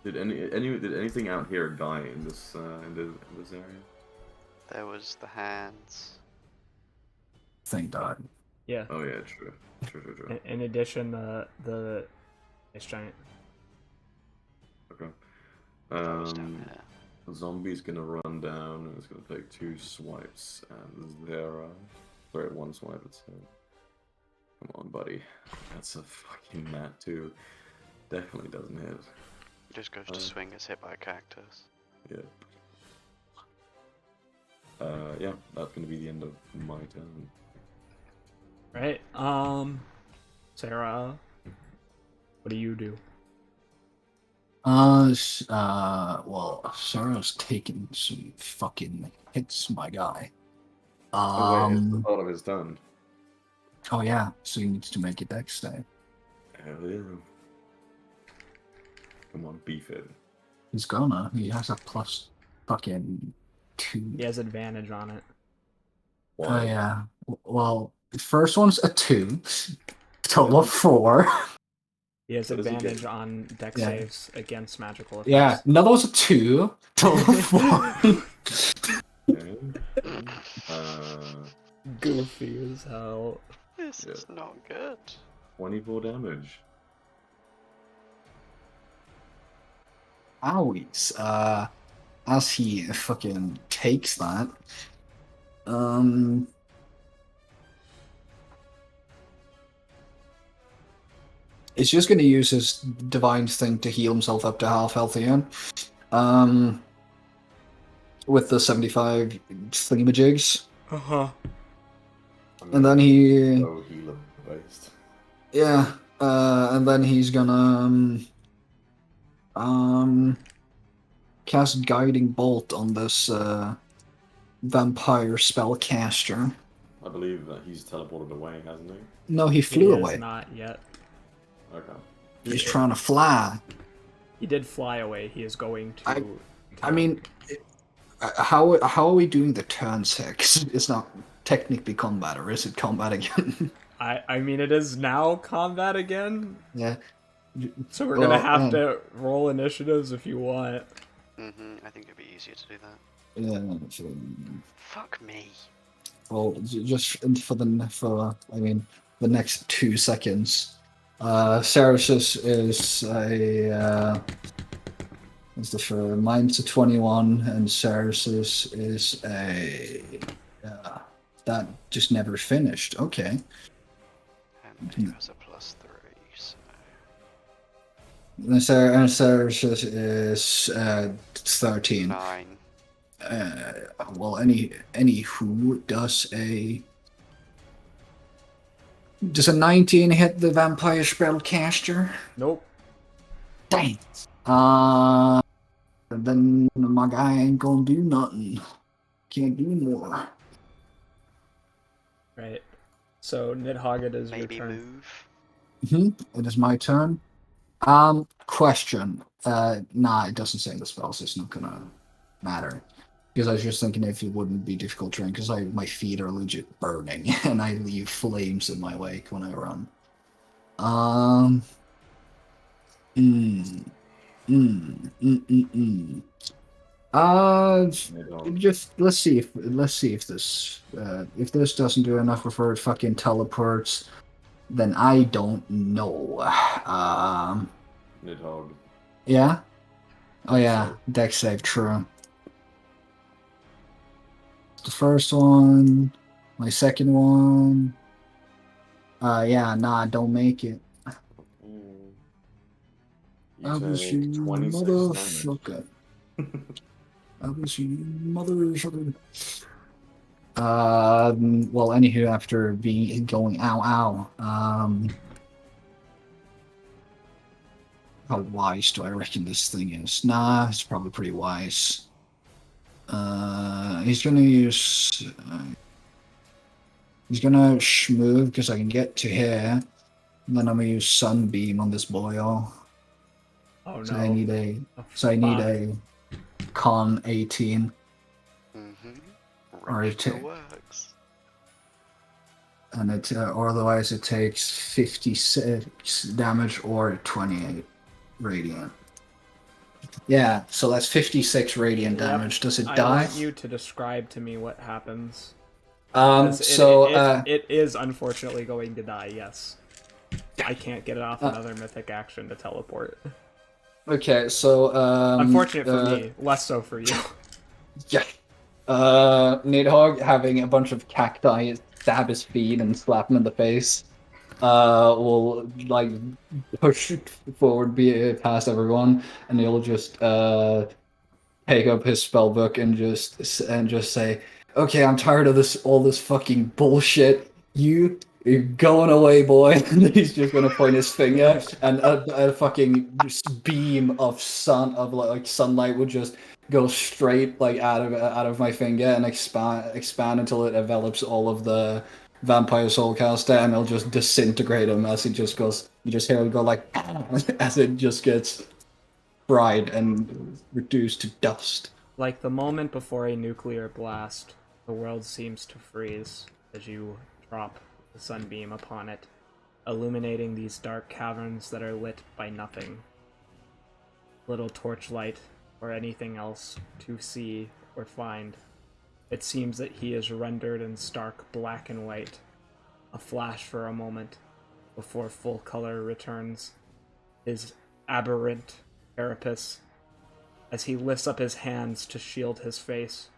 Did anything out here die in this area? There was the hands. Thing died. Yeah. Oh yeah, true. True. In addition, the ice giant. Okay. That was down here. The zombie's gonna run down and it's gonna take 2 swipes and one swipe at him. Come on, buddy. That's a fucking nat too. Definitely doesn't hit. He just goes to swing, is hit by a cactus. Yeah. Yeah, that's gonna be the end of my turn. Right. Sarah, what do you do? Well, Sarah's taking some fucking hits, my guy. Oh wait, it's the part of his turn. Oh yeah, so he needs to make a dex save. Hell yeah. Come on, beef it. He's gonna. He has a plus fucking 2. He has advantage on it. Oh Why? yeah. Well, the first one's a 2. Total of 4. He has What does he advantage get? on dex Yeah. saves against magical effects. Yeah, another one's a 2. Total of 4. Okay. Goofy as hell. This Yeah. is not good. 24 damage. Owies. As he fucking takes that, he's just gonna use his divine thing to heal himself up to half health again. With the 75 thingamajigs. Uh-huh. And then he... So healer based. Yeah, and then he's gonna cast Guiding Bolt on this vampire spellcaster. I believe that he's teleported away, hasn't he? No, he He flew is away. not yet. Okay. He's trying to fly. He did fly away. He is going to... I mean, how are we doing the turn 6? It's not technically combat, or is it combat again? I mean, it is now combat again, Yeah. so we're Well, gonna have to roll initiatives if you want. I think it'd be easier to do that. Yeah. Fuck me. Well, just for the next 2 seconds. Ceresis is a is the for mine's a 21, and Ceresis is a that just never finished. Okay. And he has a +3, so... And Ceresis is 13. 9. Well, any who does a 19 hit the vampire spellcaster? Nope. Dang. Then my guy ain't gonna do nothing. Can't do more. Right. So, Nidhogg, it is your Maybe turn. move. It is my turn. Question. Nah, it doesn't say in the spell, so it's not gonna matter. Because I was just thinking if it wouldn't be difficult terrain, because my feet are legit burning, and I leave flames in my wake when I run. Just let's see if this doesn't do enough before it fucking teleports, then I don't know. Nidhogg. Yeah. Oh yeah, dex save, true. The first one, my second one. Yeah, nah, don't make it. I was you, 26 motherfucker. I was you, motherfucker. Well, anywho, after going ow, how wise do I reckon this thing is? Nah, it's probably pretty wise. He's gonna use. He's gonna move because I can get to here. And then I'm gonna use Sunbeam on this boyo. Oh no. So I need a. Oh, So I need fuck. a con 18. Or Right, it it works. And it or otherwise it takes 56 damage or 28 radiant. Yeah, so that's 56 radiant Yep. damage. Does it I die? want you to describe to me what happens. So It is unfortunately going to die, yes. I can't get it off another mythic action to teleport. okay, so Unfortunate for me, less so for you. Yeah. Nidhogg having a bunch of cacti stab his feet and slap him in the face. Will like push forward past everyone, and he'll just take up his spellbook and just say, "Okay, I'm tired of all this fucking bullshit. You're going away, boy." And he's just gonna point his finger, and a fucking beam of sunlight would just go straight like out of my finger and expand until it envelops all of the vampire soulcaster, and it'll just disintegrate him as he just goes. You just hear him go like as it just gets fried and reduced to dust. Like the moment before a nuclear blast, the world seems to freeze as you drop the sunbeam upon it, illuminating these dark caverns that are lit by nothing. Little torchlight or anything else to see or find. It seems that he is rendered in stark black and white, a flash for a moment, before full color returns. His aberrant carapace, as he lifts up his hands to shield his face,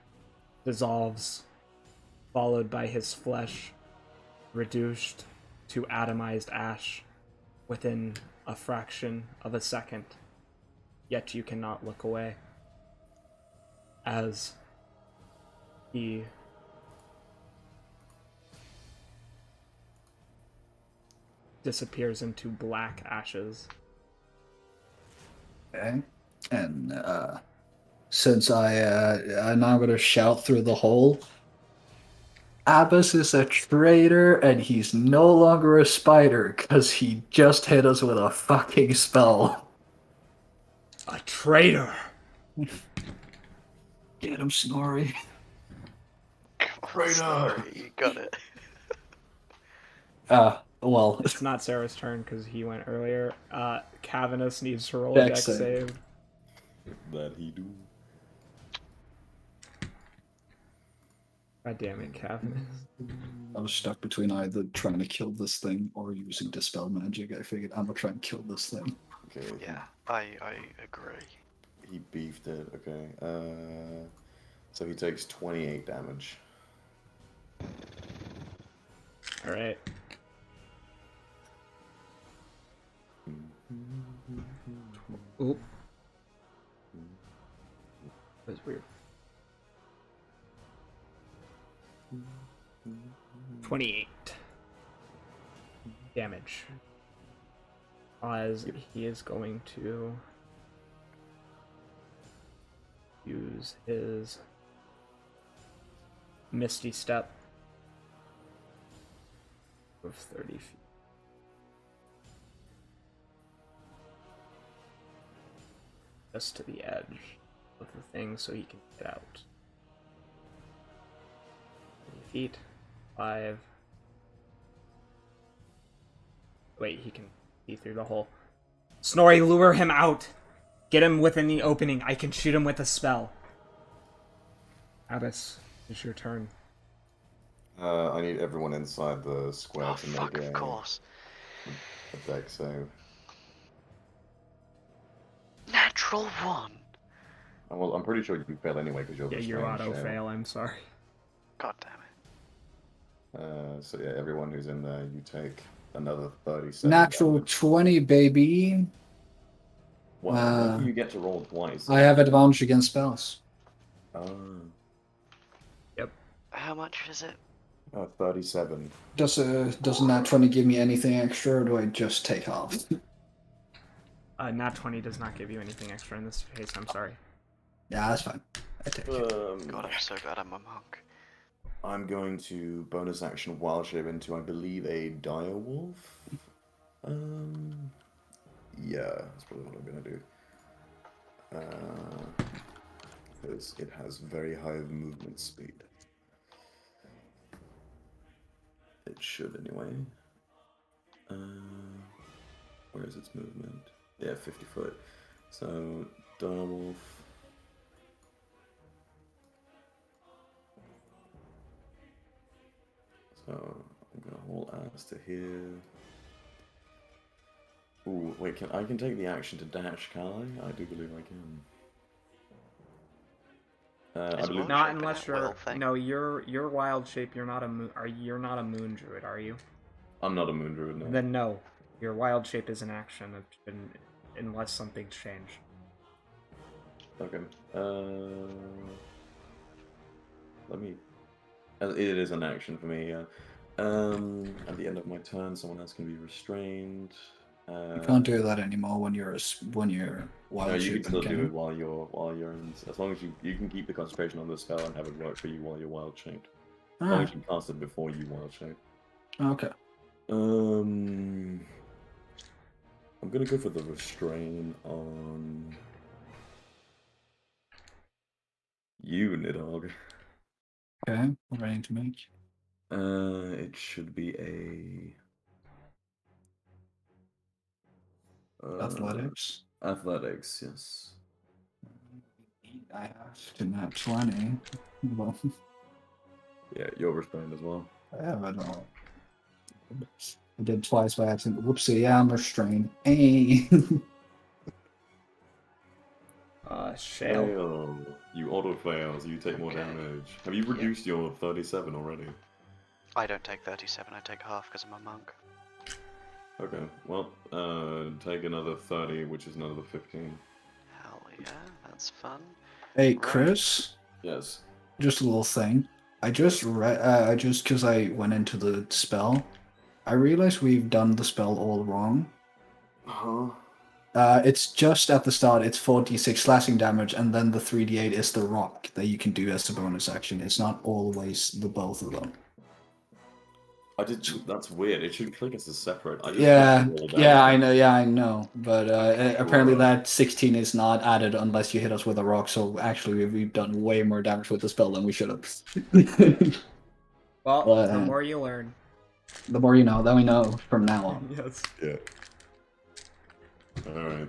dissolves, followed by his flesh, reduced to atomized ash within a fraction of a second. Yet you cannot look away. As he disappears into black ashes. Okay. And since I'm now going to shout through the hole, Abbas is a traitor and he's no longer a spider because he just hit us with a fucking spell. A traitor! Get him, Snorri. Sorry, you got it. Well, It's not Sarah's turn because he went earlier. Cavanus needs to roll a Dex dex save. save. That he do. God damn it, Cavanus. I was stuck between either trying to kill this thing or using Dispel Magic. I figured I'm gonna try and kill this thing. Okay. Yeah, I agree. He beefed it. Okay. So he takes 28 damage. Alright. Oop. That was weird. 28 damage. As he is going to use his Misty Step of 30 feet. Just to the edge of the thing so he can get out. 30 feet. 5. Wait, he can see through the hole. Snorri, lure him out! Get him within the opening. I can shoot him with a spell. Abbas, it's your turn. I need everyone inside the square Oh to fuck, make of course. a deck save. Natural 1. Well, I'm pretty sure you fail anyway because you're Yeah, the you strange auto shell. fail, I'm sorry. God damn it. So yeah, everyone who's in there, you take another 37. Natural damage. 20, baby. What do you get to roll twice? I have advantage against spells. How much is it? 37. Doesn't that 20 give me anything extra, or do I just take half? Nat 20 does not give you anything extra in this case, I'm sorry. Yeah, that's fine. I take it. God, I'm so glad I'm a monk. I'm going to bonus action wild shape into, I believe, a dire wolf. Yeah, that's probably what I'm gonna do. Because it has very high movement speed. It should anyway. Where is its movement? Yeah, 50 foot. So, dire wolf. So, I'm gonna haul ass to here. Ooh, wait, I can take the action to dash, can I? I do believe I can. I Is believe Wild Not shape unless a will you're thing? no, you're wild shape. You're not a moon. You're not a moon druid, are you? I'm not a moon druid now. Then no, your wild shape is an action unless something's changed. Okay. Let me. It is an action for me. Yeah. At the end of my turn, someone else can be restrained. You can't do that anymore when you're wild No, you shape, can still can do you? it while you're in. As long as you can keep the concentration on the spell and have it work for you while you're wild shaped. As long Ah, as you cast it before you wild shape. Okay. I'm gonna go for the restrain on you, Nidhogg. Okay. Ready to make. It should be a Athletics. athletics, yes. I have to nat 20. Well, Yeah, you're restrained as well. I have it all. I did twice by accident. Whoopsie, yeah, I'm restrained. Hey. Shale. Fail. You auto fail, so you take more Okay. damage. Have you reduced your 37 already? I don't take 37, I take half because I'm a monk. Okay, well, take another 30, which is another 15. Hell yeah, that's fun. Hey, Right. Chris. Yes. Just a little thing. I just read. I just because I went into the spell, I realized we've done the spell all wrong. Huh? It's just at the start. It's 4d6 slashing damage, and then the 3d8 is the rock that you can do as a bonus action. It's not always the both of them. That's weird. It should click as a separate. I just Yeah, rolled yeah, out. I know, yeah, I know. But Okay. apparently Wow. that 16 is not added unless you hit us with a rock. So actually, we've done way more damage with the spell than we should have. Well, But, the more you learn. the more you know, then we know from now on. Yes. Yeah. Alright.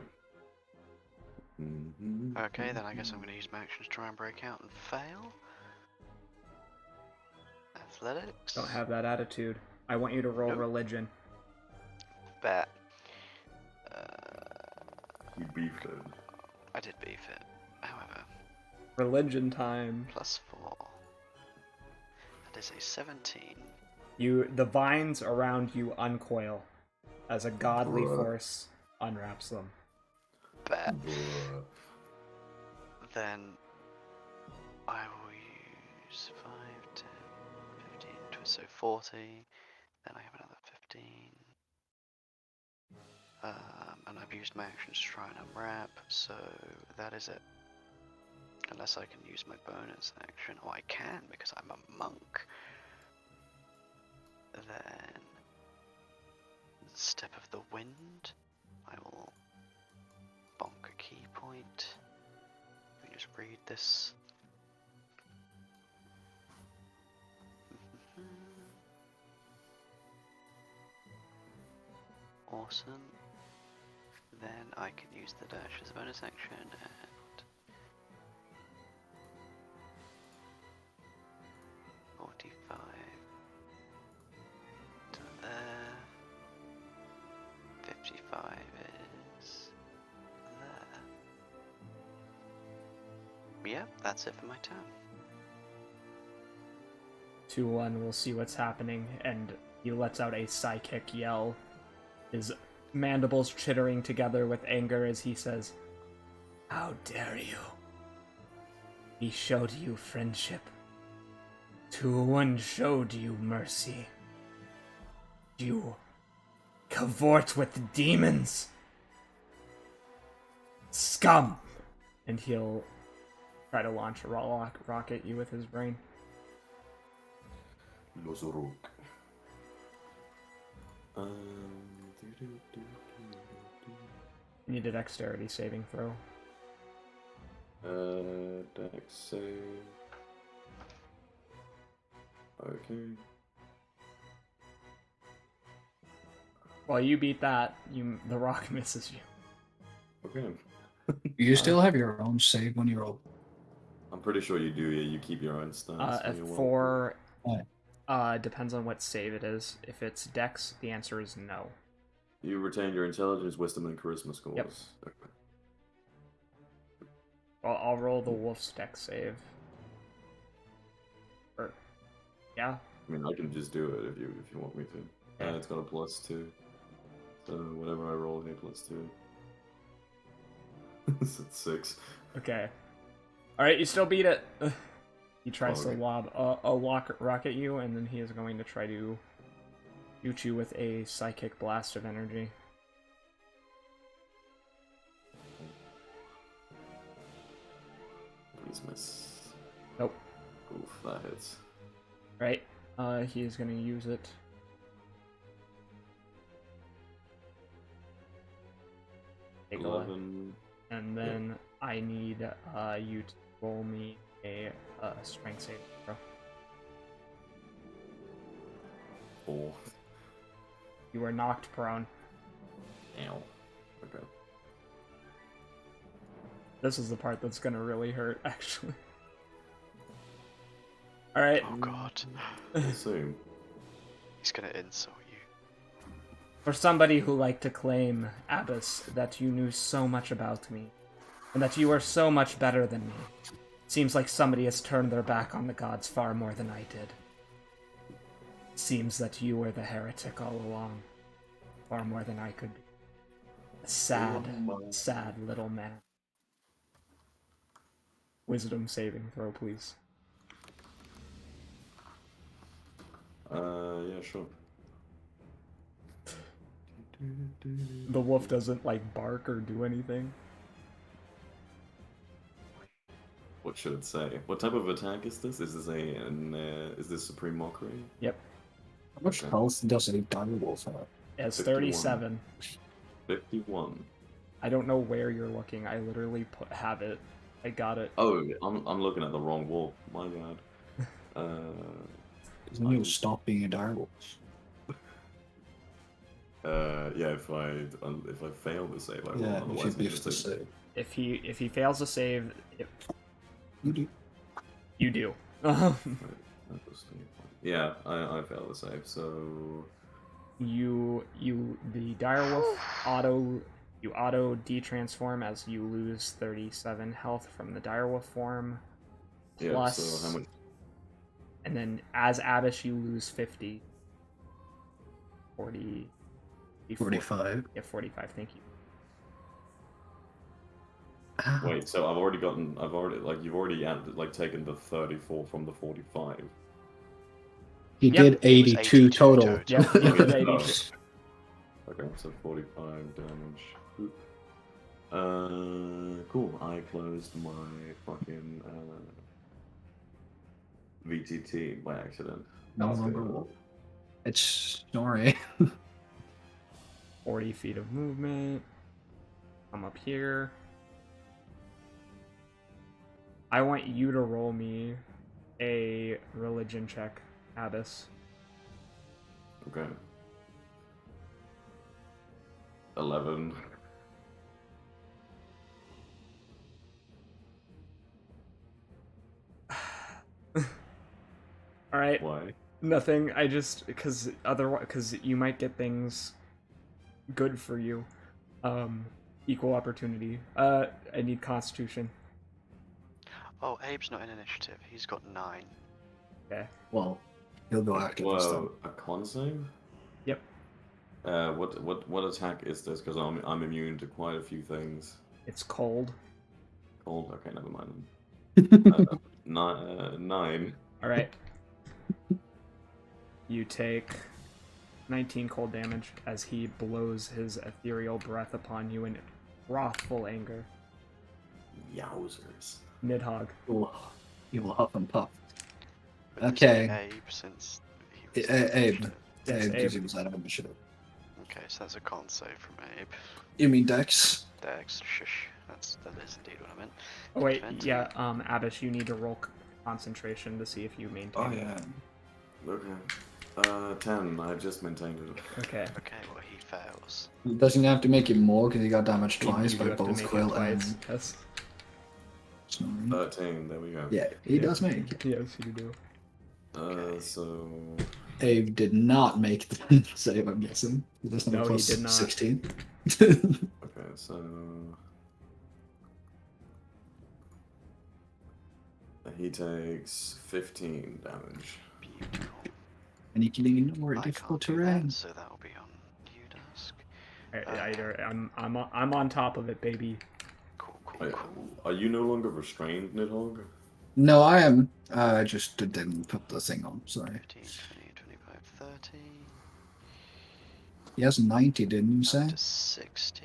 Okay, then I guess I'm going to use my action to try and break out and fail. Athletics. Don't have that attitude. I want you to roll Nope. religion. Bet. You beefed it. I did beef it. However, Religion time. +4. That is a 17. The vines around you uncoil as a godly Bruh. force unwraps them. Bet. Bruh. Then I will use 5, 10, 15, 20, so 40. Then I have another 15. And I've used my actions to try and unwrap, so that is it. Unless I can use my bonus action. Oh, I can because I'm a monk. Then, Step of the Wind. I will bonk a key point. Let me just read this. Awesome. Then I can use the dash as a bonus action and 45 to there. 55 is there. Yeah, that's it for my turn. 2-1, we'll see what's happening, and he lets out a psychic yell, his mandibles chittering together with anger as he says, "How dare you? We showed you friendship. 2-1 showed you mercy. You cavort with demons. Scum!" And he'll try to launch a rock at you with his brain. Lozorok. You need a dexterity saving throw. Dex save. Okay. While you beat that, the rock misses you. Okay. You still have your own save when you roll. I'm pretty sure you do, yeah. You keep your own stats. If when you're for Right. depends on what save it is. If it's dex, the answer is no. You retain your intelligence, wisdom, and charisma scores. Yep. Okay. Well, I'll roll the wolf's dex save. Or, yeah. I mean, I can just do it if you want me to. Yeah. It's got a +2. So whatever I roll, I get +2. It's at 6. Okay. All right, you still beat it. He tries Oh, okay. to lob a rock at you, and then he is going to try to shoot you with a psychic blast of energy. Please miss. Nope. Oof, that hits. Right? He is going to use it Take a look. 11. And then I need you to roll me a strength saving throw. 4. You are knocked prone. Ow. Okay. This is the part that's gonna really hurt, actually. Alright. Oh god. We'll see. He's gonna insult you. For somebody who liked to claim, Abbas, that you knew so much about me, and that you are so much better than me, seems like somebody has turned their back on the gods far more than I did. Seems that you were the heretic all along, far more than I could be. A sad, sad little man. Wisdom saving throw, please. Yeah, sure. The wolf doesn't, like, bark or do anything. What should it say? What type of attack is this? Is this is this Supreme Mockery? Yep. How much Okay. health does a direwolf have? It has 51. 37. 51. I don't know where you're looking. I literally have it. I got it. Oh, I'm looking at the wrong wolf. My bad. Isn't you stop being a direwolf? Yeah. If I fail the save, I will. Yeah, Otherwise, if you I'm beef just the like- save. If he fails to save, You do. you do. Yeah, I failed the save. So the direwolf auto de-transform as you lose 37 health from the direwolf form. yeah. Plus, So how much? and then as Abish you lose 50. 40. 45. Yeah, 45. Thank you. Wait. So you've already taken the 34 from the 45. He Yep. did It was 82 82 total. total. Yeah, he did 82. Okay, so 45 damage. Oop. Cool. I closed my fucking VTT by accident. No That's longer good. wolf. It's Snorri. 40 feet of movement. Come up here. I want you to roll me a religion check, Abbas. Okay. 11. All right, Why? nothing. I just because you might get things good for you. Equal opportunity. I need Constitution. Oh, Abe's not in initiative. He's got 9. Okay. Well, he'll go active this time. Whoa, a con save? Yep. What attack is this? Because I'm immune to quite a few things. It's cold. Cold. Okay, never mind. 9. All right. You take 19 cold damage as he blows his ethereal breath upon you in wrathful anger. Yowzers. Nidhogg. You will huff and puff. But this is Okay. Abe, since he was Abe. Yes, Abe, because Abe. he was out of initiative. Okay, so that's a con save from Abe. You mean Dex? Dex, shush. That is indeed what I meant. Oh wait, Defense. yeah. Abish, you need to roll concentration to see if you maintain. Oh, yeah. Okay. 10. I just maintained it. Okay. Okay, well he fails. Doesn't he have to make it more because he got damaged You twice do by have to both make it Quill twice. and Yes. Snorri? 13. There we go. Yeah, he does make it. Yes, you do. Okay. So Abe did not make the save, I'm guessing. He doesn't have No, a he plus did not. 16. okay, so he takes 15 damage. Beautiful. And he can ignore I difficult can't do terrain. that, so that'll be on you, Dusk. I'm on top of it, baby. Cool, cool, Wait, cool. are you no longer restrained, Nidhogg? No, I am. I just didn't put the thing on, sorry. 15, 20, 25, 30. He has 90, didn't you say? Up to 60.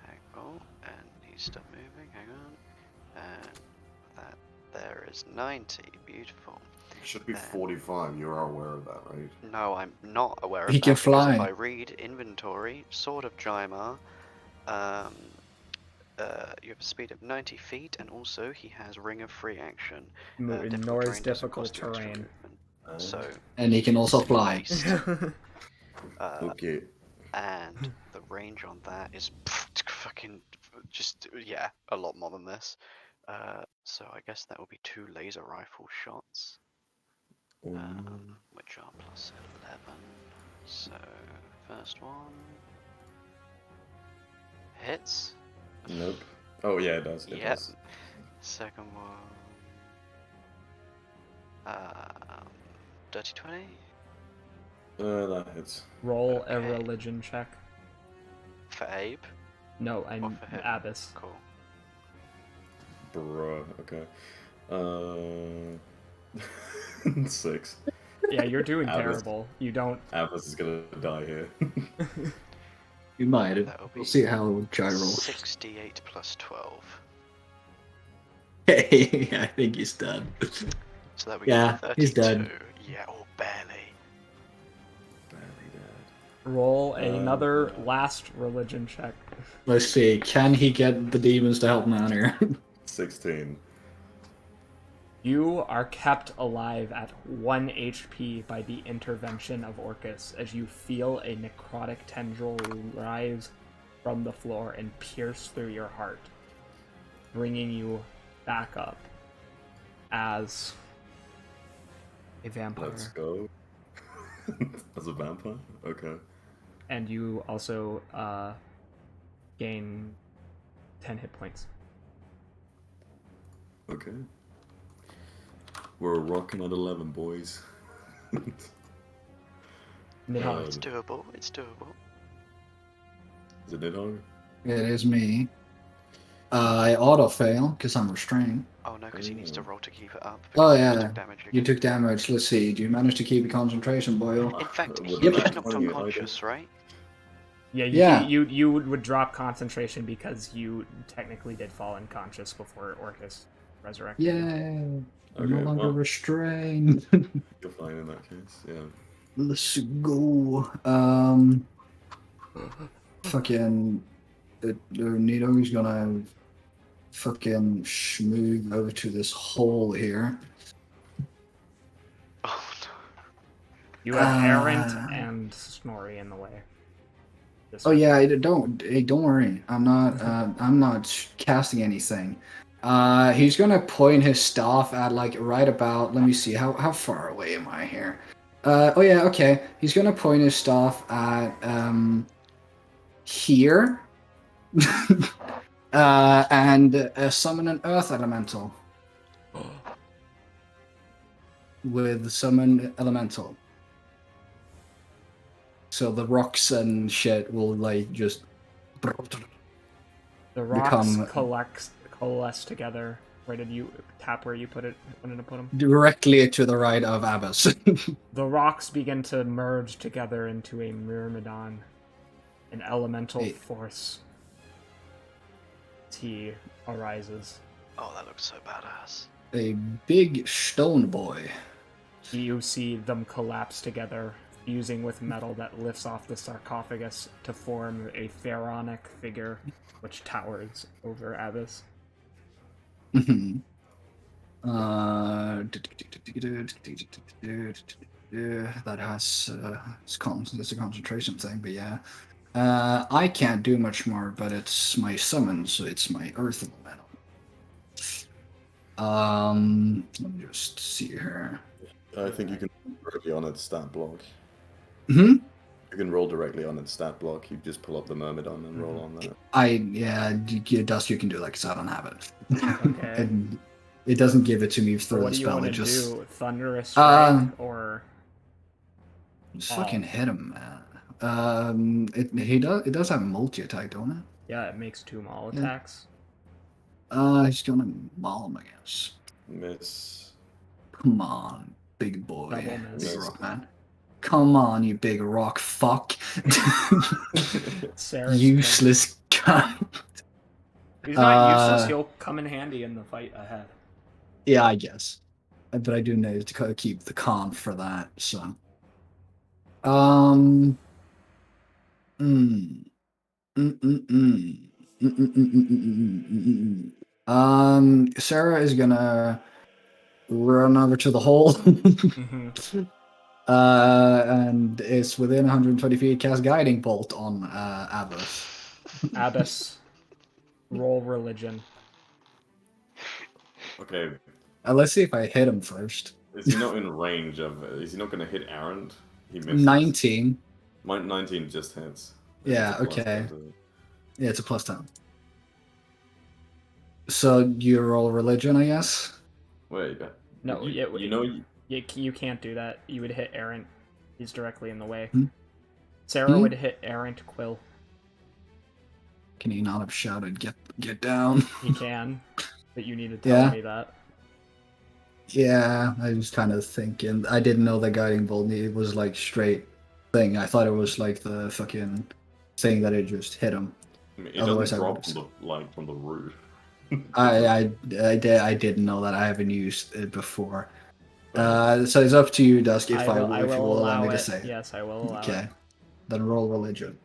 Hang on, and he's still moving, hang on. And that there is 90. Beautiful. It should be 45. You are aware of that, right? No, I'm not aware of He that. can because fly. If I read inventory, Sword of Jaimar, You have a speed of 90 feet, and also he has Ring of Free Action. Ignores doesn't difficult cost you extra terrain. movement. So And he can also it's fly. laced. Okay. And the range on that is fucking just a lot more than this. So I guess that will be 2 laser rifle shots, which are plus 11. So first one hits. Nope. Oh yeah, it does. It Yep. does. Second one, dirty 20. That hits. Roll a Okay. religion check. For Abe. No, I'm for him? Abyss. Cool. Bruh. Okay. 6. Yeah, you're doing Abyss. terrible. You don't. Abbas is gonna die here. You might. That'll We'll be see how Jai rolls. 68 plus 12. Hey, I think he's dead. So that we Yeah, get he's 32. dead. Yeah, or barely. Barely dead. Roll another last religion check. Let's see. Can he get the demons to help him out here? 16. You are kept alive at 1 HP by the intervention of Orcus as you feel a necrotic tendril rise from the floor and pierce through your heart, bringing you back up as a vampire. Let's go. As a vampire? Okay. And you also gain 10 hit points. Okay. We're rocking at 11, boys. Nidhogg. It's doable. It's doable. Is it Nidhogg? It is me. I auto fail because I'm restrained. Oh no, because he needs to roll to keep it up. Oh because he yeah, took damage you again. took damage. Let's see. Do you manage to keep your concentration, Boyle? In fact, he Yep. was knocked Oh, yeah, unconscious, right? Yeah, Yeah. You would drop concentration because you technically did fall unconscious before Orcus resurrected. you. Yay! I'm no Okay, longer well. restrained. You're fine in that case, yeah. Let's go. Fucking. Nito's gonna fucking schmoog over to this hole here. Oh no. You have Errant Uh, and Snorri in the way. This Oh way. yeah, don't worry. I'm not casting anything. He's gonna point his staff at like right about. Let me see. How far away am I here? Oh yeah, okay. He's gonna point his staff at here. And summon an earth elemental. With summon elemental. So the rocks and shit will like just The rocks become- coalesce together. Where did you tap where you wanted to put them? directly to the right of Abbas. The rocks begin to merge together into a Myrmidon, an elemental Hey. force. He arises. Oh, that looks so badass. A big stone boy. You see them collapse together, fusing with metal that lifts off the sarcophagus to form a pharaonic figure which towers over Abyss. Mhm. That has it's a concentration thing, but yeah. I can't do much more, but it's my summon, so it's my earth elemental. Let me just see here. I think you can roll directly on its stat block. Hmm? You can roll directly on its stat block. You just pull up the Myrmidon and roll on that. Dust you can do like because I don't have it. Okay. And it doesn't give it to me So through what the do you spell. want It to just do? Thunderous strike or just fucking hit him, man. It does have multi attack, don't it? yeah, it makes 2 maul Yeah. attacks. He's gonna maul him, I guess. Miss. Come on, big boy, Double miss. big rock man. Come on, you big rock fuck. Sarah's Useless cunt. He's not useless. He'll come in handy in the fight ahead. Yeah, I guess. But I do need to kind of keep the con for that. So, Sarah is gonna run over to the hole. Mm-hmm. And it's within 120 feet. Cast Guiding Bolt on Abbas. Abbas, roll religion. Okay, Let's see if I hit him first. is he not in range of? Is he not going to hit Aaron? He misses. 19. 19 just hits. Yeah, It's a plus okay. 10. Yeah, it's a plus 10. So you roll religion, I guess? Wait. No, you can't do that. You would hit Errant. He's directly in the way. Hmm? Sarah Hmm? would hit Errant Quill. Can he not have shouted, get down? He can, but you need to tell me that. Yeah, I was kind of thinking. I didn't know the Guiding Bolt it was like straight thing. I thought it was like the fucking thing that it just hit him. I mean, it Otherwise, doesn't I drop from the roof. I didn't know that. I haven't used it before. So it's up to you, Dusk, if you will allow me to say it. Yes, I will allow Okay. it. Then roll religion.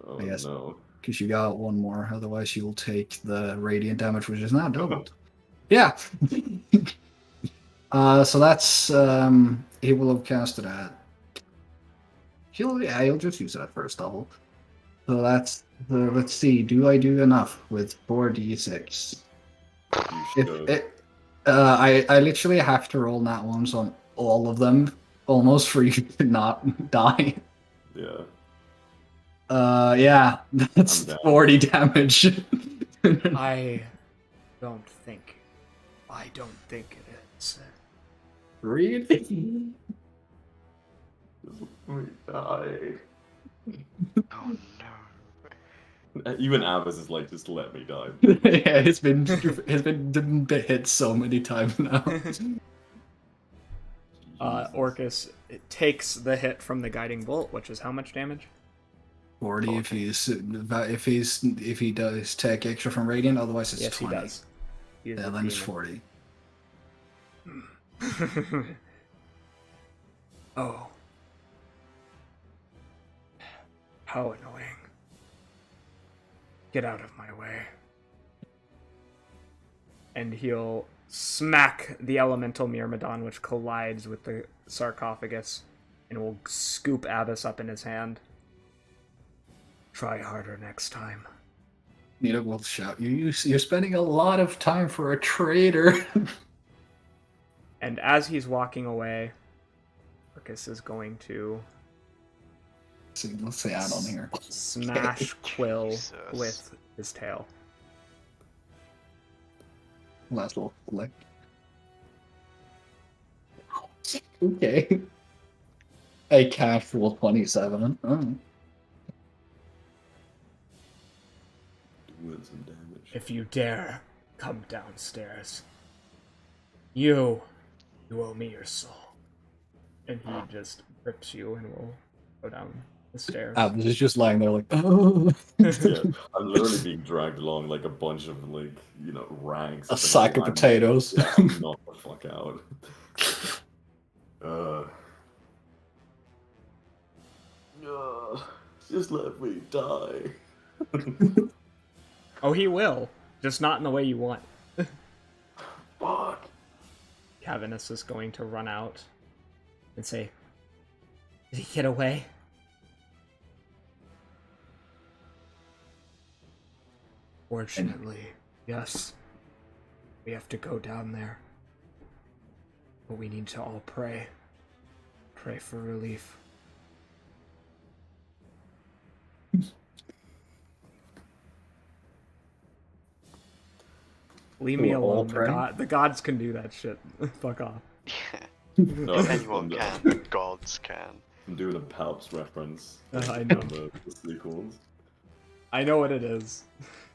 Oh Yes. no. Because you got one more, otherwise you'll take the radiant damage, which is now doubled. Yeah. So that's he will have casted at. He'll just use that first double. So that's let's see. Do I do enough with 4d6? You should. I literally have to roll nat ones on all of them, almost for you to not die. Yeah. Yeah, that's I'm down. 40 damage. I don't think it is. Really? We die. Oh no. Even Abbas is like, just let me die. Yeah, it's been hit so many times now. Orcus takes the hit from the guiding bolt, which is how much damage? 40 if he does take extra from radiant, otherwise it's Yes, 20. he does. He is Yeah, a then it's demon. 40. Oh. How annoying. Get out of my way. And he'll smack the elemental Myrmidon, which collides with the sarcophagus, and will scoop Abbas up in his hand. Try harder next time. Nita will shout, you're spending a lot of time for a traitor. And as he's walking away, Orcus is going to Let's say add on here. smash Quill Jesus. with his tail. Last little flick. Okay. A casual 27. Oh. Doing some damage. If you dare come downstairs, you owe me your soul. And he just grips you and will go down the stairs. Abs is just lying there like, oh. Yeah, I'm literally being dragged along like a bunch of rags. A sack of potatoes. Yeah, I'm knocked the fuck out. Just let me die. Oh, he will. Just not in the way you want. Fuck. Cavernous is going to run out and say, "Did he get away?" Fortunately, yes. We have to go down there. But we need to all pray. Pray for relief. Leave me We're all alone. praying? The gods can do that shit. Fuck off. Yeah. No, Anyone can. The gods can. I'm doing a Palps reference. I know. from the sequels. I know what it is.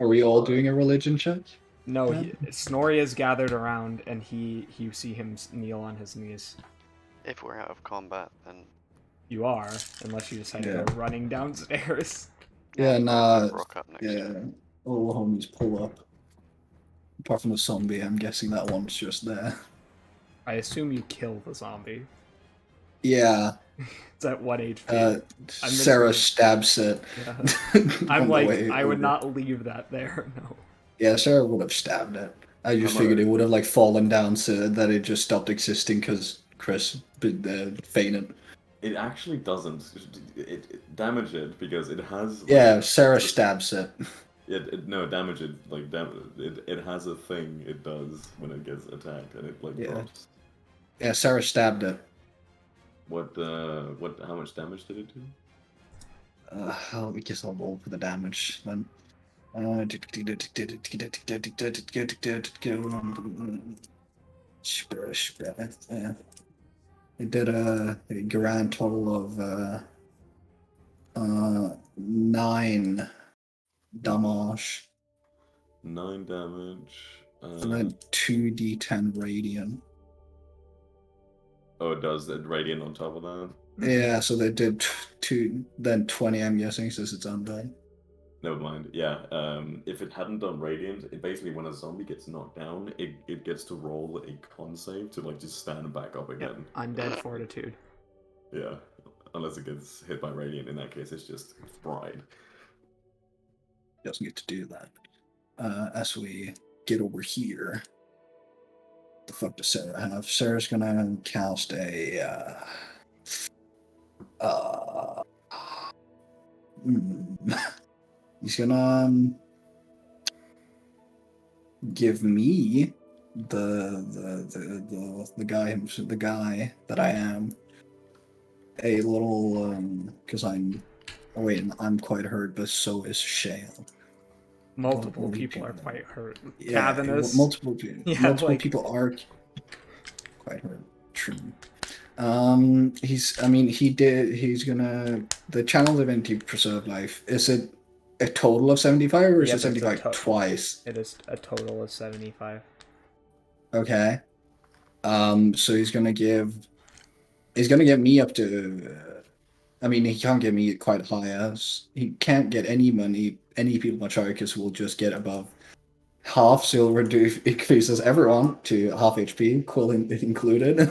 Are we all doing a religion check? No, Yeah. Snorri is gathered around, and you see him kneel on his knees. If we're out of combat, then You are, unless you decide to go running downstairs. Yeah, nah. rock up next. Yeah. All the homies pull up. Apart from the zombie, I'm guessing that one's just there. I assume you kill the zombie. Yeah. It's at 1 HP. Sarah missing- stabs it. Yeah. on I'm the like, way I would over. not leave that there. No. Yeah, Sarah would have stabbed it. I just figured it would have like fallen down so that it just stopped existing because Chris fainted. It actually doesn't. It damage it because it has. Like, Yeah, Sarah stabs it. No, damage it like it has a thing it does when it gets attacked and it like Yeah. drops. Yeah, Sarah stabbed it. How much damage did it do? I guess I'll roll for the damage then. It did a grand total of 9 damage. 9 damage. And then 2d10 radiant. Oh, it does the radiant on top of that. Yeah, so they did 20, I'm guessing, since it's undead. Never mind. Yeah. If it hadn't done radiant, it basically when a zombie gets knocked down, it gets to roll a con save to like just stand back up again. Undead fortitude. Yeah. Unless it gets hit by radiant, in that case, it's just fried. Doesn't get to do that. As we get over here, what the fuck does Sarah have? Sarah's gonna cast a he's gonna give me the guy that I am a little because I'm quite hurt, but so is Shale. Multiple people are quite hurt. Yeah, Cavernous. multiple people are quite hurt. True. He's gonna the channel divinity preserve life. Is it a total of 75 or is Yep, it 75 twice? It is a total of 75. Okay. So he's gonna get me up to he can't get me quite high as he can't get any money. Any people in Orcas will just get above half, so he'll increases everyone to half HP, Quill included.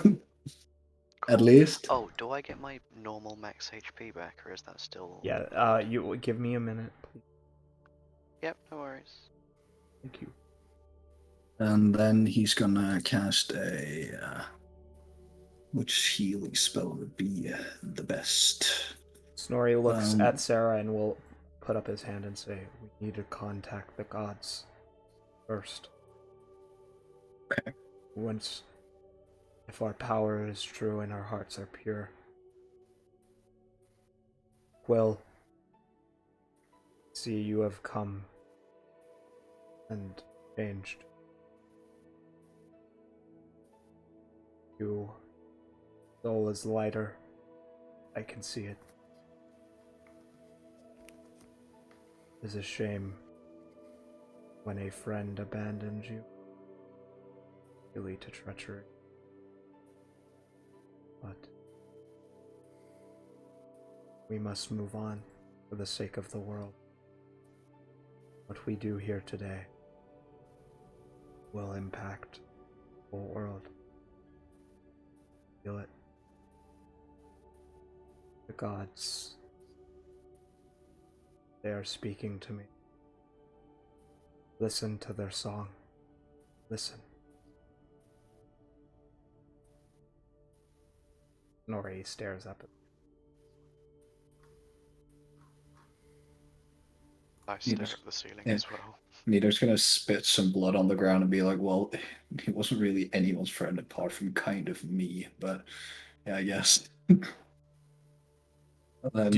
At least. Oh, do I get my normal max HP back, or is that still? Yeah. You give me a minute, please. Yep, no worries. Thank you. And then he's gonna cast a which healing spell would be the best? Snorri looks at Sarah and will put up his hand and say, "We need to contact the gods first. Okay. Once, if our power is true and our hearts are pure, Quill, see you have come and changed. Your soul is lighter. I can see it. It is a shame when a friend abandons you. You lead to treachery. But we must move on for the sake of the world. What we do here today will impact the whole world. Feel it. The gods, they are speaking to me. Listen to their song. Listen. Nori stares up at me. I stare at the ceiling Yeah. as well. Nita's gonna spit some blood on the ground and be like, well, he wasn't really anyone's friend apart from kind of me, but yeah, I guess. Do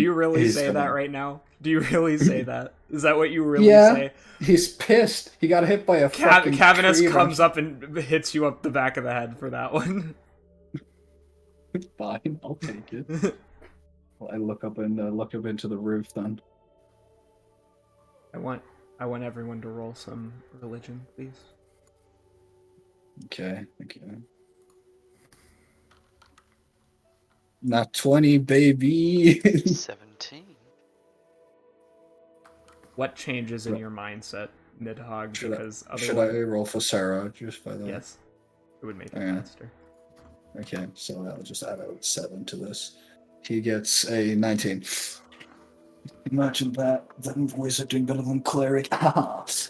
you really say that right now? Do you really say that? Is that what you really Yeah. say? He's pissed. He got hit by a fucking Cavernous tree comes up and hits you up the back of the head for that one. Fine, I'll take it. Well, I look up into the roof then. I want everyone to roll some religion, please. Okay. Not 20, baby. 17. What changes in your mindset, Nidhogg? Because Should otherwise, I roll for Sarah just by the way? yes, it would make it Yeah. faster. Okay, so I'll just add out 7 to this. He gets a 19. Imagine that. That wizard doing better than cleric.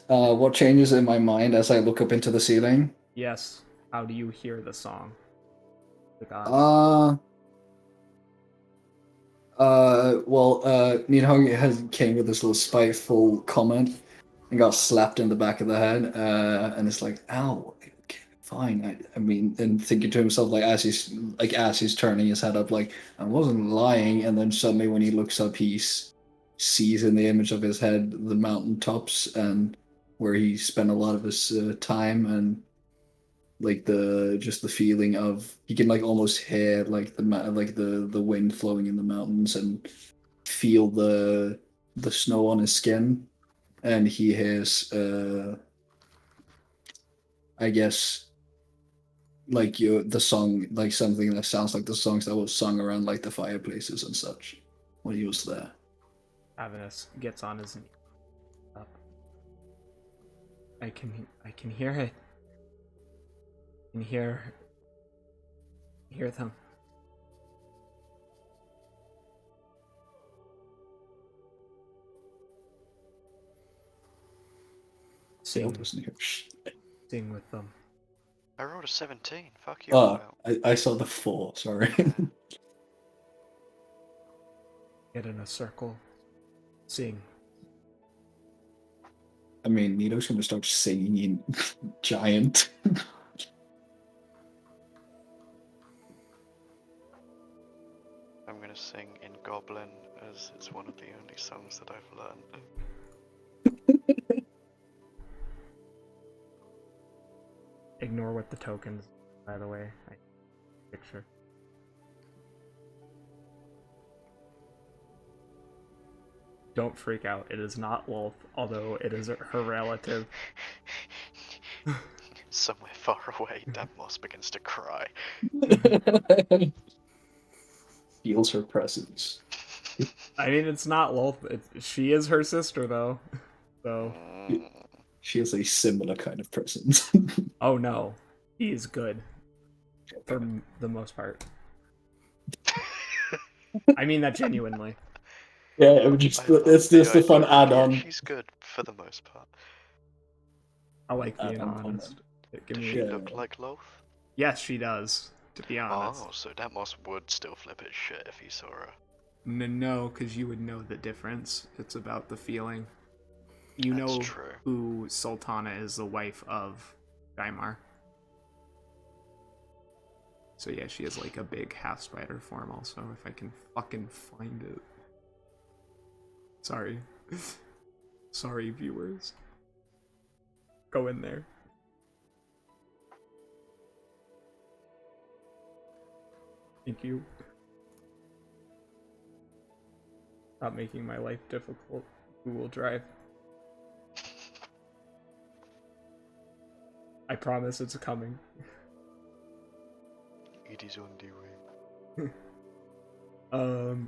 What changes in my mind as I look up into the ceiling? Yes. How do you hear the song? The gods. Nidhogg has came with this little spiteful comment and got slapped in the back of the head, and it's like, ow, okay, fine. I mean, and thinking to himself as he's turning his head up, like I wasn't lying, and then suddenly when he looks up, he sees in the image of his head the mountaintops and where he spent a lot of his time, and like the feeling of he can like almost hear like the wind flowing in the mountains and feel the snow on his skin, and he hears I guess the song, like something that sounds like the songs that was sung around like the fireplaces and such when he was there. Avenus gets on his knee. Up. I can hear it. I can hear them. Still Sing, doesn't hear shit. sing with them. I rolled a 17. Fuck you. Oh, Will. I saw the 4, sorry. Get in a circle. Sing. I mean, Nito's gonna start singing in giant. I'm gonna sing in Goblin, as it's one of the only songs that I've learned. Ignore what the tokens, by the way. I picture. Don't freak out. It is not Wolf, although it is her relative. Somewhere far away, Moss begins to cry. Feels her presence. I mean, it's not Wolf. She is her sister, though. So. She has a similar kind of presence. Oh no, he is good. For the most part. I mean that genuinely. Yeah, it's just a fun add-on. She's good for the most part. I like being honest. Does she look like Loth? Yes, she does, to be honest. Oh, so Moss would still flip his shit if he saw her. No, because you would know the difference. It's about the feeling. You That's know true. who Sultana is, the wife of Daimar. So yeah, she has like a big half spider form also, if I can fucking find it. Sorry. Sorry, viewers. Go in there. Thank you. Stop making my life difficult. Google Drive. I promise it's coming. It is on the way.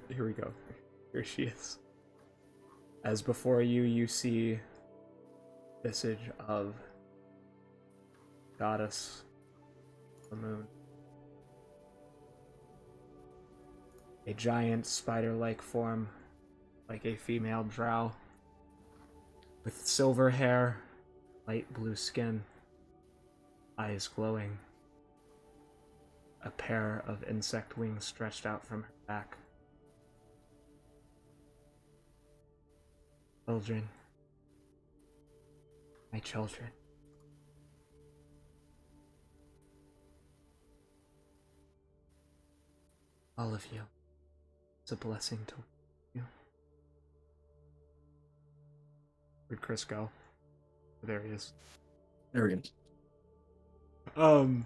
Here we go. Here she is. As before you, you see visage of goddess the moon. A giant spider-like form, like a female drow, with silver hair, light blue skin, eyes glowing, a pair of insect wings stretched out from her back. Children, my children. All of you. It's a blessing to you. Where'd Chris go? There he is. There he is. Have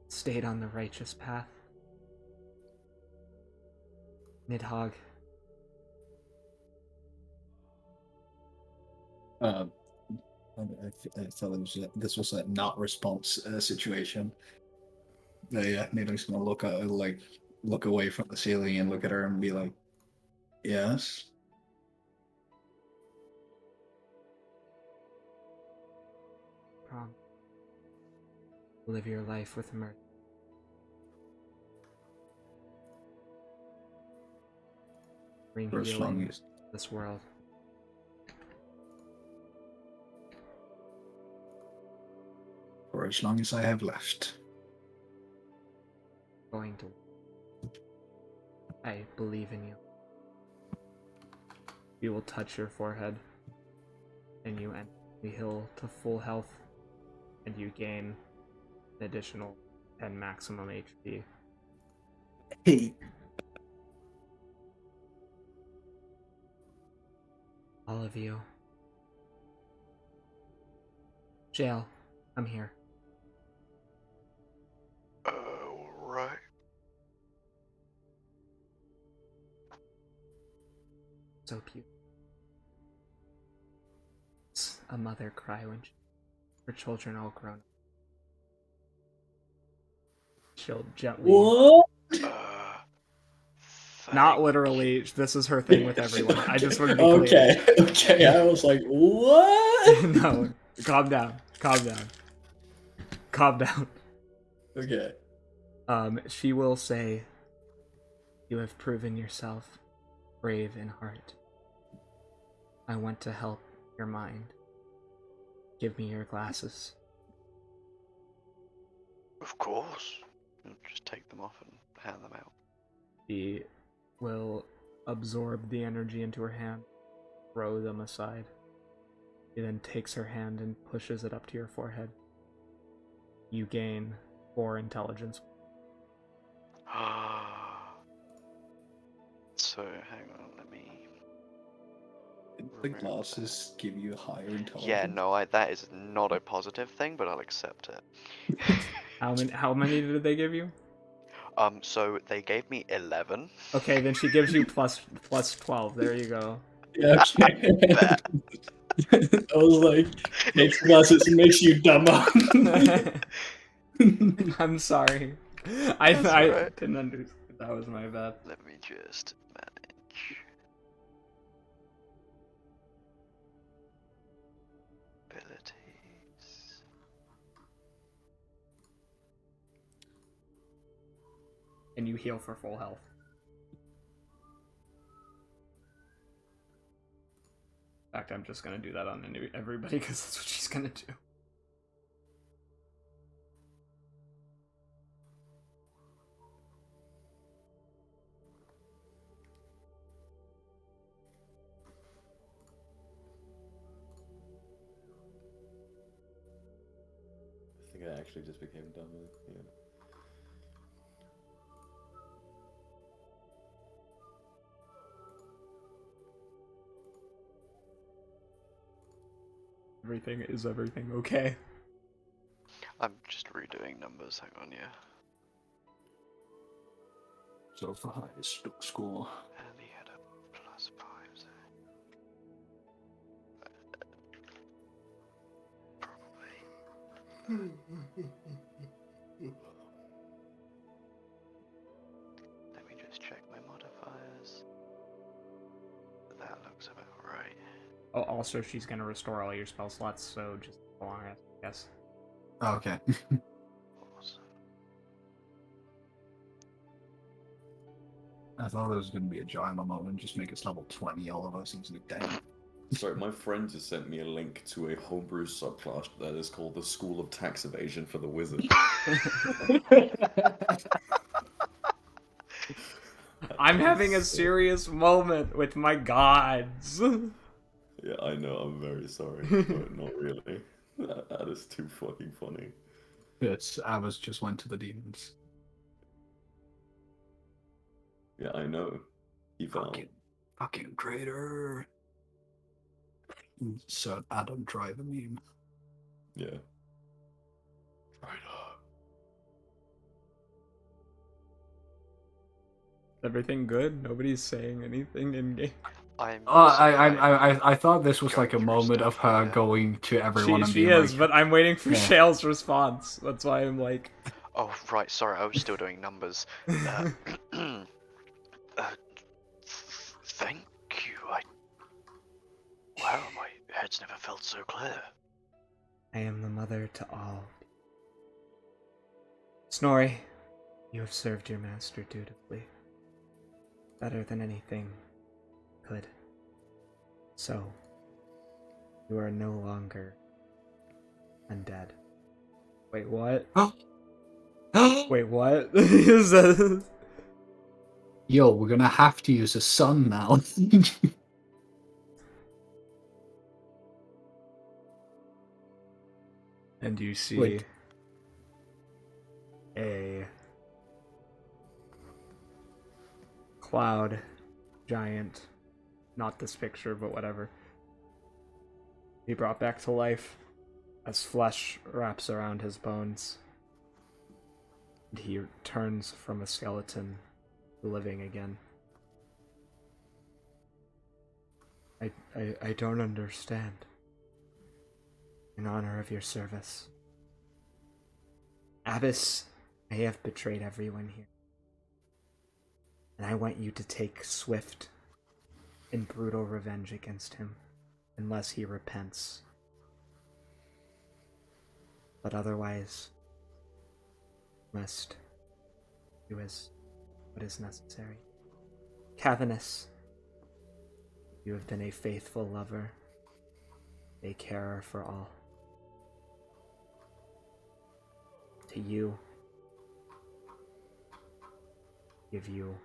stayed on the righteous path. Nidhogg. I thought this was a not response situation. Yeah, Nito's gonna look away from the ceiling and look at her and be like, "Yes." Live your life with mercy. bring For as long healing as to this world. I have left. Going to. I believe in you. You will touch your forehead, and you enter the hill to full health, and you gain an additional 10 maximum HP. Hey. All of you. Jail, I'm here. Right. So beautiful. It's a mother cry when her children all grown up. She'll gently. What? Not literally. This is her thing with everyone. I just want to be clear. Okay. I was like, what? No, calm down. Okay. She will say, "You have proven yourself brave in heart. I want to help your mind. Give me your glasses." Of course. I'll just take them off and hand them out. She will absorb the energy into her hand, throw them aside. She then takes her hand and pushes it up to your forehead. You gain 4 intelligence. So, hang on, let me... The glasses give you higher intelligence. Yeah, no, that is not a positive thing, but I'll accept it. How many did they give you? So they gave me 11. Okay, then she gives you plus 12. There you go. Yeah, okay. I was like, takes glasses and makes you dumber. I'm sorry. That's I alright. didn't understand. That was my bad. Let me just manage. Abilities. And you heal for full health. In fact, I'm just gonna do that on everybody because that's what she's gonna do. I think I actually just became dumb. Yeah. Is everything okay? I'm just redoing numbers, hang on, yeah. So for highest score. And he had a +5, so... Probably. Let me just check my modifiers. That looks about right. Oh, also, she's gonna restore all your spell slots, so just follow on, I guess. Okay. Awesome. I thought it was going to be a Jaima moment, just make us level 20, all of us, and like, damn. Sorry, my friend just sent me a link to a homebrew subclass that is called the School of Tax Evasion for the Wizard. I'm having a serious moment with my gods. Yeah, I know, I'm very sorry, but not really. That is too fucking funny. Yes, Abbas just went to the demons. Yeah, I know. He fell. Fucking traitor. So Adam drive a meme. Yeah. Everything good? Nobody's saying anything in game. I thought this was Going like a through moment of stuff, her yeah. going to everyone and She being is, like, but I'm waiting for Yeah. Shale's response. That's why I'm like, Oh, right, sorry, I was still doing numbers. Thank you, Wow, my head's never felt so clear. I am the mother to all. Snorri, you have served your master dutifully. Better than anything could. So, you are no longer undead. Wait, what? Wait, what? Is that... Yo, we're gonna have to use the sun now. And you see Wait. a cloud giant, not this picture, but whatever, he brought back to life as flesh wraps around his bones. And he turns from a skeleton to living again. I don't understand. In honor of your service. Abbess, I have betrayed everyone here. And I want you to take swift and brutal revenge against him, unless he repents. But otherwise, must do what is necessary. Cavanus, you have been a faithful lover, a carer for all. To you, give you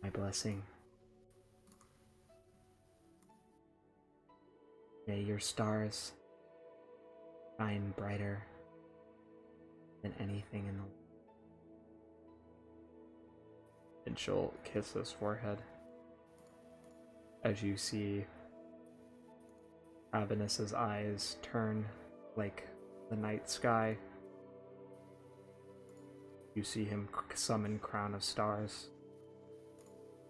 my blessing. May your stars shine brighter than anything in the world. And she'll kiss his forehead as you see Ravenous' eyes turn like the night sky. You see him summon Crown of Stars.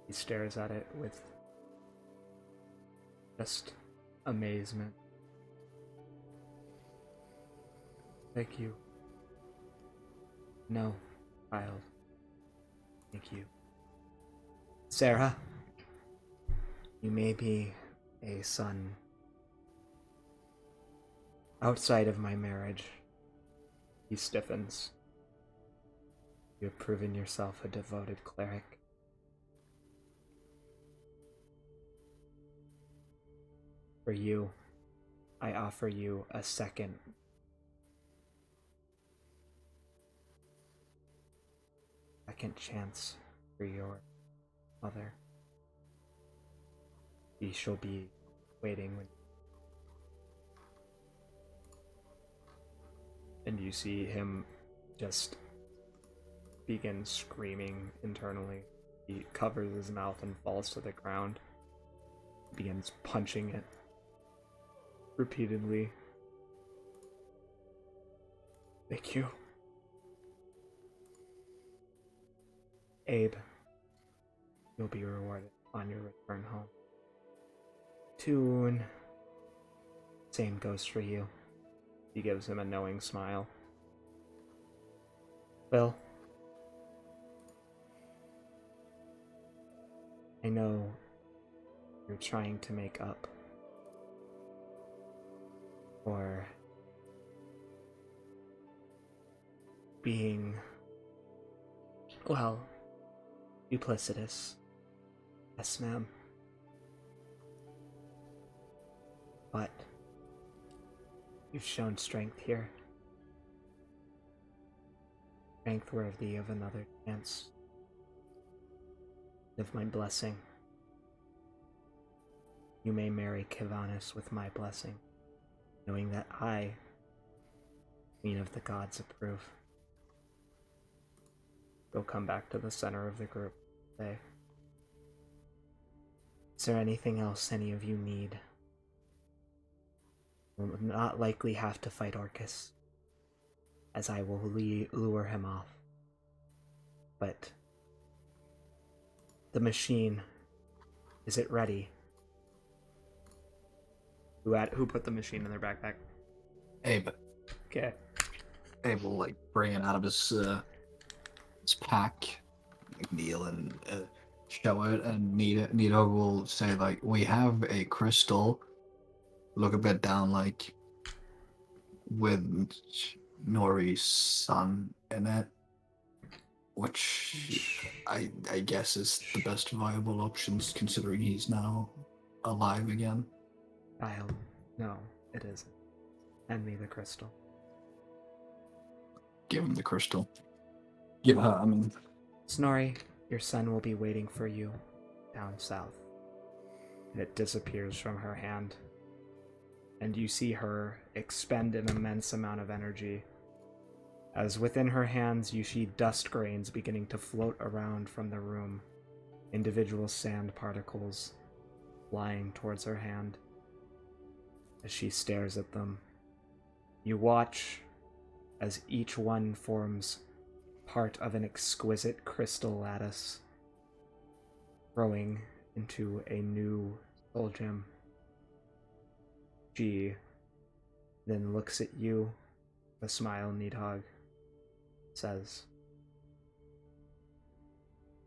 He stares at it with just amazement. Thank you. No, child. Thank you. Sarah, you may be a son outside of my marriage. He stiffens. You have proven yourself a devoted cleric. For you, I offer you a second chance for your mother. She shall be waiting when... And you see him just begin screaming internally. He covers his mouth and falls to the ground. Begins punching it repeatedly. Thank you. Abe, you'll be rewarded on your return home. Toon, same goes for you. He gives him a knowing smile. Well, I know you're trying to make up for being, well, duplicitous. Yes, ma'am. But you've shown strength here. Strength worthy of another chance. Of my blessing. You may marry Kivanis with my blessing, knowing that I, Queen of the Gods, approve. Go come back to the center of the group today. Is there anything else any of you need? Will not likely have to fight Orcus, as I will lure him off. But the machine, is it ready? Who put the machine in their backpack? Abe. Okay. Abe will like bring it out of his pack, like, kneel and show it, and Nita will say like, "We have a crystal." Look a bit down, like with Nori's son in it. which I guess is the best viable options considering he's now alive again. No, it isn't. Hand me the crystal. Give him the crystal. Give her, I mean... Snorri, your son will be waiting for you down south. And it disappears from her hand. And you see her expend an immense amount of energy. As within her hands you see dust grains beginning to float around from the room. Individual sand particles flying towards her hand. As she stares at them, you watch as each one forms part of an exquisite crystal lattice, growing into a new soul gem. She then looks at you with a smile, Needhog, says,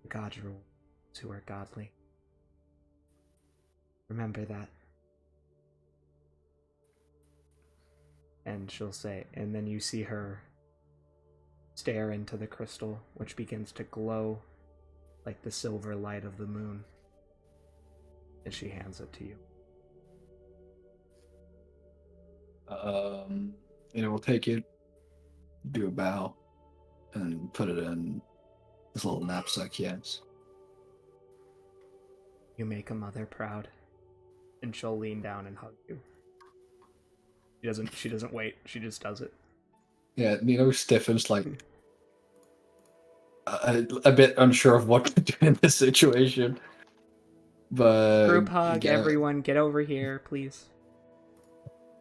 "The gods rule those who are godly. Remember that." And she'll say, and then you see her stare into the crystal, which begins to glow like the silver light of the moon. And she hands it to you. We'll take it, do a bow, and put it in this little knapsack he has. You make a mother proud. And she'll lean down and hug you. She doesn't wait, she just does it. Yeah, Nino stiffens, like, a bit unsure of what to do in this situation. But... Group hug, everyone, get over here, please.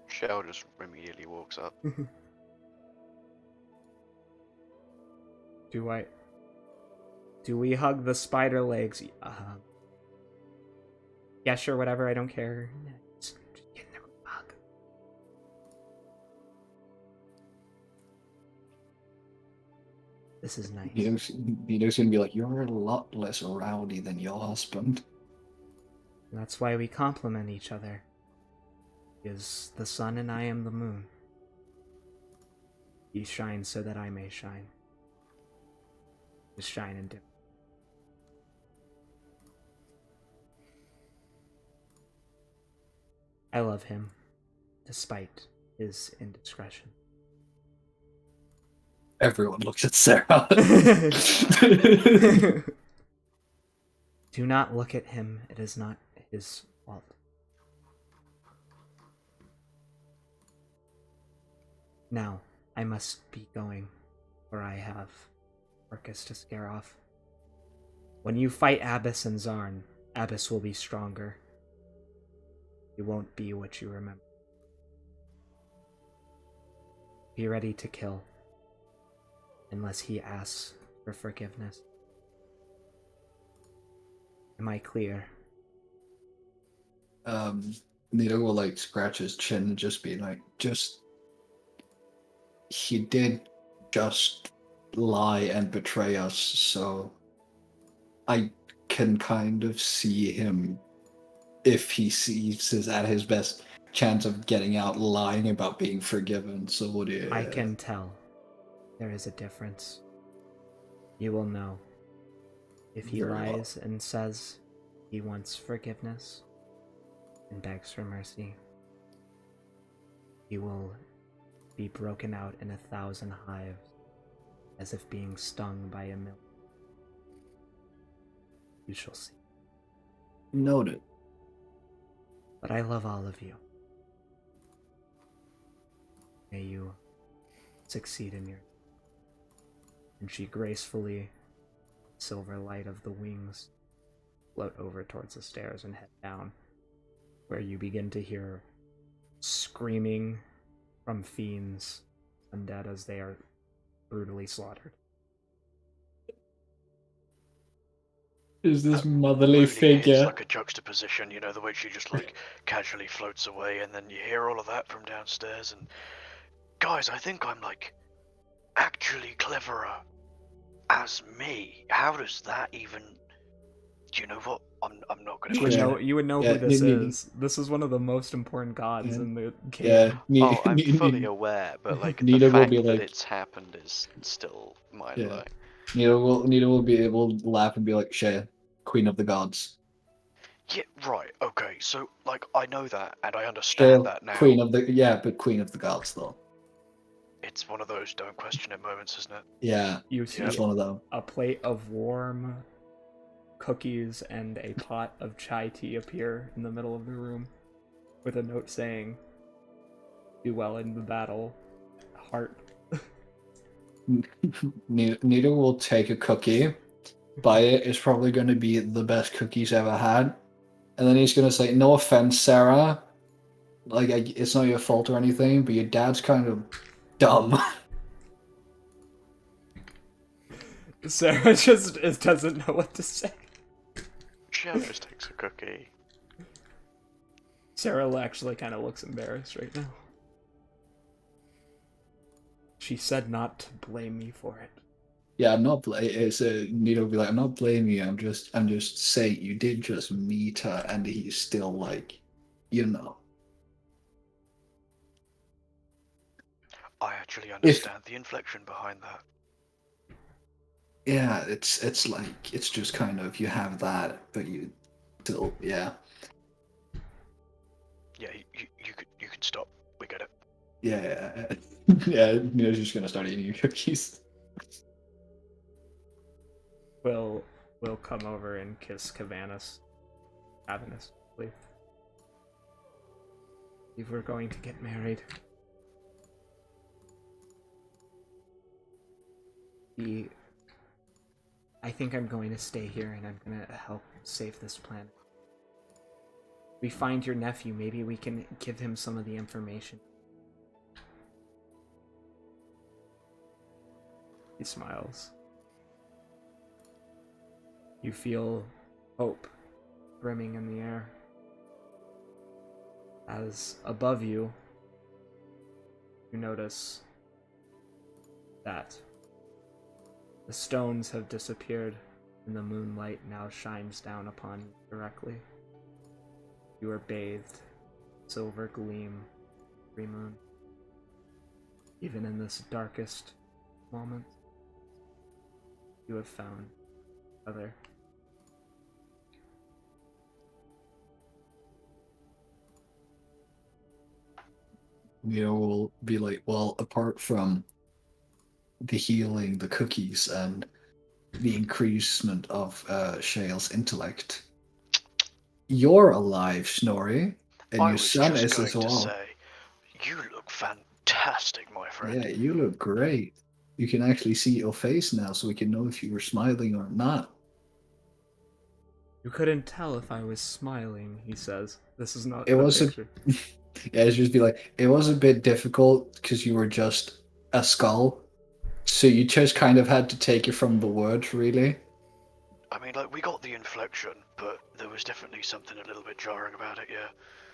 Shell just immediately walks up. Do we hug the spider legs? Yeah, sure, whatever, I don't care. Just get in the group hug. This is nice. Nino's gonna be like, you're a lot less rowdy than your husband. That's why we complement each other. He is the sun and I am the moon. He shines so that I may shine. Just shine and dim. I love him, despite his indiscretion. Everyone looks at Sarah. Do not look at him. It is not his fault. Now, I must be going, for I have Orcus to scare off. When you fight Abyss and Zarn, Abyss will be stronger. He won't be what you remember. Be ready to kill, unless he asks for forgiveness. Am I clear? Nita will, like, scratch his chin and just be like, he did just lie and betray us, so I can kind of see him, if he sees is at his best chance of getting out lying about being forgiven. So what do you... I can tell. There is a difference. You will know. If he Very well. lies and says he wants forgiveness and begs for mercy, he will be broken out in 1,000 hives, as if being stung by a million. You shall see. Noted. But I love all of you. May you succeed in your... And she gracefully, silver light of the wings, float over towards the stairs and head down, where you begin to hear screaming from fiends, undead, as they are brutally slaughtered. Is this motherly Moody figure? is like a juxtaposition, you know, the way she just like casually floats away, and then you hear all of that from downstairs. And guys, I think I'm like actually cleverer as me. How does that even? Do you know what? I'm not going to question. You would know Yeah, who this is. This is one of the most important gods in the game. Yeah, Oh, I'm fully aware, but like the Nita will fact be that like- it's happened is still mind blowing. Nita will be able to laugh and be like, Shay, Queen of the Gods. Yeah, right. Okay, so like I know that and I Shay, understand that now. Queen of the but Queen of the Gods though. It's one of those don't question it moments, isn't it? Yeah, You see it's one of them. a plate of warm cookies and a pot of chai tea appear in the middle of the room with a note saying, "Do well in the battle, heart." Nita will take a cookie, buy it. It's probably going to be the best cookies ever had, and then he's going to say, "No offense, Sarah. Like, it's not your fault or anything, but your dad's kind of dumb." Sarah just doesn't know what to say. Shell just takes a cookie. Sarah actually kind of looks embarrassed right now. She said not to blame me for it. Yeah, I'm not. It's Nita will be like, "I'm not blaming you. I'm just saying you did just meet her, and he's still like, you know." I actually understand the inflection behind that. Yeah, it's like it's just kind of you have that, but you still Yeah, you can stop. We get it. yeah yeah. Nita's just gonna start eating your cookies. Will come over and kiss Cavanus ravenously. If we're going to get married. I think I'm going to stay here and I'm gonna help save this planet. We find your nephew, maybe we can give him some of the information. He smiles. You feel hope brimming in the air. As above you, you notice that the stones have disappeared and the moonlight now shines down upon you directly. You are bathed in silver gleam, every moon. Even in this darkest moment, you have found other. Nita will be like, well, apart from the healing, the cookies, and the increasement of Shale's intellect, you're alive, Snorri, and I your was son just is going as to well. say, you look fantastic, my friend. Yeah, you look great. You can actually see your face now, so we can know if you were smiling or not. You couldn't tell if I was smiling, he says. This is not It the was picture. Yeah, it's just be like, it was a bit difficult because you were just a skull. So you just kind of had to take it from the words, really. I mean, like, we got the inflection, but there was definitely something a little bit jarring about it, yeah.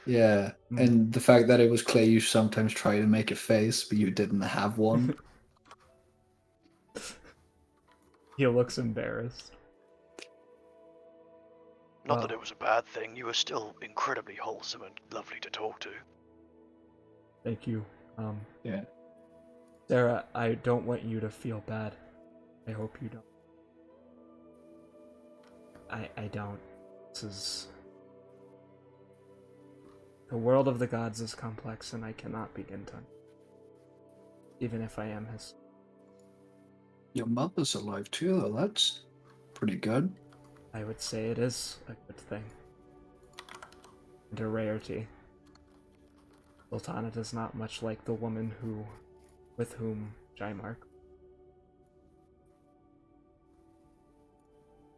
Yeah, and the fact that it was clay, you sometimes try to make a face, but you didn't have one. He looks embarrassed. Not that it was a bad thing, you were still incredibly wholesome and lovely to talk to. Thank you. Yeah. Sarah, I don't want you to feel bad. I hope you don't. I don't. This is... The world of the gods is complex and I cannot begin to... Even if I am his... Your mother's alive too, though. That's pretty good. I would say it is a good thing. And a rarity. Sultana is not much like the woman with whom Jaimark.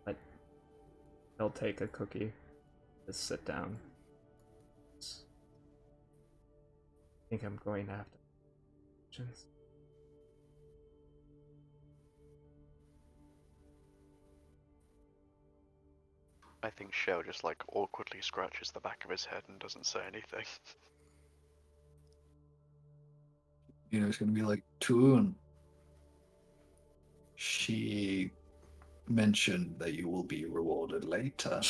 But he'll take a cookie. Just sit down. I think I'm going to have to... I think Shell just like awkwardly scratches the back of his head and doesn't say anything. You know, it's gonna be like, Toon. She mentioned that you will be rewarded later.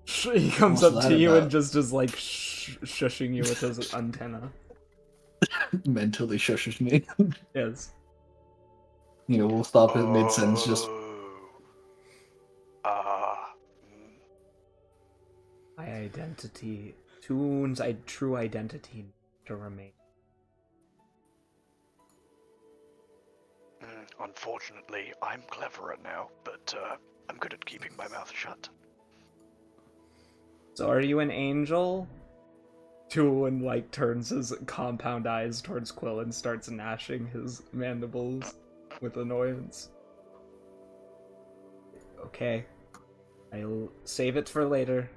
He comes What's up that to you about? and just is like shushing you with his antenna. Mentally shushes me. Yes. We'll stop at mid sentence. Just Ah. My identity, Toon's true identity to remain. Unfortunately, I'm cleverer now, but I'm good at keeping my mouth shut. So are you an angel? Toon like turns his compound eyes towards Quill and starts gnashing his mandibles with annoyance. Okay. I'll save it for later.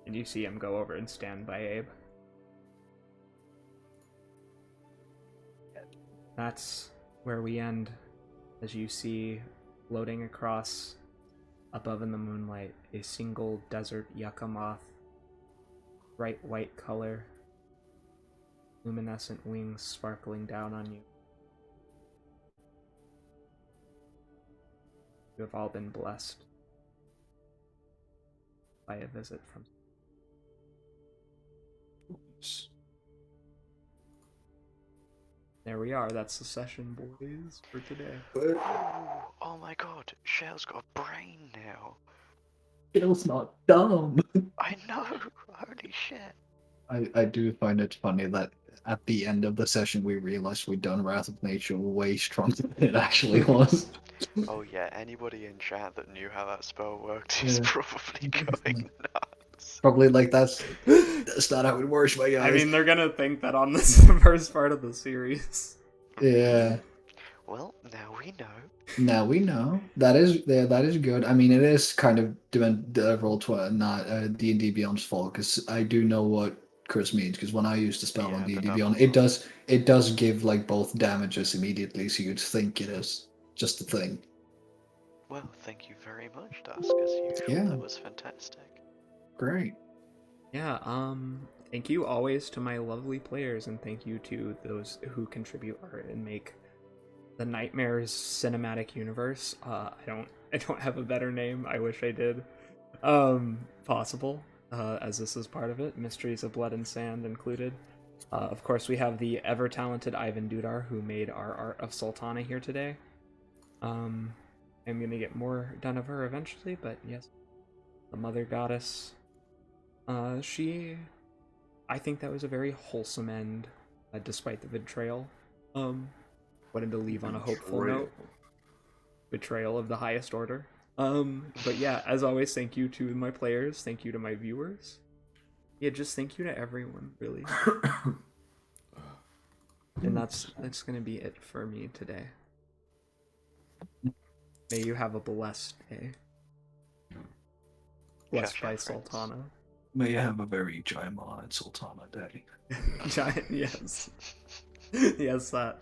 And you see him go over and stand by Abe. That's where we end, as you see floating across above in the moonlight a single desert yucca moth, bright white color, luminescent wings sparkling down on you. You have all been blessed by a visit from. There we are. That's the session, boys, for today. Oh my god, Shell's got a brain now. It's not dumb. I know, holy shit. I do find it funny that at the end of the session we realized we'd done Wrath of Nature way stronger than it actually was. Oh yeah, anybody in chat that knew how that spell worked is probably going nuts. Probably like that's not how it works, my guys. I mean, they're gonna think that on this first part of the series. Yeah. Well, now we know. Now we know. That is good. I mean, it is kind of doing the not D&D Beyond's fault, because I do know what curse means, because when I used the spell on D&D Beyond, it does give like both damages immediately, so you'd think it is just a thing. Well, thank you very much, Dusk, as usual. Yeah. That was fantastic. Great. Yeah, thank you always to my lovely players, and thank you to those who contribute art and make the Nightmares cinematic universe. I don't have a better name. I wish I did. Possible, as this is part of it. Mysteries of Blood and Sand included. Of course, we have the ever-talented Ivan Dudar, who made our art of Sultana here today. I'm gonna get more done of her eventually, but yes, the Mother Goddess. I think that was a very wholesome end, despite the betrayal. Wanted to leave on a hopeful note. Betrayal of the highest order. But yeah, as always, thank you to my players, thank you to my viewers. Yeah, just thank you to everyone, really. And that's gonna be it for me today. May you have a blessed day. Blessed by Sultana. May you have a very Jaimon and Sultana day. Giant, yes. Yes, that.